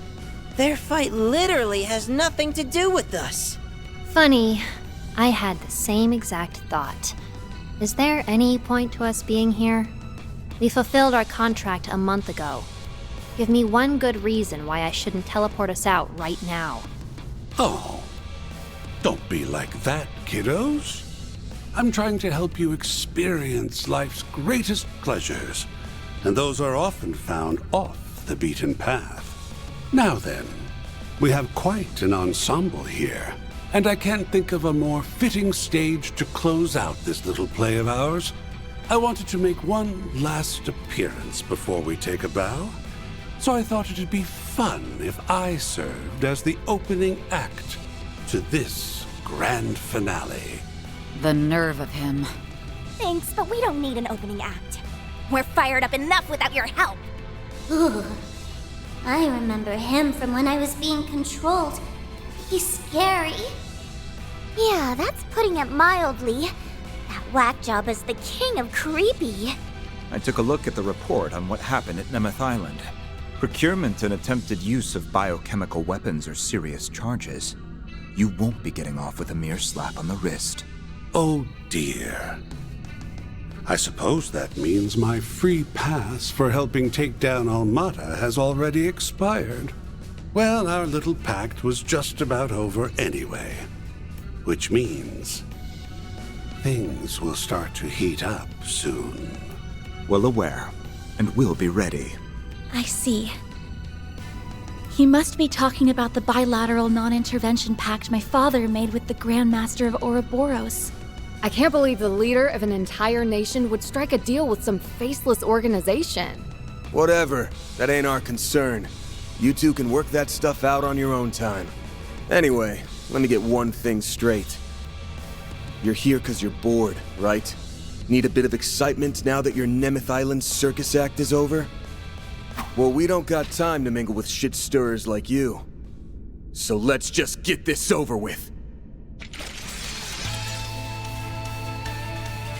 Their fight literally has nothing to do with us. Funny, I had the same exact thought. Is there any point to us being here? We fulfilled our contract a month ago. Give me one good reason why I shouldn't teleport us out right now. Oh, don't be like that, kiddos. I'm trying to help you experience life's greatest pleasures, and those are often found off the beaten path. Now then, we have quite an ensemble here, and I can't think of a more fitting stage to close out this little play of ours. I wanted to make one last appearance before we take a bow, so I thought it'd be fun if I served as the opening act to this grand finale. The nerve of him. Thanks, but we don't need an opening act. We're fired up enough without your help. Ooh. I remember him from when I was being controlled. He's scary. Yeah, that's putting it mildly. That whack job is the king of creepy. I took a look at the report on what happened at Nemeth Island. Procurement and attempted use of biochemical weapons are serious charges. You won't be getting off with a mere slap on the wrist. Oh dear. I suppose that means my free pass for helping take down Almata has already expired. Well, our little pact was just about over anyway. Which means things will start to heat up soon. Well aware, and we'll be ready. I see. He must be talking about the bilateral non-intervention pact my father made with the Grand Master of Ouroboros. I can't believe the leader of an entire nation would strike a deal with some faceless organization. Whatever. That ain't our concern. You two can work that stuff out on your own time. Anyway, let me get one thing straight. You're here because you're bored, right? Need a bit of excitement now that your Nemeth Island circus act is over? Well, we don't got time to mingle with shit stirrers like you. So let's just get this over with.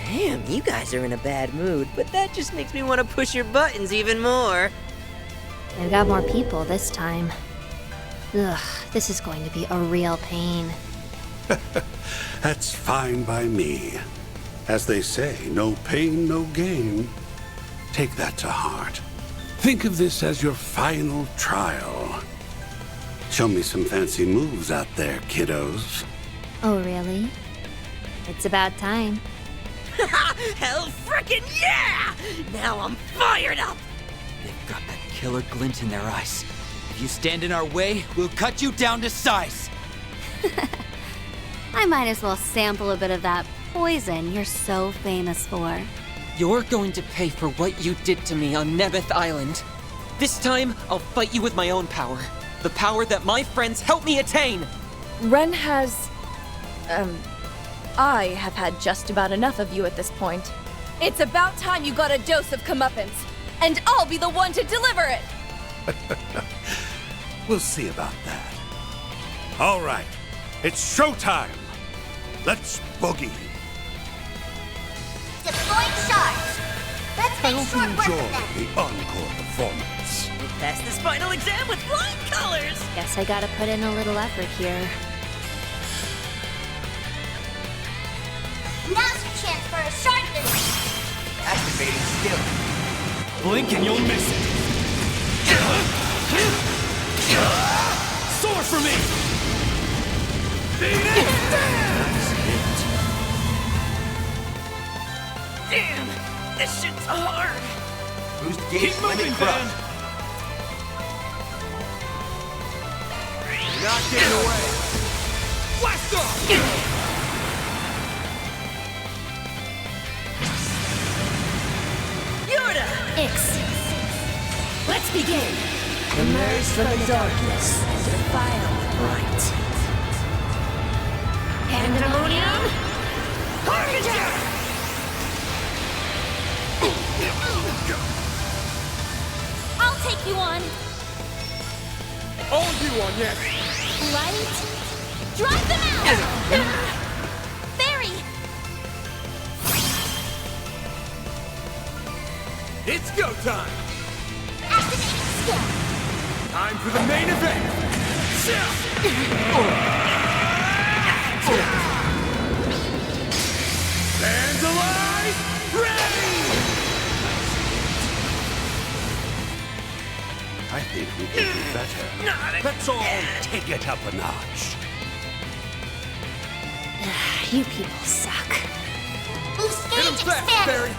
Damn, you guys are in a bad mood, but that just makes me want to push your buttons even more. They've got more people this time. Ugh, this is going to be a real pain. That's fine by me. As they say, no pain, no gain. Take that to heart. Think of this as your final trial. Show me some fancy moves out there, kiddos. Oh, really? It's about time. Hell frickin' yeah! Now I'm fired up! They've got that killer glint in their eyes. If you stand in our way, we'll cut you down to size. I might as well sample a bit of that poison you're so famous for. You're going to pay for what you did to me on Nemeth Island. This time, I'll fight you with my own power. The power that my friends helped me attain! Ren has... I have had just about enough of you at this point. It's about time you got a dose of comeuppance, and I'll be the one to deliver it! We'll see about that. All right, it's showtime. Let's boogie. Deploying shards. Let's I make hope short you work enjoy of them. the encore performance. We passed this final exam with flying colors! Guess I gotta put in a little effort here. Now's your chance for a shard visit. Activating skill. Blink and you'll miss it. Soar for me! Beat it! Damn! This shit's hard! Boost gauge limit crush. You're not getting away. Blast off! Ix! Let's begin! Emerge from the darkness and defile the light. Pandemonium! Harbinger! I'll take you on. All you on, yes. Light. Drive them out! Fairy! It's go time. Activating skill. Time for the main event. Vandalize, ready! I think we can do better. Let's all take it up a notch. You people suck. Boost Hit him gauge fast, expanded. Barry.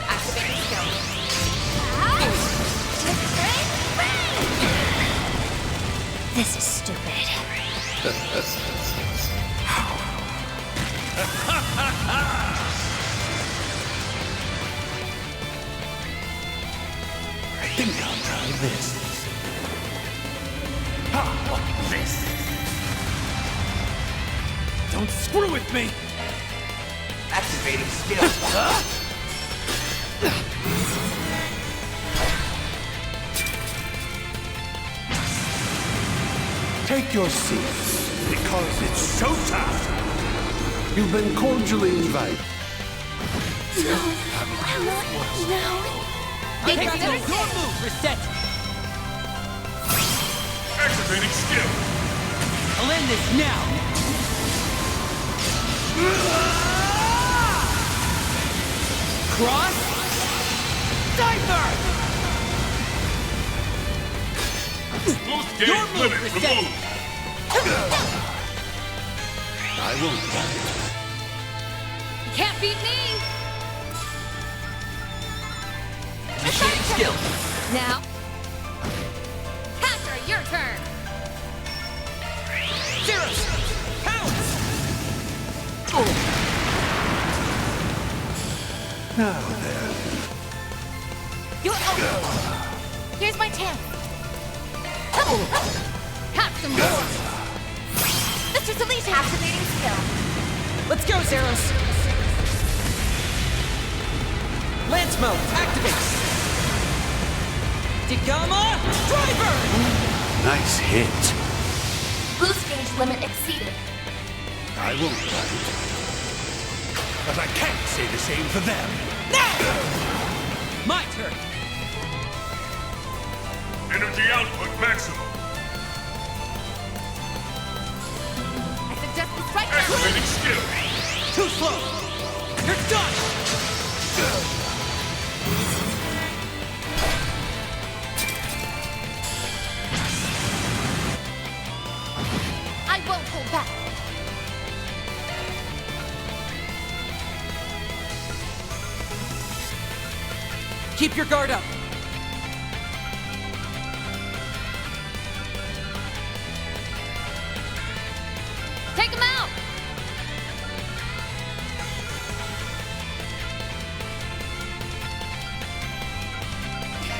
Activating skill. This is stupid. I think I'll try this. This. Don't screw with me. Activating skill. Take your seats, because it's showtime. You've been cordially invited. No. Take your move, reset! Activating skill. I'll end this now! Cross! Diver! Boost gauge Your move, limit reset! removed. I won't. Can't beat me! Initiating skill. Now. Hatcher, your turn! Zeros! Pounce! Now then. You're over! Here's my chance! Have some more! Mr. Deletion! Activating skill. Let's go, Zeros! Lance mode, activate! Digama, driver! Nice hit. Boost gauge limit exceeded. I won't fight. But I can't say the same for them. My turn! Energy output maximum. I suggest we strike now! Activating skill. Too slow! You're done! I won't hold back! Keep your guard up! Take him out!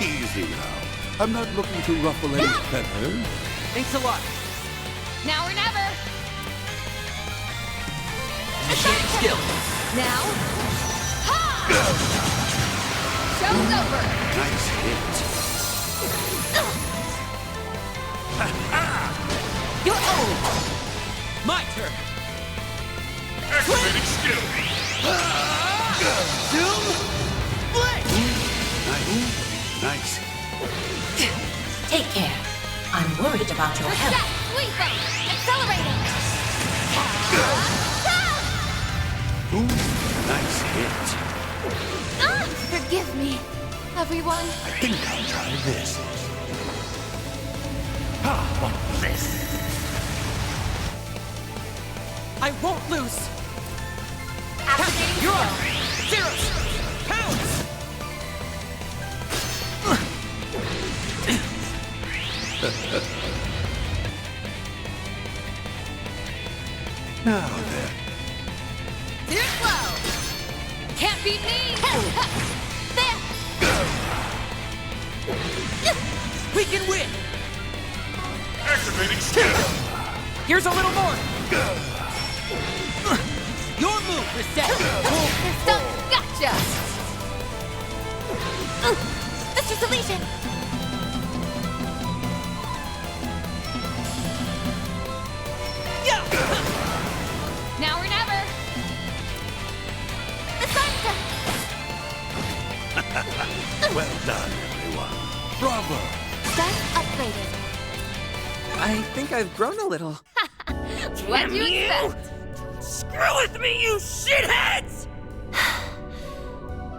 Easy now. I'm not looking to ruffle any feathers. Thanks a lot. Now or never! Initiating skill. Now. Ha! Show's over! Nice hit. You're old! My turn! Activating skill. Zoom! Blink! Nice. Take care. I'm worried about your health. Reset! Sweep! Accelerating! Ooh, nice hit. Forgive me, everyone. I think I'll try this. What's this? I won't lose! Activating You're skill. on! Zeros! Pounce! Now then. Too slow! Can't beat me! There! We can win! Activating skill. Here's a little more! Your move, reset! Stuck! Gotcha! Mr. Deletion! Yeah! Now or never! It's time Well done, everyone. Bravo. Stats upgraded. I think I've grown a little. What'd you expect? Screw with me, you shitheads!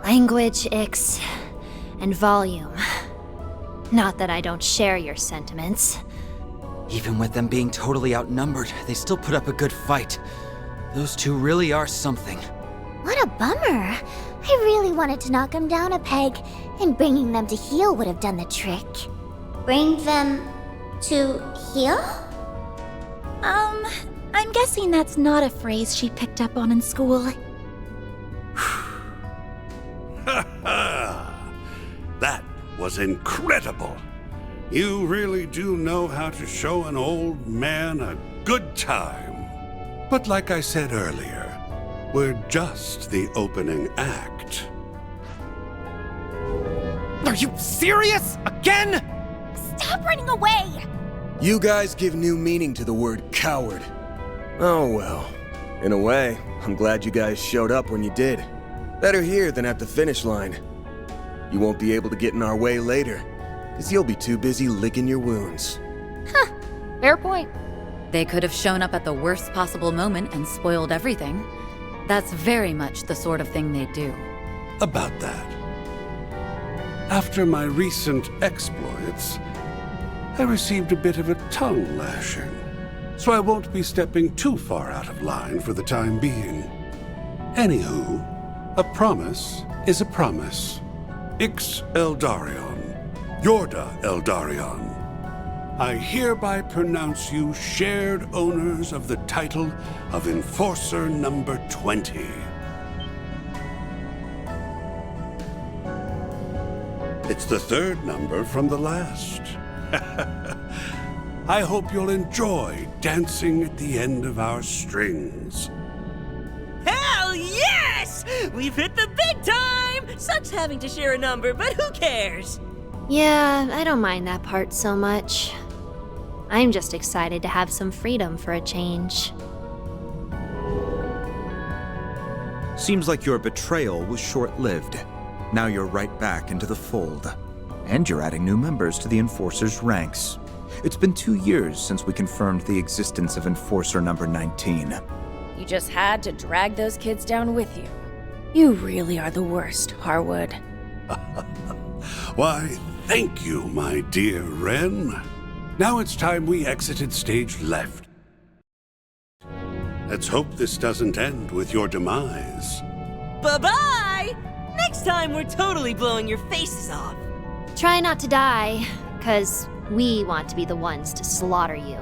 Language, Ix, and volume. Not that I don't share your sentiments. Even with them being totally outnumbered, they still put up a good fight. Those two really are something. What a bummer. I really wanted to knock them down a peg, and bringing them to heel would have done the trick. Bring them to heel? I'm guessing that's not a phrase she picked up on in school. That was incredible. You really do know how to show an old man a good time. But like I said earlier, we're just the opening act. Are you serious? Again? Stop running away! You guys give new meaning to the word coward. Oh well. In a way, I'm glad you guys showed up when you did. Better here than at the finish line. You won't be able to get in our way later, because you'll be too busy licking your wounds. Fair point. They could have shown up at the worst possible moment and spoiled everything. That's very much the sort of thing they do. About that. After my recent exploits, I received a bit of a tongue lashing, so I won't be stepping too far out of line for the time being. Anywho, a promise is a promise. Ix Eldarion, Yorda Eldarion. I hereby pronounce you shared owners of the title of Enforcer number 20. It's the third number from the last. I hope you'll enjoy dancing at the end of our strings. Hell yes! We've hit the big time! Sucks having to share a number, but who cares? Yeah, I don't mind that part so much. I'm just excited to have some freedom for a change. Seems like your betrayal was short-lived. Now you're right back into the fold. And you're adding new members to the Enforcer's ranks. It's been 2 years since we confirmed the existence of Enforcer number 19. You just had to drag those kids down with you. You really are the worst, Harwood. Why, thank you, my dear Ren. Now it's time we exited stage left. Let's hope this doesn't end with your demise. Bye-bye! Next time we're totally blowing your faces off. Try not to die, 'cause we want to be the ones to slaughter you.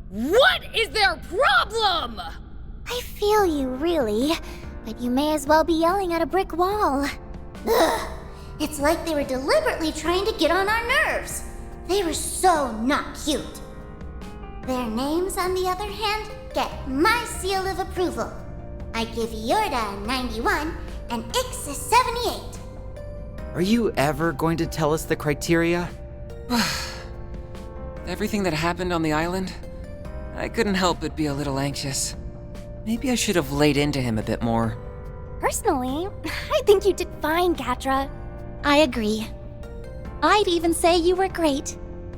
What is their problem? I feel you, really. But you may as well be yelling at a brick wall. Ugh! It's like they were deliberately trying to get on our nerves. They were so not cute. Their names, on the other hand, get my seal of approval. I give Yorda a 91 and Ix a 78. Are you ever going to tell us the criteria? Everything that happened on the island, I couldn't help but be a little anxious. Maybe I should have laid into him a bit more. Personally, I think you did fine, Catra. I agree. I'd even say you were great.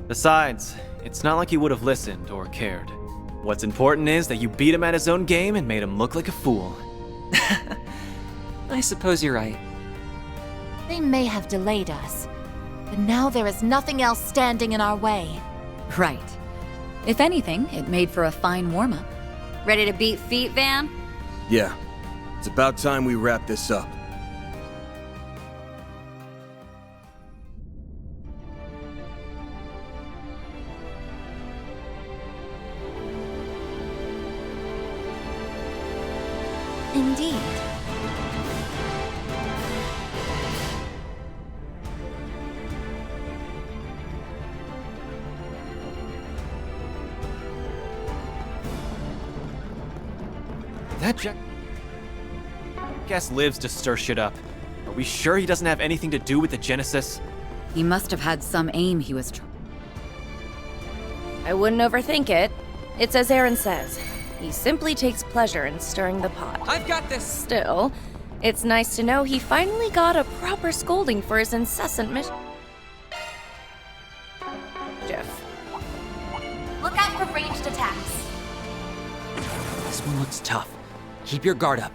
Besides, it's not like he would have listened or cared. What's important is that you beat him at his own game and made him look like a fool. I suppose you're right. They may have delayed us, but now there is nothing else standing in our way. Right. If anything, it made for a fine warm-up. Ready to beat feet, Van? Yeah. It's about time we wrap this up. Indeed. That jackass lives to stir shit up. Are we sure he doesn't have anything to do with the Genesis? He must have had some aim he was trying. I wouldn't overthink it. It's as Aaron says. He simply takes pleasure in stirring the pot. I've got this! Still, it's nice to know he finally got a proper scolding for his incessant mischief. Look out for ranged attacks. This one looks tough. Keep your guard up.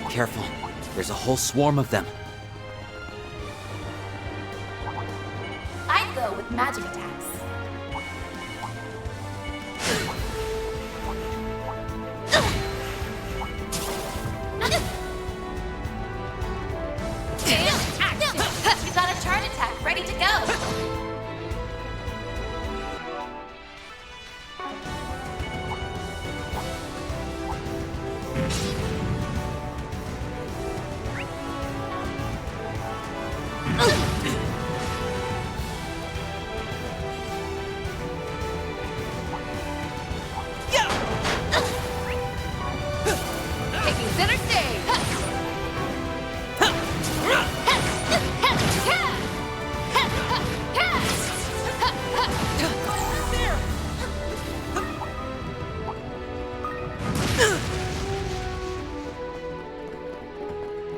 Careful. There's a whole swarm of them. I'd go with magic attacks. You got a charge attack ready to go. Taking center stage.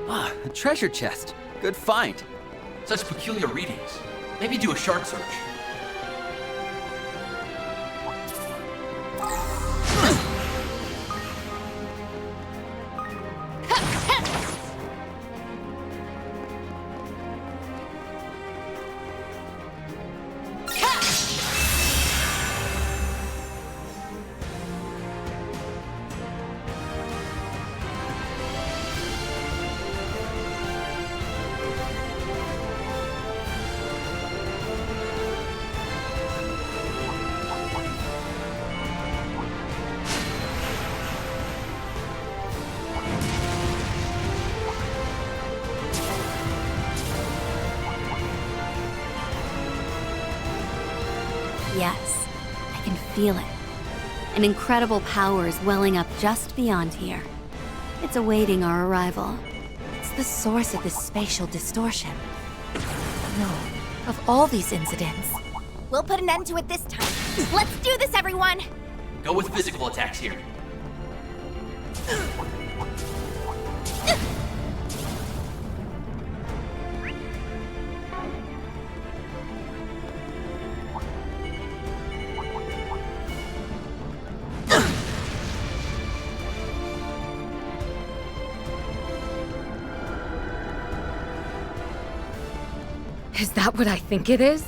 Ah, a treasure chest. Good find. Such peculiar readings. Maybe do a shard search. Yes, I can feel it. An incredible power is welling up just beyond here. It's awaiting our arrival. It's the source of this spatial distortion. No, of all these incidents. We'll put an end to it this time. Let's do this, everyone! Go with physical attacks here. Is that what I think it is?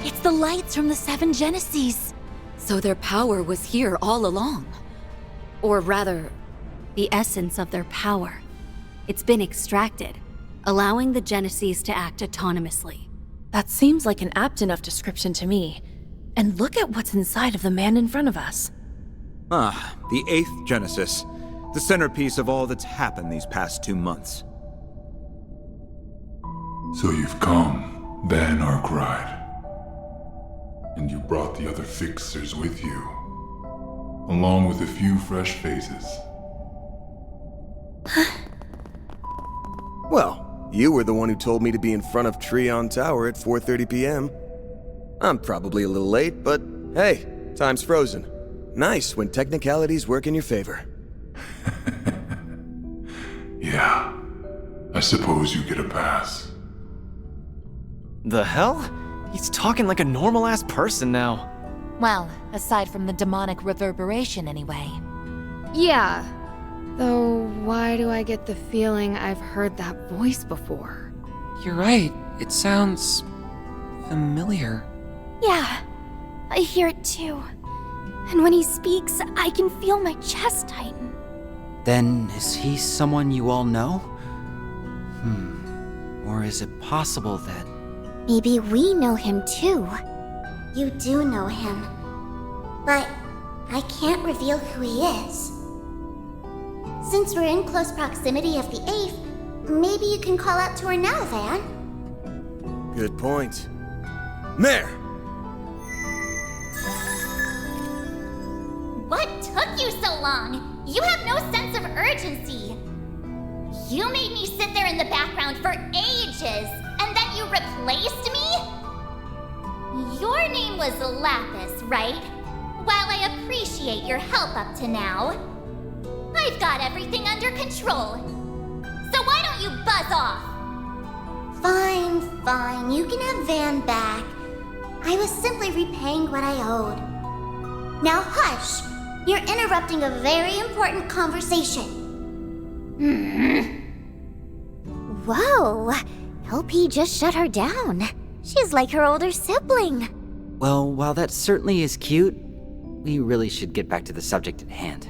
It's the lights from the 7 Genesees. So their power was here all along. Or rather, the essence of their power. It's been extracted, allowing the Genesees to act autonomously. That seems like an apt enough description to me. And look at what's inside of the man in front of us. Ah, the 8th Genesis. The centerpiece of all that's happened these past 2 months. So you've come, then Arkwright. And you brought the other fixers with you, along with a few fresh faces. Well, you were the one who told me to be in front of Treon Tower at 4:30 p.m. I'm probably a little late, but hey, time's frozen. Nice when technicalities work in your favor. Yeah, I suppose you get a pass. The hell? He's talking like a normal-ass person now. Well, aside from the demonic reverberation anyway. yeah. Though, why do I get the feeling I've heard that voice before? You're right. It sounds familiar. Yeah, I hear it too. And when he speaks, I can feel my chest tighten. Then is he someone you all know? Or is it possible that... Maybe we know him too. You do know him. But I can't reveal who he is. Since we're in close proximity of the 8th, maybe you can call out to her now, Van. Good point. Mare! What took you so long? You have no sense of urgency. You made me sit there in the background for ages, and then you replaced me? Your name was Lapis, right? While I appreciate your help up to now, I've got everything under control. So why don't you buzz off? Fine, fine. You can have Van back. I was simply repaying what I owed. Now hush. You're interrupting a very important conversation. Whoa. LP just shut her down. She's like her older sibling. Well, while that certainly is cute, we really should get back to the subject at hand.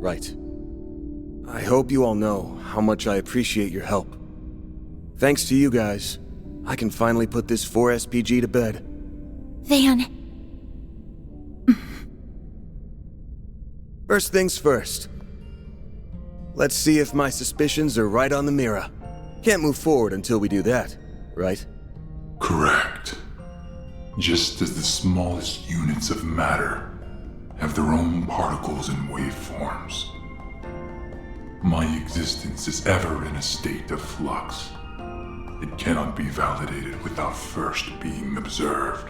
Right. I hope you all know how much I appreciate your help. Thanks to you guys, I can finally put this 4SPG to bed. Van. First things first. Let's see if my suspicions are right on the mirror. Can't move forward until we do that, right? Correct. Just as the smallest units of matter have their own particles and waveforms, my existence is ever in a state of flux. It cannot be validated without first being observed.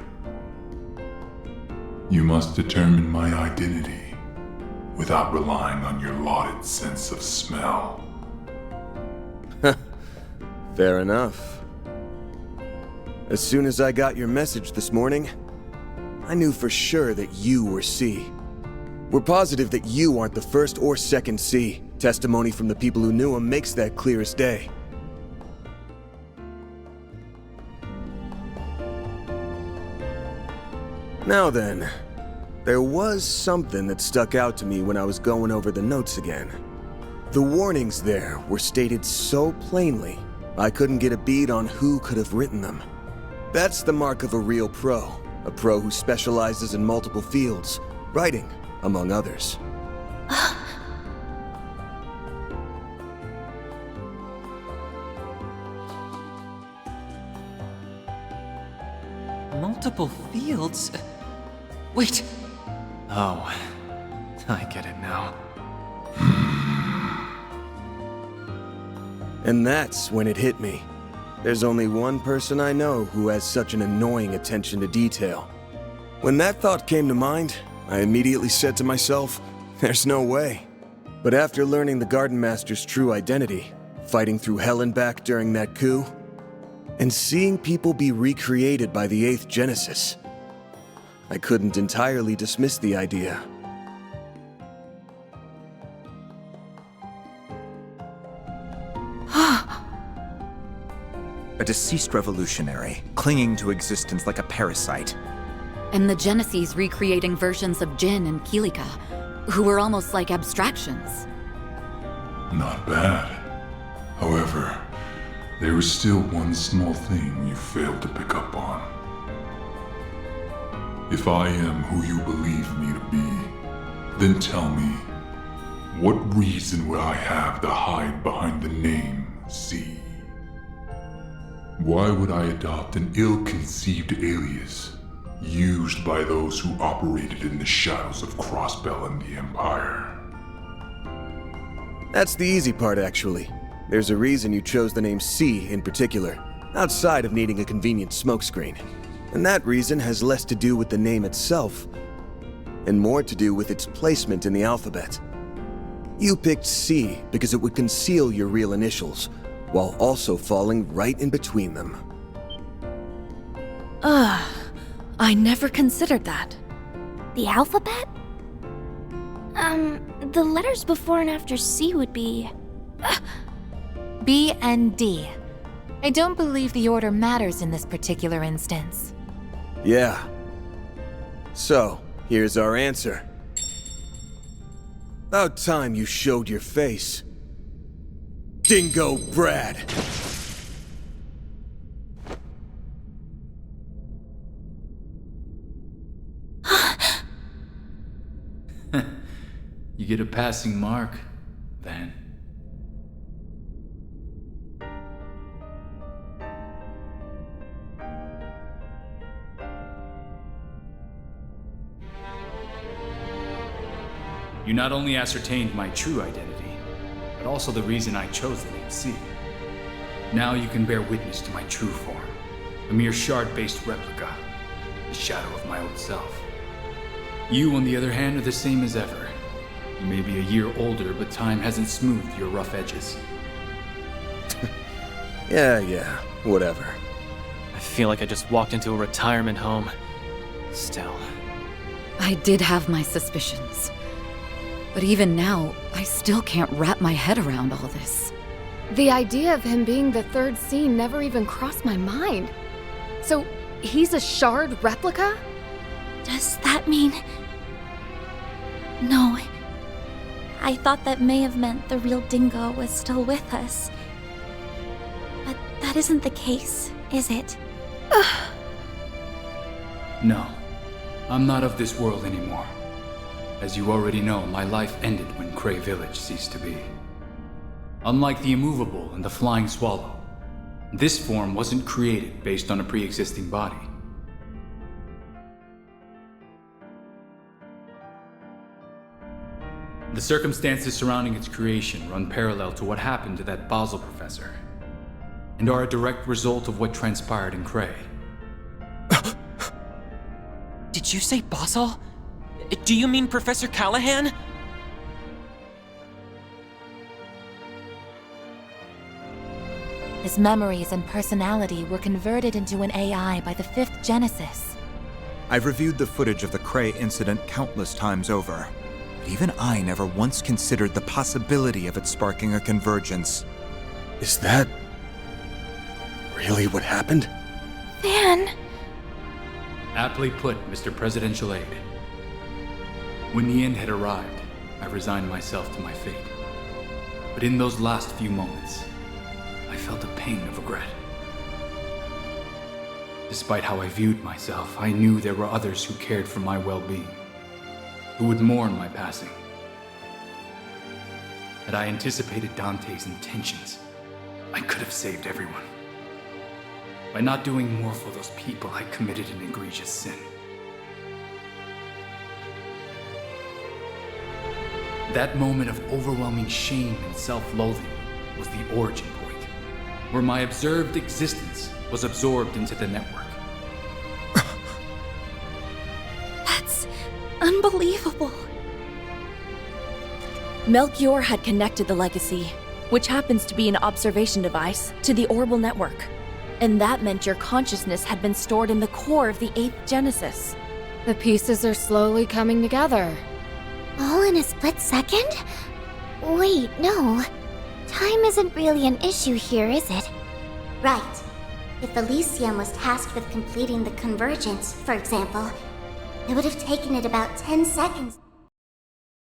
You must determine my identity without relying on your lauded sense of smell. Fair enough. As soon as I got your message this morning, I knew for sure that you were C. We're positive that you aren't the first or second C. Testimony from the people who knew him makes that clear as day. Now then, there was something that stuck out to me when I was going over the notes again. The warnings there were stated so plainly, I couldn't get a bead on who could have written them. That's the mark of a real pro, a pro who specializes in multiple fields, writing, among others. Multiple fields? Wait. Oh, I get it now. And that's when it hit me. There's only one person I know who has such an annoying attention to detail. When that thought came to mind, I immediately said to myself, there's no way. But after learning the Garden Master's true identity, fighting through hell and back during that coup, and seeing people be recreated by the 8th Genesis, I couldn't entirely dismiss the idea. A deceased revolutionary, clinging to existence like a parasite. And the Genesis recreating versions of Jin and Kilika, who were almost like abstractions. Not bad. However, there is still one small thing you failed to pick up on. If I am who you believe me to be, then tell me, what reason would I have to hide behind the name C? Why would I adopt an ill-conceived alias used by those who operated in the shadows of Crossbell and the Empire? That's the easy part, actually. There's a reason you chose the name C in particular, outside of needing a convenient smokescreen. And that reason has less to do with the name itself, and more to do with its placement in the alphabet. You picked C because it would conceal your real initials, while also falling right in between them. I never considered that. The alphabet? The letters before and after C would be... B and D. I don't believe the order matters in this particular instance. Yeah. So, here's our answer. About time you showed your face. Dingo Brad! You get a passing mark, Van. You not only ascertained my true identity, but also the reason I chose the name C. Now you can bear witness to my true form, a mere shard-based replica, the shadow of my old self. You, on the other hand, are the same as ever. You may be a year older, but time hasn't smoothed your rough edges. Yeah, whatever. I feel like I just walked into a retirement home. Still. I did have my suspicions. But even now, I still can't wrap my head around all this. The idea of him being the third scene never even crossed my mind. So, he's a shard replica? Does that mean... No. I thought that may have meant the real Dingo was still with us. But that isn't the case, is it? No, I'm not of this world anymore. As you already know, my life ended when Cray Village ceased to be. Unlike the immovable and the flying swallow, this form wasn't created based on a pre-existing body. The circumstances surrounding its creation run parallel to what happened to that Basel professor, and are a direct result of what transpired in Cray. Did you say Basel? Do you mean Professor Callahan? His memories and personality were converted into an AI by the 5th Genesis. I've reviewed the footage of the Cray incident countless times over, but even I never once considered the possibility of it sparking a convergence. Is that... really what happened? Van... Aptly put, Mr. Presidential Aide. When the end had arrived, I resigned myself to my fate. But in those last few moments, I felt a pang of regret. Despite how I viewed myself, I knew there were others who cared for my well-being, who would mourn my passing. Had I anticipated Dante's intentions, I could have saved everyone. By not doing more for those people, I committed an egregious sin. That moment of overwhelming shame and self-loathing was the origin point, where my observed existence was absorbed into the network. That's unbelievable. Melchior had connected the legacy, which happens to be an observation device, to the Orbital network. And that meant your consciousness had been stored in the core of the 8th Genesis. The pieces are slowly coming together. All in a split second? Wait, no. Time isn't really an issue here, is it? Right. If Elysium was tasked with completing the convergence, for example, it would have taken it about 10 seconds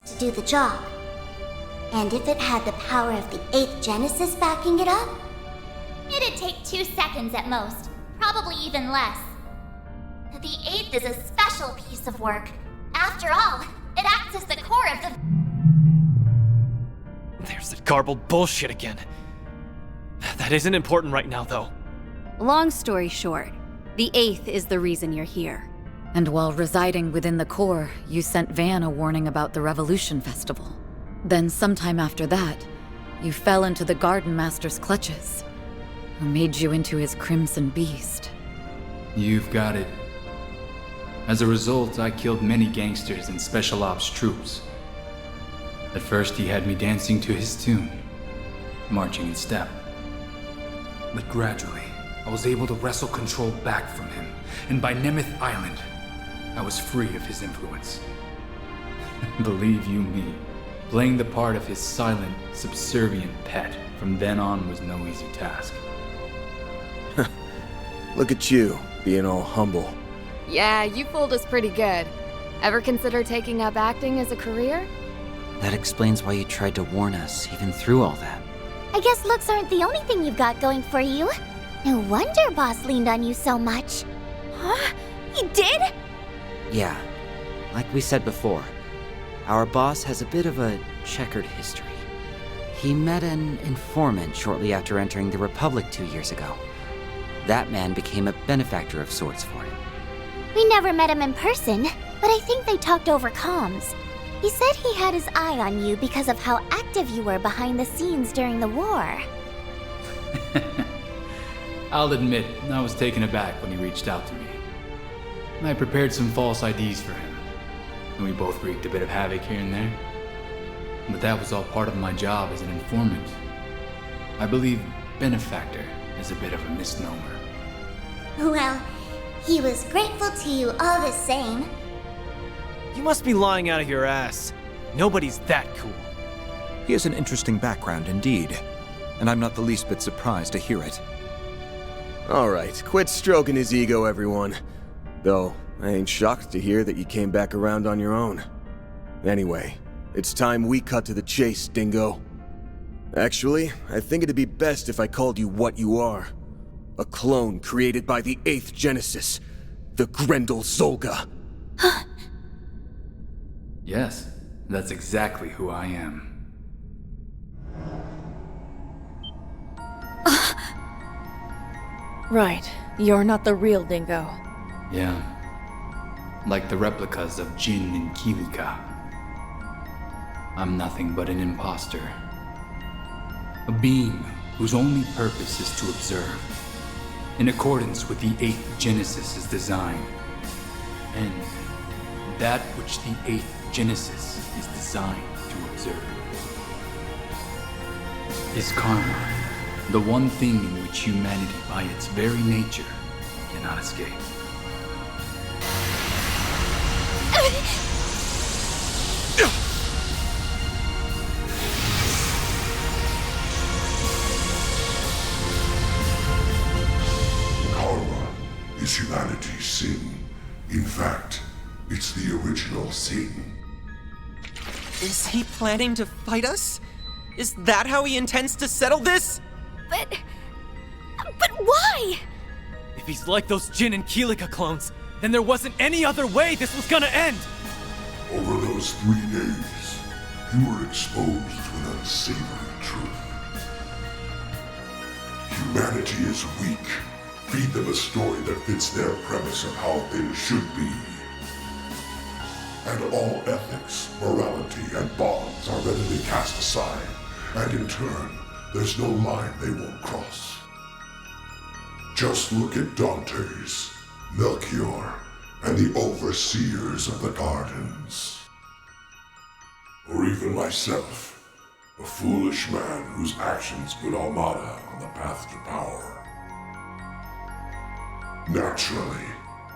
to do the job. And if it had the power of the 8th Genesis backing it up, it'd take 2 seconds at most, probably even less. The 8th is a special piece of work. After all, it acts as the core of the... There's that garbled bullshit again. That isn't important right now, though. Long story short, the 8th is the reason you're here. And while residing within the core, you sent Van a warning about the Revolution Festival. Then sometime after that, you fell into the Garden Master's clutches, who made you into his Crimson Beast. You've got it. As a result, I killed many gangsters and special ops troops. At first, he had me dancing to his tune, marching in step. But gradually, I was able to wrestle control back from him, and by Nemeth Island, I was free of his influence. Believe you me, playing the part of his silent, subservient pet from then on was no easy task. Look at you, being all humble. Yeah, you fooled us pretty good. Ever consider taking up acting as a career? That explains why you tried to warn us, even through all that. I guess looks aren't the only thing you've got going for you. No wonder Boss leaned on you so much. Huh? He did? Yeah, like we said before, our boss has a bit of a checkered history. He met an informant shortly after entering the Republic 2 years ago. That man became a benefactor of sorts for him. We never met him in person, but I think they talked over comms. He said he had his eye on you because of how active you were behind the scenes during the war. I'll admit, I was taken aback when he reached out to me. I prepared some false IDs for him, and we both wreaked a bit of havoc here and there. But that was all part of my job as an informant. I believe benefactor is a bit of a misnomer. Well, he was grateful to you all the same. You must be lying out of your ass. Nobody's that cool. He has an interesting background indeed, and I'm not the least bit surprised to hear it. Alright, quit stroking his ego, everyone. Though, I ain't shocked to hear that you came back around on your own. Anyway, it's time we cut to the chase, Dingo. Actually, I think it'd be best if I called you what you are. A clone created by the 8th Genesis, the Grendel Zolga. Yes, that's exactly who I am. Right, you're not the real Dingo. Yeah. Like the replicas of Jin and Kilika. I'm nothing but an imposter. A being whose only purpose is to observe, in accordance with the 8th Genesis' design. And that which the 8th Genesis is designed to observe is karma, the one thing in which humanity by its very nature cannot escape. Karma is humanity's sin. In fact, it's the original Satan. Is he planning to fight us? Is that how he intends to settle this? But why? If he's like those Jin and Kilika clones, then there wasn't any other way this was gonna end! Over those 3 days, you were exposed to an unsavory truth. Humanity is weak, Feed them a story that fits their premise of how things should be. And all ethics, morality, and bonds are readily cast aside, and in turn, there's no line they won't cross. Just look at Dante's, Melchior, and the overseers of the gardens. Or even myself, a foolish man whose actions put Almada on the path to power. Naturally,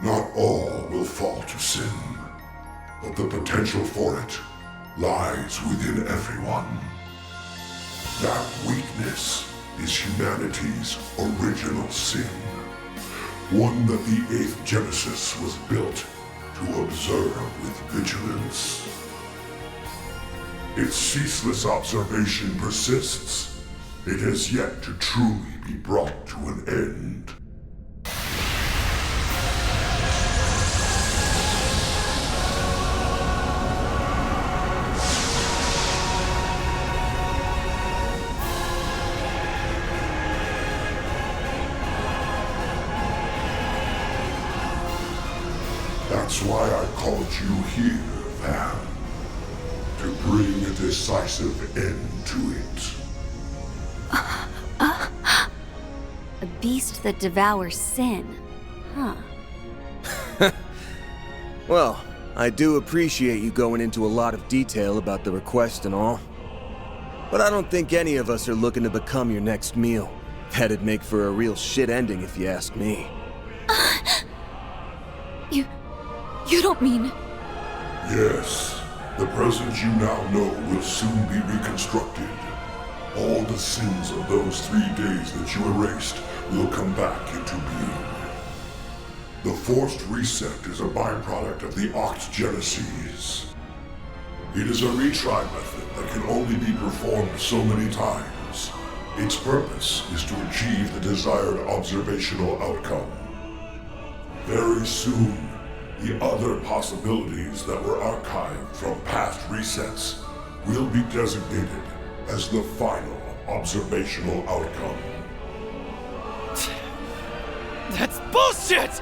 not all will fall to sin, but the potential for it lies within everyone. That weakness is humanity's original sin, one that the 8th Genesis was built to observe with vigilance. Its ceaseless observation persists. It has yet to truly be brought to an end. That's why I called you here, Van. To bring a decisive end to it. A beast that devours sin. Huh. Well, I do appreciate you going into a lot of detail about the request and all. But I don't think any of us are looking to become your next meal. That'd make for a real shit ending if you ask me. You don't mean... Yes. The present you now know will soon be reconstructed. All the sins of those 3 days that you erased will come back into being. The forced reset is a byproduct of the Octgenesis. It is a retry method that can only be performed so many times. Its purpose is to achieve the desired observational outcome. Very soon, the other possibilities that were archived from past resets will be designated as the final observational outcome. That's bullshit!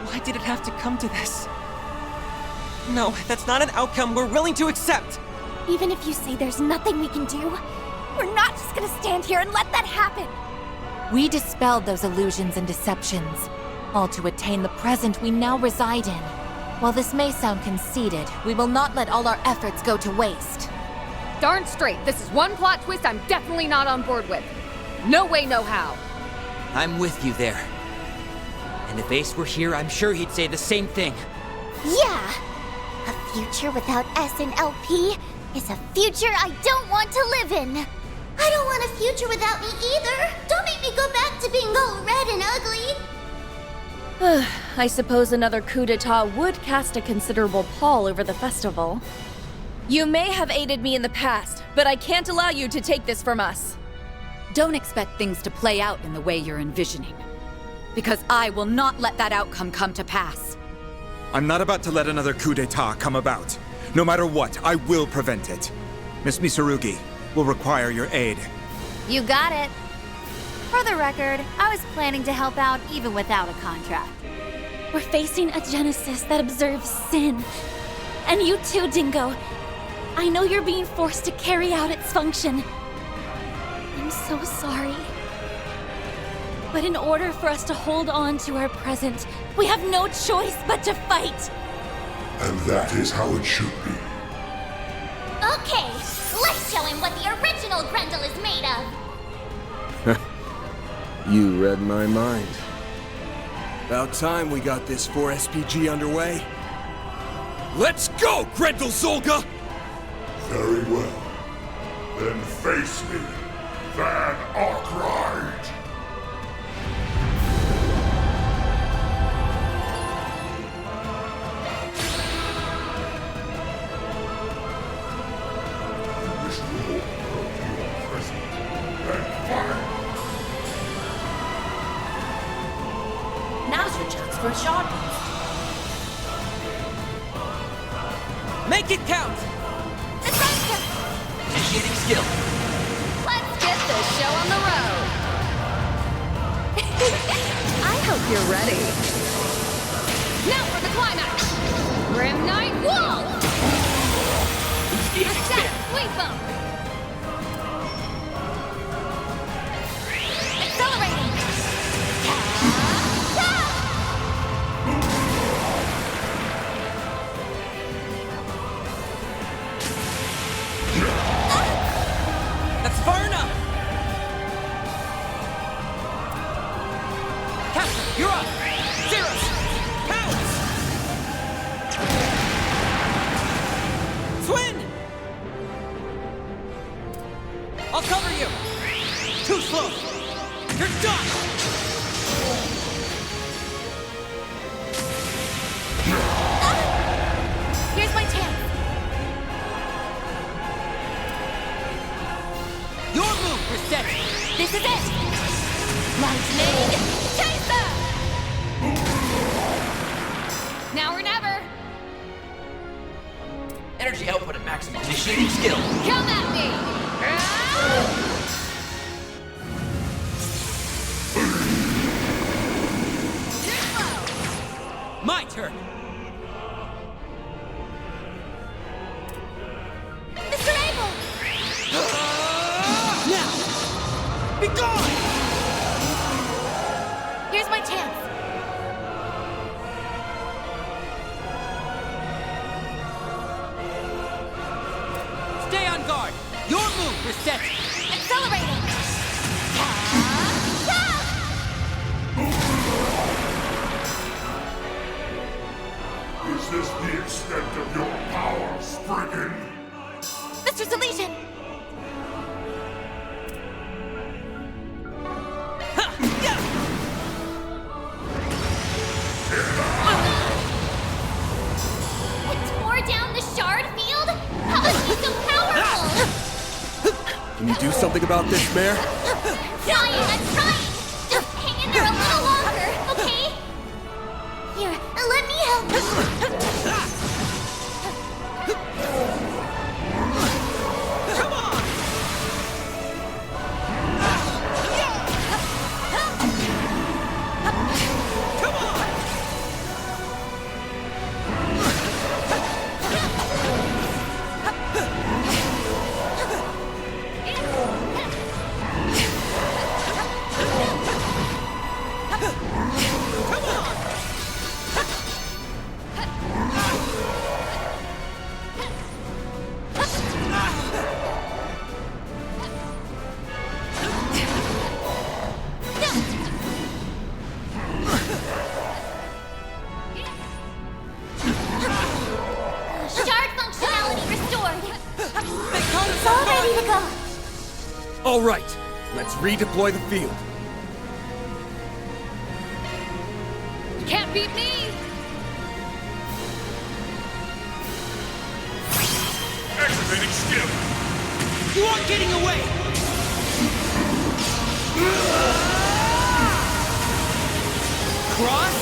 Why did it have to come to this? No, that's not an outcome we're willing to accept! Even if you say there's nothing we can do, we're not just gonna stand here and let that happen! We dispelled those illusions and deceptions, all to attain the present we now reside in. While this may sound conceited, we will not let all our efforts go to waste. Darn straight, this is one plot twist I'm definitely not on board with. No way, no how. I'm with you there. And if Ace were here, I'm sure he'd say the same thing. Yeah! A future without S and LP is a future I don't want to live in. I don't want a future without me either. Don't make me go back to being all red and ugly. I suppose another coup d'etat would cast a considerable pall over the festival. You may have aided me in the past, but I can't allow you to take this from us. Don't expect things to play out in the way you're envisioning. Because I will not let that outcome come to pass. I'm not about to let another coup d'etat come about. No matter what, I will prevent it. Miss Misarugi will require your aid. You got it. For the record, I was planning to help out even without a contract. We're facing a Genesis that observes sin. And you too, Dingo. I know you're being forced to carry out its function. I'm so sorry. But in order for us to hold on to our present, we have no choice but to fight. And that is how it should be. Okay, let's show him what the original Grendel is made of. You read my mind. About time we got this 4SPG underway. Let's go, Grendel Zolga! Very well. Then face me, Van Arkwright. Now's your chance for a shot. Make it count! Initiating skill. Let's get this show on the road. I hope you're ready. Now for the climax! Grim Knight Wall! Attack! Sweep bump! Accelerating! That's far enough! Captain, you're up! Zeros! Pounce! Twin! I'll cover you! Too slow! You're done! Here's my chance. Your move, Reset! This is it! Lightning Chaser! Now or never! Energy output at maximum. Initiating skill. Come at me! Ah! My turn! Mr. Abel! Now! Be gone! Here's my chance. Stay on guard! Your move, Reset! Accelerating! Is this the extent of your power, Spriggan? Mr. Salesian! It tore down the shard field? How is he so powerful? Can you do something about this, Mare? Trying, I'm trying! Just hang in there a little longer, okay? Here, let me help. Come on! Come on! Shard functionality restored. It's all ready to go. All right, let's redeploy the field. You can't beat me! Activating skill. You aren't getting away! Cross!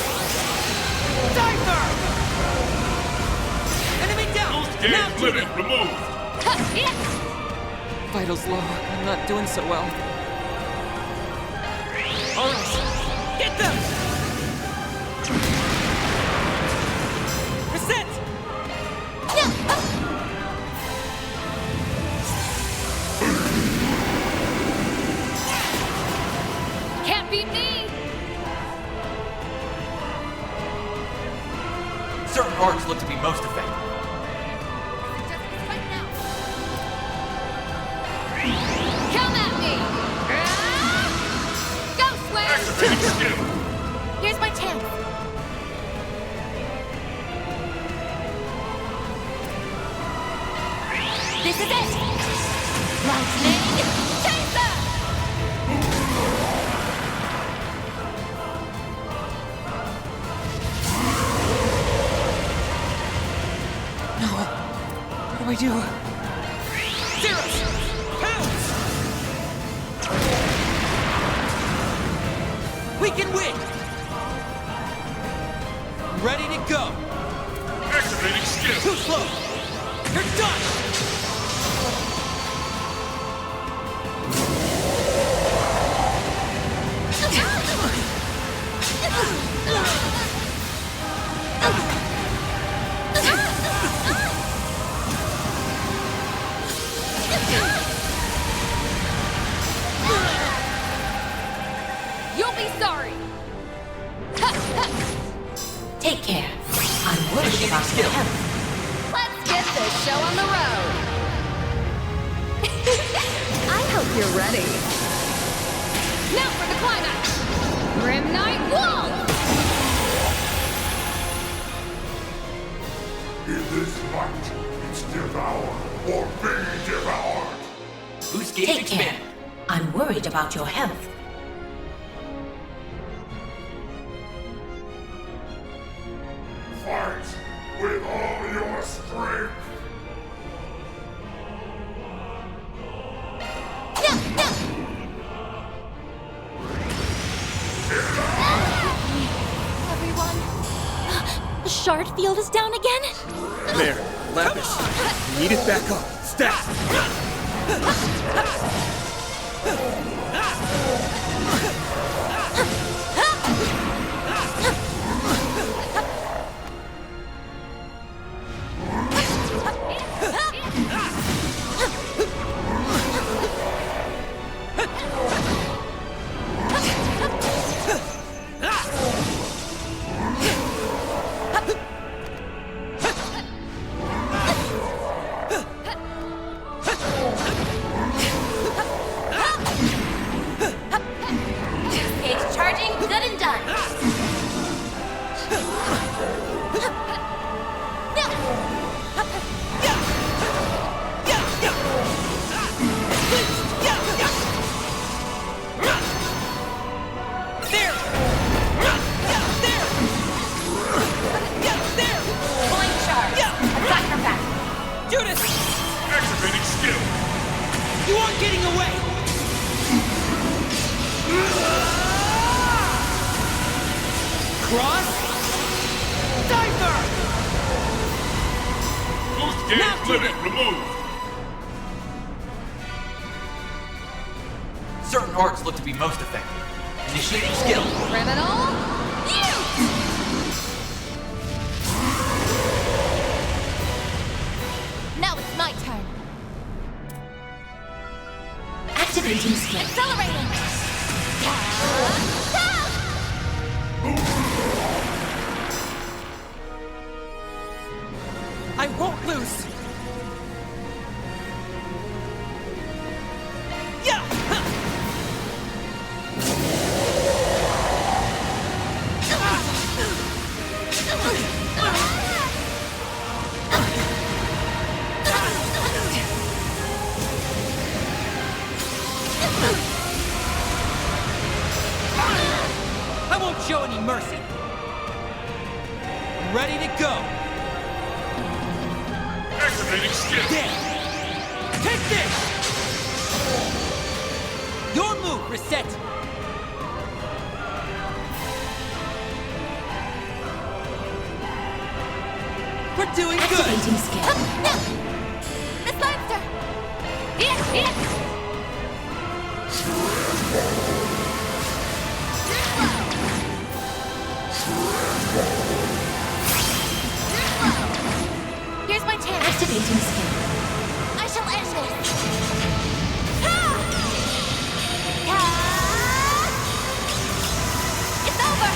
Diver! Enemy down! Now Gauge limit removed. Vitals low. I'm not doing so well. Alright, get them! Reset! Can't beat me! Certain arcs look to be most effective. Come at me! Ah! Go, Slam! Activating skill. Here's my chance. This is it! Lightning Chaser! What do I do? Zeros! Pounce! We can win! Ready to go! Activating skill. Too slow! You're done! Take care. I'm worried about your health. Let's get this show on the road. I hope you're ready. Now for the climax. Grim Knight Wolf! In this fight, it's devour or be devoured. Boost gauge Take expand. care. I'm worried about your health. Fight with all your strength. Everyone, the shard field is down again? There, Lapis. Need it back up. Stat! Page charging, good and done. Pulling charge. I've got your back. Judas! Activating skill. You aren't getting away! Cross! Diver! Boost gauge limit removed. Certain arts look to be most effective. Initiating skill. Criminal, you! Now it's my turn. Activating skill. Accelerating! I won't lose! Yeah! I won't show any mercy. I'm ready to go. Activating skill. There. Take this. Your move, reset. We're doing good. Activating skill. Miss Monster! Yeah! Here's my chance. Activating skill. I shall end this. It's over.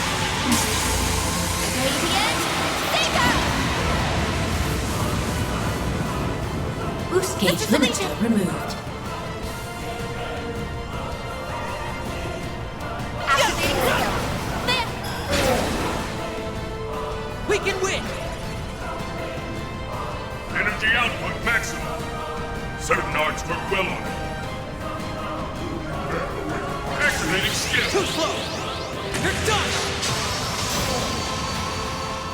Radiant Seeker! Boost gauge limiter removed. Activating skill. There. We can win. Energy output maximum. Certain arts work well on it. Activating skill. Too slow. You're done.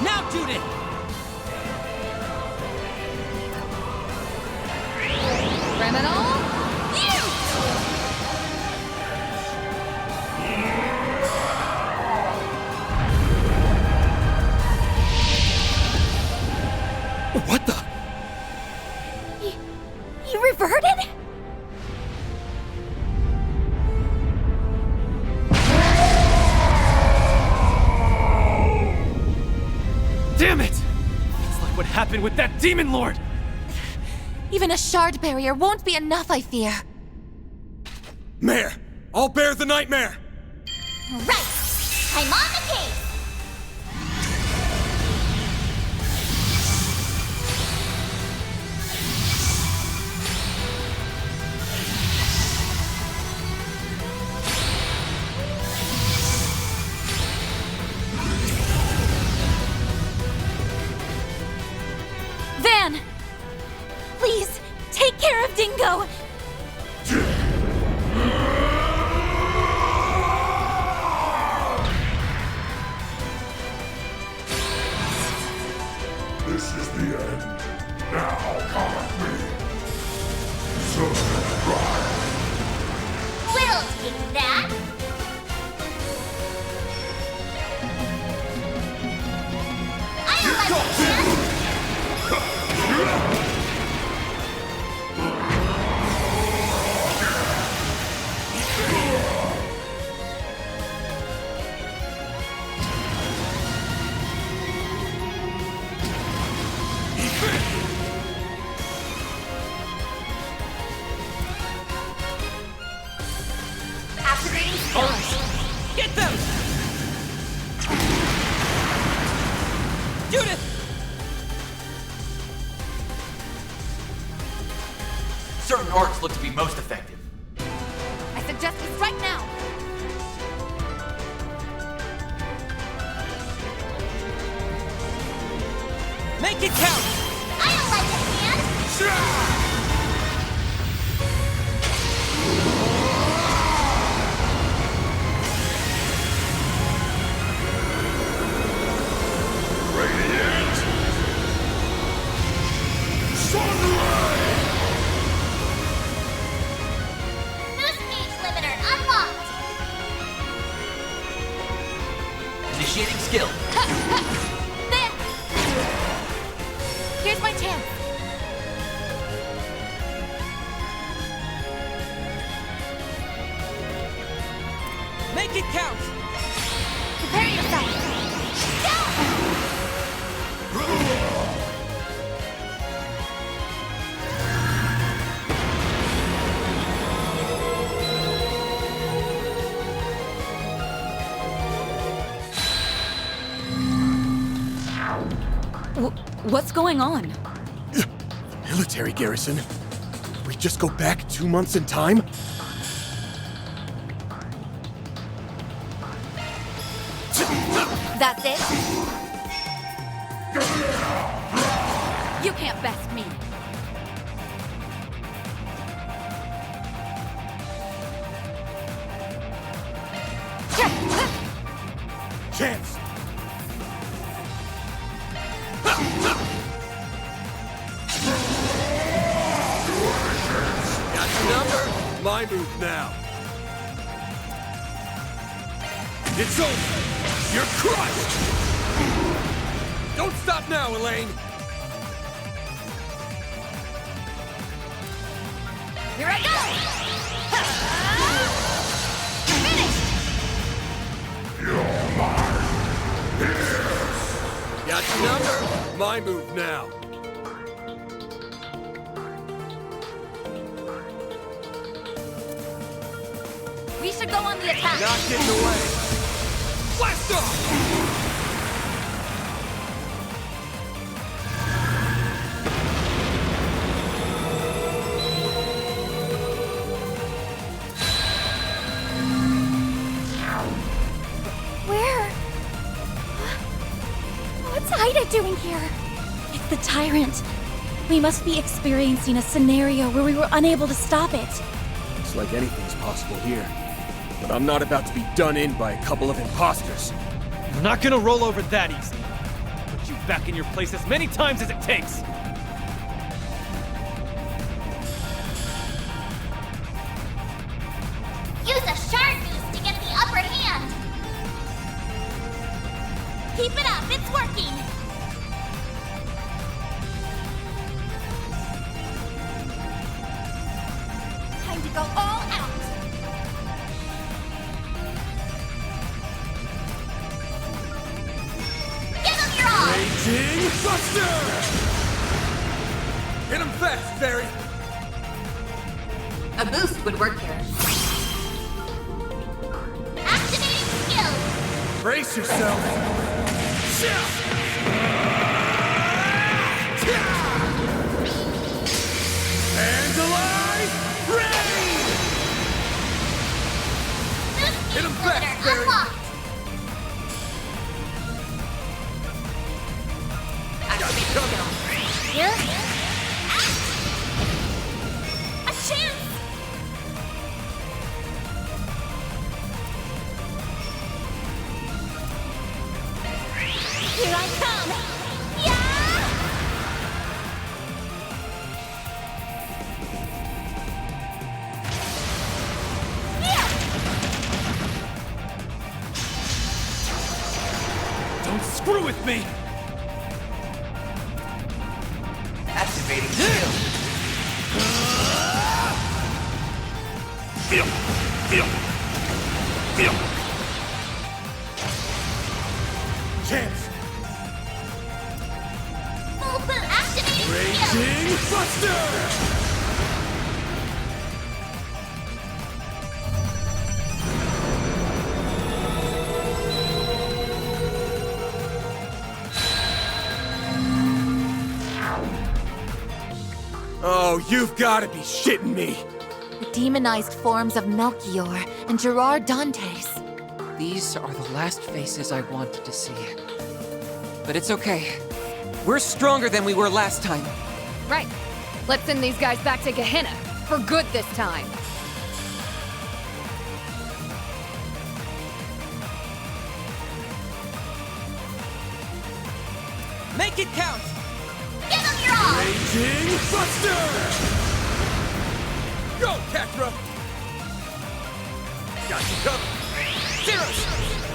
Now, Judith. Criminal, you! What the? He reverted? Damn it! It's like what happened with that demon lord! Even a shard barrier won't be enough, I fear. Mare, I'll bear the nightmare! Right! I'm on the case! Bingo! This is the end. Now come at me. Subscribe. We'll take that. I don't like Activating skills. Get them! Judith! Certain arcs look to be most effective. I suggest we strike now. Make it count! I don't like it, man. Radiant! Sunray! Boost gauge limiter unlocked. Initiating skill. There! Here's my chance. Make it count! Prepare yourself. What's going on? Military garrison? We just go back 2 months in time? That's it? You can't best me. Chance! Got your number? My move now. It's over! You're crushed! Don't stop now, Elaine! Here I go! Got your number? My move now. We should go on the attack. Not getting away. Blast off! Where? What's Ida doing here? It's the Tyrant. We must be experiencing a scenario where we were unable to stop it. Looks like anything's possible here. But I'm not about to be done in by a couple of imposters. We're not gonna roll over that easy. Put you back in your place as many times as it takes. Use a shard boost to get the upper hand. Keep it up, it's working. Time to go all out. Give him your all. Raging Buster! Hit him fast, Barry! A boost would work here. Activating skill. Brace yourself! Hands alive! Ready! Hit him fast, Barry! Unlocked. Activate skill. Here? Activating skill. Feel. Chance! Full boot activating skill. Raging Buster! Oh, you've got to be shitting me! The demonized forms of Melchior and Gerard Dantes. These are the last faces I wanted to see. But it's okay. We're stronger than we were last time. Right. Let's send these guys back to Gehenna. For good this time. Make it count! Give them your all! Raging Buster! Go, Catra! Got you covered! Zeros!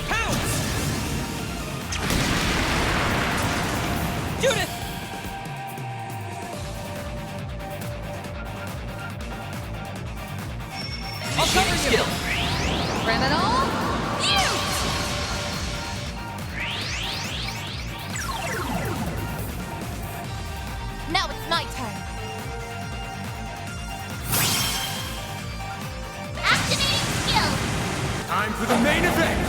Pounce! Judith! I'll cover you! Criminal! Mute! Now it's my turn. Activating skill. Time for the main event!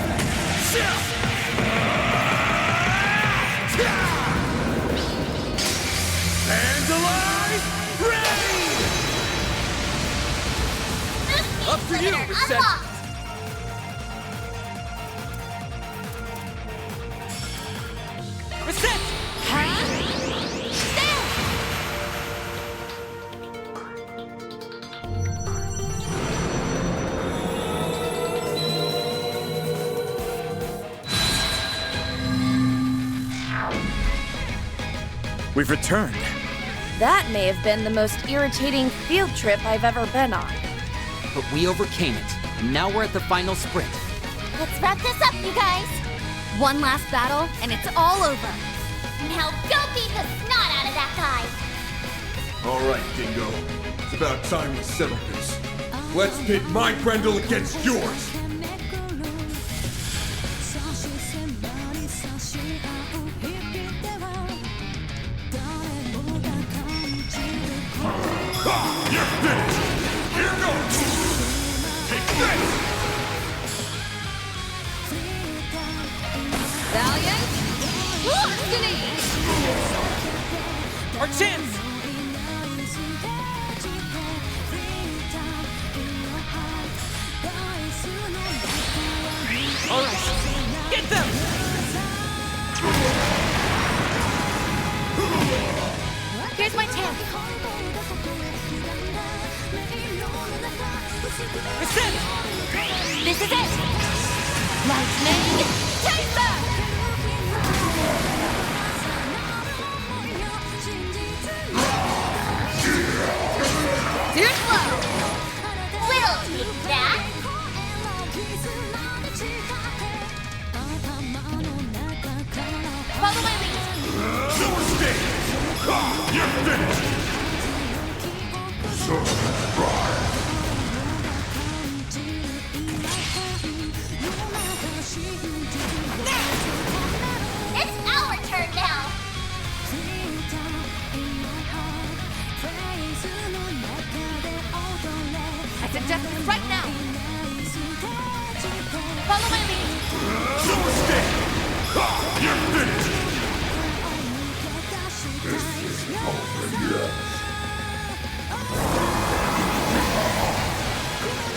Vandalize! Rain! Up to you, Reset! Unlocked. Reset! We've returned. That may have been the most irritating field trip I've ever been on. But we overcame it, and now we're at the final sprint. Let's wrap this up, you guys. One last battle, and it's all over. Now go beat the snot out of that guy. All right, Dingo. It's about time we settle this. Let's pit my Grendel against yours. You're finished! Here goes! Take this! Valiant! Larceny! Our chance! All right, get them! Here's my chance. Reset! This is it! Lightning Chaser! Too slow. We'll take that. Follow my lead. Silver State! You're finished! It's our turn now. I suggest this right now. Follow my lead. Silver State! You're finished!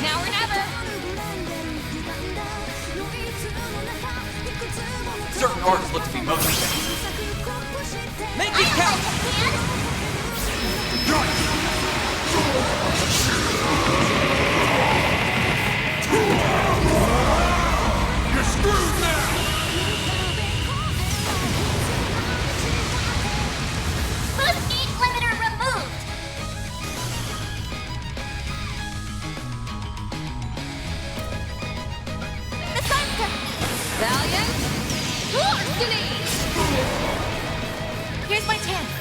Now or never! Certain artists look to be motivated. Make it count! You're screwed now! Boost gauge limiter removed. The sun's coming. Valiant! Larceny! Here's my chance.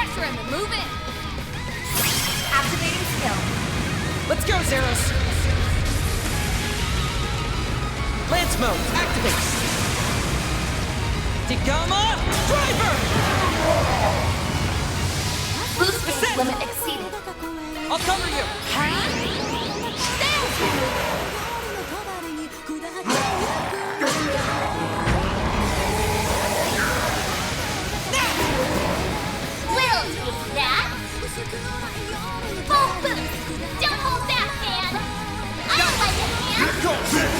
Pressure him and move in! Activating skill. Let's go, Zeros! Lance mode, activate! Digama, driver! Boost phase limit exceeded. I'll cover you! We'll take that! Full boost! Don't hold back, man! I like it, man! Here comes it!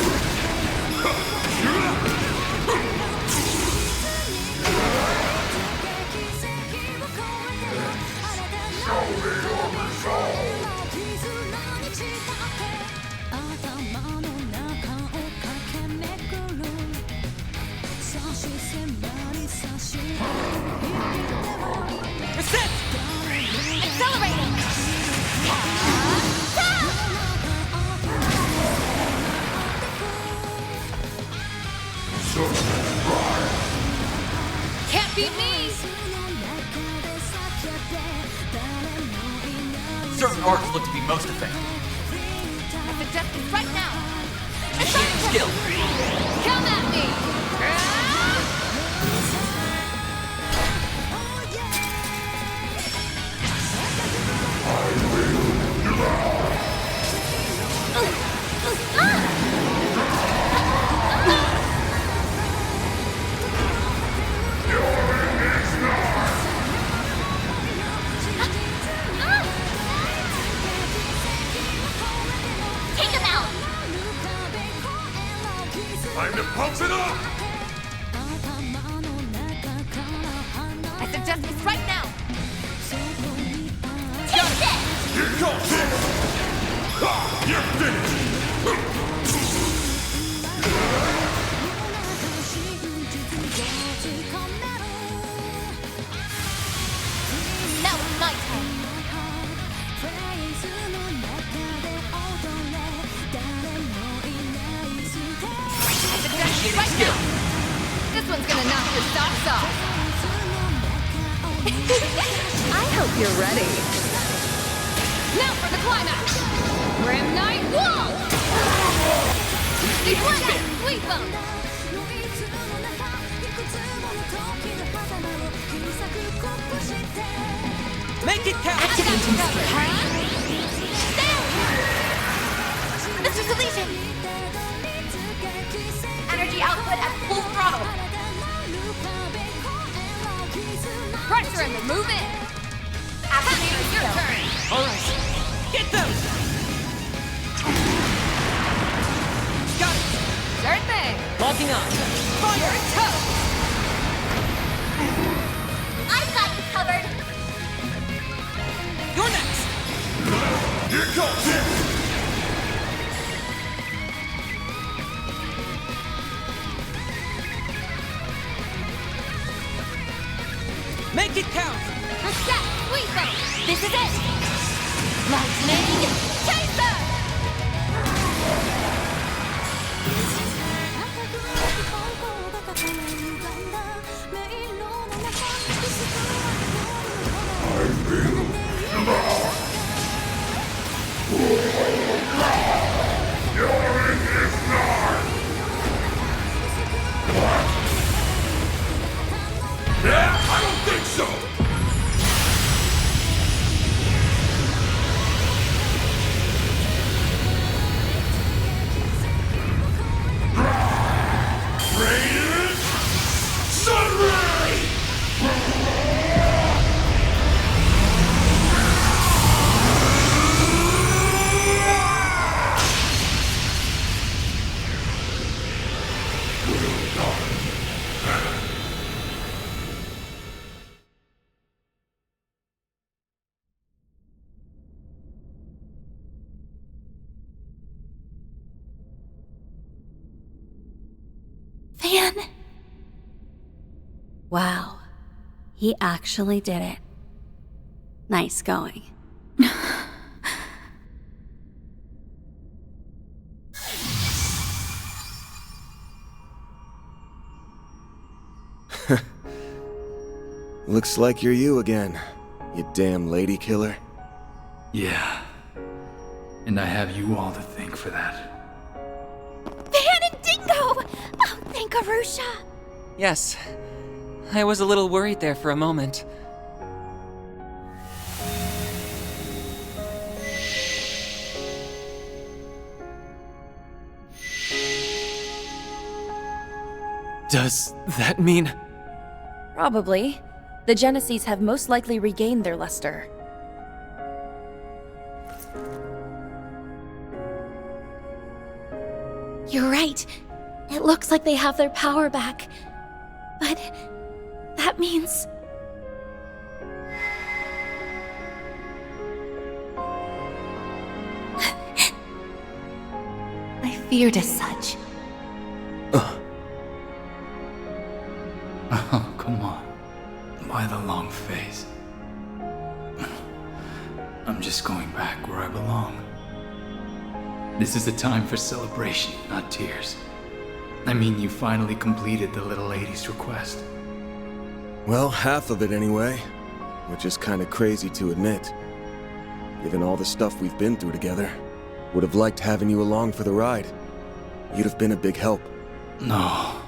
Show me your resolve! Resist! Accelerating! Can't beat me! Certain arcs look to be most effective. I suggest this right now! Initiating skill. Come at me! Take him out! Time to pump it up! I suggest this right now! Take this! Here comes it! Ha! You're finished! Now it's my turn! I suggest this right now! This one's gonna knock your socks off! I hope you're ready. Now for the climax! Grim Knight Wall! Sweet bone! Make it count! Activating skill. Mr. Deletion! Energy output at full throttle! Pressure him and move in! Activating Your skill. turn! Alright, get them! Got it! Sure thing! Locking on. Fire! You're toast! I've got you covered! You're next! Here comes it! Make it count! Reset! Sweet bone! This is it! Lightning Chaser! I've been devoured! Your end is nigh! What? Yeah, I don't think so! Radiant Sunray! Van! Wow. He actually did it. Nice going. Looks like you're you again. You damn lady killer. Yeah. And I have you all to thank for that. Van and Dingo! Oh, thank Arusha! Yes. I was a little worried there for a moment. Does that mean... Probably. The Genesees have most likely regained their luster. You're right. It looks like they have their power back. But that means... I feared as such. Oh, come on. Why the long face? I'm just going back where I belong. This is a time for celebration, not tears. I mean, you finally completed the little lady's request. Well, half of it anyway. Which is kinda crazy to admit. Given all the stuff we've been through together. Would have liked having you along for the ride. You'd have been a big help. No.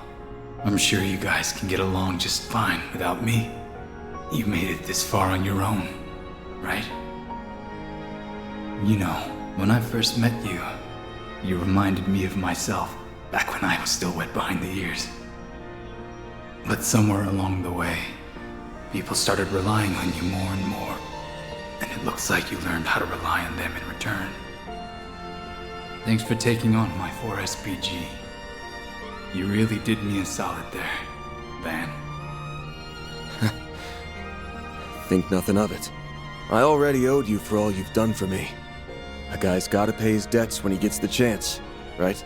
I'm sure you guys can get along just fine without me. You made it this far on your own, right? You know, when I first met you, you reminded me of myself back when I was still wet behind the ears. But somewhere along the way, people started relying on you more and more, and it looks like you learned how to rely on them in return. Thanks for taking on my 4SPG. You really did me a solid there, Van. Think nothing of it. I already owed you for all you've done for me. A guy's gotta pay his debts when he gets the chance, right?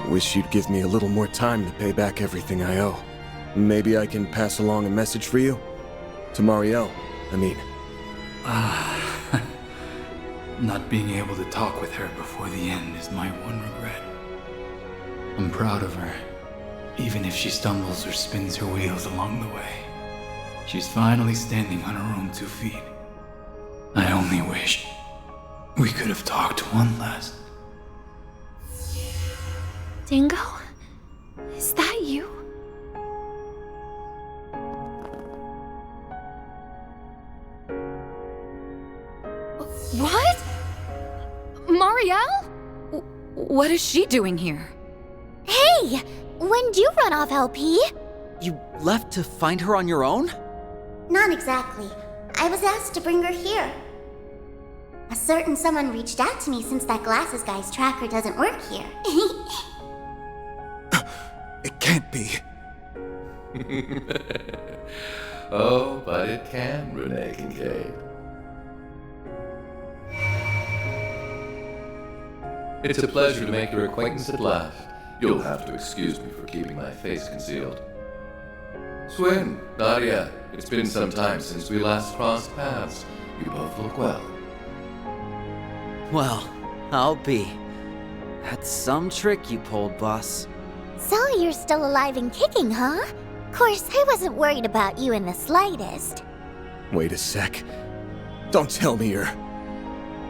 Wish you'd give me a little more time to pay back everything I owe. Maybe I can pass along a message for you? To Marielle, I mean. Not being able to talk with her before the end is my one regret. I'm proud of her, even if she stumbles or spins her wheels along the way. She's finally standing on her own 2 feet. I only wish we could have talked one last. Dingo? Is that you? What? Marielle? What is she doing here? Hey! When'd you run off, LP? You left to find her on your own? Not exactly. I was asked to bring her here. A certain someone reached out to me since that glasses guy's tracker doesn't work here. It can't be. Oh, but it can, Renee Kincaid. It's a pleasure to make your acquaintance at last. You'll have to excuse me for keeping my face concealed. Swin, Nadia, it's been some time since we last crossed paths. You both look well. Well, I'll be. That's some trick you pulled, boss. So you're still alive and kicking, huh? Course, I wasn't worried about you in the slightest. Wait a sec. Don't tell me you're...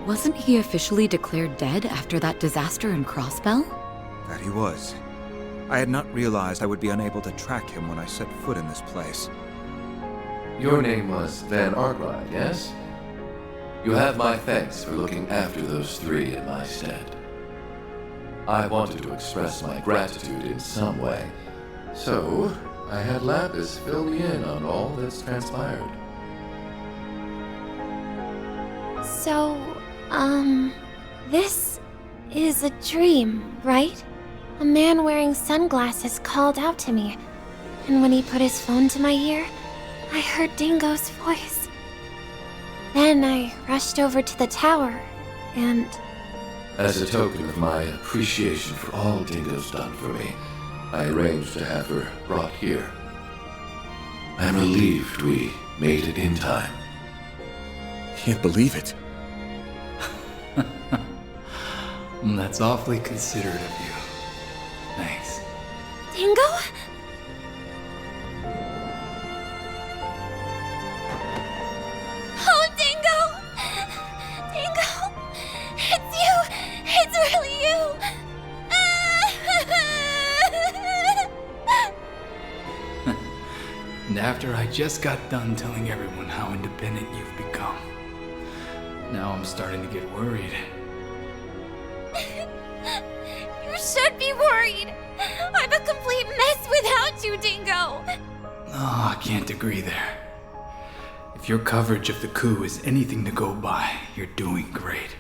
Wasn't he officially declared dead after that disaster in Crossbell? That he was. I had not realized I would be unable to track him when I set foot in this place. Your name was Van Arkwright, yes? You have my thanks for looking after those 3 in my stead. I wanted to express my gratitude in some way, so I had Lapis fill me in on all that's transpired. So, this is a dream, right? A man wearing sunglasses called out to me, and when he put his phone to my ear, I heard Dingo's voice. Then I rushed over to the tower, and... As a token of my appreciation for all Dingo's done for me, I arranged to have her brought here. I'm relieved we made it in time. can't believe it. That's awfully considerate of you. Thanks. Dingo? Oh, Dingo! Dingo! It's you! It's really you! And after I just got done telling everyone how independent you've become, now I'm starting to get worried. You should be worried! I'm a complete mess without you, Dingo! Oh, I can't agree there. If your coverage of the coup is anything to go by, you're doing great.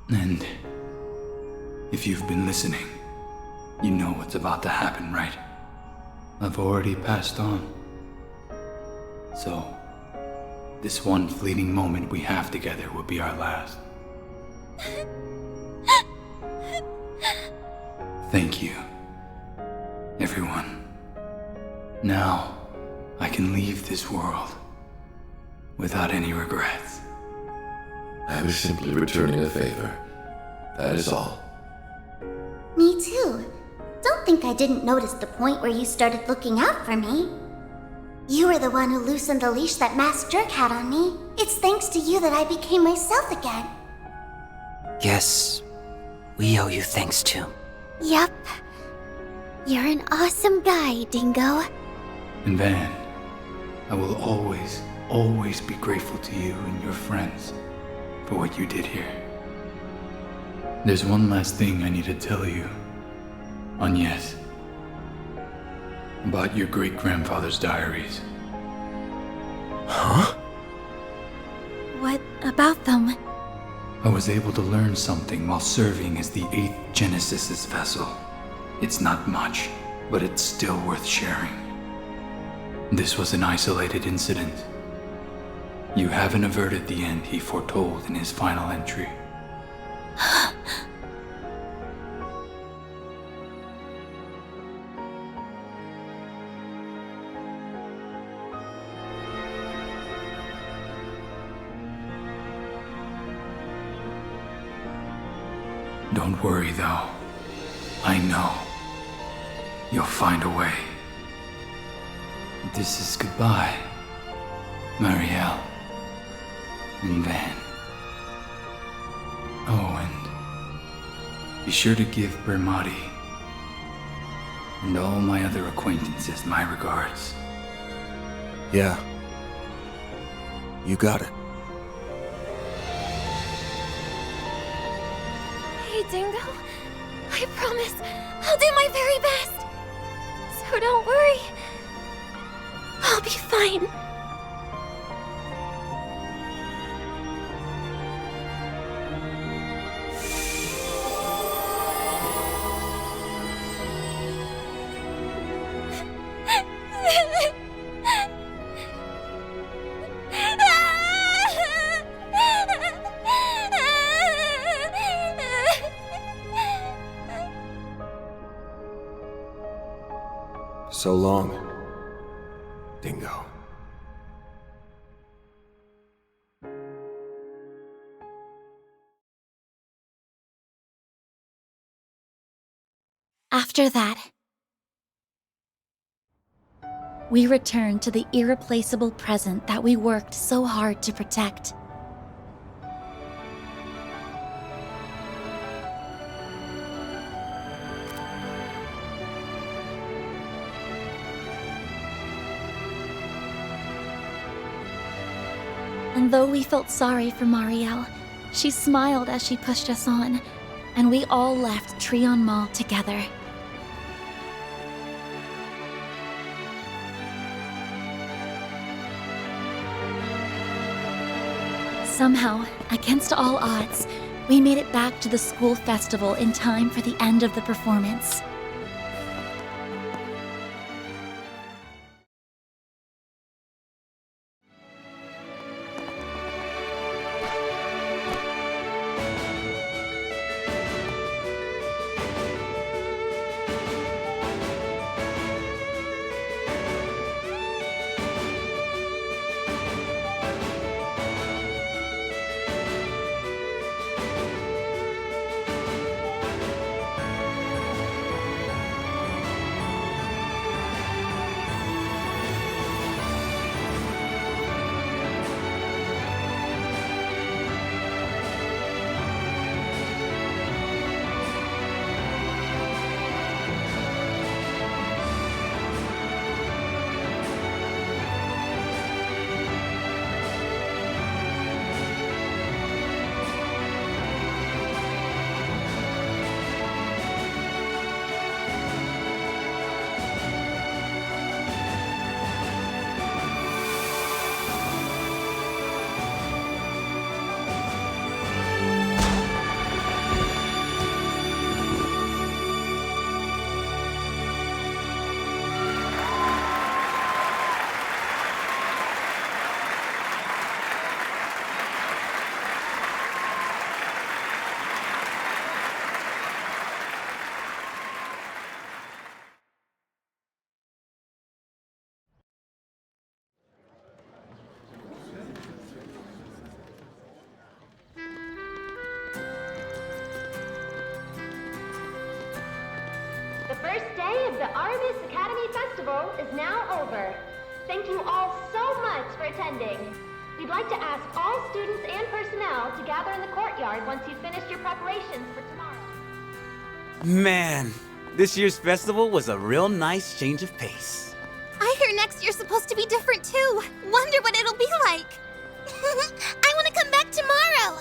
And if you've been listening, you know what's about to happen, right? I've already passed on. So, this one fleeting moment we have together will be our last. Thank you, everyone. Now, I can leave this world without any regrets. I was simply returning a favor. That is all. Me too. Don't think I didn't notice the point where you started looking out for me. You were the one who loosened the leash that Masked Jerk had on me. It's thanks to you that I became myself again. Yes, we owe you thanks too. Yup. You're an awesome guy, Dingo. And Van, I will always, always be grateful to you and your friends for what you did here. There's one last thing I need to tell you, Agnes, about your great-grandfather's diaries. Huh? What about them? I was able to learn something while serving as the 8th Genesis's vessel. It's not much, but it's still worth sharing. This was an isolated incident. You haven't averted the end he foretold in his final entry. Don't worry, though. I know. You'll find a way. This is goodbye, Marielle and Van. Oh, and be sure to give Bermati and all my other acquaintances my regards. Yeah. You got it. Hey, Dingo. I promise I'll do my very best. So don't worry. I'll be fine. So long, Dingo. After that, we returned to the irreplaceable present that we worked so hard to protect. And though we felt sorry for Marielle, she smiled as she pushed us on, and we all left Trion Mall together. Somehow, against all odds, we made it back to the school festival in time for the end of the performance. first day of the Artemis Academy Festival is now over. Thank you all so much for attending. We'd like to ask all students and personnel to gather in the courtyard once you've finished your preparations for tomorrow. Man, this year's festival was a real nice change of pace. I hear next year's supposed to be different too. Wonder what it'll be like. I want to come back tomorrow.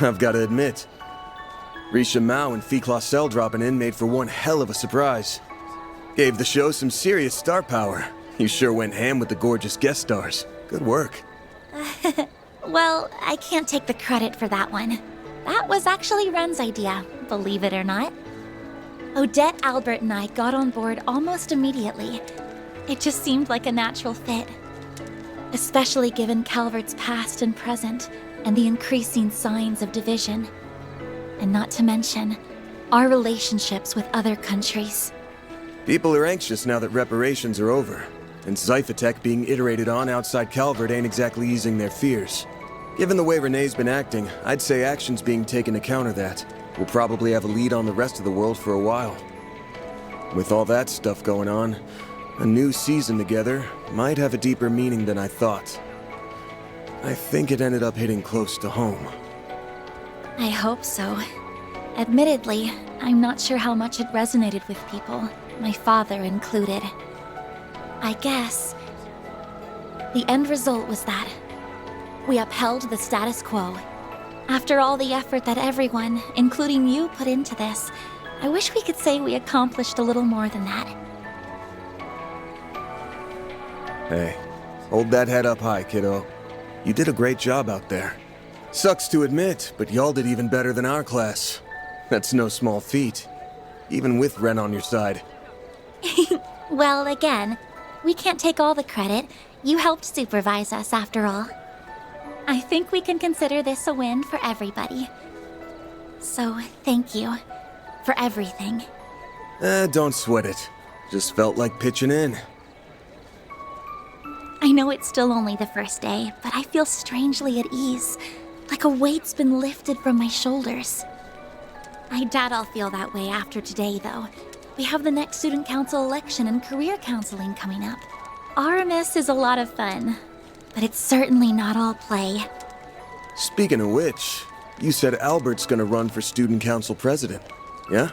I've got to admit, Risha Mao and Fee Clausel dropping in made for one hell of a surprise. Gave the show some serious star power. You sure went ham with the gorgeous guest stars. Good work. Well, I can't take the credit for that one. That was actually Ren's idea, believe it or not. Odette, Albert, and I got on board almost immediately. It just seemed like a natural fit. Especially given Calvert's past and present, and the increasing signs of division. And not to mention, our relationships with other countries. People are anxious now that reparations are over, and Zyphatech being iterated on outside Calvert ain't exactly easing their fears. Given the way Renee's been acting, I'd say action's being taken to counter that. We'll probably have a lead on the rest of the world for a while. With all that stuff going on, a new season together might have a deeper meaning than I thought. I think it ended up hitting close to home. I hope so. Admittedly, I'm not sure how much it resonated with people, my father included. I guess the end result was that we upheld the status quo. After all the effort that everyone, including you, put into this, I wish we could say we accomplished a little more than that. Hey, hold that head up high, kiddo. You did a great job out there. Sucks to admit, but y'all did even better than our class. That's no small feat, even with Ren on your side. Well, again, we can't take all the credit. You helped supervise us, after all. I think we can consider this a win for everybody. So, thank you for everything. Don't sweat it. Just felt like pitching in. I know it's still only the first day, but I feel strangely at ease, like a weight's been lifted from my shoulders. I doubt I'll feel that way after today, though. We have the next student council election and career counseling coming up. Aramis is a lot of fun, but it's certainly not all play. Speaking of which, you said Albert's gonna run for student council president, yeah?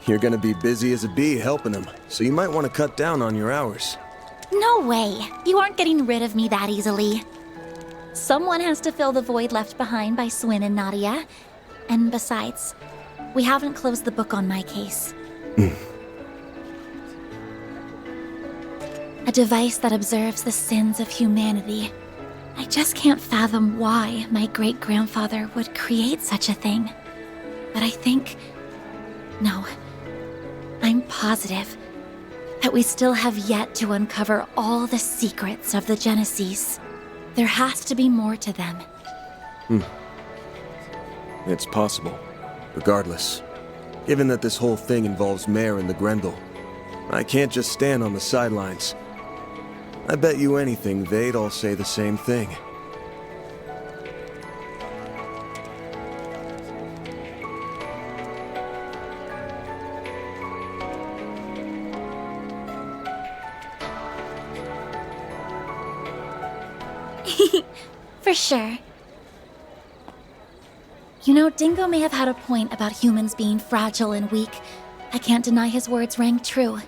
You're gonna be busy as a bee helping him, so you might want to cut down on your hours. No way! You aren't getting rid of me that easily. Someone has to fill the void left behind by Swin and Nadia. And besides, we haven't closed the book on my case. A device that observes the sins of humanity. I just can't fathom why my great-grandfather would create such a thing. But I think... No. I'm positive that we still have yet to uncover all the secrets of the Genesis. There has to be more to them. It's possible. Regardless, given that this whole thing involves Mare and the Grendel, I can't just stand on the sidelines. I bet you anything they'd all say the same thing. For sure. You know, Dingo may have had a point about humans being fragile and weak. I can't deny his words rang true.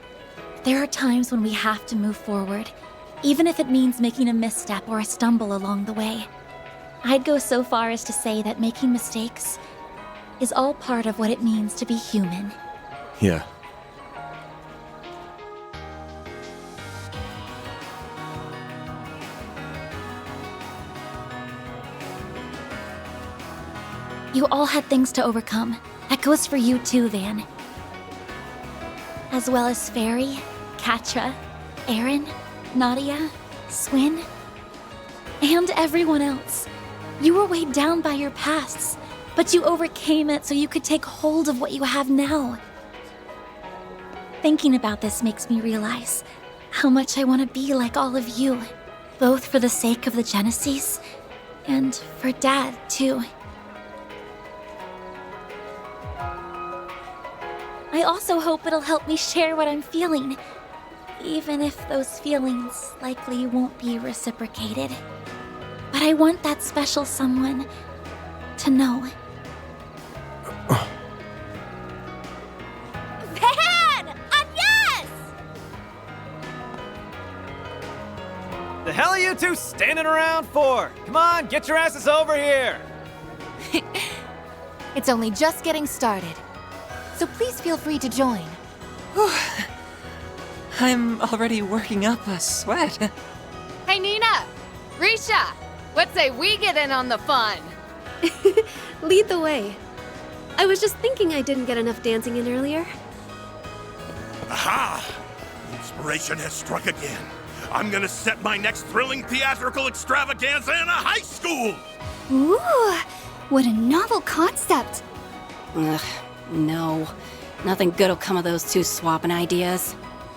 There are times when we have to move forward, even if it means making a misstep or a stumble along the way. I'd go so far as to say that making mistakes is all part of what it means to be human. Yeah. You all had things to overcome. That goes for you too, Van. As well as Fairy, Katra, Aaron, Nadia, Swin, and everyone else. You were weighed down by your pasts, but you overcame it so you could take hold of what you have now. Thinking about this makes me realize how much I want to be like all of you, both for the sake of the Genesis and for Dad, too. I also hope it'll help me share what I'm feeling, even if those feelings likely won't be reciprocated. But I want that special someone to know. Van! Agnes! The hell are you two standing around for? Come on, get your asses over here! It's only just getting started, so please feel free to join. I'm already working up a sweat. Hey, Nina! Risha! What say we get in on the fun? Lead the way. I was just thinking I didn't get enough dancing in earlier. Aha! Inspiration has struck again. I'm gonna set my next thrilling theatrical extravaganza in a high school! Ooh, what a novel concept. Ugh, no. Nothing good'll come of those two swapping ideas.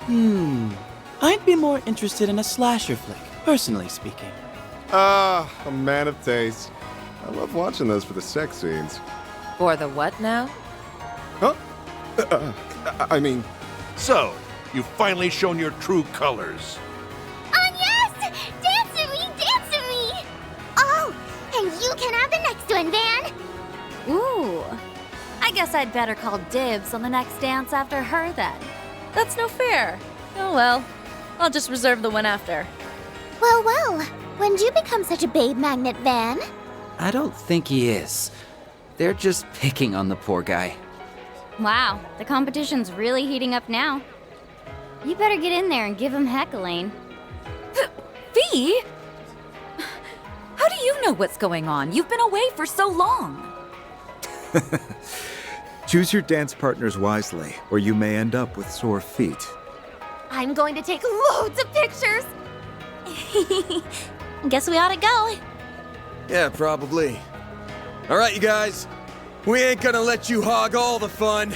I'd be more interested in a slasher flick, personally speaking. Ah, a man of taste. I love watching those for the sex scenes. For the what now? Huh? I mean... So, you've finally shown your true colors. Agnes! Dance with me! Dance with me! Oh, and you can have the next one, Van! Ooh. I guess I'd better call dibs on the next dance after her then. That's no fair. Oh well. I'll just reserve the one after. Well, well. When'd you become such a babe magnet, Van? I don't think he is. They're just picking on the poor guy. Wow, the competition's really heating up now. You better get in there and give him heckling. V? How do you know what's going on? You've been away for so long. Choose your dance partners wisely, or you may end up with sore feet. I'm going to take loads of pictures! Guess we ought to go. Yeah, probably. All right, you guys. We ain't gonna let you hog all the fun.